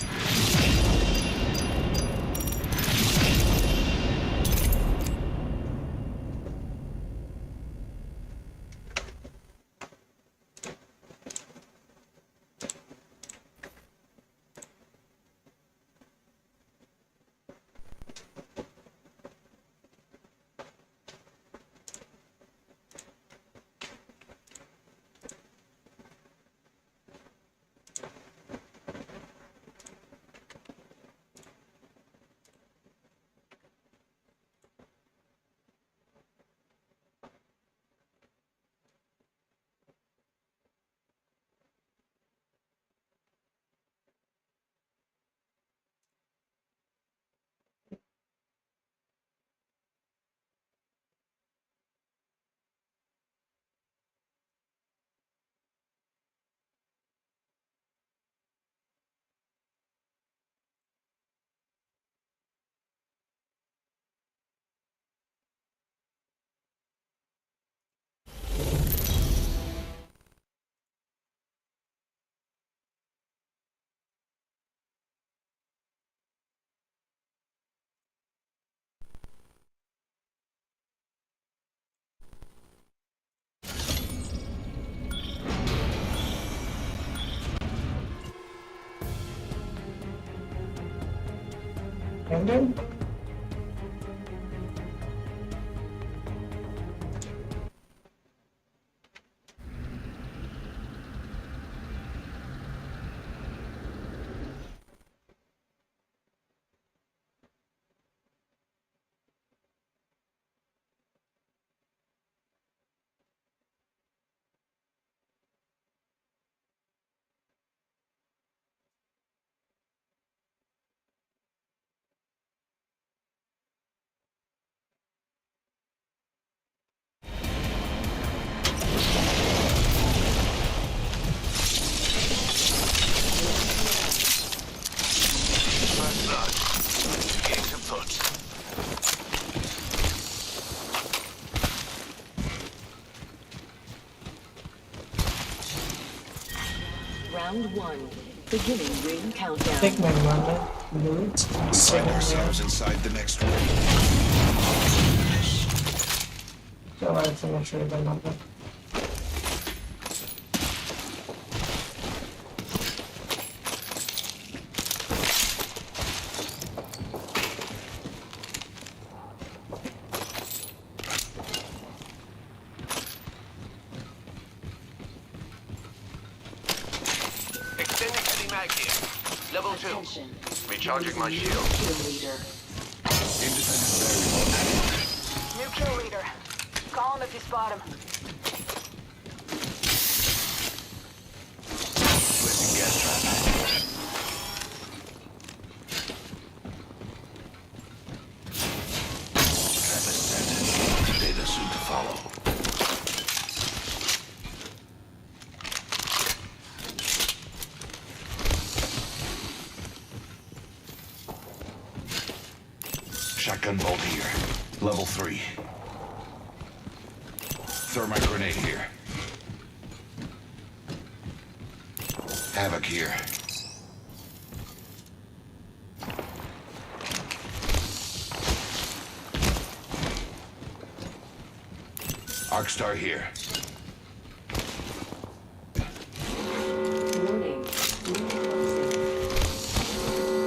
Speaker 7: And then
Speaker 2: Round 1. Beginning ring countdown.
Speaker 7: Take my money, loot,
Speaker 6: We find ourselves inside the next ring.
Speaker 7: so I can show you the number.
Speaker 6: Extended heavy mag here. Level 2. Recharging my shield. Independent variable.
Speaker 22: New kill leader. Call him if you spot him.
Speaker 6: Placing gas trap. Trap is set. Data soon to follow. Shotgun bolt here. Level 3. Thermite grenade here. Havoc here. Arcstar here.
Speaker 2: Warning.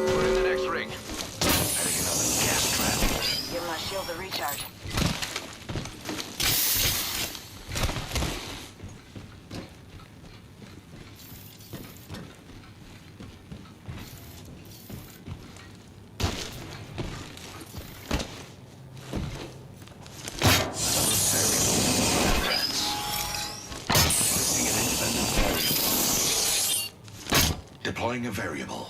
Speaker 6: We're in the next ring. Adding another gas trap.
Speaker 22: Give my shield a recharge.
Speaker 6: Placing an independent variable. Deploying a variable.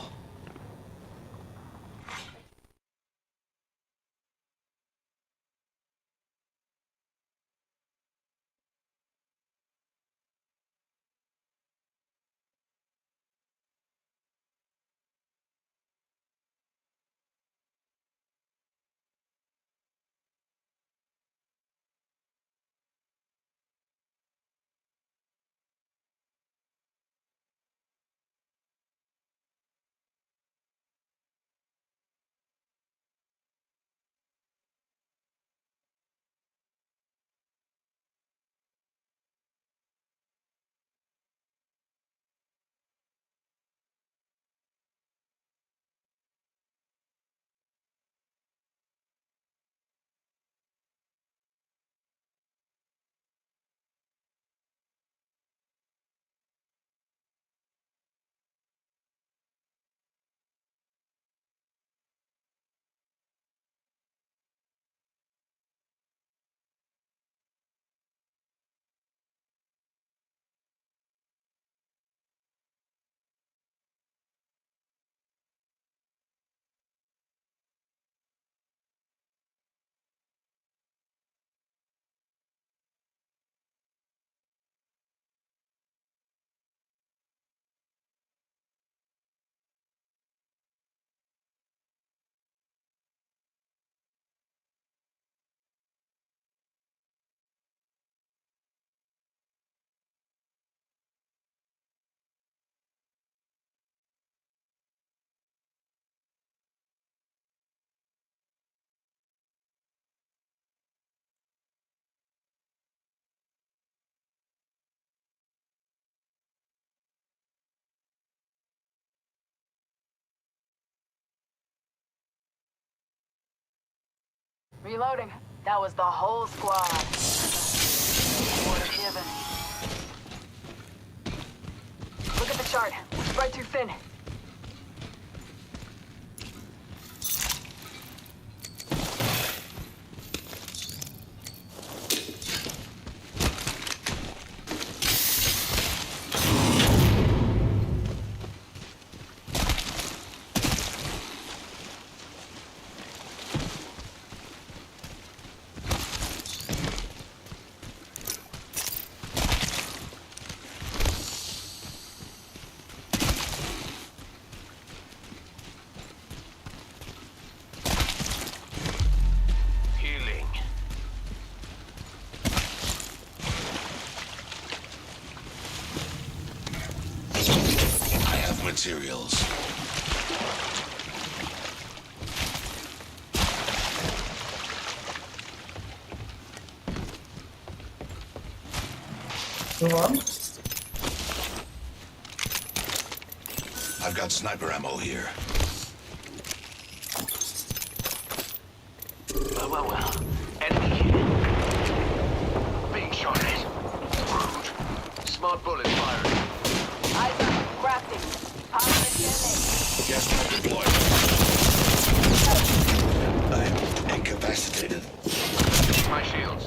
Speaker 22: Reloading. That was the whole squad. Order given. Look at the chart. Spread too thin.
Speaker 6: materials.
Speaker 7: Go on.
Speaker 6: I've got sniper ammo here.
Speaker 1: Well. Enemy here. Being shot at. Rude. Smart bullet firing.
Speaker 22: Eyes up. Crafting. Power
Speaker 6: Gas trap deployed. I'm incapacitated.
Speaker 1: My shields.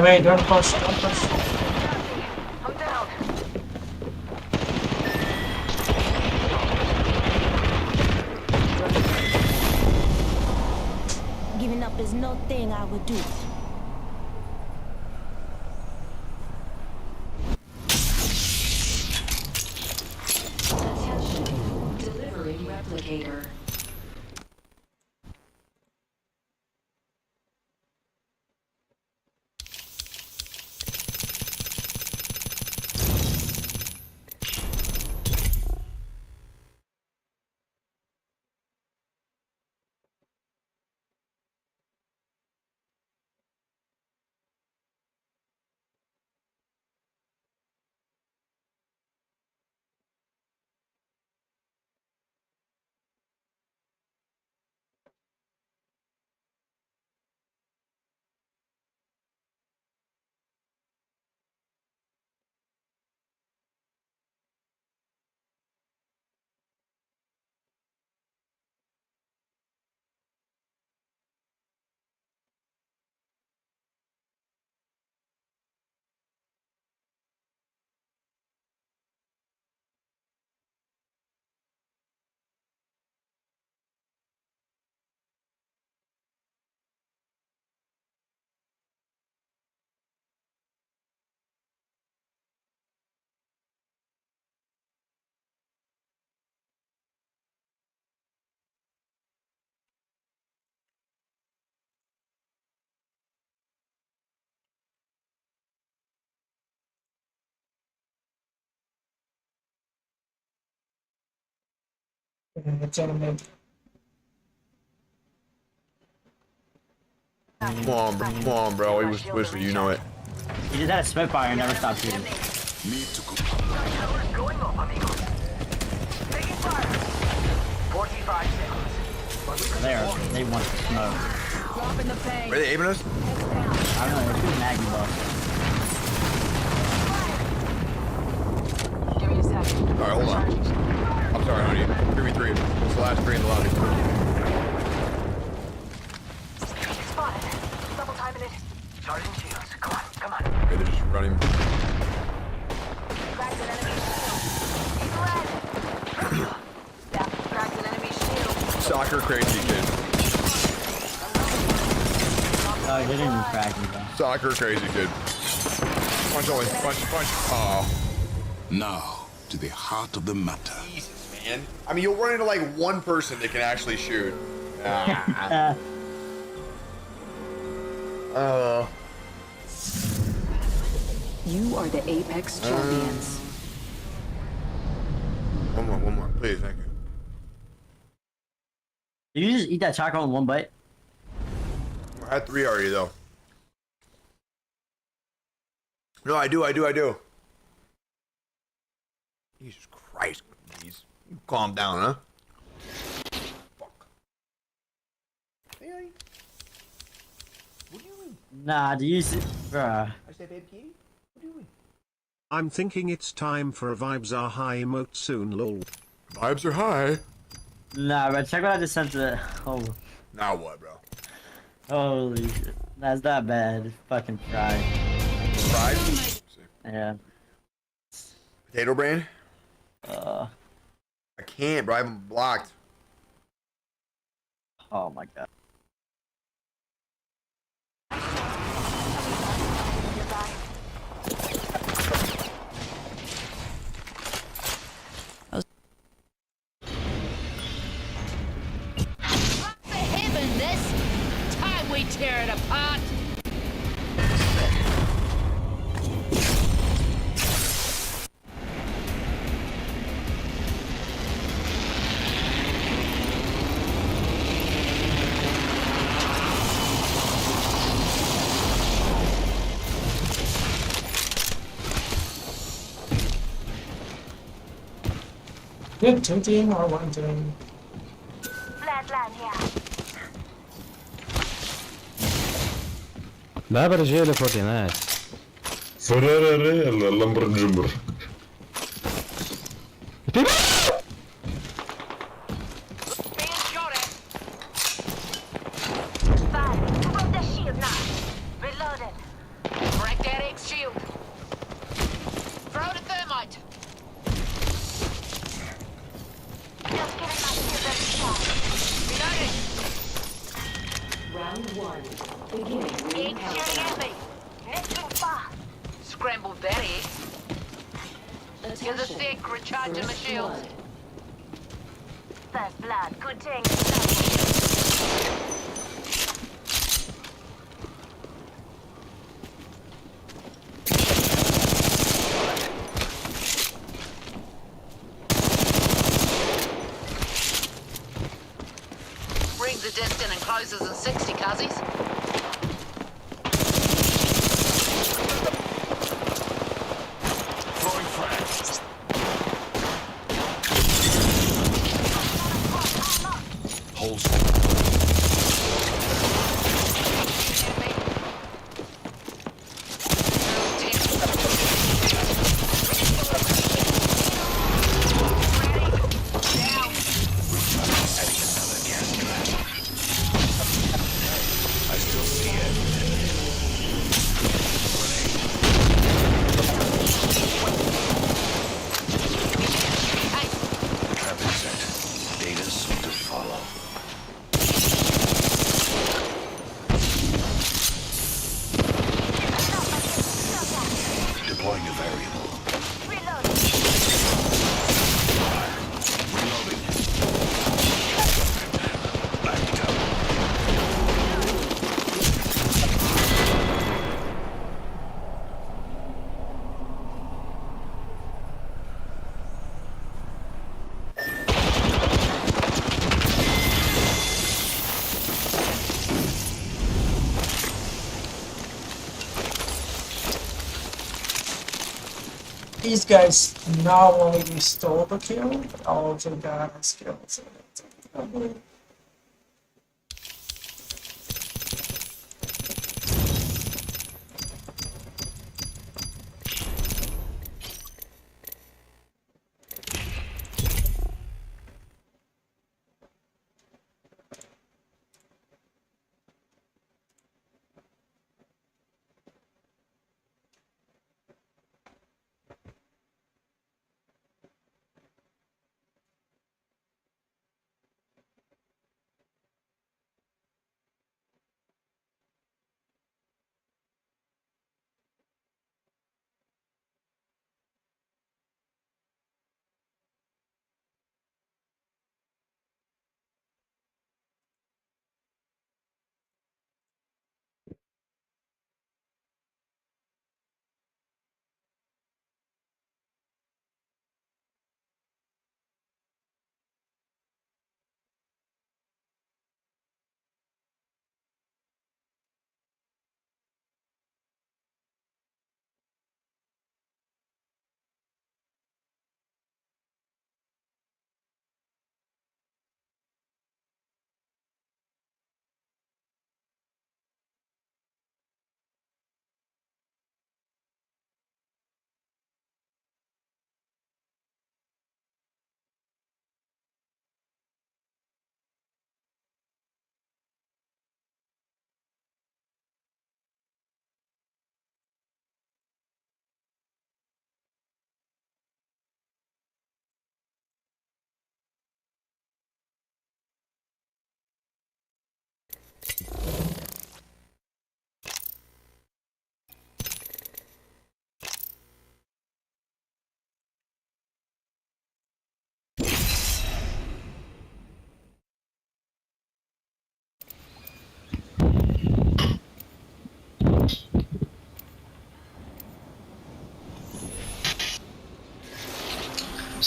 Speaker 7: Wait, don't push, don't push.
Speaker 22: I'm down.
Speaker 18: Giving up is no thing I would do.
Speaker 2: Attention. Delivering replicator.
Speaker 7: Gentlemen.
Speaker 12: Come on, bro. He was twisted, you know it.
Speaker 14: He just had a smoke fire and never stopped shooting.
Speaker 22: Going up, amigos. Taking fire. 45 seconds.
Speaker 14: They want to smoke.
Speaker 22: Dropping the pain.
Speaker 12: Where are they aiming us?
Speaker 14: I don't know, they're shooting Maggie boss.
Speaker 22: Give me a second.
Speaker 12: Alright, hold on. I'm sorry, honey. 3v3. It's the last 3 in the lobby.
Speaker 22: Spotted. Double timing it. Charging shields. Come on.
Speaker 12: Okay, they're just running.
Speaker 22: Cracked an enemy shield. He's red. Yeah, cracked an enemy shield.
Speaker 12: Soccer crazy kid.
Speaker 14: Oh, they didn't even crack me, though.
Speaker 12: Soccer crazy kid. Punch only. Punch. Oh.
Speaker 6: Now, to the heart of the matter.
Speaker 12: Jesus, man. I mean, you'll run into like one person that can actually shoot.
Speaker 13: You are the Apex champions.
Speaker 12: One more, please, thank you.
Speaker 14: Did you just eat that chocolate in one bite?
Speaker 12: I had 3 already, though. No, I do. Jesus Christ, please. You calm down, huh? Fuck. Hey, what are you doing?
Speaker 14: Nah, do you see? Bruh.
Speaker 12: I said, babe kitty? What are you doing?
Speaker 15: I'm thinking it's time for a vibes are high emote soon, lol.
Speaker 12: Vibes are high.
Speaker 14: Nah, bro, check what I just sent to. Oh.
Speaker 12: Now what, bro?
Speaker 14: Holy shit. That's not bad. It's fucking fried.
Speaker 12: Fried?
Speaker 14: Yeah.
Speaker 12: Potato brain? I can't, bro. I have them blocked.
Speaker 14: Oh my god.
Speaker 22: we tear it apart?
Speaker 7: Good, 2 team or 1 team?
Speaker 4: Flatline here.
Speaker 3: لا برجع فورتنايت
Speaker 17: Ferrari alla Lamborghini.
Speaker 4: Fine. From the shield now. Reloaded.
Speaker 22: Break that X shield. Throw the thermite.
Speaker 4: Just giving my shield a recharge.
Speaker 22: Reloading.
Speaker 2: Round 1. Beginning ring
Speaker 4: Keep shooting at me. Next ring far.
Speaker 22: Scrambled that egg. You're the thick, recharging my shield.
Speaker 4: First blood. Good thing.
Speaker 22: Rings are distant and closes in 60, cuzzies.
Speaker 6: Throwing frags. Holes. I still see it. Trap is set. Data soon to follow. Deploying a variable. Reloading. Backed up.
Speaker 7: These guys not only stole the kill, but also got us killed. So that's a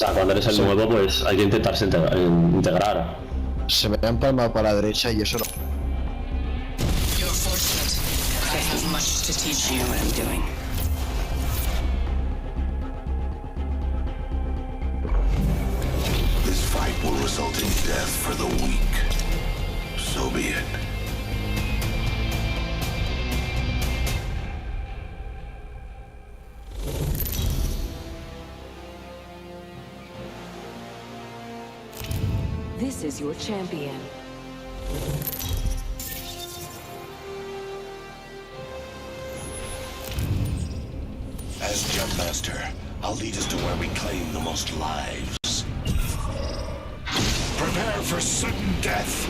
Speaker 3: sea, cuando eres el nuevo, pues hay que intentarse integrar.
Speaker 16: Se me ha empalmado para la derecha y eso no.
Speaker 18: You're fortunate. I have much to teach you what I'm doing.
Speaker 6: This fight will result in death for the weak. So be it.
Speaker 2: This is your champion.
Speaker 6: As Jump Master, I'll lead us to where we claim the most lives. Prepare for sudden death.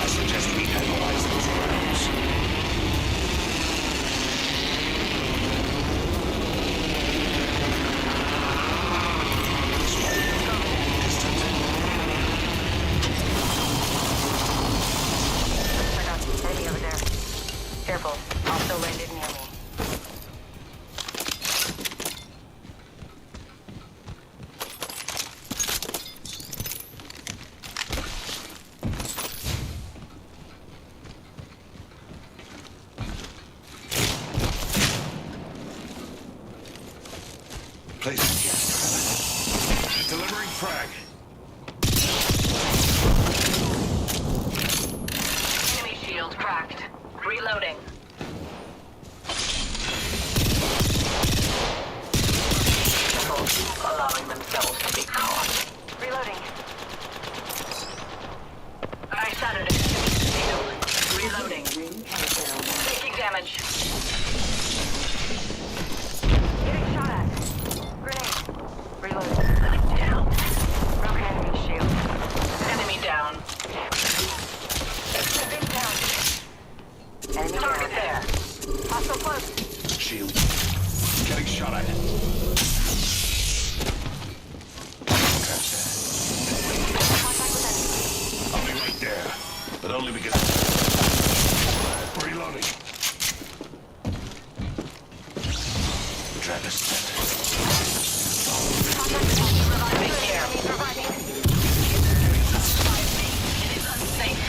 Speaker 6: I suggest we analyze those grounds.
Speaker 8: Enemy over there. Careful. Also landed near me.
Speaker 6: Placing gas. Delivering frag.
Speaker 22: Enemy shield cracked. Reloading. Allowing themselves to be caught.
Speaker 8: Reloading.
Speaker 22: I shattered it. Reloading. Taking damage.
Speaker 8: Getting shot at. Grenade. Reloading.
Speaker 22: Down.
Speaker 8: Broken enemy shield.
Speaker 22: Enemy down.
Speaker 8: Big down. Enemy
Speaker 22: Target
Speaker 8: down.
Speaker 22: there.
Speaker 8: Hostile close.
Speaker 6: Shield. Getting shot at.
Speaker 8: Contact with enemy.
Speaker 6: I'll be right there. But only because... Reloading. Trap is set.
Speaker 8: Contact with enemy.
Speaker 22: Reviving here.
Speaker 8: Enemies reviving.
Speaker 22: It is unsafe.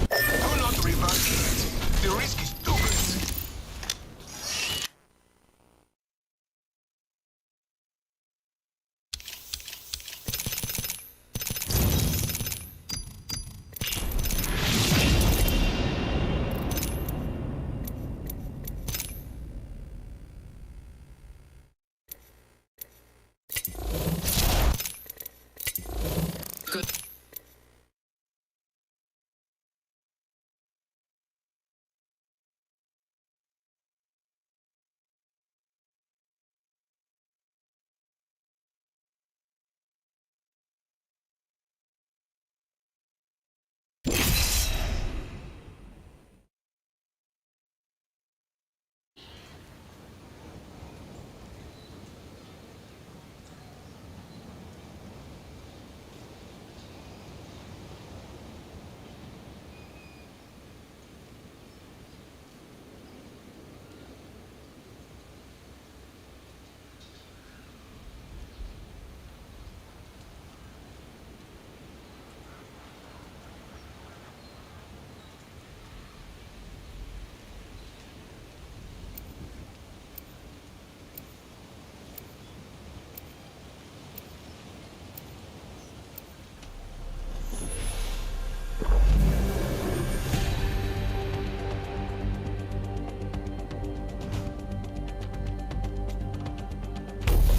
Speaker 6: Do not revive. The risk is too great.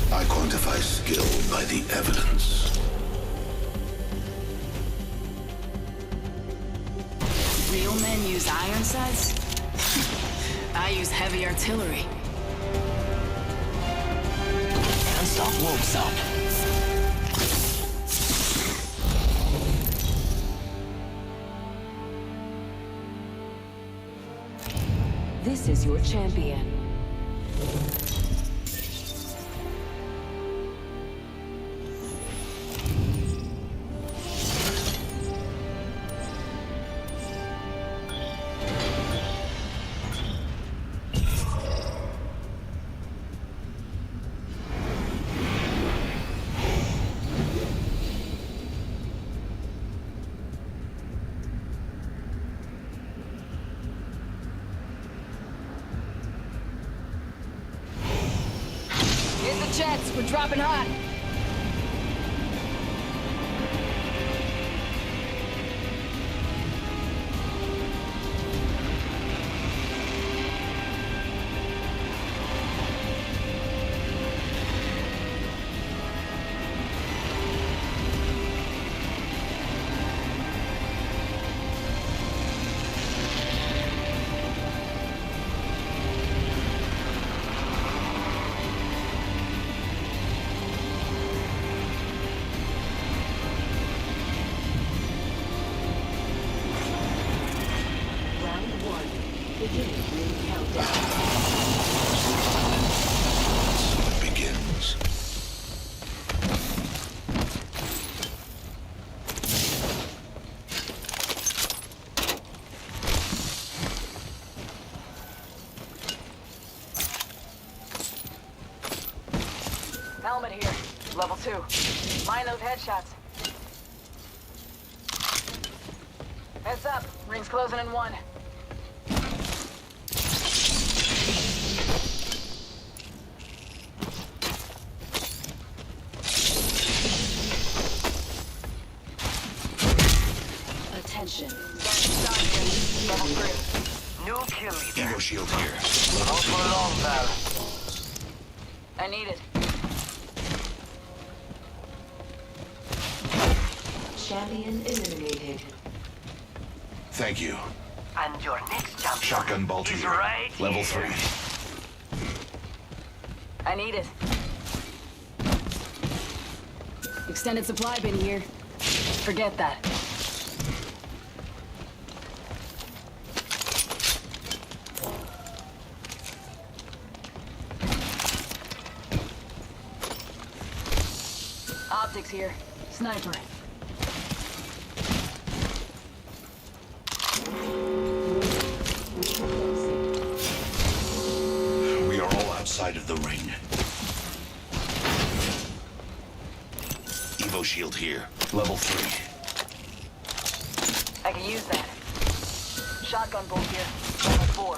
Speaker 6: I quantify skill by the evidence.
Speaker 13: Real men use iron sights? I use heavy artillery.
Speaker 9: Can't stop, won't stop.
Speaker 2: This is your champion.
Speaker 13: jets. We're dropping hot.
Speaker 6: Begins.
Speaker 22: Helmet here. Level 2. Mind those headshots. Heads up. Ring's closing in 1.
Speaker 2: Attention.
Speaker 22: Level 3.
Speaker 1: New kill leader.
Speaker 6: Evo shield here.
Speaker 1: Not for long, pal.
Speaker 22: I need it.
Speaker 2: Champion eliminated.
Speaker 6: Thank you.
Speaker 1: And your next champion
Speaker 6: Shotgun bolt
Speaker 1: is
Speaker 6: here.
Speaker 1: right
Speaker 6: Level
Speaker 1: here.
Speaker 6: 3.
Speaker 22: I need it.
Speaker 13: Extended supply bin here.
Speaker 22: Forget that. Optics here. Sniper.
Speaker 6: We are all outside of the ring. Evo shield here. Level 3.
Speaker 22: I can use that. Shotgun bolt here. Level 4.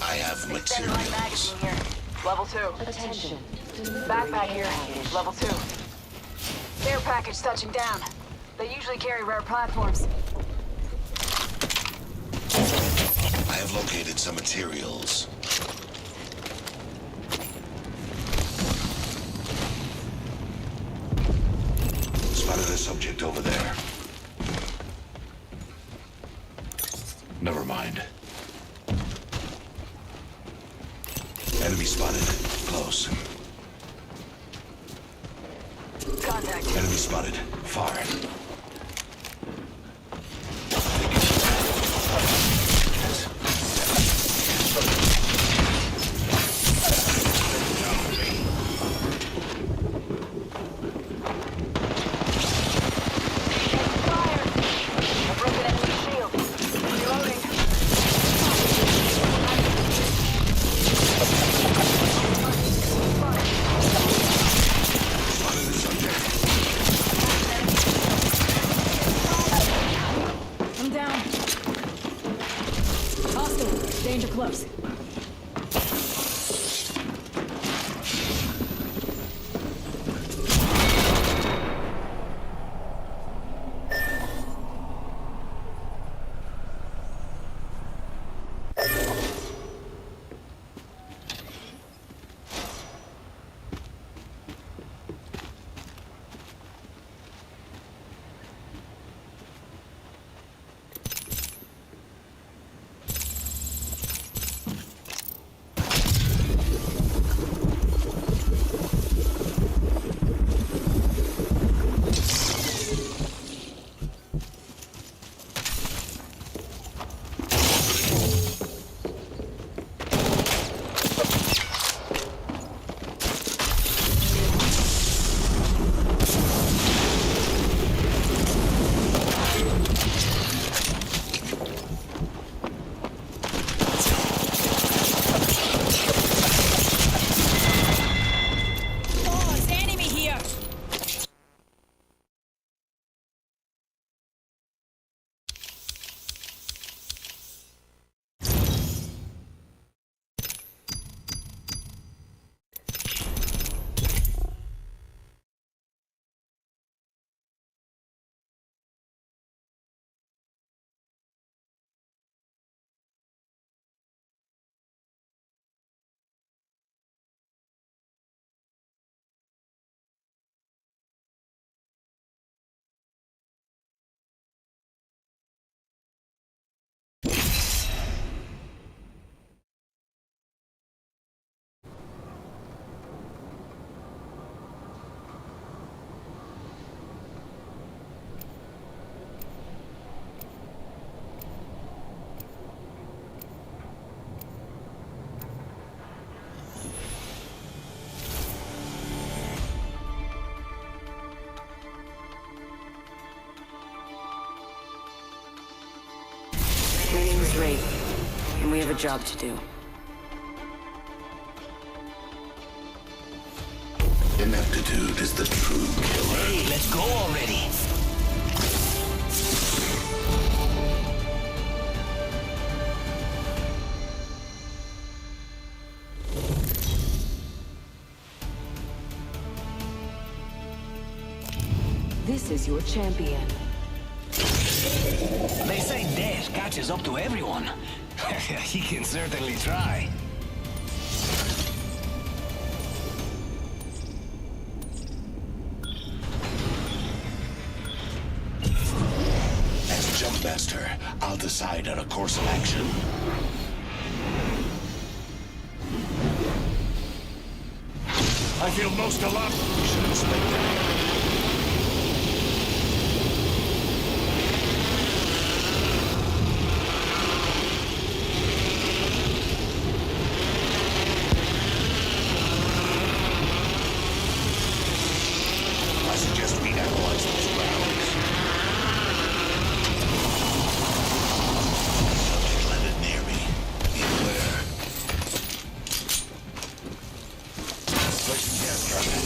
Speaker 6: I have
Speaker 22: Extended light
Speaker 6: materials.
Speaker 22: magazine here. Level 2.
Speaker 2: Attention.
Speaker 22: Backpack here. Level 2. Care package touching down. They usually carry rare platforms.
Speaker 6: I have located some materials. Spotted a subject over there. Never mind. Enemy spotted. Close.
Speaker 22: Contact.
Speaker 6: Enemy spotted. Far.
Speaker 13: I'm down. Hostile. Danger close.
Speaker 18: is Wraith, and we have a job to do.
Speaker 6: Ineptitude is the true killer.
Speaker 9: Hey, let's go already.
Speaker 18: This is your champion.
Speaker 9: They say death catches up to everyone. He can certainly try.
Speaker 6: As Jumpmaster, I'll decide on a course of action.
Speaker 5: I feel most alive. You should expect that.
Speaker 6: I suggest we analyze those grounds. Don't let it near me. Beware.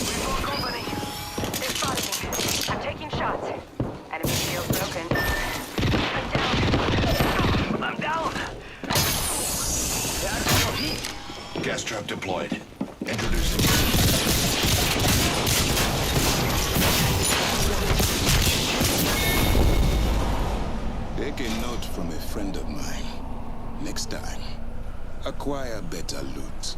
Speaker 22: We've got company. They're spotting me. I'm taking shots. Enemy shield broken. I'm down. I'm down. That's your heat.
Speaker 6: Gas trap deployed. Introducing.
Speaker 20: Take a note from a friend of mine. Next time, acquire better loot.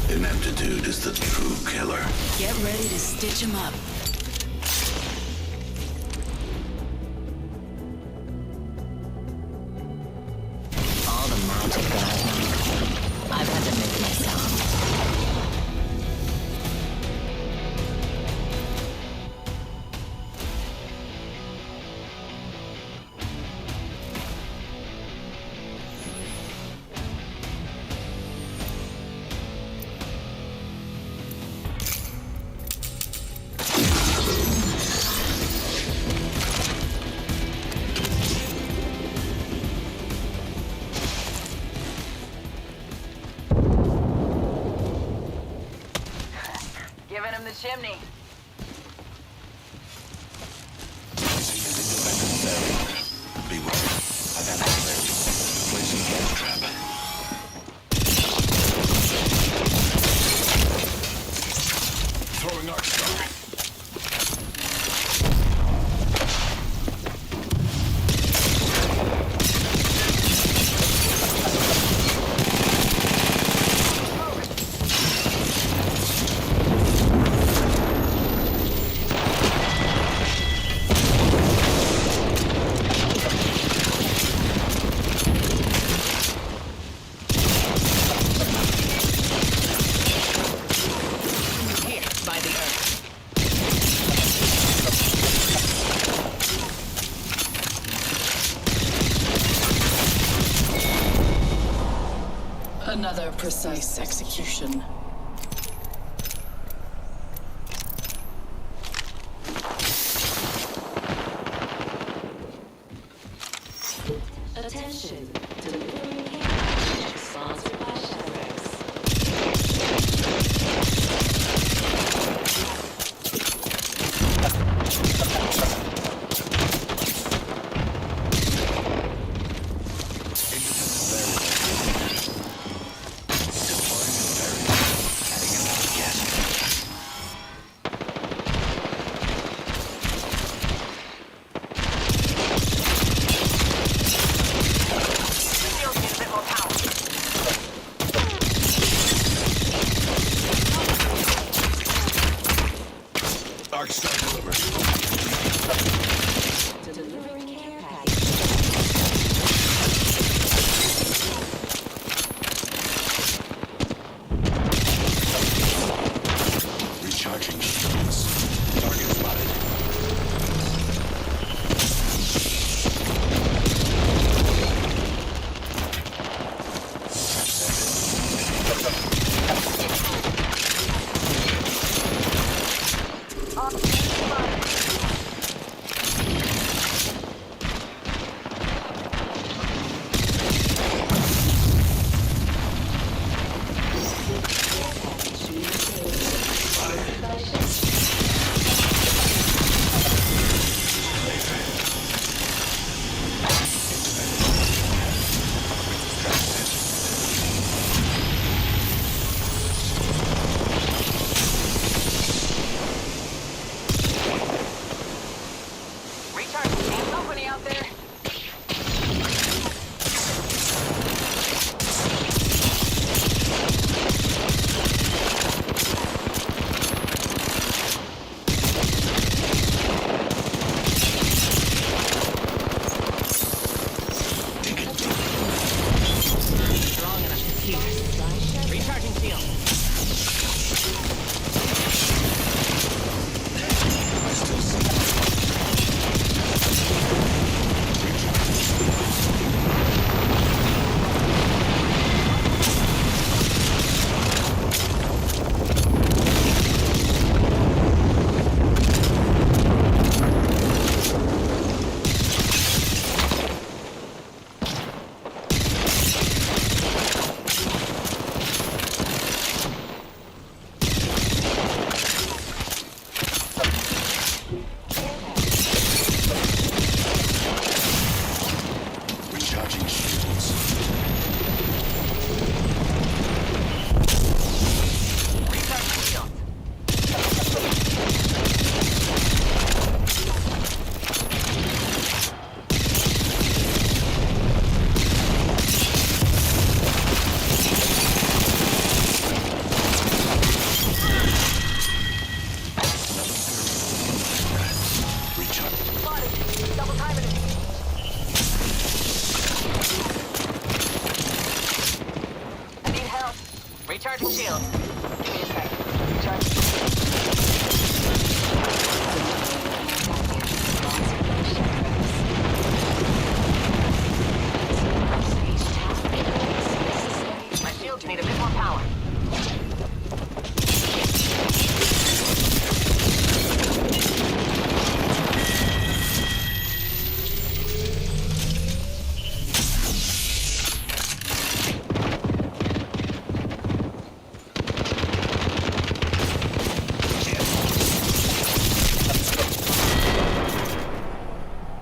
Speaker 6: Ineptitude is the true killer.
Speaker 18: Get ready to stitch him up.
Speaker 21: All the magic that I've known, I've had to make myself.
Speaker 22: Giving him the chimney.
Speaker 6: Beware. I've had it ready. Placing gas trap.
Speaker 5: Throwing arc star.
Speaker 18: precise execution.
Speaker 2: Attention, delivering care package sponsored by Shadrax. Delivering care package.
Speaker 6: Recharging shields. Target spotted.
Speaker 22: Company out there?
Speaker 18: Strong enough to pierce. Recharging shield.
Speaker 6: I still see. Recharging shields.
Speaker 22: Recharging shield.
Speaker 6: Recharge.
Speaker 22: Spotted. Double timing it. I need help. Recharging shield. Give me a sec. Recharge. My shields need a bit more power.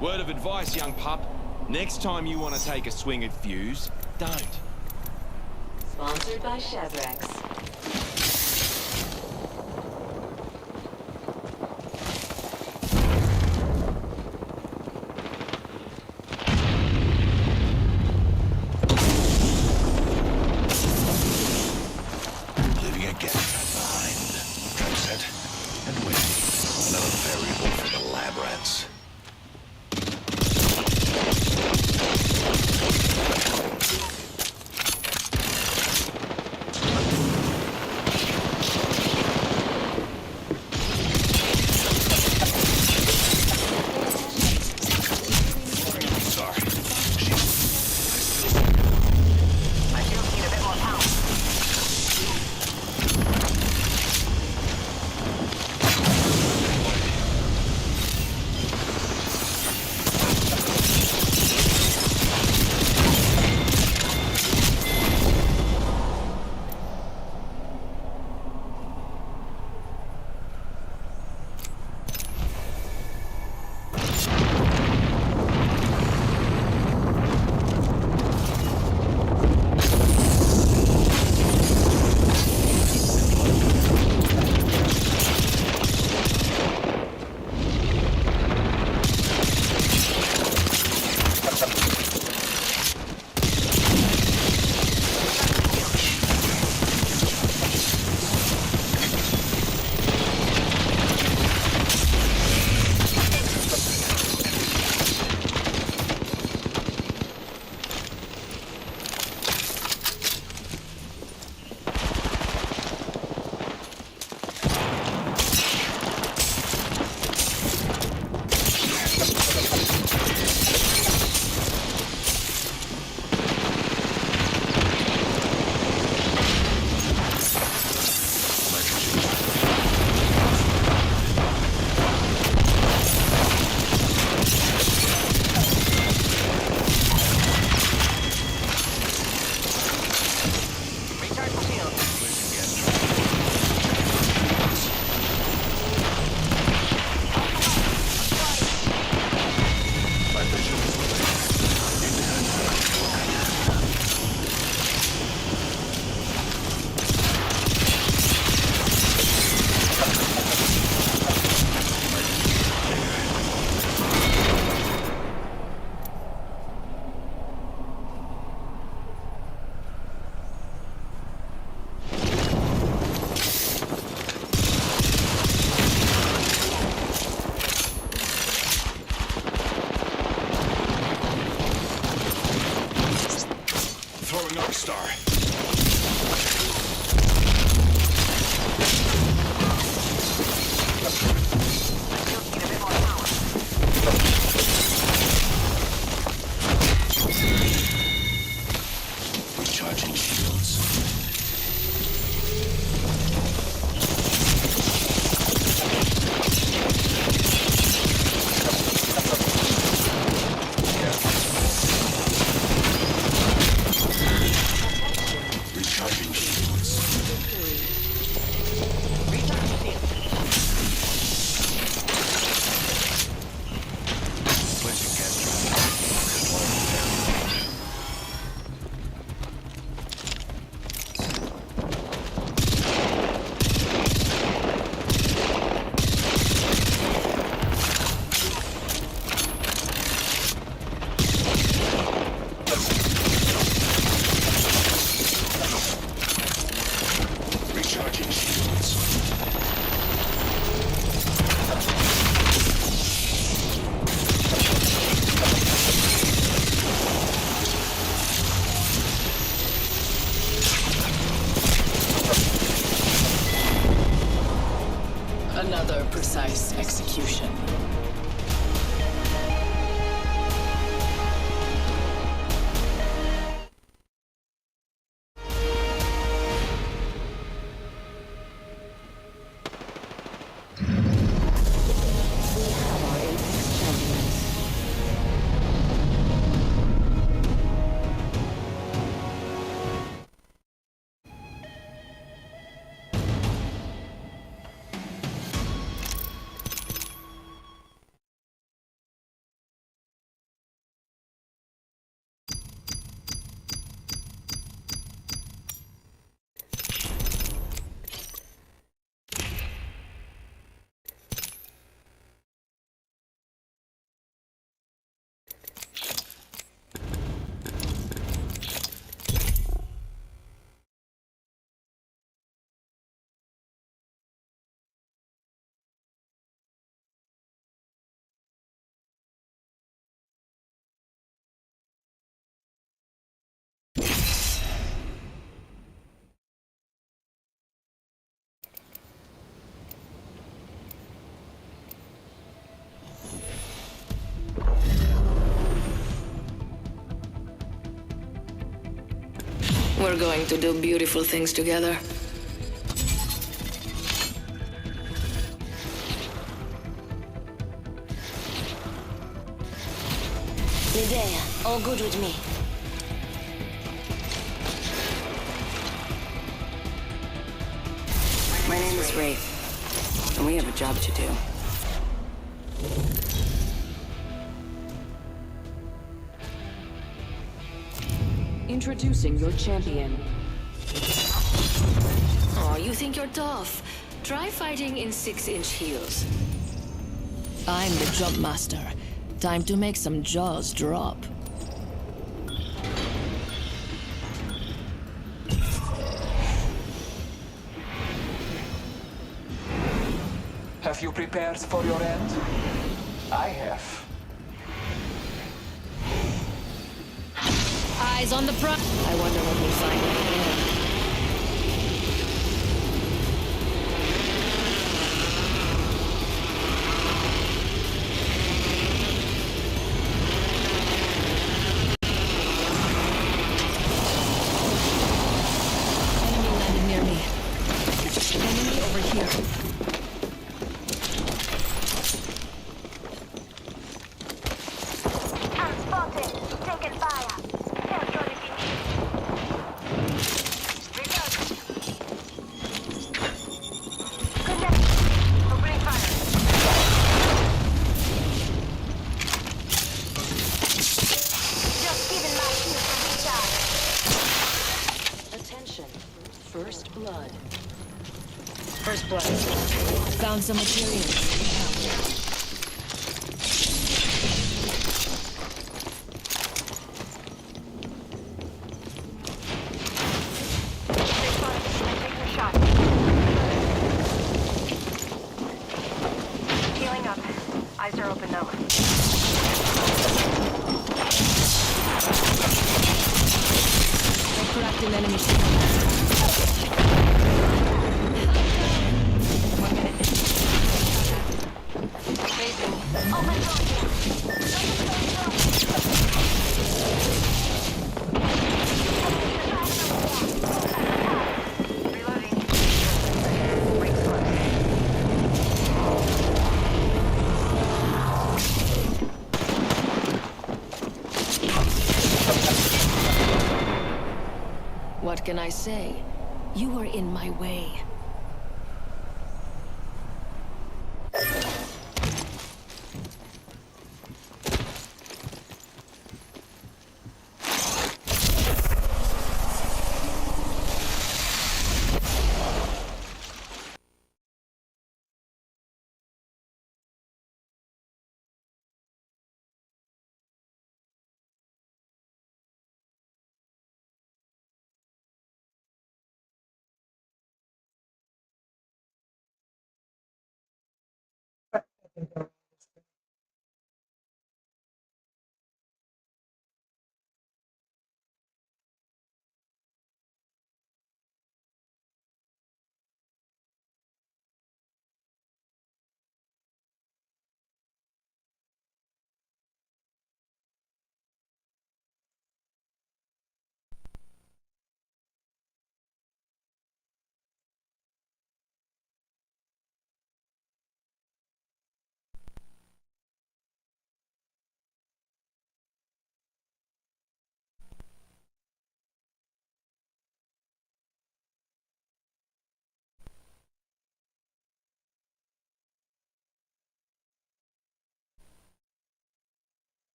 Speaker 11: Word of advice, young pup. Next time you want to take a swing at Fuse, don't.
Speaker 2: Sponsored by Shadrax.
Speaker 6: Leaving a gas trap behind. Trap set and wait. Another variable for the lab rats.
Speaker 18: Another precise execution. We're going to do beautiful things together.
Speaker 2: Medea, all good with me.
Speaker 18: My name is Wraith, and we have a job to do.
Speaker 10: Introducing your champion.
Speaker 2: Oh, you think you're tough? Try fighting in 6-inch heels.
Speaker 10: I'm the jump master. Time to make some jaws drop.
Speaker 1: Have you prepared for your end? I have.
Speaker 10: Eyes on the prize. I wonder what we'll find at the end. Enemy landed near me. Enemy over here.
Speaker 4: I'm spotted. Taking fire. Careful if you need. Reload. Connect. Opening fire. Just giving my shield a recharge.
Speaker 2: Attention. First blood.
Speaker 10: First blood. Found some materials.
Speaker 22: Healing up. Eyes are open though.
Speaker 10: I cracked an enemy shield. What can I say? You were in my way.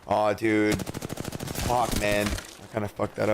Speaker 12: Oh, dude. Fuck, man. I kind of fucked that up.